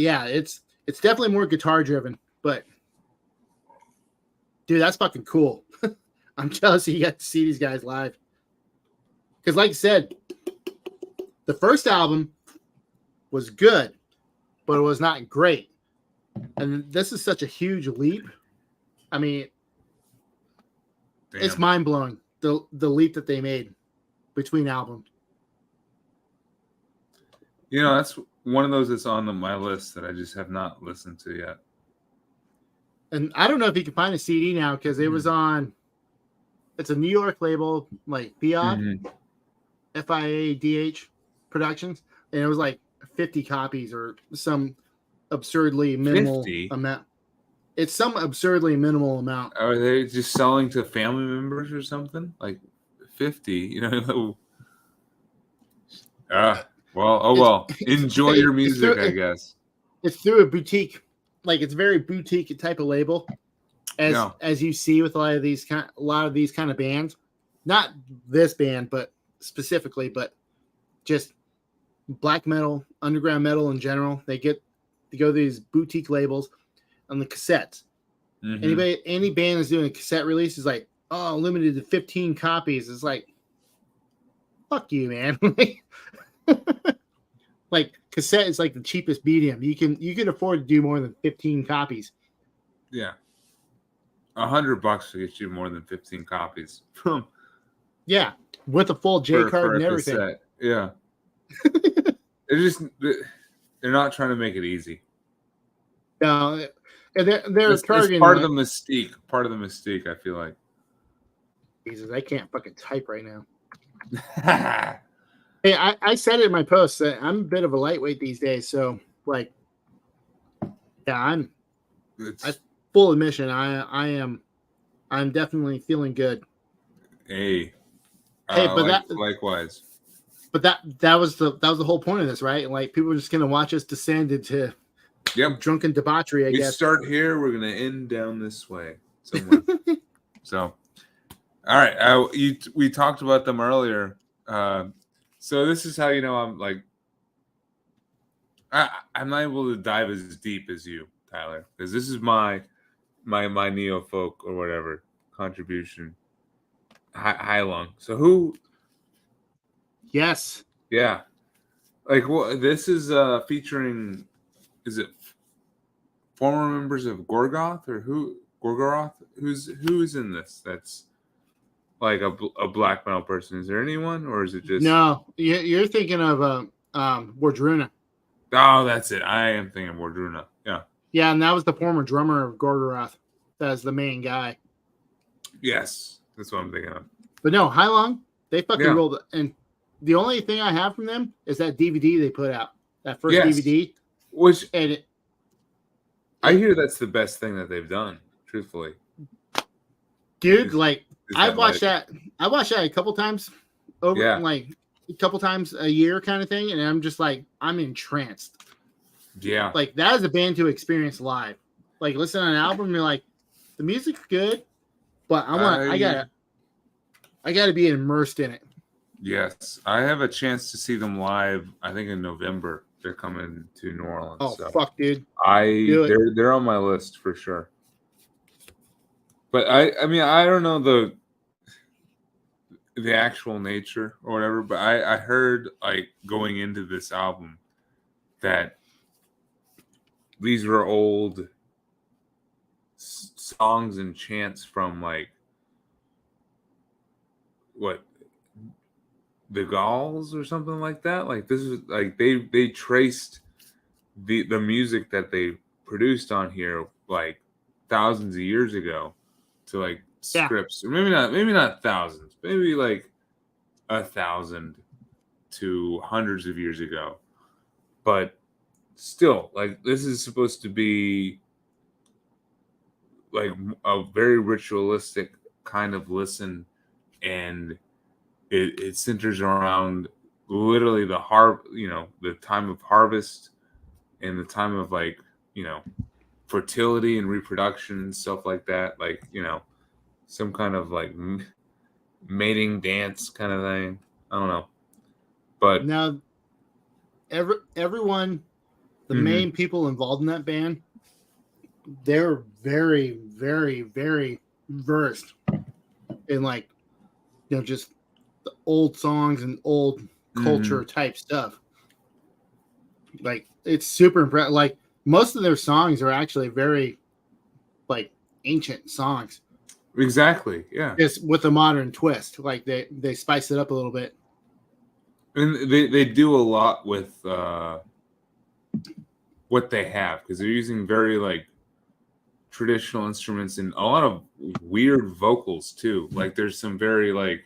S2: yeah, it's definitely more guitar driven. But dude, that's fucking cool. I'm jealous you got to see these guys live. Because, like I said, the first album was good, but it was not great. And this is such a huge leap. I mean, it's mind blowing the leap that they made between albums.
S1: You know, that's one of those that's on my list that I just have not listened to yet.
S2: And I don't know if you can find a CD now because it was on. It's a New York label, like FIAD, FIADH Productions, and it was like 50 copies or some absurdly minimal
S1: 50?
S2: amount. It's some absurdly minimal amount.
S1: Are they just selling to family members or something? Like 50, you know? Well. Enjoy your music, I guess.
S2: It's through a boutique, like it's very boutique type of label, as you see with a lot of these kind of bands. Not this band, but specifically, but just black metal, underground metal in general. They go to these boutique labels on the cassettes. Mm-hmm. Any band that's doing a cassette release is like, oh, limited to 15 copies. It's like, fuck you, man. Like cassette is like the cheapest medium. You can afford to do more than 15 copies.
S1: Yeah. $100 to get you more than 15 copies.
S2: Yeah. With a full J card and everything.
S1: Cassette. Yeah. They're not trying to make it easy.
S2: No, they're targeting.
S1: It's part of the mystique. Part of the mystique, I feel like.
S2: Jesus, I can't fucking type right now. Hey, I said it in my post that I'm a bit of a lightweight these days, so like, yeah, full admission. I'm definitely feeling good.
S1: Hey,
S2: but
S1: likewise.
S2: But that was the whole point of this, right? Like people are just gonna watch us descend into drunken debauchery. I guess we
S1: start here, we're gonna end down this way somewhere. So, all right, we talked about them earlier. So this is how you know I'm like I'm not able to dive as deep as you, Tyler, because this is my neo folk or whatever contribution. High Lung. So who?
S2: Yes.
S1: Yeah. Like this is featuring. Is it former members of Gorgoth or who? Gorgoroth? Who's in this? That's like a black metal person. Is there anyone, or is it just
S2: no? You're thinking of Wardruna.
S1: Oh, that's it. I am thinking Wardruna. Yeah.
S2: Yeah, and that was the former drummer of Gorgoroth. That's the main guy.
S1: Yes, that's what I'm thinking of.
S2: But no, High Lung, they fucking rolled it. And the only thing I have from them is that DVD they put out. That first DVD.
S1: Which I hear that's the best thing that they've done, truthfully.
S2: Dude, I watched that a couple times like a couple times a year kind of thing, and I'm just like, I'm entranced.
S1: Yeah.
S2: Like that is a band to experience live. Like listen to an album, you're like, the music's good, but I gotta be immersed in it.
S1: Yes. I have a chance to see them live, I think in November. They're coming to New Orleans.
S2: Oh fuck, dude.
S1: They're on my list for sure. But I mean I don't know the actual nature or whatever, but I heard like going into this album that these were old songs and chants from like what, the Gauls or something like that. Like this is like they traced the music that they produced on here like thousands of years ago to like scripts, or maybe not thousands, maybe like 1,000 to hundreds of years ago. But still, like, this is supposed to be like a very ritualistic kind of listen, and it centers around literally the time of harvest and the time of, like, fertility and reproduction and stuff like that, like, some kind of like mating dance kind of thing. I don't know, but
S2: Now, everyone, the main people involved in that band, they're very, very, very versed in, like, just the old songs and old culture type stuff. Like, it's super impressive. Like, most of their songs are actually very, like, ancient songs.
S1: exactly, yeah.
S2: Just with a modern twist. Like, they spice it up a little bit.
S1: And they do a lot with what they have, because they're using very, like, traditional instruments and a lot of weird vocals too. Like, there's some very, like,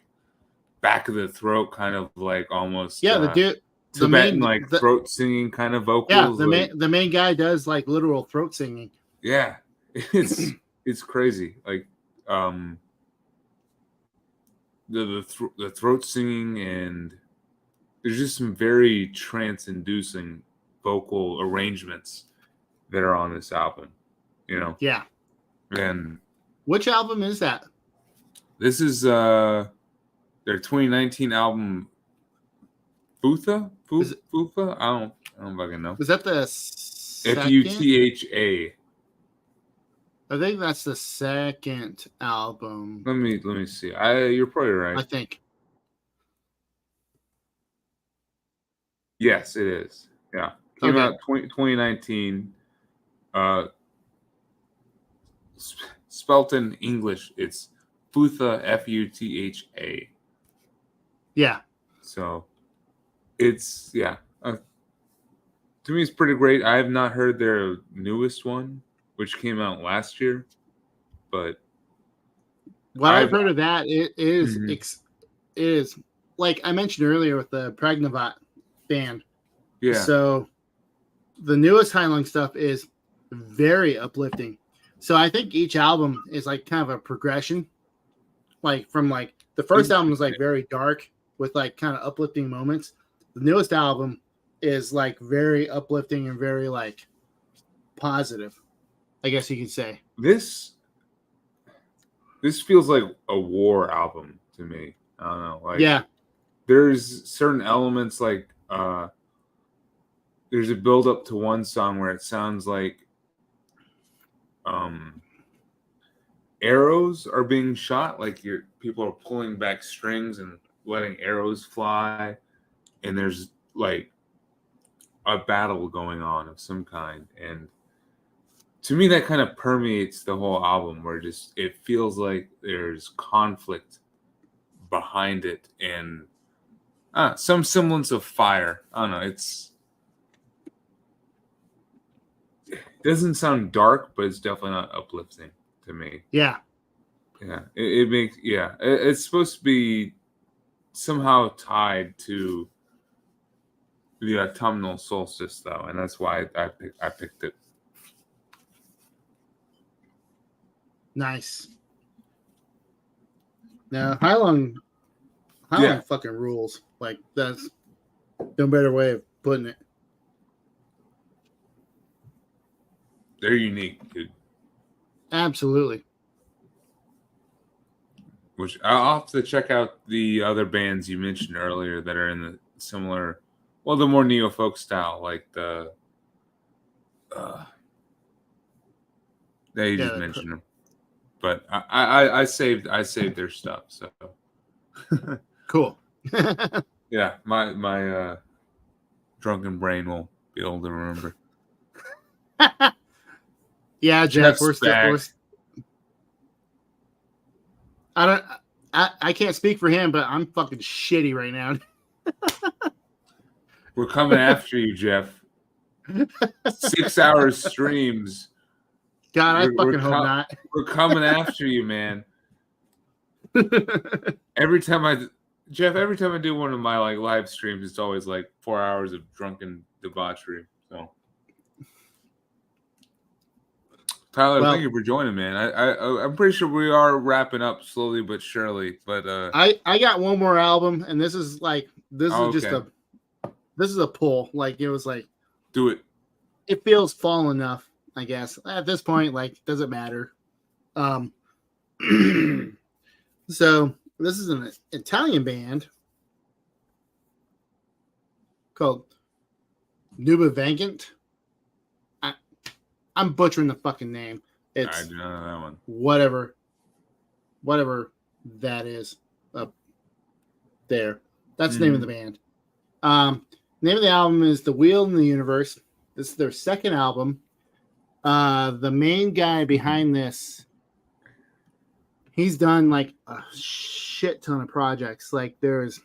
S1: back of the throat kind of, like, almost
S2: The
S1: Tibetan,
S2: main,
S1: like, throat singing kind of vocals.
S2: Yeah,
S1: like,
S2: the main guy does, like, literal throat singing.
S1: Yeah, it's crazy. Like, the throat singing, and there's just some very trance-inducing vocal arrangements that are on this album.
S2: Yeah.
S1: And
S2: Which album is that?
S1: this is their 2019 album, Futha? Futha? I don't fucking know.
S2: Is that the second?
S1: Futha.
S2: I think that's the second album.
S1: Let me see. You're probably right.
S2: I think.
S1: Yes, it is. Yeah. Came out 2019. Spelt in English, it's Futha, Futha.
S2: Yeah.
S1: So it's, to me, it's pretty great. I have not heard their newest one, which came out last year, but
S2: what I've heard of that, it is like I mentioned earlier with the Pragnavat band.
S1: Yeah.
S2: So the newest Heinlein stuff is very uplifting. So I think each album is, like, kind of a progression. Like, from, like, the first album is, like, very dark with, like, kind of uplifting moments. The newest album is, like, very uplifting and very, like, positive, I guess you could say.
S1: This feels like a war album to me. I don't know. Like,
S2: yeah.
S1: There's certain elements, like, there's a build up to one song where it sounds like arrows are being shot, like people are pulling back strings and letting arrows fly, and there's, like, a battle going on of some kind. And to me, that kind of permeates the whole album, where it feels like there's conflict behind it, and some semblance of fire. I don't know. It doesn't sound dark, but it's definitely not uplifting to me.
S2: Yeah.
S1: Yeah. It makes, it's supposed to be somehow tied to the autumnal solstice, though, and that's why I picked it.
S2: Nice. Now, Heinlein fucking rules. Like, that's no better way of putting it.
S1: They're unique, dude.
S2: Absolutely.
S1: Which I'll have to check out the other bands you mentioned earlier that are in the similar, well, the more neo-folk style, like the you just mentioned them. But I saved their stuff, so
S2: cool.
S1: Yeah, my drunken brain won't be able to remember.
S2: Yeah, Jeff, we're I can't speak for him, but I'm fucking shitty right now.
S1: We're coming after you, Jeff. 6 hours streams.
S2: God, I fucking hope not.
S1: We're coming after you, man. Every time I Jeff, every time I do one of my like live streams, it's always like 4 hours of drunken debauchery. So, Tyler,
S2: Well,
S1: thank you for joining, man. I'm pretty sure we are wrapping up slowly but surely. But
S2: I got one more album, and this is just
S1: okay.
S2: this is a pull. Like, it was like,
S1: Do it.
S2: it feels fall enough, I guess. At this point, like, doesn't matter. So this is an Italian band called Nuba Vagant. I'm butchering the fucking name. It's
S1: I do not know that one.
S2: whatever that is up there. That's the name of the band. Name of the album is The Wheel in the Universe. This is their second album. The main guy behind this, he's done like a shit ton of projects. Like, there's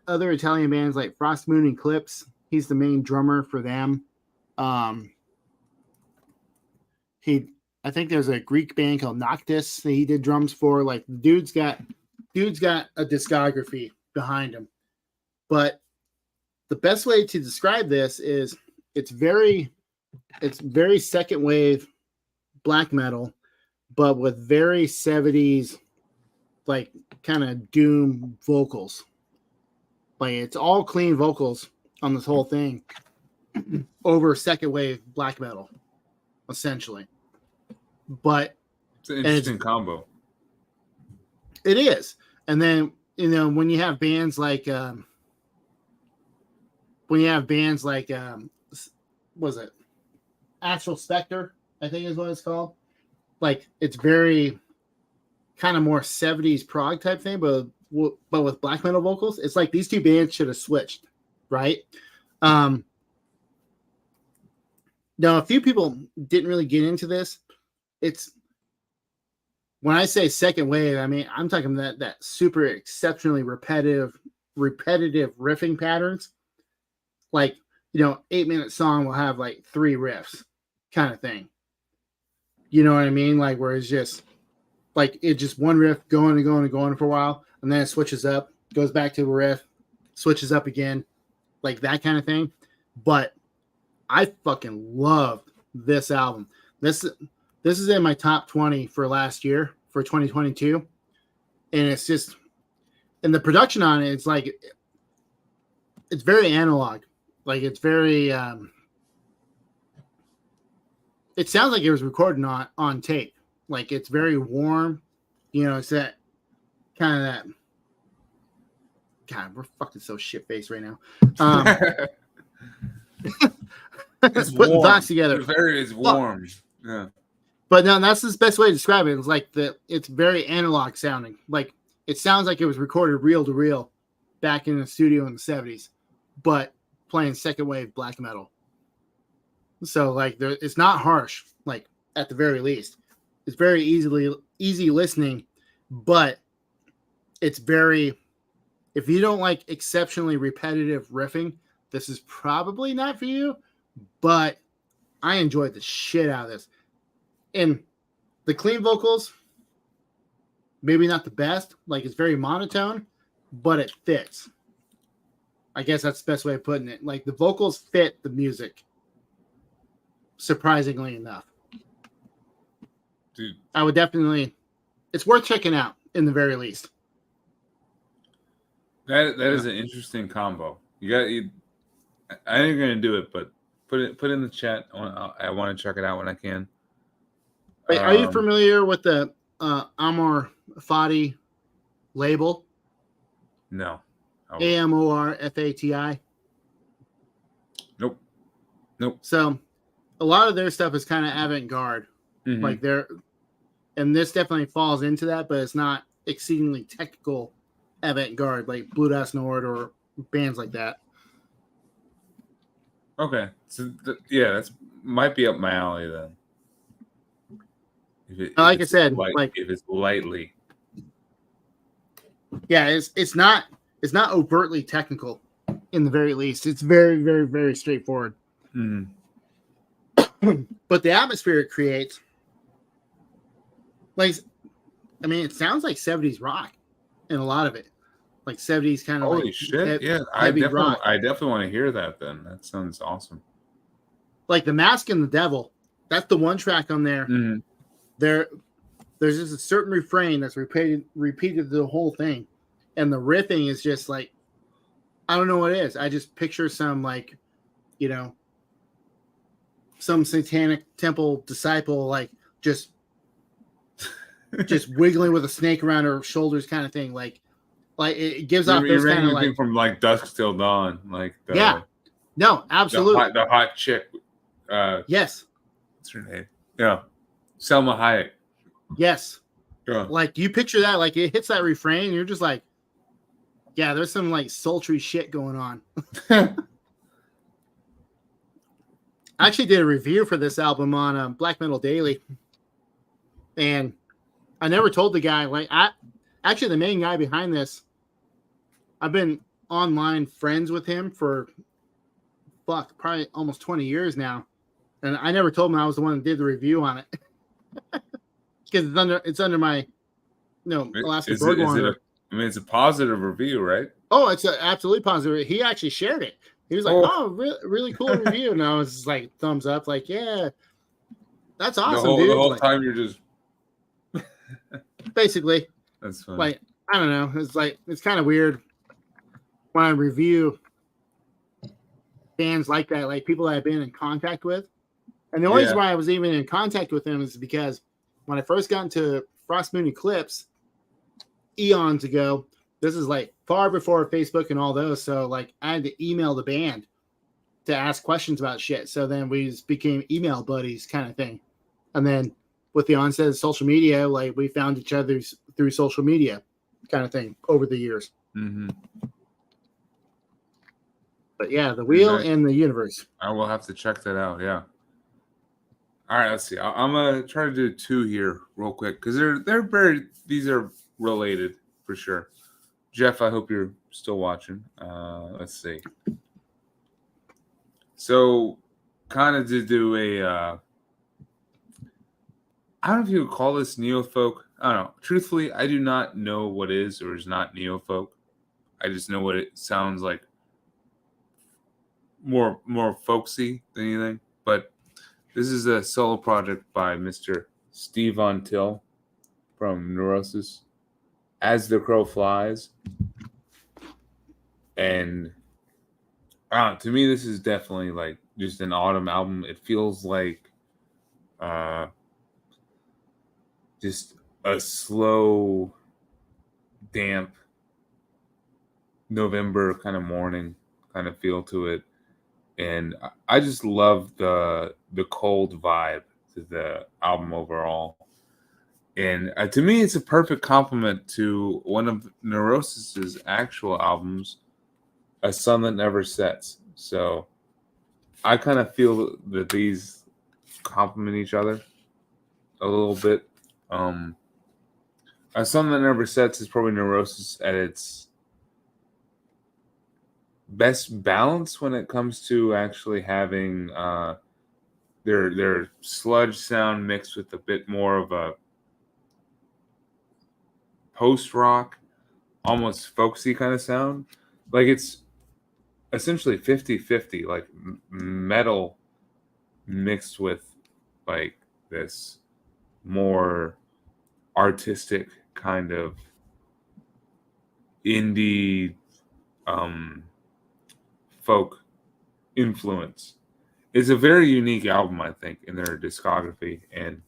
S2: other Italian bands like Frost Moon Eclipse. He's the main drummer for them. I think there's a Greek band called Noctis that he did drums for. Like, the dude's got a discography behind him. But the best way to describe this is it's very second wave black metal, but with very 70s like kind of doom vocals. Like, it's all clean vocals on this whole thing over second wave black metal, essentially. But
S1: it's an interesting combo.
S2: It is. And then, when you have bands like was it Astral Spectre, I think is what it's called. Like, it's very kind of more 70s prog type thing, but with black metal vocals. It's like these two bands should have switched, right? Now, a few people didn't really get into this. It's, when I say second wave, I mean, I'm talking that super exceptionally repetitive riffing patterns. Like, 8-minute song will have like 3 riffs kind of thing. You know what I mean? Like, where it's just like, it's just one riff going and going and going for a while, and then it switches up, goes back to a riff, switches up again, like that kind of thing. But I fucking loved this album. This is in my top 20 for last year, for 2022. And it's just, and the production on it, it's like, it's very analog. Like, it's very, it sounds like it was recorded on tape. Like, it's very warm. It's that kind of that. God, we're fucking so shit-faced right now.
S1: It's
S2: putting
S1: warm.
S2: thoughts together.
S1: It's warm. Yeah.
S2: But no, that's the best way to describe it. It's like it's very analog sounding. Like, it sounds like it was recorded reel to reel back in the studio in the 70s, but playing second wave black metal. So, like, it's not harsh, like, at the very least. It's very easy listening, but it's very, if you don't like exceptionally repetitive riffing, this is probably not for you, but I enjoyed the shit out of this. And the clean vocals, maybe not the best. Like, it's very monotone, but it fits. I guess that's the best way of putting it. Like, the vocals fit the music, surprisingly enough.
S1: Dude,
S2: I would definitely, it's worth checking out in the very least.
S1: that is an interesting combo. I ain't gonna do it, but put it in the chat. I want to check it out when I can.
S2: Wait, are you familiar with the Amor Fati label?
S1: No.
S2: AMORFATI?
S1: Nope.
S2: So a lot of their stuff is kind of avant-garde.
S1: Mm-hmm.
S2: Like, and this definitely falls into that, but it's not exceedingly technical avant-garde like Blue Dust Nord or bands like that.
S1: Okay. So that's might be up my alley then.
S2: Like I said,
S1: if it's lightly.
S2: Yeah, it's not overtly technical in the very least. It's very, very, very straightforward.
S1: Mm-hmm.
S2: But the atmosphere it creates, like, I mean, it sounds like 70s rock in a lot of it. like 70s kind of
S1: Holy
S2: like
S1: shit! Yeah,
S2: heavy rock.
S1: I definitely want to hear that. Then that sounds awesome.
S2: Like The Mask and the Devil. That's the one track on there.
S1: Mm-hmm.
S2: There's just a certain refrain that's repeated the whole thing, and the riffing is just like, I don't know what it is. I just picture some like, you know, some satanic temple disciple like just wiggling with a snake around her shoulders, kind of thing. Like it gives off those kind of like
S1: from like Dusk Till Dawn, like
S2: yeah, no, absolutely,
S1: the hot chick.
S2: Yes,
S1: what's her name? Yeah, Selma Hayek.
S2: Yes,
S1: Yeah.
S2: like you picture that, like it hits that refrain, and you're just like, yeah, there's some like sultry shit going on. I actually did a review for this album on Black Metal Daily, and I never told the guy. Like, actually the main guy behind this, I've been online friends with him for probably almost 20 years now, and I never told him I was the one that did the review on it because it's under my Alaskan Bergwanderer.
S1: I mean, it's a positive review, right?
S2: Oh, it's absolutely positive. He actually shared it. He was like, really cool review. And I was just like, thumbs up, like, yeah, that's awesome, dude.
S1: The whole
S2: like,
S1: time you're just...
S2: basically.
S1: That's funny.
S2: Like, I don't know. It's like, it's kind of weird when I review bands like that, like people that I've been in contact with. And the only reason why I was even in contact with them is because when I first got into Frost Moon Eclipse eons ago, this is like far before Facebook and all those. So like I had to email the band to ask questions about shit. So then we just became email buddies kind of thing. And then with the onset of social media, like we found each other through social media kind of thing over the years.
S1: Mm-hmm.
S2: But yeah, The Wheel and the Universe.
S1: I will have to check that out. Yeah. All right, let's see. I'm gonna try to do two here real quick because these are related for sure. Jeff, I hope you're still watching. Let's see. So, kind of to do a, I don't know if you would call this neo-folk. I don't know. Truthfully, I do not know what is or is not neo-folk. I just know what it sounds like. More folksy than anything. But this is a solo project by Mr. Steve Von Till from Neurosis. As the Crow Flies. And to me, this is definitely like just an autumn album. It feels like just a slow, damp November kind of morning kind of feel to it. And I just love the cold vibe to the album overall. And to me, it's a perfect complement to one of Neurosis's actual albums, A Sun That Never Sets. So I kind of feel that these complement each other a little bit. A Sun That Never Sets is probably Neurosis at its best balance when it comes to actually having their sludge sound mixed with a bit more of a post-rock, almost folksy kind of sound. Like it's essentially 50-50, like metal mixed with like this more artistic kind of indie folk influence. It's a very unique album, I think, in their discography, and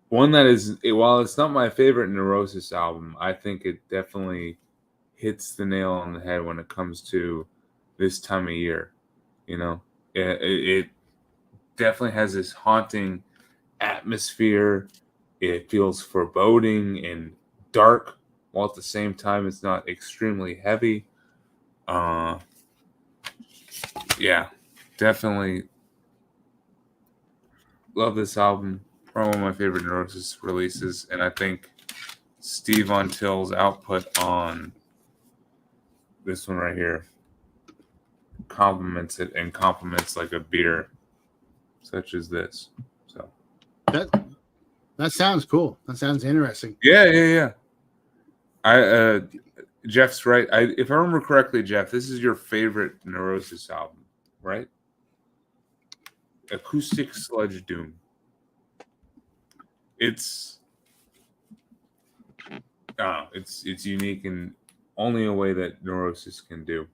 S1: one that is, while it's not my favorite Neurosis album, I think it definitely hits the nail on the head when it comes to this time of year. You know, it definitely has this haunting atmosphere. It feels foreboding and dark, while at the same time it's not extremely heavy. Yeah, definitely love this album. Probably one of my favorite Neurosis releases, and I think Steve Von Till's output on this one right here complements it and complements like a beer such as this. So
S2: that sounds cool. That sounds interesting.
S1: Yeah. Jeff's right. If I remember correctly, Jeff, this is your favorite Neurosis album, right? Acoustic Sludge Doom. It's unique in only a way that Neurosis can do.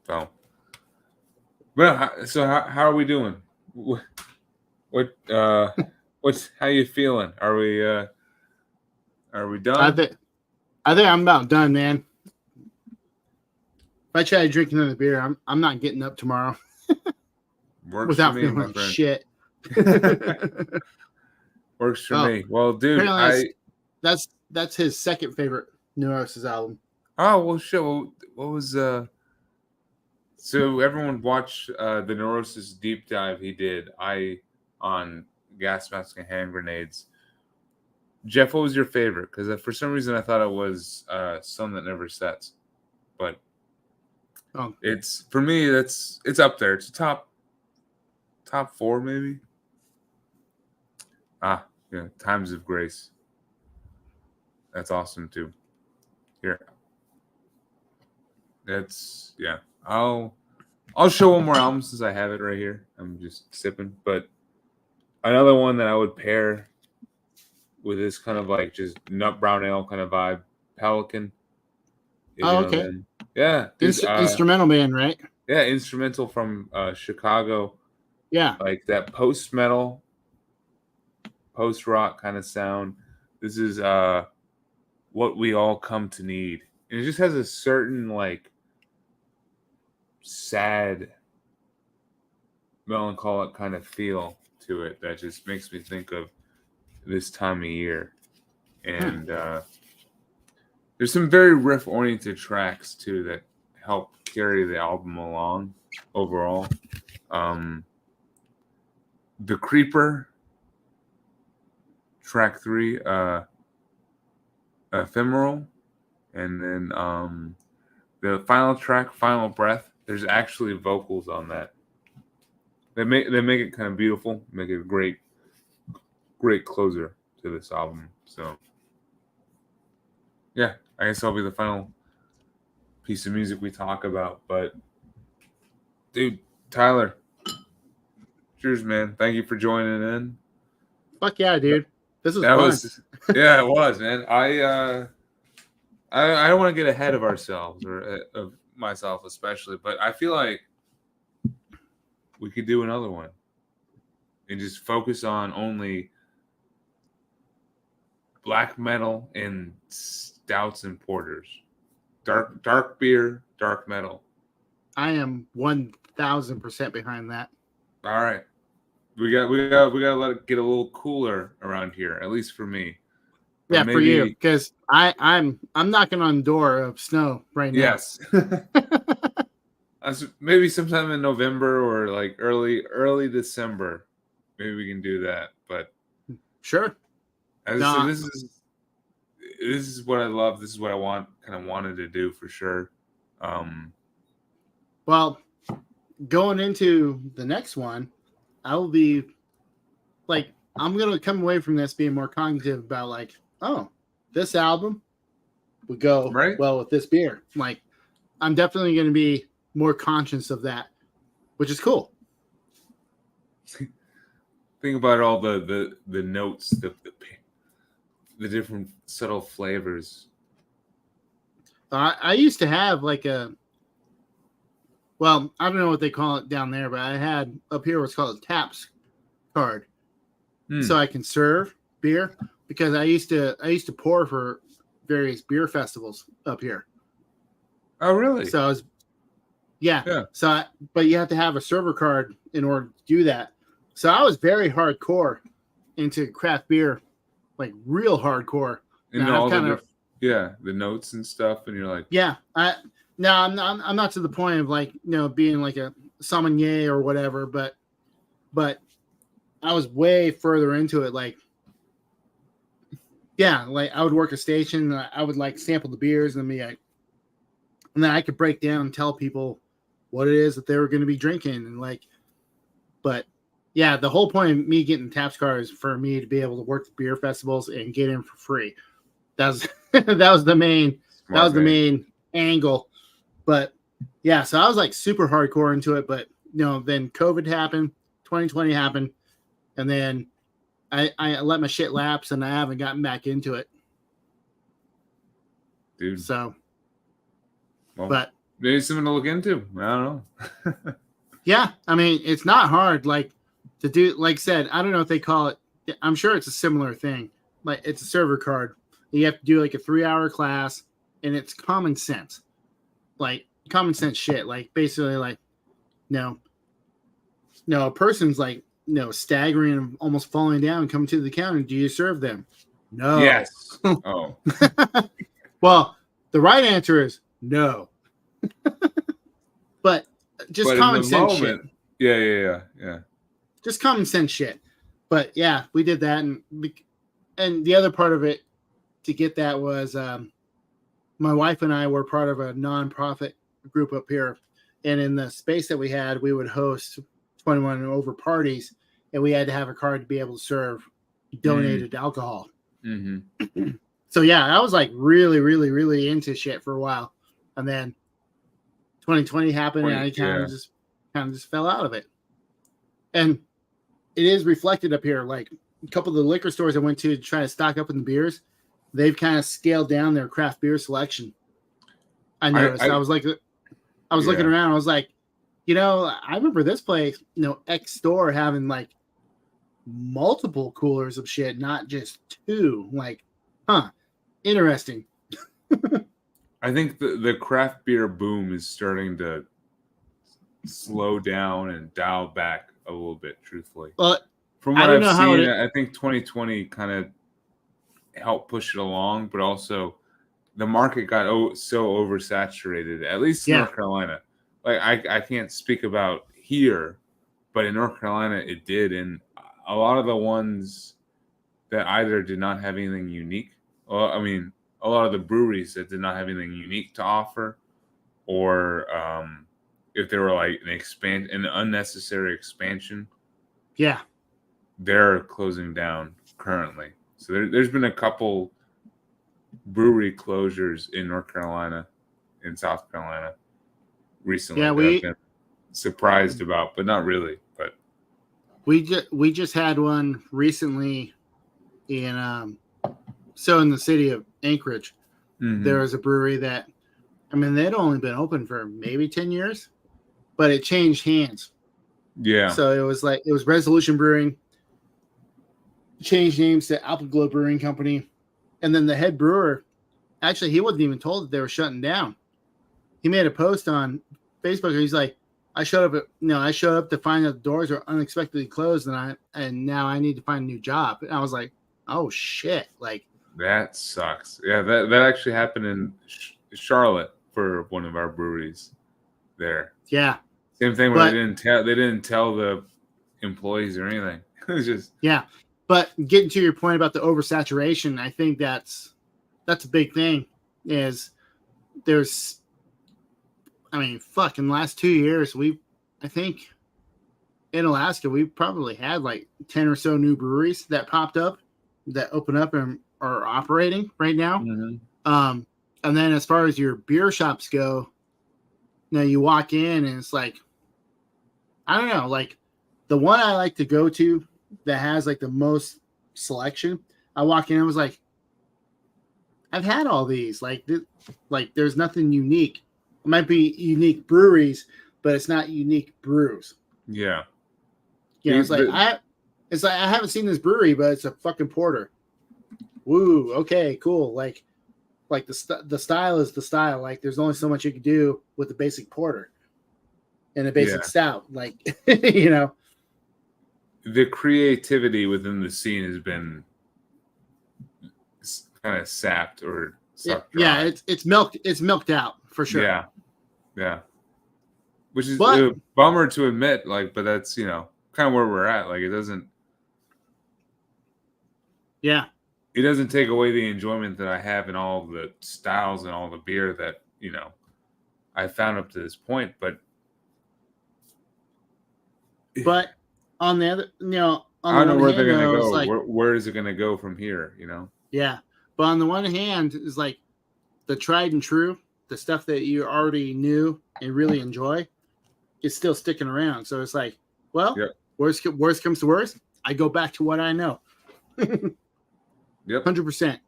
S1: So, how are we doing? How you feeling? Are we done?
S2: I think I'm about done, man. If I try to drink another beer, I'm not getting up tomorrow.
S1: Works
S2: without
S1: for me,
S2: feeling
S1: my
S2: like
S1: friend.
S2: shit.
S1: Works for me. Well, dude,
S2: that's his second favorite Neurosis album.
S1: Oh well, shit. Well, what was So everyone watched the Neurosis deep dive he did. On gas masks and hand grenades. Jeff, what was your favorite? Because for some reason I thought it was Sun That Never Sets, but it's for me. It's up there. It's top 4 maybe. Yeah, Times of Grace. That's awesome too. Here. That's yeah. I'll show one more album since I have it right here. I'm just sipping, but another one that I would pair with this kind of like just nut brown ale kind of vibe, Pelican.
S2: Okay.
S1: Yeah.
S2: Instrumental band, right?
S1: Yeah, instrumental from Chicago.
S2: Yeah.
S1: Like that post-metal, post-rock kind of sound. This is What We All Come to Need. And it just has a certain like sad, melancholic kind of feel to it that just makes me think of this time of year. And there's some very riff-oriented tracks too that help carry the album along overall. The Creeper, track 3, Ephemeral, and then the final track, Final Breath. There's actually vocals on that. They make it kind of beautiful, make it a great closer to this album. So yeah, I guess I'll be the final piece of music we talk about. But dude, Tyler, cheers, man. Thank you for joining in.
S2: Fuck yeah, dude. This was fun.
S1: Yeah, it was, man. I don't want to get ahead of ourselves or of myself especially, but I feel like we could do another one and just focus on only black metal and stouts and porters, dark beer, dark metal.
S2: I am 1,000% behind that.
S1: All right, we got to let it get a little cooler around here, at least for me. But
S2: yeah, for you, because I'm knocking on the door of snow right now.
S1: Yes. Maybe sometime in November or like early December, maybe we can do that. But
S2: sure.
S1: So this is what I love. This is what I wanted to do for sure.
S2: Well, going into the next one, I will be like, I'm gonna come away from this being more cognitive about like, oh, this album would go well with this beer. Like, I'm definitely gonna be more conscious of that, which is cool.
S1: Think about all the notes, the different subtle flavors.
S2: I used to have like I don't know what they call it down there, but I had up here what's called a taps card, so I can serve beer because I used to pour for various beer festivals up here.
S1: Oh, really?
S2: So I was, yeah. So, but you have to have a server card in order to do that. So I was very hardcore into craft beer, like real hardcore.
S1: And all the notes and stuff, and you're like,
S2: yeah. I'm not to the point of like being like a sommelier or whatever, but I was way further into it. Like, yeah, like I would work a station, and I would like sample the beers, and then I could break down and tell people what it is that they were going to be drinking, and like, but yeah, the whole point of me getting the taps card is for me to be able to work the beer festivals and get in for free. That was that was the main
S1: Smart man.
S2: main angle. But yeah, so I was like super hardcore into it. But then COVID happened, 2020 happened, and then I let my shit lapse, and I haven't gotten back into it.
S1: Dude.
S2: So,
S1: well,
S2: but
S1: maybe something to look into. I don't know.
S2: Yeah, I mean, it's not hard. Like to do, like I said, I don't know if they call it. I'm sure it's a similar thing. Like it's a server card. You have to do like a 3-hour class, and it's common sense, like common sense shit. Like basically, like no, a person's like staggering and almost falling down, coming to the counter. Do you serve them? No.
S1: Yes. Oh.
S2: Well, the right answer is no. But just common sense shit.
S1: Yeah.
S2: Just common sense shit. But yeah, we did that, and the other part of it to get that was my wife and I were part of a nonprofit group up here, and in the space that we had, we would host 21 and over parties, and we had to have a card to be able to serve donated alcohol.
S1: Mm-hmm.
S2: So yeah, I was like really, really, really into shit for a while, and then 2020 happened, and I kind of just fell out of it. And it is reflected up here. Like a couple of the liquor stores I went to try to stock up on the beers, they've kind of scaled down their craft beer selection. I noticed. I was looking around. I was like, I remember this place, X store having like multiple coolers of shit, not just 2. Like, interesting.
S1: I think the craft beer boom is starting to slow down and dial back a little bit, truthfully.
S2: Well,
S1: from what I've seen, I think 2020 kind of helped push it along, but also the market got so oversaturated, at least in North Carolina. Like I can't speak about here, but in North Carolina it did, and a lot of the ones that either did not have anything unique, well, I mean, a lot of the breweries that did not have anything unique to offer, or if they were like an unnecessary expansion, they're closing down currently. So there's been a couple brewery closures in North Carolina, in South Carolina recently. Yeah, I've been surprised about, but not really. But
S2: we just had one recently in in the city of Anchorage. Mm-hmm. There was a brewery that, I mean, they'd only been open for maybe 10 years, but it changed hands.
S1: Yeah.
S2: So it was Resolution Brewing, changed names to Alpenglow Brewing Company. And then the head brewer, actually, he wasn't even told that they were shutting down. He made a post on Facebook. He's like, I showed up to find that the doors are unexpectedly closed, and now I need to find a new job. And I was like, oh shit. Like,
S1: that sucks. Yeah, that actually happened in Charlotte for one of our breweries there.
S2: Yeah.
S1: Same thing where they didn't tell the employees or anything. It was just
S2: But getting to your point about the oversaturation, I think that's a big thing. Is there's, I mean, in the last 2 years, I think in Alaska, we've probably had like 10 or so new breweries that popped up, that open up and are operating right now.
S1: Mm-hmm.
S2: And then as far as your beer shops go, you walk in and it's like, I don't know, like the one I like to go to that has like the most selection, I walk in and I was like, I've had all these. Like there's nothing unique. It might be unique breweries, but it's not unique brews.
S1: Yeah.
S2: It's like I haven't seen this brewery, but it's a fucking porter. Woo, okay, cool. Like the style is the style. Like there's only so much you can do with the basic porter and a basic stout. Like the
S1: creativity within the scene has been kind of sapped or sucked dry.
S2: Yeah, it's milked out for sure.
S1: Yeah. Which is a bummer to admit, like, but that's kind of where we're at. Like, it doesn't take away the enjoyment that I have in all the styles and all the beer that I found up to this point. But
S2: on the other,
S1: I don't know where they're gonna go. Like, where is it gonna go from here?
S2: Yeah, But on the one hand, is like the tried and true, the stuff that you already knew and really enjoy, is still sticking around. So it's like, well,
S1: Yep.
S2: worst comes to worst, I go back to what I know.
S1: Yep.
S2: 100%.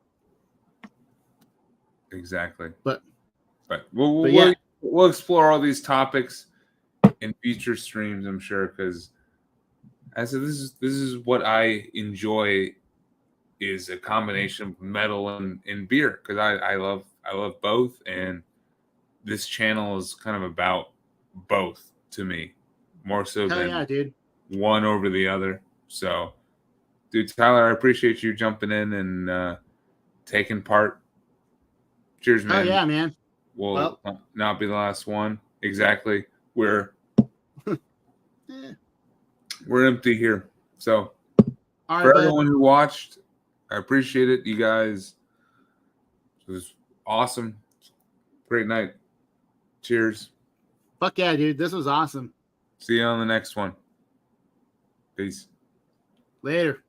S1: Exactly.
S2: But
S1: we'll explore all these topics in future streams, I'm sure, because I said this is what I enjoy, is a combination of metal and beer, because I love both, and this channel is kind of about both to me, more so
S2: hell
S1: than
S2: yeah, dude.
S1: one over the other. So, dude, Tyler, I appreciate you jumping in and taking part. Cheers, man.
S2: Hell yeah, man.
S1: Will not be the last one. Exactly. We're empty here. So,
S2: all right,
S1: for
S2: bud.
S1: everyone who watched, I appreciate it. You guys, it was awesome. Great night. Cheers.
S2: Fuck yeah, dude. This was awesome.
S1: See you on the next one. Peace.
S2: Later.